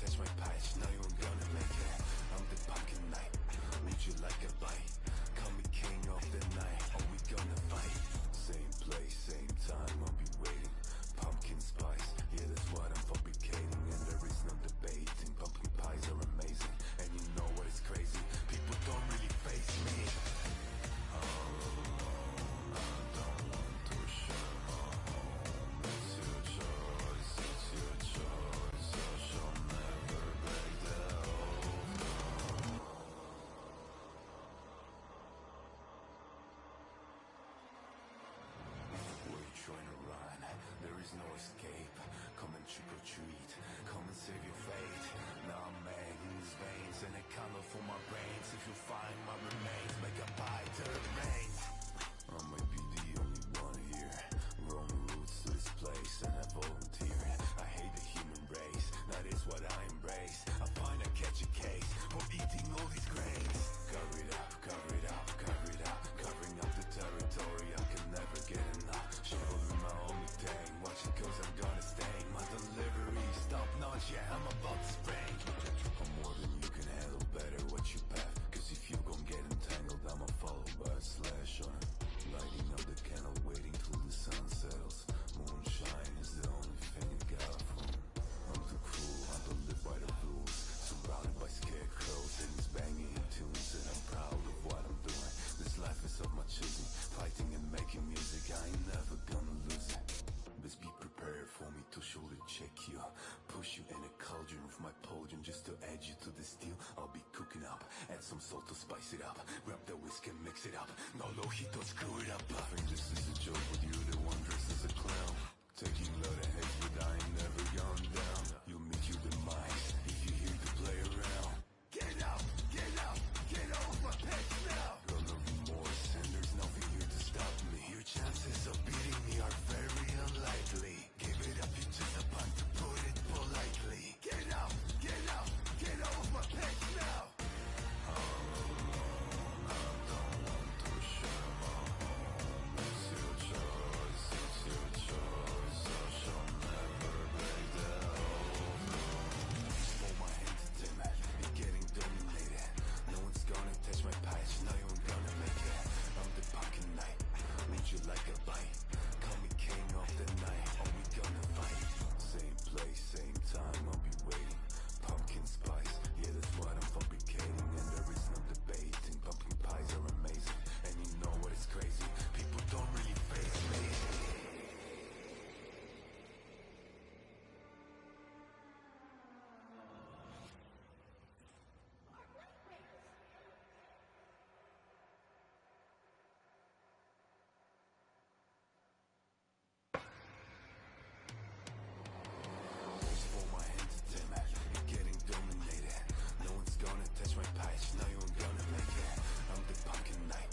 touch my patch, now you ain't gonna make it. I'm the pumpkin knight, would you like a bite? Call me king of the night, are we gonna fight? Same place, same time, I'll be waiting. Pumpkin spice, yeah, that's what I'm fabricating. And there is no debating, pumpkin pies are amazing. And you know what is crazy, people don't really face me. All alone, I don't want to share my home. It's your choice, I shall never break the oath. Where you trying to run? There is no escape. Come and trick or treat. Come and save your fate. Now I'm in these veins and a candle for my brains. If you find my remains, make a pie to the remains. I might be the only one here. Wrong roots to this place and I volunteer. I hate the human race, that is what I embrace. I find I catch a case for eating all these grains. Cover it up, cover it up, cover it up. Covering up the territory, I can never get enough. Shoveling my only thing, watch it cause I'm gonna stain. My delivery stop notch, yeah, I'm about to spring. I'm more than you can handle, better watch your path. Cause if you gon' get entangled, I'ma follow by a slash on it. Lighting up the candle, waiting till the sun settles. Moonshine is the only thing I got from. I'm too cruel, I don't live by the rules. Surrounded by scarecrows and it's banging tunes. And I'm proud of what I'm doing. This life is of my choosing. Fighting and making music, I ain't never gonna lose it. Best be prepared for me to shoulder check you. Push you in a cauldron with my podium just to add you to the steel. I'll be cooking up, add some salt to spice it up. Grab the whiskey and mix it up. No lojito, screw it up. I think this is a joke, but you're the one dressed as a clown. Taking load of heads, but I ain't never gone down. You'll meet your demise if you here to play around. Get out, get out, get off my pets now. Got no remorse and there's nothing here to stop me. Your chances of beating me are very unlikely. Give it up, you just a punk to put it politely. Get out, get out, get off my pets now. All alone, I don't want to share my home. It's your choice, I shall never break the oath. Hold my hand to dim it, you're getting dominated. No one's gonna touch my patch, now you ain't gonna make it. I'm the pumpkin knight, would you like a bite? Call me king of the night, are we gonna fight? Same place, same time, I'll be waiting. Pumpkin spice, yeah, that's what I'm fabricating. And there is no debating, pumpkin pies are amazing. And you know what is crazy, people don't really face me. For my hand to dim it, you're getting dominated. No one's gonna touch my patch, now you ain't gonna make it. I'm the pumpkin knight,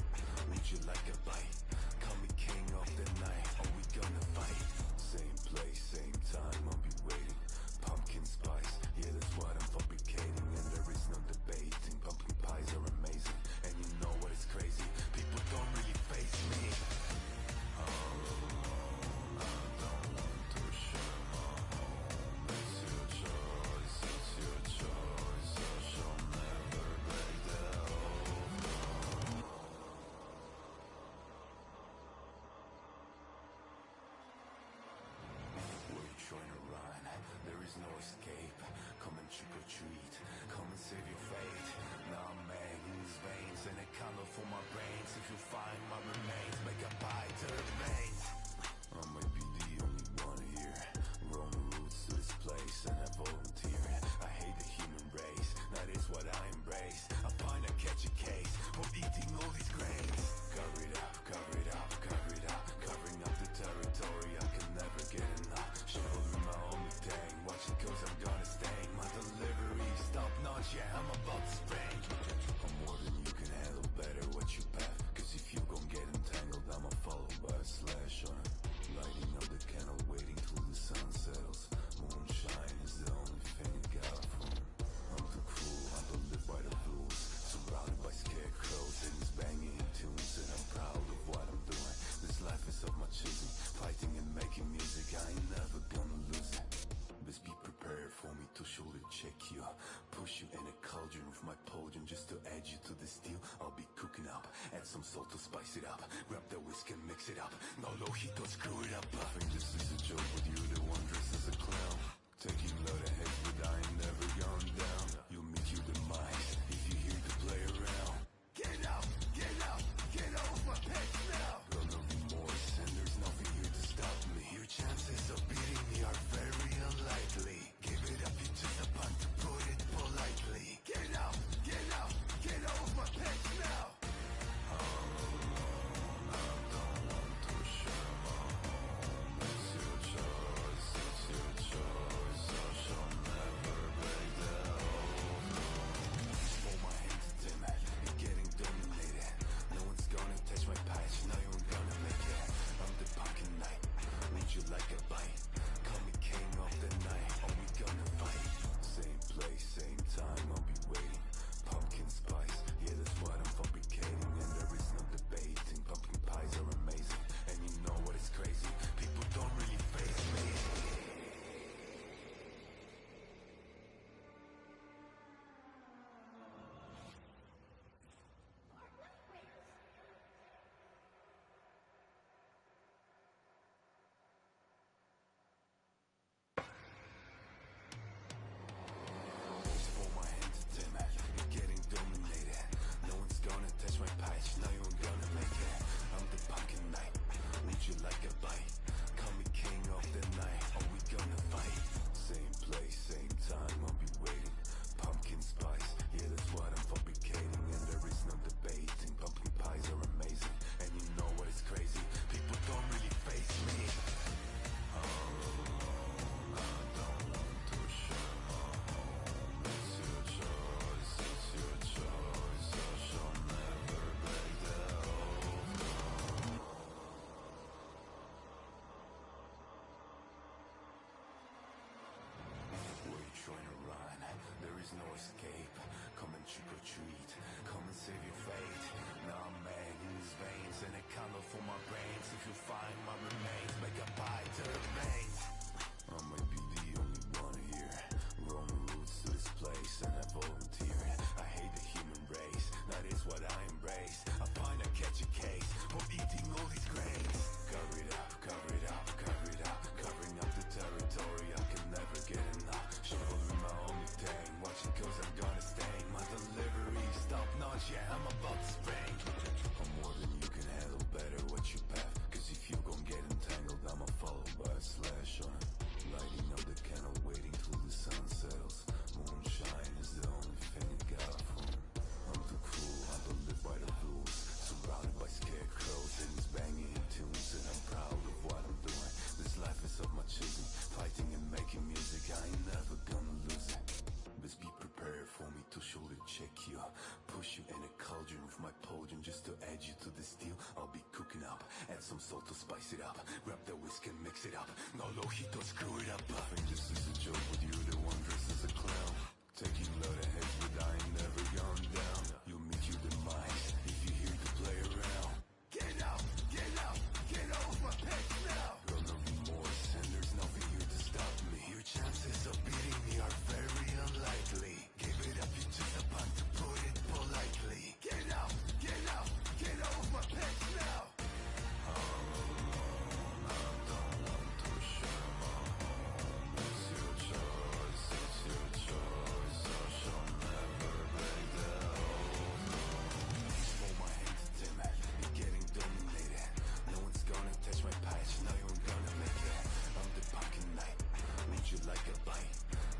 would you like a bite? Call me king of the night, are we gonna fight? Same place, same time, I'll be waiting. Pumpkin spice, yeah, that's what I'm fabricating. And there is no debating, pumpkin pies are amazing. And you know what is crazy, people don't really face me. All alone, I don't want to share my home. It's your choice, I shall never break the oath. Where you trying to run? There is no escape. Come and trick or treat. Come and save your fate. Now I'm in these veins and a candle for my brains. If you find my remains, make a pie to the remains. I might be the only one here. Wrong roots to this place and I volunteer. I hate the human race, that is what I embrace. I find I catch a case for eating all these grains. Cover it up, cover it up, cover it up. Covering up the territory, I can never get enough. Shoveling my only thing, watch it cause I'm gonna stain. My delivery stop notch, yeah, I'm about to spring. I'm more than you can handle, better watch your path. Cause if you gon' get entangled, add you to the steel. I'll be cooking up, add some salt to spice it up. Grab that whisk and mix it up. No lojito, screw it up. I think this is a joke, but you the one dressed as a clown. Taking a lot of heads, but I ain't never gone down. You'll meet your demise if you hear to play around. Get out, get off my pets now. Got no remorse, and there's nothing here to stop me. Your chances of beating me are very unlikely. Give it up, you just about to put it politely. Get out, get off my pets now. All alone, I don't want to share my home. It's your choice, it's your choice. I shall never break the oath. Hold my hand to dim it, you're getting dominated. No one's gonna touch my patch, now you ain't gonna make it. I'm the pumpkin knight, would you like a bite? Call me king of the night, are we gonna fight? Same place, same time, I'll be waiting. Pumpkin spice, yeah, that's what I'm fabricating. And there is no debating, pumpkin pies are amazing. And you know what is crazy, people don't really face me. Hold my hand to dim it, you're getting dominated. No one's gonna touch my patch, now you ain't gonna make it. I'm the pumpkin knight, would you like a bite? Call me king of the night, are we gonna fight? Same place, same time, I'll be waiting. Pumpkin spice, yeah, that's what I'm fabricating. And there is no debating, pumpkin pies are amazing. And you know what is crazy, people don't really face me. All alone, I don't want to share my home. It's your choice, it's your choice. I shall never break the oath. Where you trying to run? There is no escape. Come and trick or treat. Come and save your fate. Now I'm mad in these veins, and a candle for my brains. If you find my remains, make a bite to the veins. I might be the only one here. Growing roots to this place, and I volunteered. I hate the human race, that is what I embrace. I find I catch a case for eating all these grains. Cover it up, cover it up, cover it up. Covering up the territory, I can never get enough. Shouldering my only thing, watching cause I'm gonna stain. My delivery stop notch, yeah, I'm about to spring. I'm more than you can handle, better watch your path. Cause if you gon' get entangled, I'ma follow by a slash on it. Lighting up the candle, waiting till the sun settles. Moonshine is the only thing I got from. I'm too cool, I don't live by the rules. Surrounded by scarecrows and these banging tunes. And I'm proud of what I'm doing. This life is of my choosing. Fighting and making music, I ain't never gonna lose it. Best be prepared for me to shoulder check you. Push you in a cauldron with my potion just to add you to the steel. I'll be cooking up, add some salt to spice it up. Grab that whisk and mix it up. No lojito, screw it up. I think this is a joke, but you're the one dressed as a clown. Taking a lot of heads, but I ain't never gone down. You'll meet your demise if you here to play around. Get out, get off my pets now. Got no remorse, and there's nothing here to stop me. Your chances of beating me are very unlikely. Give it up, you just about to put it politely. Get out, get off my pets now. All alone, I don't want to share my home. It's your choice, it's your choice. I shall never break the oath. Hold my hand to dim it, you're getting dominated. No one's gonna touch my patch, now you ain't gonna make it. I'm the pumpkin knight, would you like a bite?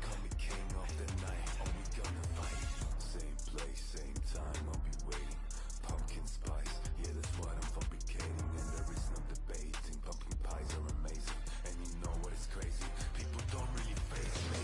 Call me king of the night, are we gonna fight? Same place, same time, I'll be waiting. Pumpkin spice, yeah, that's what I'm fabricating. And there is no debating, pumpkin pies are amazing. And you know what is crazy, people don't really face me.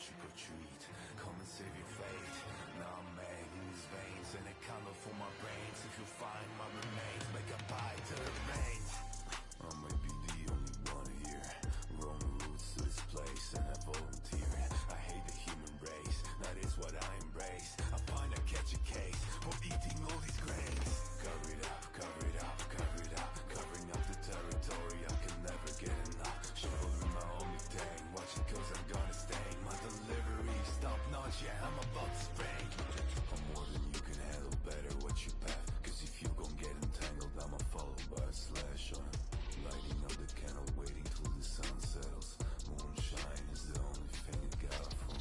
trick or treat. Come and save your fate. Now I'm magn's veins and a candle for my brains. If you find my remains, make a bite to the veins. I might be the only one here. Roaming roots to this place and I volunteer. I hate the human race, that is what I embrace. I find I catch a case for eating all these grains. Cover it up, cover it up, cover it up. Covering up the territory, I can never get enough. Shouldering my only thing, watch it cause I'm gonna stain. My delivery, stop notch, yeah, I'm about to spring. I'm more than you can handle, better watch your path. Cause if you gon' get entangled, I'ma follow by a slash on it. Lighting up the candle, waiting till the sun settles. Moonshine is the only thing I got from.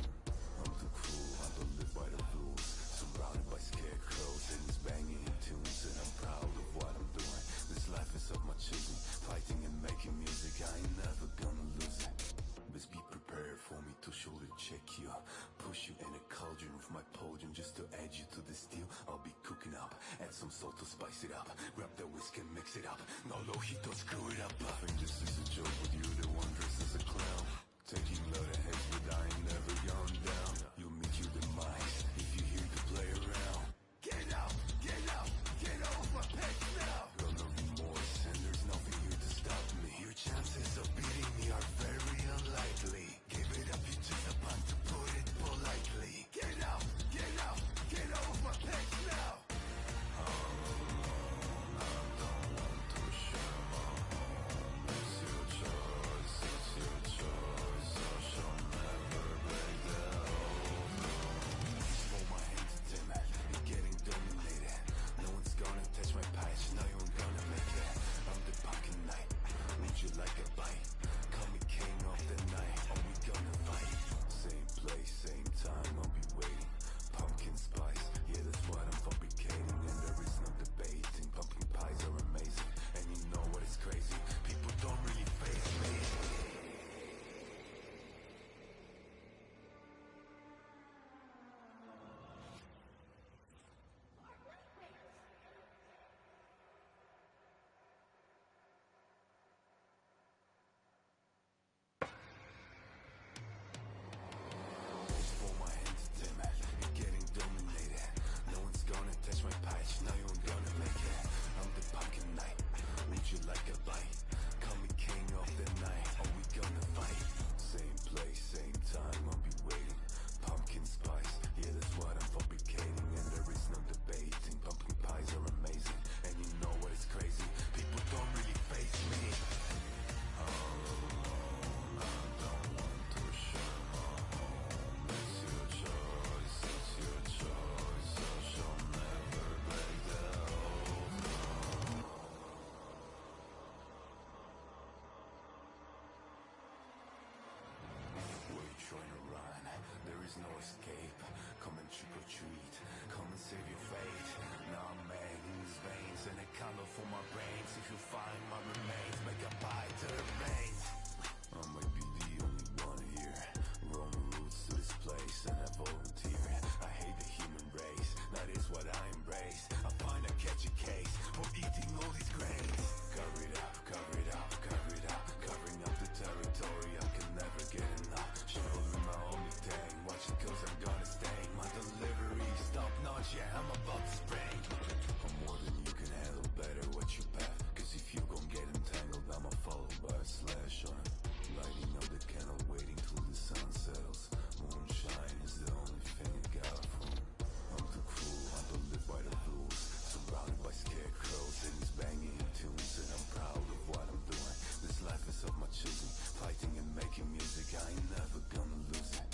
I'm too cruel, I don't live by the rules. Surrounded by scarecrows and it's banging in tunes. And I'm proud of what I'm doing. This life is of my choosing. Fighting and making music, I ain't never gonna lose it. Best be prepared for me to shoulder check you. Push you in a cauldron with my podium just to add you to the steel. I'll be cooking up, add some salt to spice it up. Grab the whiskey and mix it up. No lojito, screw it up. I think this is a joke with you, the one dressed as a clown. Taking a lot of heads, but I ain't never gone down. You'll meet your demise if you here to play around. Get out, get out, get off my pets now. Got no remorse and there's nothing here to stop me. Your chances of beating me are very unlikely. Give it up, you just a pun to put it politely. Get out, get out, get off my pets now. All alone, I don't want to share my home. It's your choice, it's your choice. I shall never break the oath. Hold my hands intimate, you're getting dominated. No one's gonna touch my patch, now you ain't gonna make it. I'm the pocket knight, would you like a bite? Call me king of the night, are we gonna fight? Same place, same time, I'll be waiting. Pumpkin spice, yeah that's what I'm fabricating. And there is no debating, pumpkin pies are amazing. And you know what is crazy, people don't really face me. For my entertainment, you're getting dominated. No one's gonna touch my patch, now you ain't gonna make it. I'm the pocket knight, would you like a bite? Call me king of the night, are we gonna fight? Same place, same time, I'll be waiting. Pumpkin spice, yeah that's what I'm fabricating. And there is no debating, pumpkin pies are amazing. And you know what is crazy, people don't really face me. All alone, I don't want to share my home. It's your choice, it's your choice. I shall never break the oath. Where you trying to run? There is no escape. Come and trick or treat. Come and save your fate. Now I'm magn's veins and a candle for my brains. If you find my remains, make a bite to the veins. I might be the only one here. Roaming roots to this place and I volunteer. I hate the human race, that is what I embrace. I find I catch a case for eating all these grains. Cover it up, cover it up, cover it up. Covering up the territory, I can never get enough. Shouldering my only thing, watch it cause I'm gonna stain. My delivery, stop notch, yeah, I'm about to spring. I'm more than you can handle, better watch your path. Cause if you gon' get entangled, I'ma follow by a slash on it. Lighting up the candle, waiting till the sun settles. Moonshine is the only thing I got from. I'm too cruel, I don't live by the rules. Surrounded by scarecrows and it's banging in tunes. And I'm proud of what I'm doing. This life is of my choosing. Fighting and making music, I ain't never gonna lose it.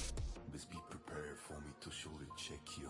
Best be prepared for me to shoulder check you.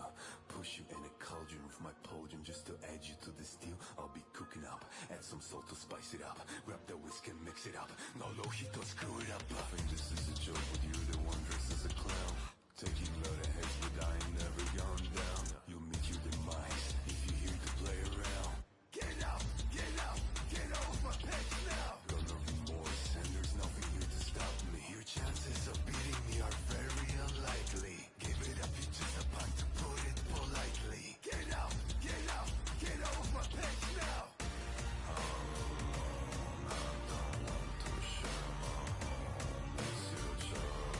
Push you in a cauldron with my podium just to add you to the steel. I'll be cooking up, add some salt to spice it up. Grab the whiskey and mix it up. No lojito, screw it up. I think this is a joke with you, the one dressed as a clown. Taking a lot of heads, but I ain't never gone down. You'll meet your demise if you here to play around. Get out, get out, get off my pets now. Got no remorse and there's nothing here to stop me. Your chances of beating me are very unlikely. Give it up, you just a pun to put it politely. Get out, get out, get off my pets now. All alone, I don't want to share my home. It's your choice.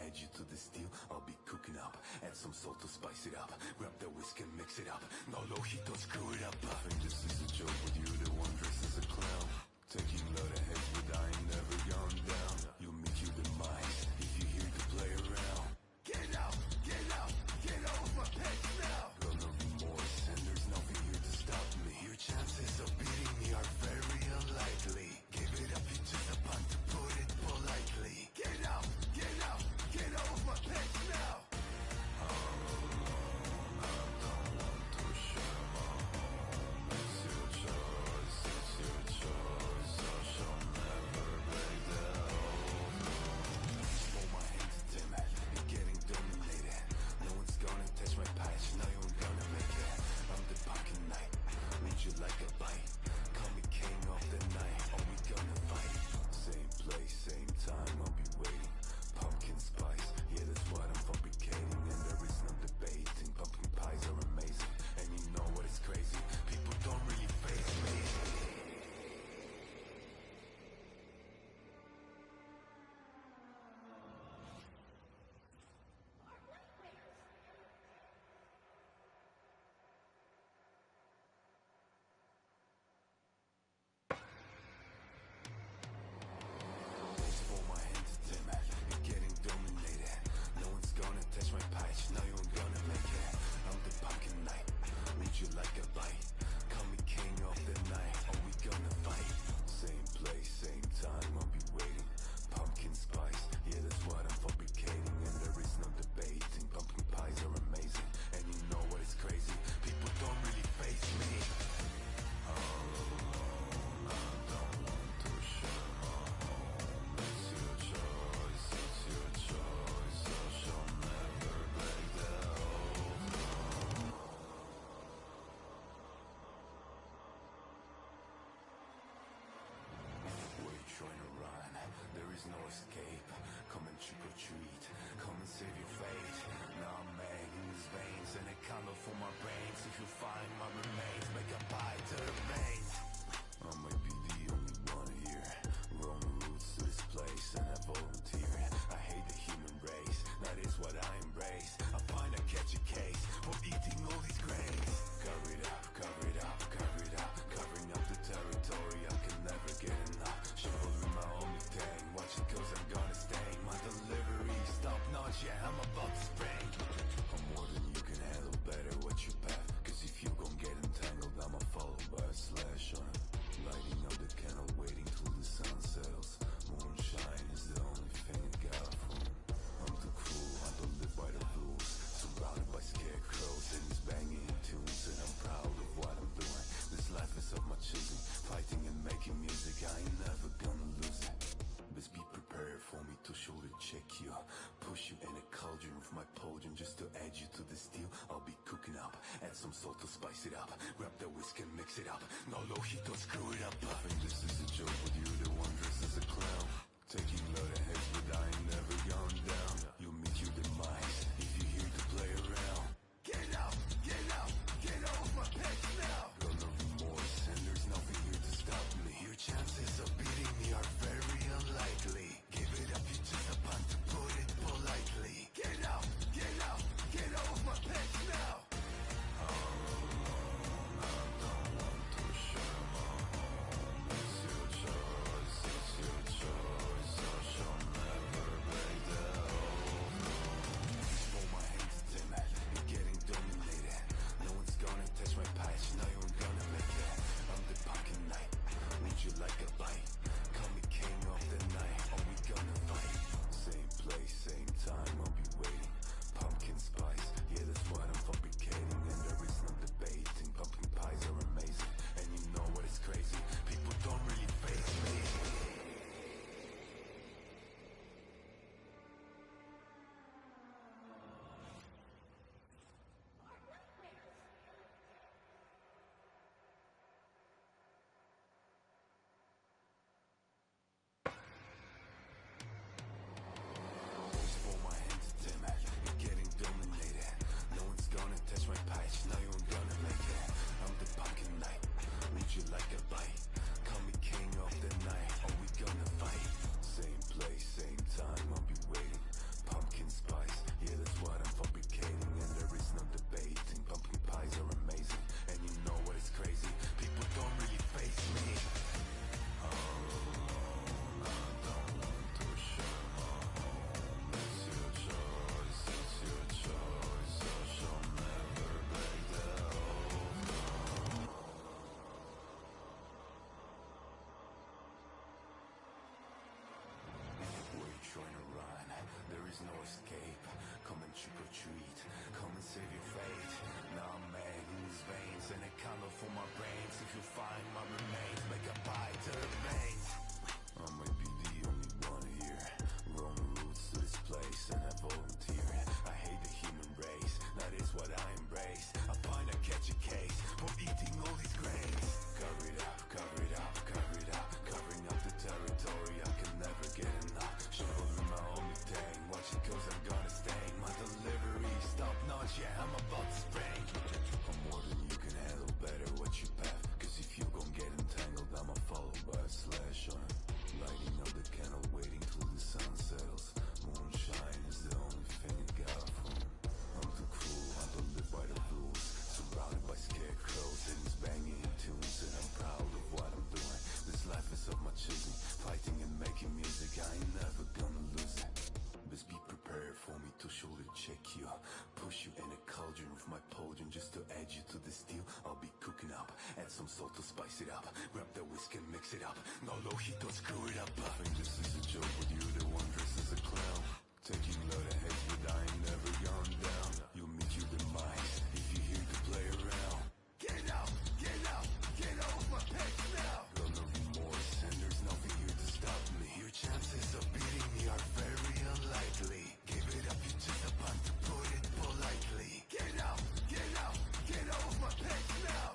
add you to the steel. I'll be cooking up, add some salt to spice it up. Grab the whiskey and mix it up. No lojito, screw it up. I think this is a joke, but you're the one dressed as a clown. Taking a lot of heads, but I ain't never gone down. You'll meet your demise if you're here to play around. Get out, get off my pets now. Got no remorse, and there's nothing here to stop me. Your chances of beating me are very unlikely. Give it up, you just about to put it politely. Get out, get off my pets now. All alone, I don't want to share my home. It's your choice, it's your choice. I shall never break the oath. Hold my hand to dim it, you're getting dominated. No one's gonna touch my patch, now you ain't gonna make it. I'm the pocket knight, read you like a bite. Call me king of the night, are we gonna fight? Same place, same time, I'll be waiting. Pumpkin spice, yeah, that's what I'm fabricating. And there is no debating, pumpkin pies are amazing. And you know what is crazy, people don't really face me. For my hand to dim it, you're getting dominated. No one's gonna touch my patch, now you ain't gonna make it. I'm the pumpkin knight, read you like a bite. Call me king of the night, are we gonna fight? Same place, same time, I'll be waiting. Pumpkin spice, yeah, that's what I'm fabricating. And there is no debating, pumpkin pies are amazing. And you know what is crazy, people don't really face me. All alone, I don't want to share my home. It's your choice, it's your choice. I shall never break the oath. Where you trying to run? There is no escape. Come and trick or treat. Come and save your fate. Now I'm making these veins and a candle for my brains. If you find my remains, make a pie to the veins. I might be the only one here. Wrong roots to this place and I volunteer. I hate the human race, that is what I embrace. I find I catch a case for eating all these grains. Cover it up, cover it up, cover it up. Covering up the territory, I can never get enough. Shoveling my only thing, watch it cause I'm gonna stay. My delivery stop notch, yeah, I'm about to spring. I'm more than you can handle, better watch your path. Cause if you gon' get entangled, I'ma follow by a slash on it. Lighting up the candle, waiting till the sun settles. Moonshine is the only thing I got from. I'm too cool, I don't live by the rules. Surrounded by scarecrows and these banging tunes. And I'm proud of what I'm doing. This life is of my choosing. Fighting and making music, I ain't never gonna lose it. Best be prepared for me to shoulder check you. Push you in a cauldron with my potion just to add you to the steel. I'll be cooking up, add some salt to spice it up. Grab the whiskey and mix it up. No lojito, screw it up. I think this is a joke, but you're the one dressed as a clown. Taking a lot of heads, but I ain't never gone down. You'll meet your demise if you're here to play around. Get out, get off my pets now. Got no remorse, and there's nothing here to stop me. Your chances of beating me are very unlikely. Give it up, you just about to put it politely. Get out, get off my pets now. All alone, I don't want to share my home. It's your choice, it's your choice. I shall never break check you. Push you in a cauldron with my pauldron just to add you to the steel. I'll be cooking up, add some salt to spice it up. Grab the whiskey and mix it up. No low heat, don't screw it up. I think this is a joke, but you're the one dressed as a clown. Taking load of heads, but I ain't never gone down. You'll meet your demise if you here to play around. Get out, get out, get off my pecs now. Got no remorse and there's nothing here to stop me. Your chances of beating me are very unlikely. Give it up, you just a punt to put it politely. Get out, get out, get off my pecs now.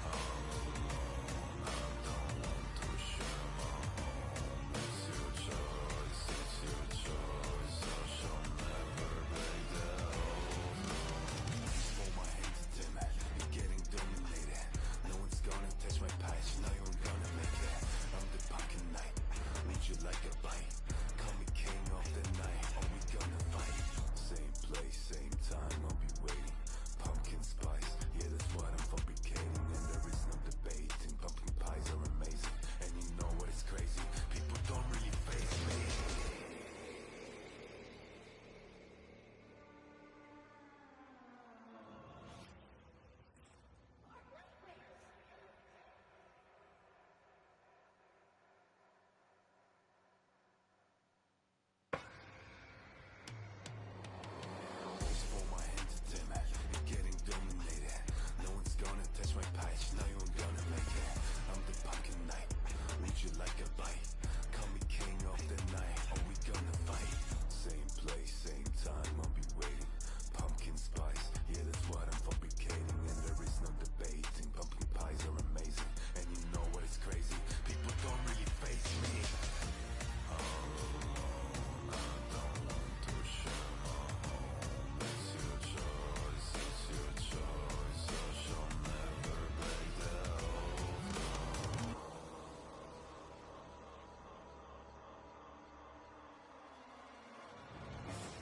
All alone, I don't want to share my home. It's your choice, it's your choice. I shall never break the oath. Hold my hands dim, you're getting dominated. No one's gonna touch my patch, no you ain't gonna make it. I'm the pocket knight, need you like a bite. Call me king of the night, are we gonna fight? Same place, same time, I'll be waiting. Pumpkin spice, yeah that's what I'm fabricating. And there is no debating, pumpkin pies are amazing. And you know what is crazy, people don't really face me. Hold my hands to dim, you're getting dominated. No one's gonna touch my patch, now you ain't gonna make it. I'm the pocket knight, need you like a bite. Call me king of the night, are we gonna fight? Same place, same time, I'll be waiting. Pumpkin spice, yeah that's what I'm fabricating. And there is no debating, pumpkin pies are amazing. And you know what is crazy, people don't really face me. All alone, I don't want to share my home. It's your choice, it's your choice. I shall never break the oath.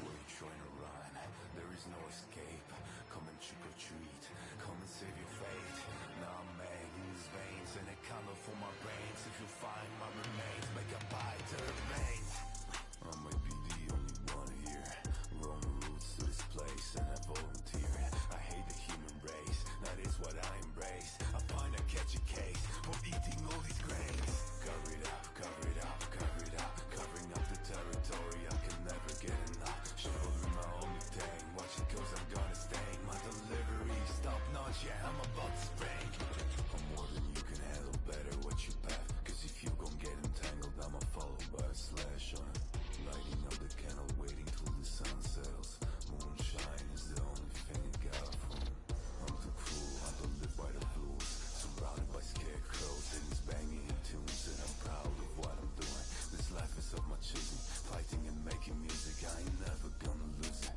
Where you trying to run? There is no escape. Come and trick or treat. Come and save your fate. Now I'm making these veins and a candle for my brains. If you find my remains, make a bite to the veins. I might be the only one here. Wrong roots to this place and I volunteer. I hate the human race, that is what I embrace. I find I catch a case for eating all these grains. Cover it up, cover it up, cover it up. Covering up the territory, I can never get enough. Shoveling my only thing, watch it cause I'm gonna stain. My delivery is top notch, yeah I'm about to spring. I'm more than you can handle, better watch your path. Cause if you gon' get entangled, I'ma follow by a slash on it. Lighting up the candle, waiting till the sun settles. Moonshine is the only thing I got from me. I'm too cruel, I don't live by the rules. Surrounded by scarecrows and these banging tunes. And I'm proud of what I'm doing. This life is of my choosing. Fighting and making music, I ain't never gonna lose it.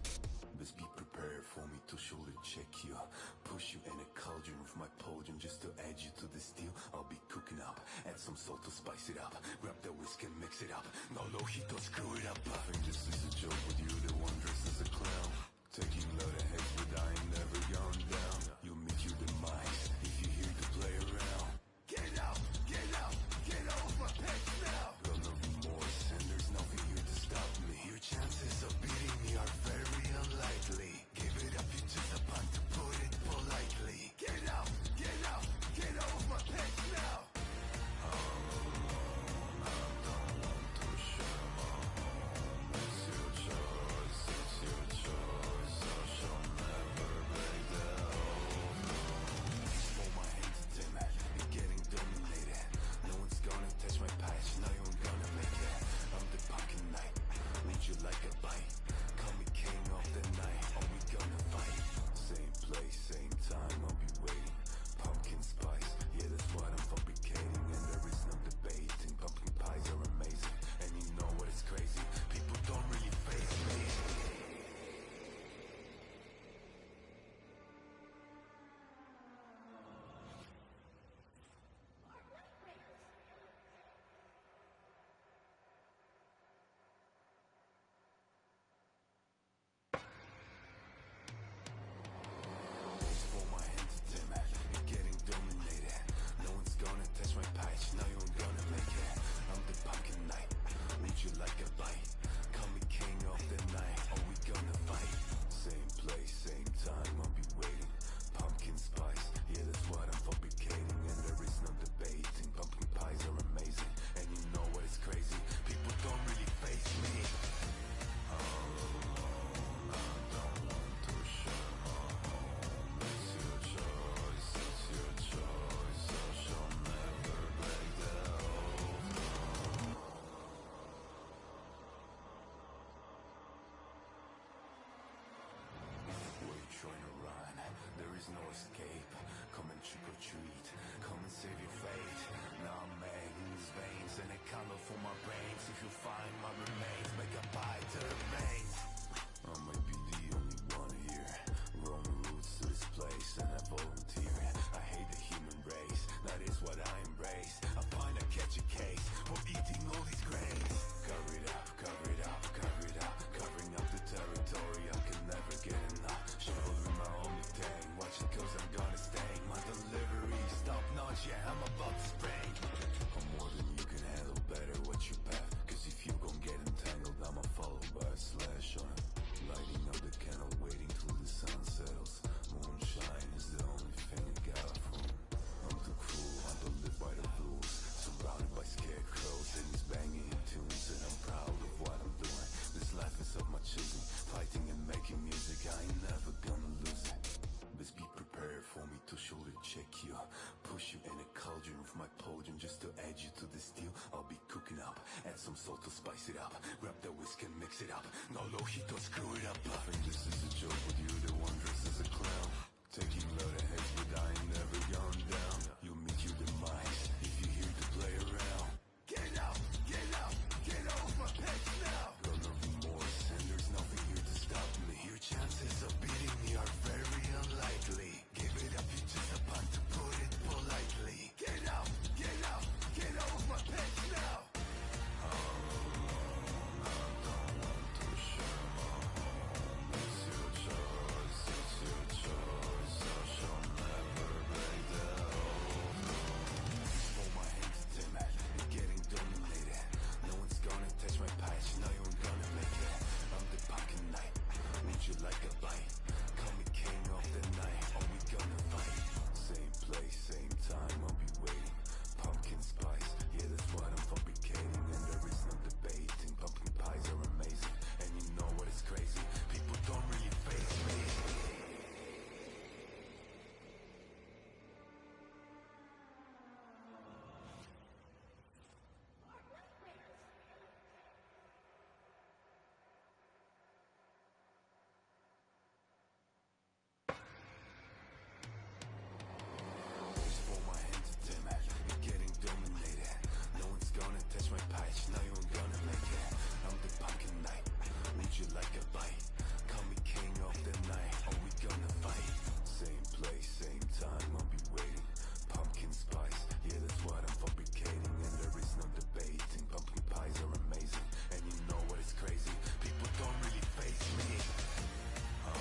Best be prepared for me to shoulder check you. Push you in a cauldron with my pauldron just to add you to the steel. I'll be cooking up, add some salt to spice it up. Grab the whiskey and mix it up. No low heat, don't screw it up. I think this is a joke, but you're the one dressed as a clown. Taking load of heads, but I ain't never gone down. You'll meet your demise if you here to play around. Get out, get out, get off my pecs now. Got no remorse and there's nothing here to stop me. Your chances of beating me are very unlikely. Give it up, you just a punt to put it politely. Get out, get out, get off my pecs now. All alone, I don't want to share my home. It's your choice. add some salt to spice it up. Grab the whisk and mix it up. No lojito, screw it up. I think this is a joke, but you're the one dressed as a clown. Taking load of heads, but I ain't never gone down. You meet your demise if you're here to play around. Get out, get off my pets now. Got no remorse, and there's nothing here to stop me. Your chances of beating me are very unlikely. Give it up, you just about to put it politely. Get out, get off my pets now. Now you ain't gonna make it. I'm the pocket knight. Would you like a bite? Call me king of the night. Are we gonna fight? Same place, same time. I'll be waiting. Pumpkin spice, yeah, that's what I'm fabricating. And there is no debating. Pumpkin pies are amazing. And you know what is crazy? People don't really face me. Now you ain't gonna make it. I'm the pocket knight. Would you like a bite? Call me king of the night. Are we gonna fight? Same place, same time. I'll be waiting. Pumpkin spice, yeah, that's what I'm fabricating. And there is no debating. Pumpkin pies are amazing. And you know what is crazy? People don't really face me. Oh,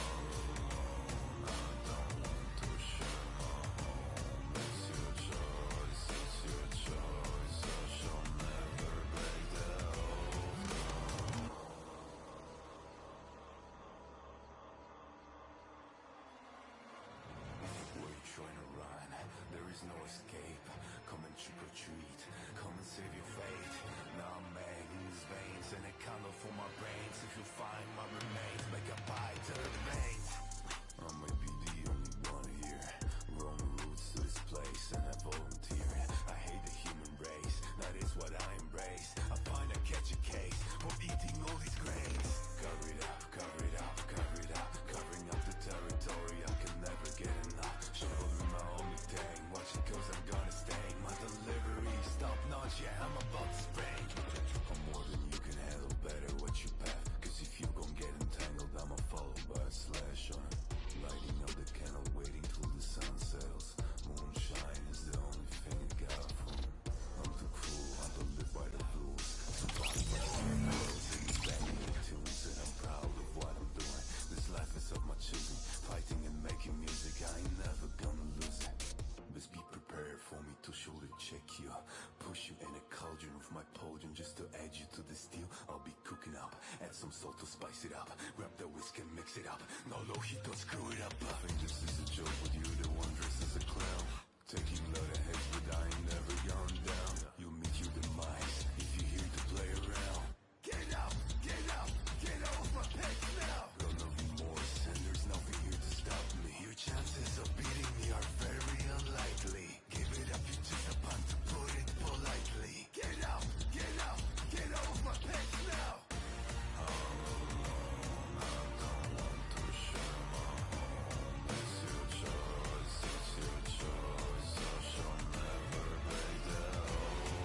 I don't want to share my home. It's your choice, it's your choice. I shall never break the oath. Where you trying to run? There is no escape. Come and trick or treat. Come and save your fate. Now I'm begging these veins and a candle for my brains. If you find my remains, make a bite to the veins. I might be the only one here. Wrong roots to this place and I volunteer. I hate the human race, that is what I embrace. I find I catch a case for eating all these grains. Cover it up, cover it up, cover it up. Covering up the territory, I can never get enough. Showing my only thing, watch it cause I'm gonna stain. My delivery, stop notch, yeah, I'm about to spring. I'm more than you can handle, better watch your path. Cause if you gon' get entangled, I'ma follow by a slash on it. Lighting up the candle, waiting till the sun settles. Moonshine is the only thing I got from it. I'm too cruel, I don't live by the rules. Too far from the girls, singing banging tunes. And I'm proud of what I'm doing. This life is of my choosing. Fighting and making music, I ain't never gonna lose it. Best be prepared for me to shoulder check you. Push you in a cauldron of my potion just to add you to the steel. I'll be cooking up, add some salt to spice it up. Grab the whisk and mix it up. No lojito, screw it up. I think this is a joke, but you're the one dressed as a clown. Taking load of heads, but I ain't never gone down. You meet your demise if you're here to play around. Get out, get off my pets now. Got no remorse, and there's nothing here to stop me. Your chances of beating me are very unlikely. Give it up, you just about to put it politely. Get out, get off my pets now. Oh, I don't want to share my home. It's your choice, it's your choice. I shall never break the oath.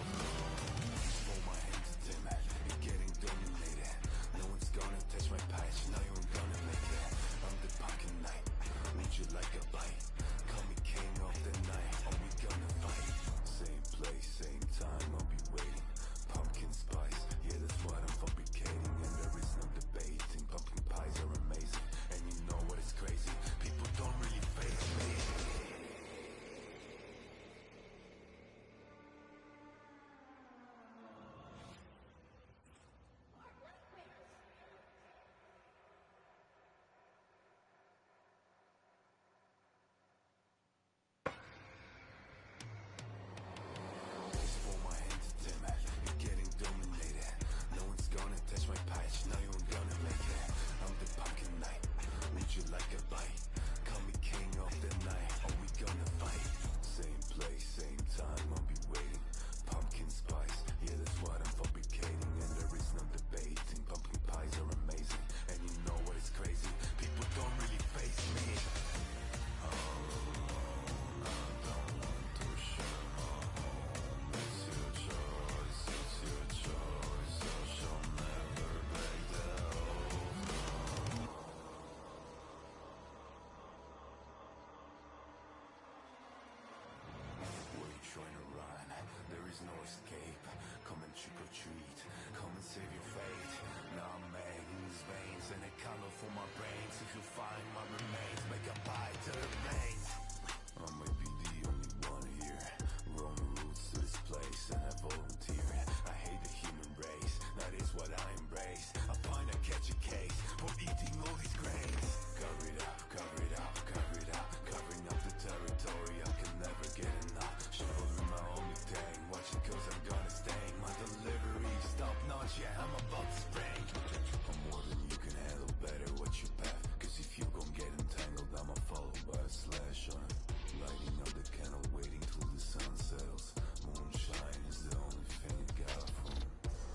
what you path. Cause if you gon' get entangled, I'ma follow by a slash on it. Lighting up the candle, waiting till the sun settles. Moonshine is the only thing I got from it.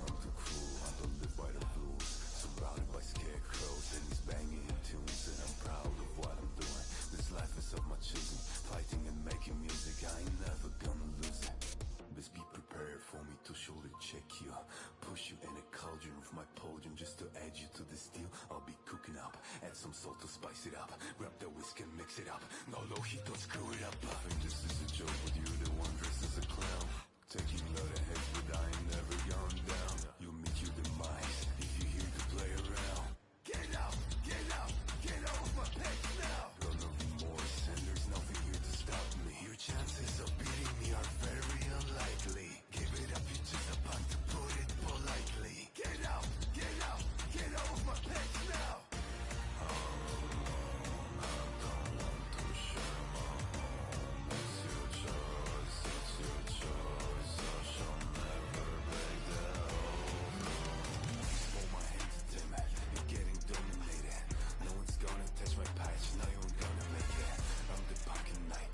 I'm too cruel, I don't live by the rules. Surrounded by scarecrows and he's banging in tunes. And I'm proud of what I'm doing. This life is of my choosing. Fighting and making music, I ain't never gonna lose it. Best be prepared for me to shoulder check you. Push you in a cauldron with my podium just to add you to the steel. I'll be cooking up, add some salt to spice it up. Grab the whiskey and mix it up. No low heat, don't screw it up. I think this is a joke, but you're the one dressed as a clown. Taking a lot of heads, but I ain't never gone down. You'll meet your demise if you're here to play around. Get out, get out, get off my page now. Got no remorse and there's nothing here to stop me. Your chances of beating me are very unlikely. Give it up, you're just about to put it politely. Get out, get off my page now. I don't want to share my home. It's your choice, it's your choice. I shall never break the oath. Hold my hand to dim it, you're getting dominated. No one's gonna touch my patch, now you ain't gonna make it. I'm the pumpkin knight,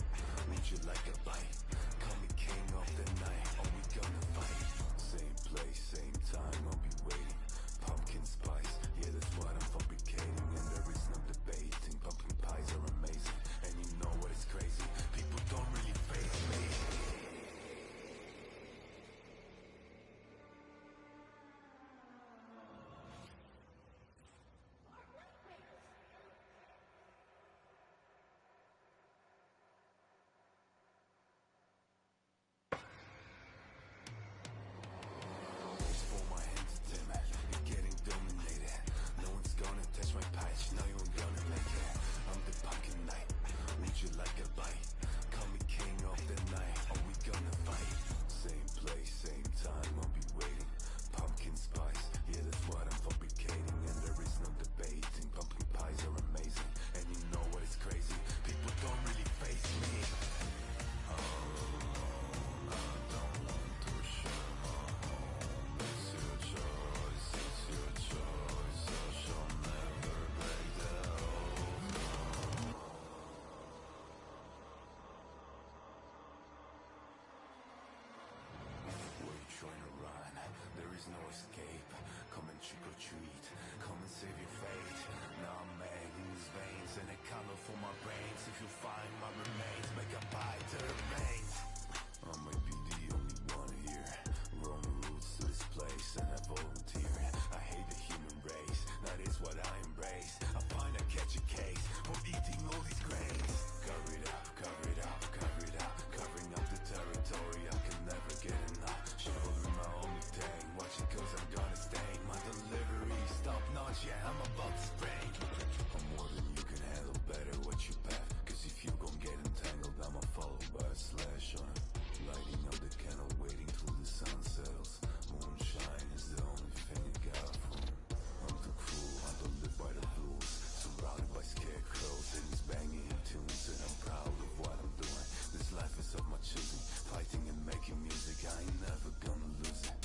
lead you like a bite. Call me king of the night, are we gonna fight? Same place, same time, I'll be waiting. Pumpkin spice, yeah that's what I'm fabricating. And there is no debating, pumpkin pies are amazing. And you know what is crazy, people don't really faze me. For my hand to dim it, you're getting dominated. No one's gonna touch my patch, now you ain't gonna make it. I'm the pumpkin knight, lead you like a bite. Call me king of the night, are we gonna fight? Same place, same time, I'll be waiting. Pumpkin spice, yeah that's what I'm fabricating. And there is no debating, pumpkin pies are amazing. And you know what is crazy, people don't really face me. All alone, I don't want to share my home. It's your choice, it's your choice. I shall never break the oath. Where you trying to run? There is no escape. Come and trick or treat. Come and save your fate. Now I'm mad in these veins and a color for my brains. If you find my remains, make a bite to the veins. I might be the only one here. Growing roots to this place and I volunteer. I hate the human race, that is what I embrace. I find I catch a case for eating all these grains. Cover it up, cover it up, cover it up. Covering up the territory, I can never get enough. Shouldering my only thing, watching cause I'm gonna stain. My delivery top notch, yeah I'm about to spring. I'm more than you can handle, better watch your path. Cause if you gon' get entangled, I'ma follow by a slash on it. Lighting up the candle, waiting till the sun settles. Moonshine is the only thing I got from it. I'm too cruel, I don't live by the rules. Surrounded by scarecrows and he's banging in tunes. And I'm proud of what I'm doing. This life is of my choosing. Fighting and making music, I ain't never gonna lose it.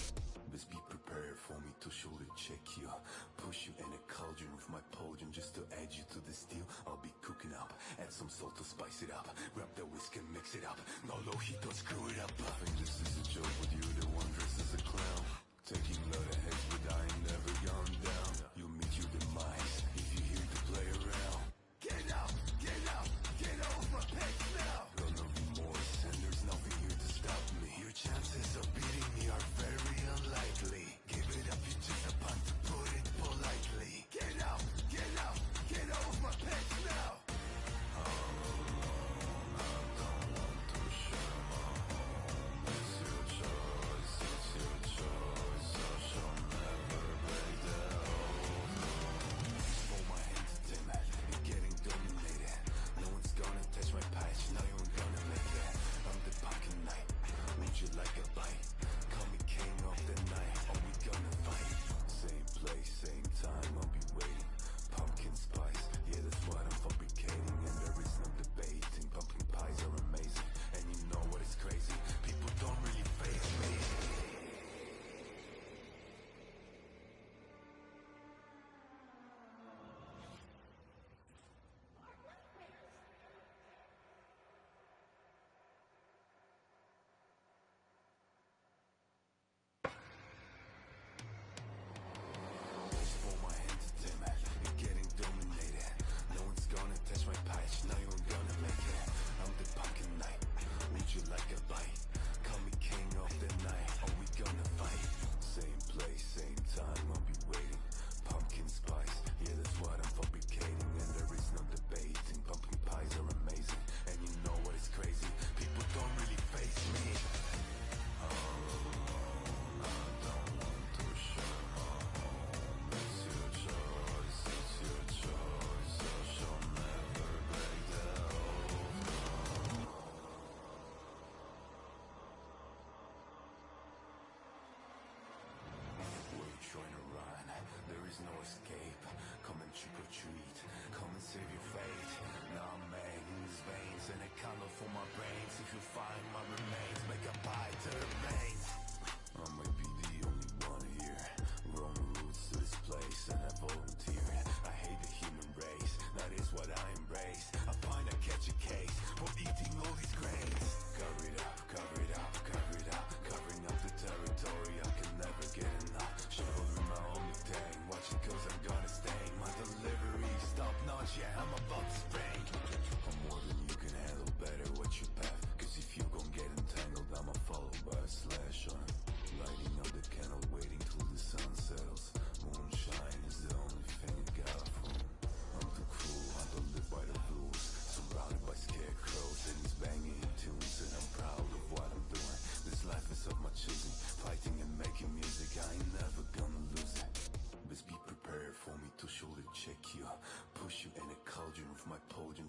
Best be prepared for me to shoulder check you. Push you in a cauldron with my podium just to add you to the steel. I'll be cooking up, add some salt to spice it up. Grab the whiskey and mix it up. No low heat, don't screw it up. I think this is a joke, but you're the one dressed as a clown. Taking a lot of heads, but I ain't never gone down. You'll meet your demise if you're here to play around. Get out, get off my page now. Got no remorse and there's nothing here to stop me. Your chances of beating me are very unlikely. Give it up, you're just about to put it politely. Get out, get off my page now. All alone, I don't want to share my home. It's your choice.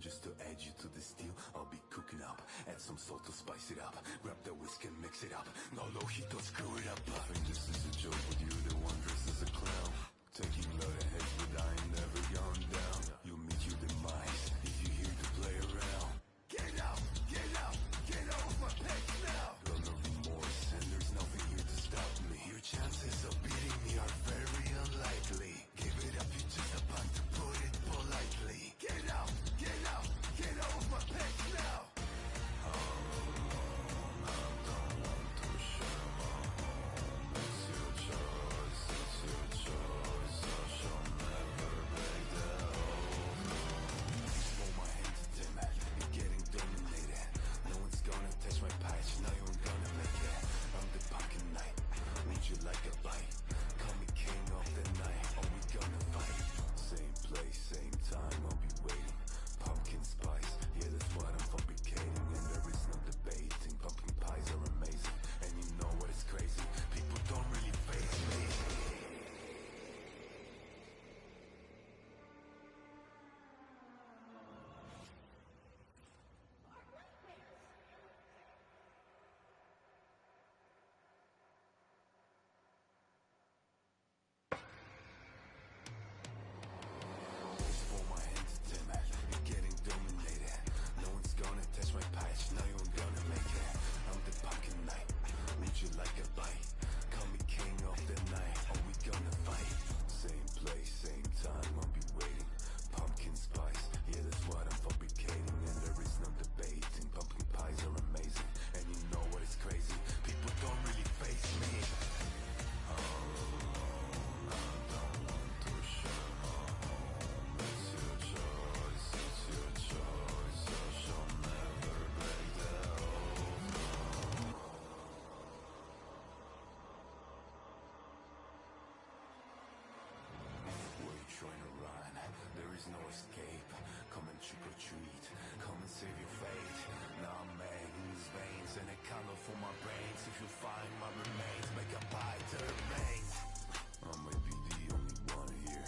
just to add you to the steel. I'll be cooking up, add some salt to spice it up. Grab the whiskey and mix it up. No lojito, screw it up. I think this is a joke, but you're the one dressed as a clown. Taking a lot of heads, but I ain't never gone down. You'll meet your demise if you here to play around. Get out, get out, get off my page now. Got no remorse, and there's nothing here to stop me. Your chances of beating me are very unlikely. Give it up, you just about to put it politely. Get out, get out, get off my page now. All alone, I don't want to share my home. It's your choice, it's your choice. I shall never break the oath. Hold my hand to dim it, you're getting dominated. No one's gonna touch my patch, now you ain't gonna make it. I'm the pocket knight, would you like a bite? Call me king of the night, are we gonna fight? Same place, same time, I'll be waiting. Pumpkin spice, yeah, that's what I'm fabricating. And there is no debating, pumpkin pies are amazing. And you know what is crazy, people don't really face me. For my hands to dim it, you're getting dominated. No one's gonna touch my patch, now you ain't gonna make it. I'm the pocket knight, would you like a bite? Call me king of the night, are we gonna fight? Same place, same time, I'll be waiting. Pumpkin spice, yeah, that's what I'm fabricating. And there is no debating, pumpkin pies are amazing. And you know what is crazy, people don't really face me. All alone, I don't want to share my home. It's your choice, it's your choice. I shall never break the oath. Where you trying to run? There is no escape. Come and trick or treat. Come and save your fate. Now I'm making these veins and a candle for my brains. If you find my remains, make a pie to the veins. I might be the only one here.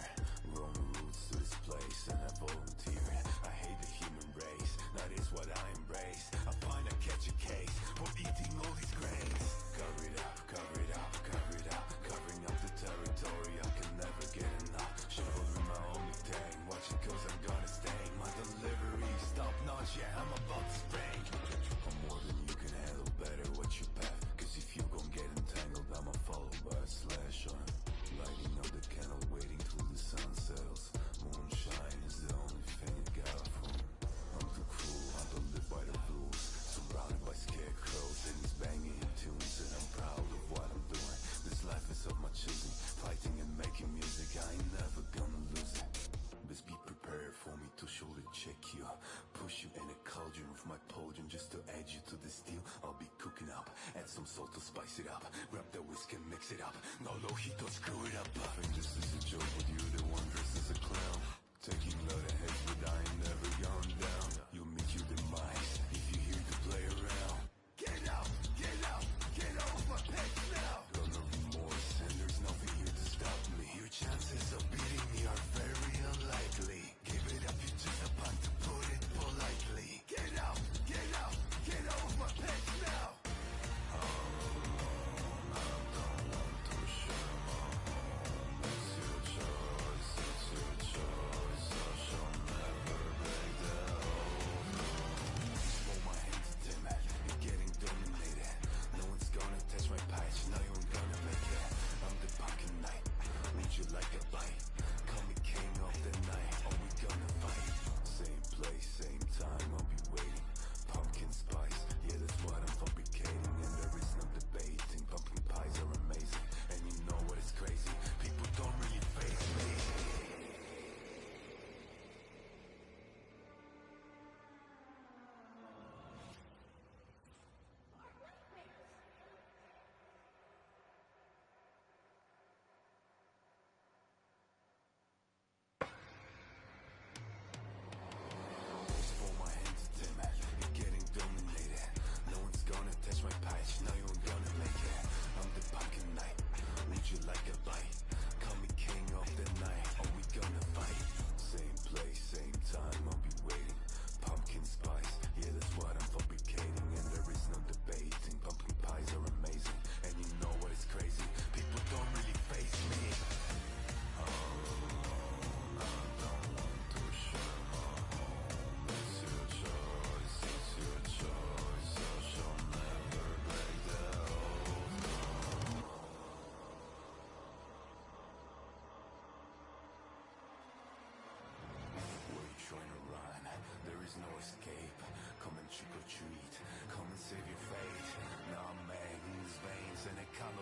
Growing roots to this place and I volunteer. I hate the human race, that is what I embrace. I find I catch a case for eating all these grains. Cover it up, cover it up, cover it up. Covering up the territory, I can never get enough. Shoveling my only thing, watch it cause I'm gonna stain. My delivery stop notch, yeah, I'm about to spring. I'm more than you can handle, better watch your path. Cause if you gon' get entangled, I'ma follow by a slash on it. Lighting up the candle, waiting till the sun settles. Moonshine is the only thing I got from me. I'm too cruel, I don't live by the rules. Surrounded by scarecrows and it's banging in tunes. And I'm proud of what I'm doing. This life is of my choosing. Fighting and making music, I ain't never gonna lose it. Best be prepared for me to shoulder check you. Push you in a cauldron with my potion just to add you to the steel. I'll be cooking up, add some salt to spice it up. Grab the whiskey and mix it up. No lojito, screw it up. I think this is a joke, but you're the one dressed as a clown. Taking a lot of heads, but I ain't never gone down. You'll meet your demise if you here to play around. Get out, get out, get off my page now. Got no remorse, and there's nothing here to stop me. Your chances of beating me are very unlikely. Give it up, you just about to put it politely. Get out, get off my page now. All alone, I don't want to share my home. It's your choice, it's your choice.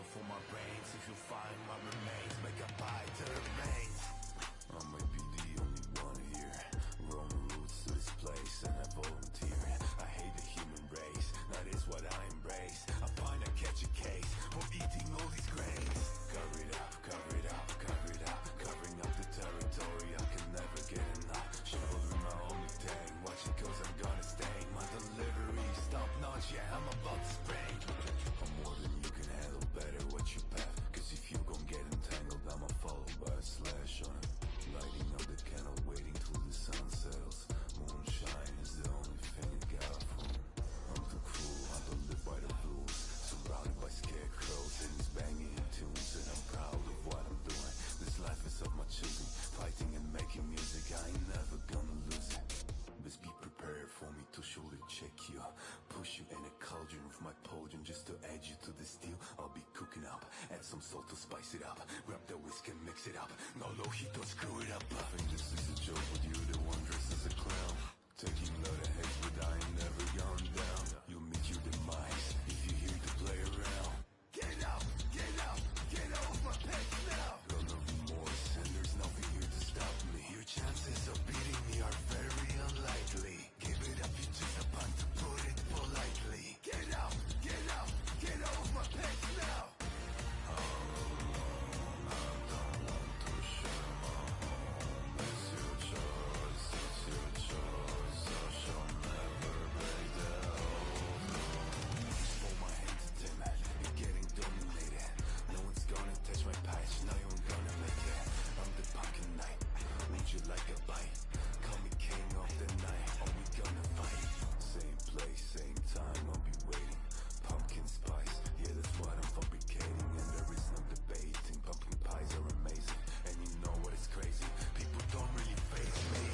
for my brains. If you find my remains, make a bite to the veins. I might be the only one here. Wrong roots to this place and I volunteer. I hate the human race, that is what I embrace. I find I catch a case for eating all these grains. Cover it up, cover it up, cover it up. Covering up the territory, I can never get enough. Shouldering my only thing, watch it cause I'm gonna stain. My delivery top notch, yeah, I'm about to spring. I'm more than you can handle, better watch your path. Cause if you gon' get entangled, I'ma follow by a slash on it. Lighting up the candle, waiting till the sun settles. Moonshine is the only thing I got from it. I'm too cruel, I don't live by the rules. Surrounded by scarecrows and these banging tunes. And I'm proud of what I'm doing. This life is of my choosing. Fighting and making music, I ain't never gonna lose it. Best be prepared for me to shoulder check you. Push you in a cauldron of my potion just to add you to the steel. I'll be cooking up, add some salt to spice it up. Grab the whiskey and mix it up. No low heat, don't screw it up. I think this is a joke, but you the one dressed as a clown. Taking a lot of hate, but I ain't never gone down. You'll meet your demise if you here to play around. Get up, get up, get off my pets now. Got no remorse and there's nothing here to stop me. Your chances of beating me are very unlikely. Give it up, you just a pun to put it politely. Get up, get up, get off my pets now. I don't want to share my home. It's your choice, it's your choice. I shall never break the oath. Hold my hand to dim it, you're getting dominated. No one's gonna touch my patch, now you ain't gonna make it. I'm the pumpkin knight, would you like a bite? Call me king of the night, are we gonna fight? Same place, same time, I'll be waiting. Pumpkin spice, yeah that's what I'm fabricating. And there is no debating, pumpkin pies are amazing. And you know what is crazy, people don't really face me.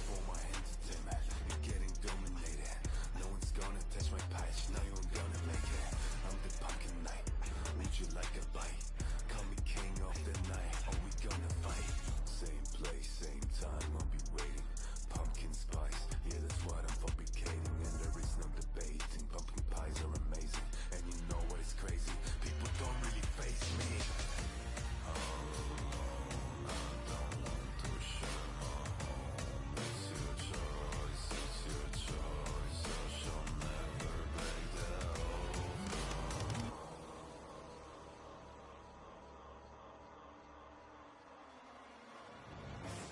For my entertainment, you're getting dominated. No one's gonna touch my patch, now you ain't gonna make it. I'm the pumpkin knight, would you like a bite? Call me king of the night, are we gonna fight? Same place, same time, I'll be waiting. Pumpkin spice, yeah that's what I'm fabricating. And there is no debating, pumpkin pies are amazing. And you know what is crazy, people don't really face me. All alone, I don't want to share my home. It's your choice, it's your choice. I shall never break the oath.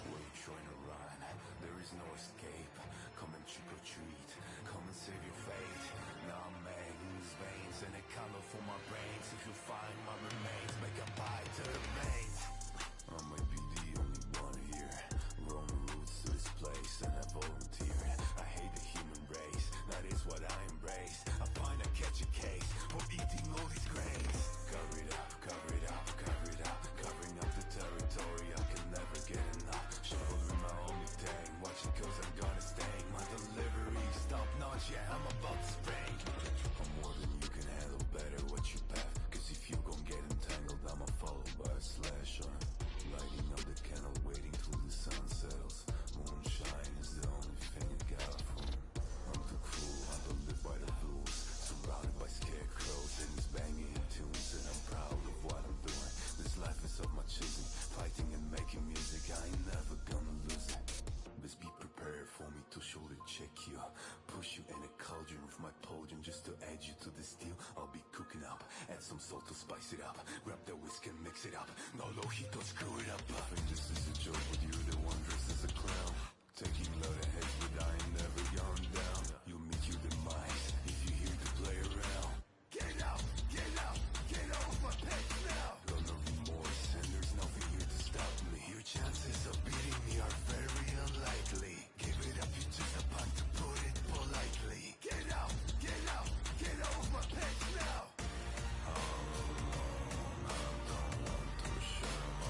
Where you trying to run? There is no escape. Come and trick or treat. Come and save your fate. Now I'm making these veins and a color for my brains. If you find my remains, make a bite to the veins. I might be the only one here. Wrong roots to this place and I volunteer. I hate the human race, that is what I embrace. I find I catch a case for eating all these grains. Cover it up, cover it up, cover it up. Covering up the territory, I can never get enough. Shouldering my only thing, watch it cause I'm gonna stain. My delivery top notch, yeah, I'm about to spring. I'm more than you can handle, better watch your path. Cause if you gon' get entangled, I'ma follow by a slash on it. Lighting up the candle, waiting till the sun settles. Moonshine is the only thing I got from it. I'm too cruel, I don't live by the rules. Surrounded by scarecrows and these banging tunes. And I'm proud of what I'm doing. This life is of my choosing. Fighting and making music, I ain't never gonna lose it. Best be prepared for me to shoulder check you. Push you in a cauldron of my potion just to add you to the steel. I'll be cooking up, add some salt to spice it up. Grab the whiskey and mix it up. No low heat, don't screw it up. I think this is a joke, but you the one dressed as a clown. Taking a lot of hate, but I ain't never gone down. You'll meet your demise if you here to play around. Get up, get up, get off my pets now. Got no remorse and there's nothing here to stop me. Your chances of beating me are very unlikely. Give it up, you just a pun to put it politely. Get up, get up, get off my pets now. All alone, I don't want to share my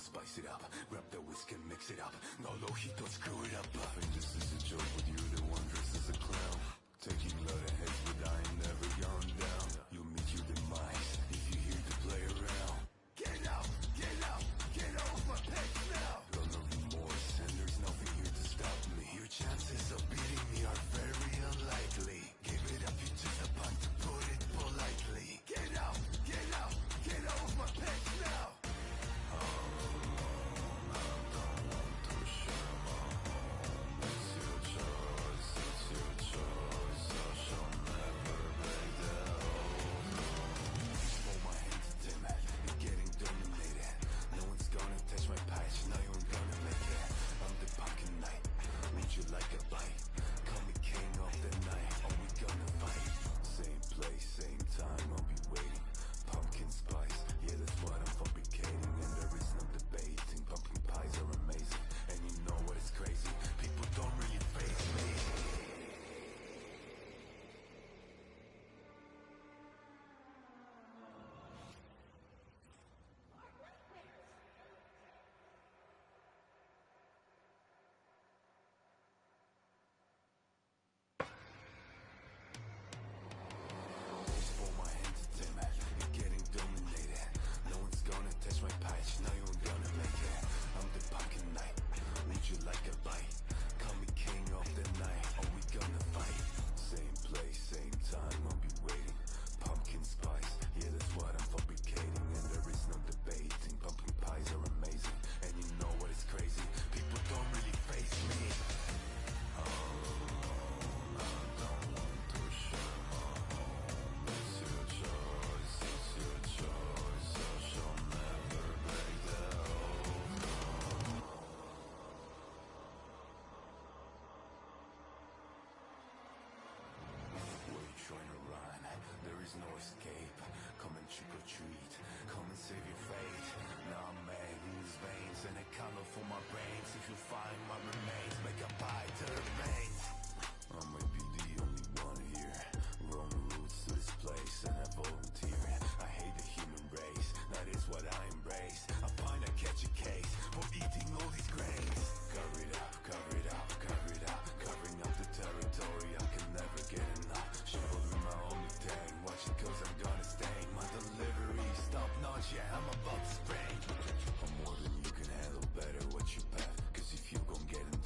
spice it up. Grab the whiskey and mix it up. No low heat, don't screw it up. Bluffing just as a joke, but you're the one dressed as a clown. Taking a lot of heads, but I ain't never gone down. You'll meet your demise if you here to play around. Get out, get off my page now. Got no remorse, and there's nothing here to stop me. Your chances of beating me are very unlikely. Give it up, you just about to put it politely. Get out, get off my page now. Like a bite, call me king of the night. Are we gonna fight? Same place, same time, I'll be waiting. Pumpkin spice, yeah, that's what I'm fabricating. And there is no debating, pumpkin pies are amazing. And you know what is crazy, people don't really face me. There is no escape. Come and trick or treat. Come and save your fate. Now I'm Magnus veins and a candle for my brains. If you find my remains, make a bite to the veins. I might be the only one here. Wrong roots to this place and I volunteer. I hate the human race. That is what I embrace. I find I catch a case for eating all these grains. Cover it up, cover it up, cover it up. Covering up the territory, I can never get enough. Shouldering my only thing, watch it cause I'm gonna stain. My delivery top notch, yeah, I'm about to spring. I'm more than you can handle, better what you path. Cause if you gon' get enough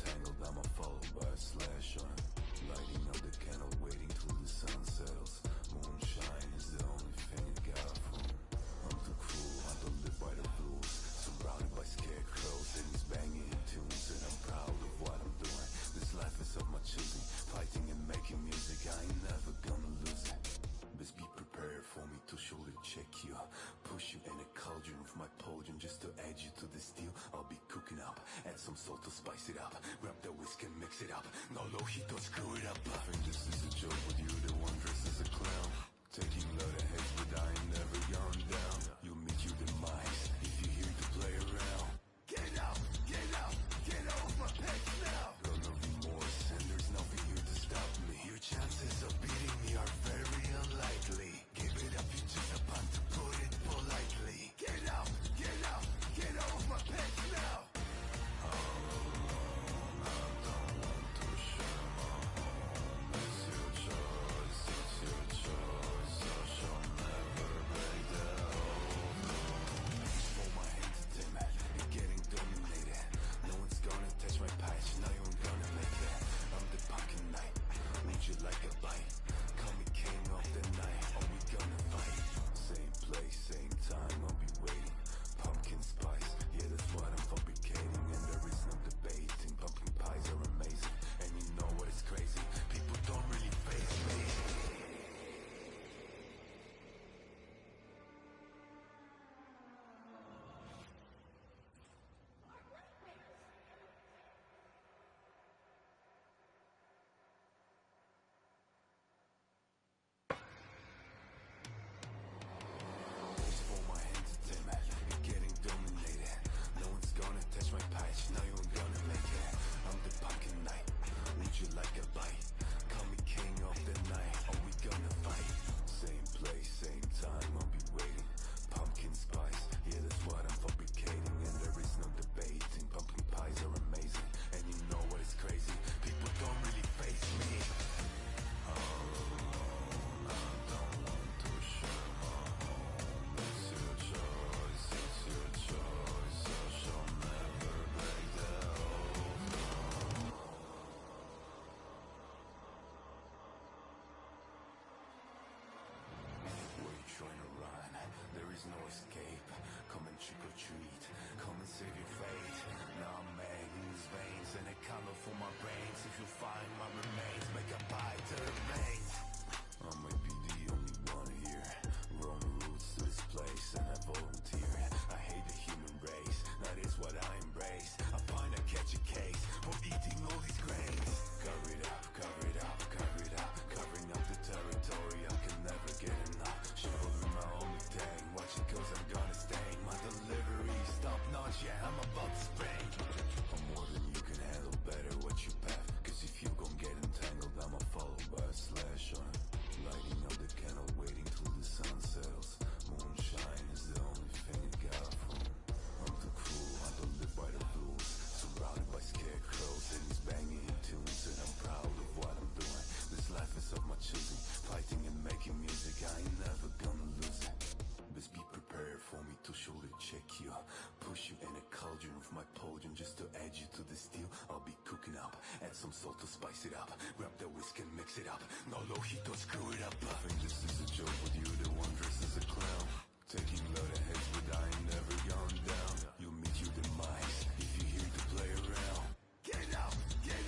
spice it up. Grab the whiskey and mix it up. No lojito, screw it up. I think this is a joke, but you're the one dressed as a clown. Taking a lot of heads, but I ain't never gone down. You'll meet your demise if you're here to play around. Get out, get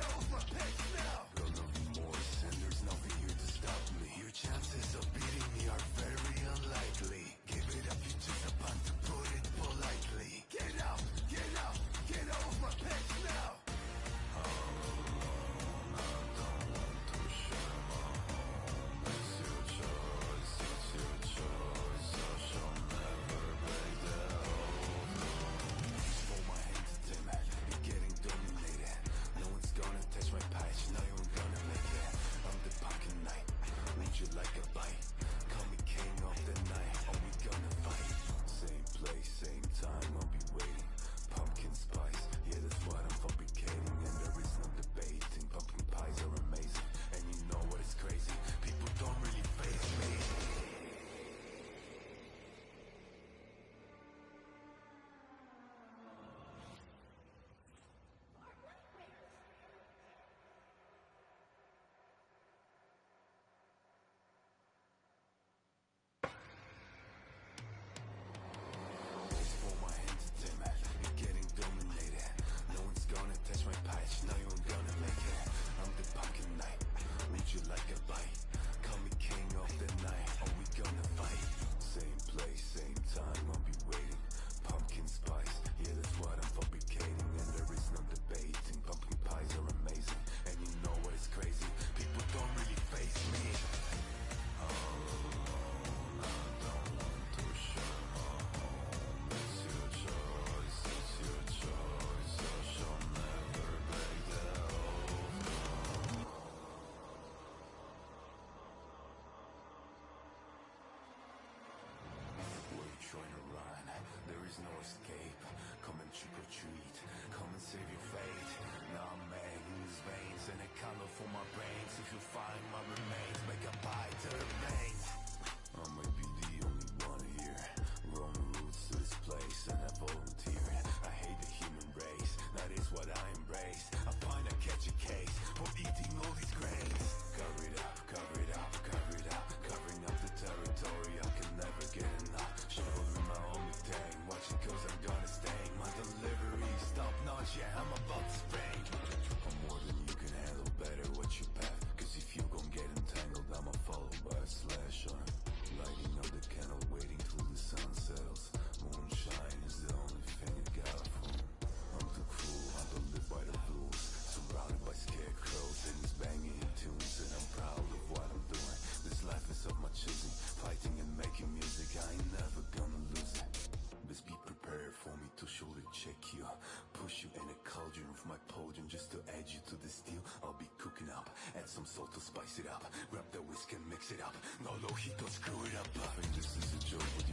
off my page now. Got no remorse, and there's nothing here to stop me. Your chances of beating me are very unlikely. Give it up, you just about to put it politely. Get out, get off my page now. All alone, I don't want to share my home. It's your choice, I shall never break the oath. For my entertainment, you're getting dominated. No one's gonna touch my patch, now you ain't gonna make it. I'm the pocket knight, lead you like a bite. Call me king of the night, are we gonna fight? Same place, same time, I'll be waiting. Pumpkin spice, yeah, that's what I'm fabricating. And there is no debating, pumpkin pies are amazing. And you know what is crazy, people don't really faze me. For my entertainment, you're getting dominated. No one's gonna touch my patch, now you ain't gonna make it. I'm the pocket knight, lead you like a bite. Call me king of the night, are we gonna fight? Same place, same time, I'll be waiting. Pumpkin spice, yeah, that's what I'm fabricating. And there is no debating, pumpkin pies are amazing. And you know what is crazy, people don't really face me. All alone, I don't want to share my home. It's your choice, I shall never break the oath. Where you trying to run? There is no escape. Come and trick or treat. Come and save your fate. Now I'm making these veins and a candle for my brains. If you find my remains, make a bite to the veins. I might be the only one here. Wrong roots to this place and I volunteered. I hate the human race, that is what I embrace. I find I catch a case for eating all these grains. Cover it up, covering up the territory. I can never get enough. Shouldering my only thing, watching cause I'm gonna stain. My delivery stop notch, yeah, I'm about to spring. I'm more than you can handle, better watch your path. Cause if you gon' get entangled, I'ma follow by a slash on it. Lighting up the candle, waiting till the sun settles. Moonshine is the only thing I got from. I'm too cool, I don't live by the rules. Surrounded by scarecrows and these banging tunes. And I'm proud of what I'm doing. This life is of my choosing. Fighting and making music, I ain't never gonna lose it. Best be prepared for me to shoulder check you. Push you in a cauldron of my potion just to add you to the steel. I'll be cooking up, add some salt to spice it up. Grab the whiskey and mix it up. No lojito, screw it up. I think this is a joke, but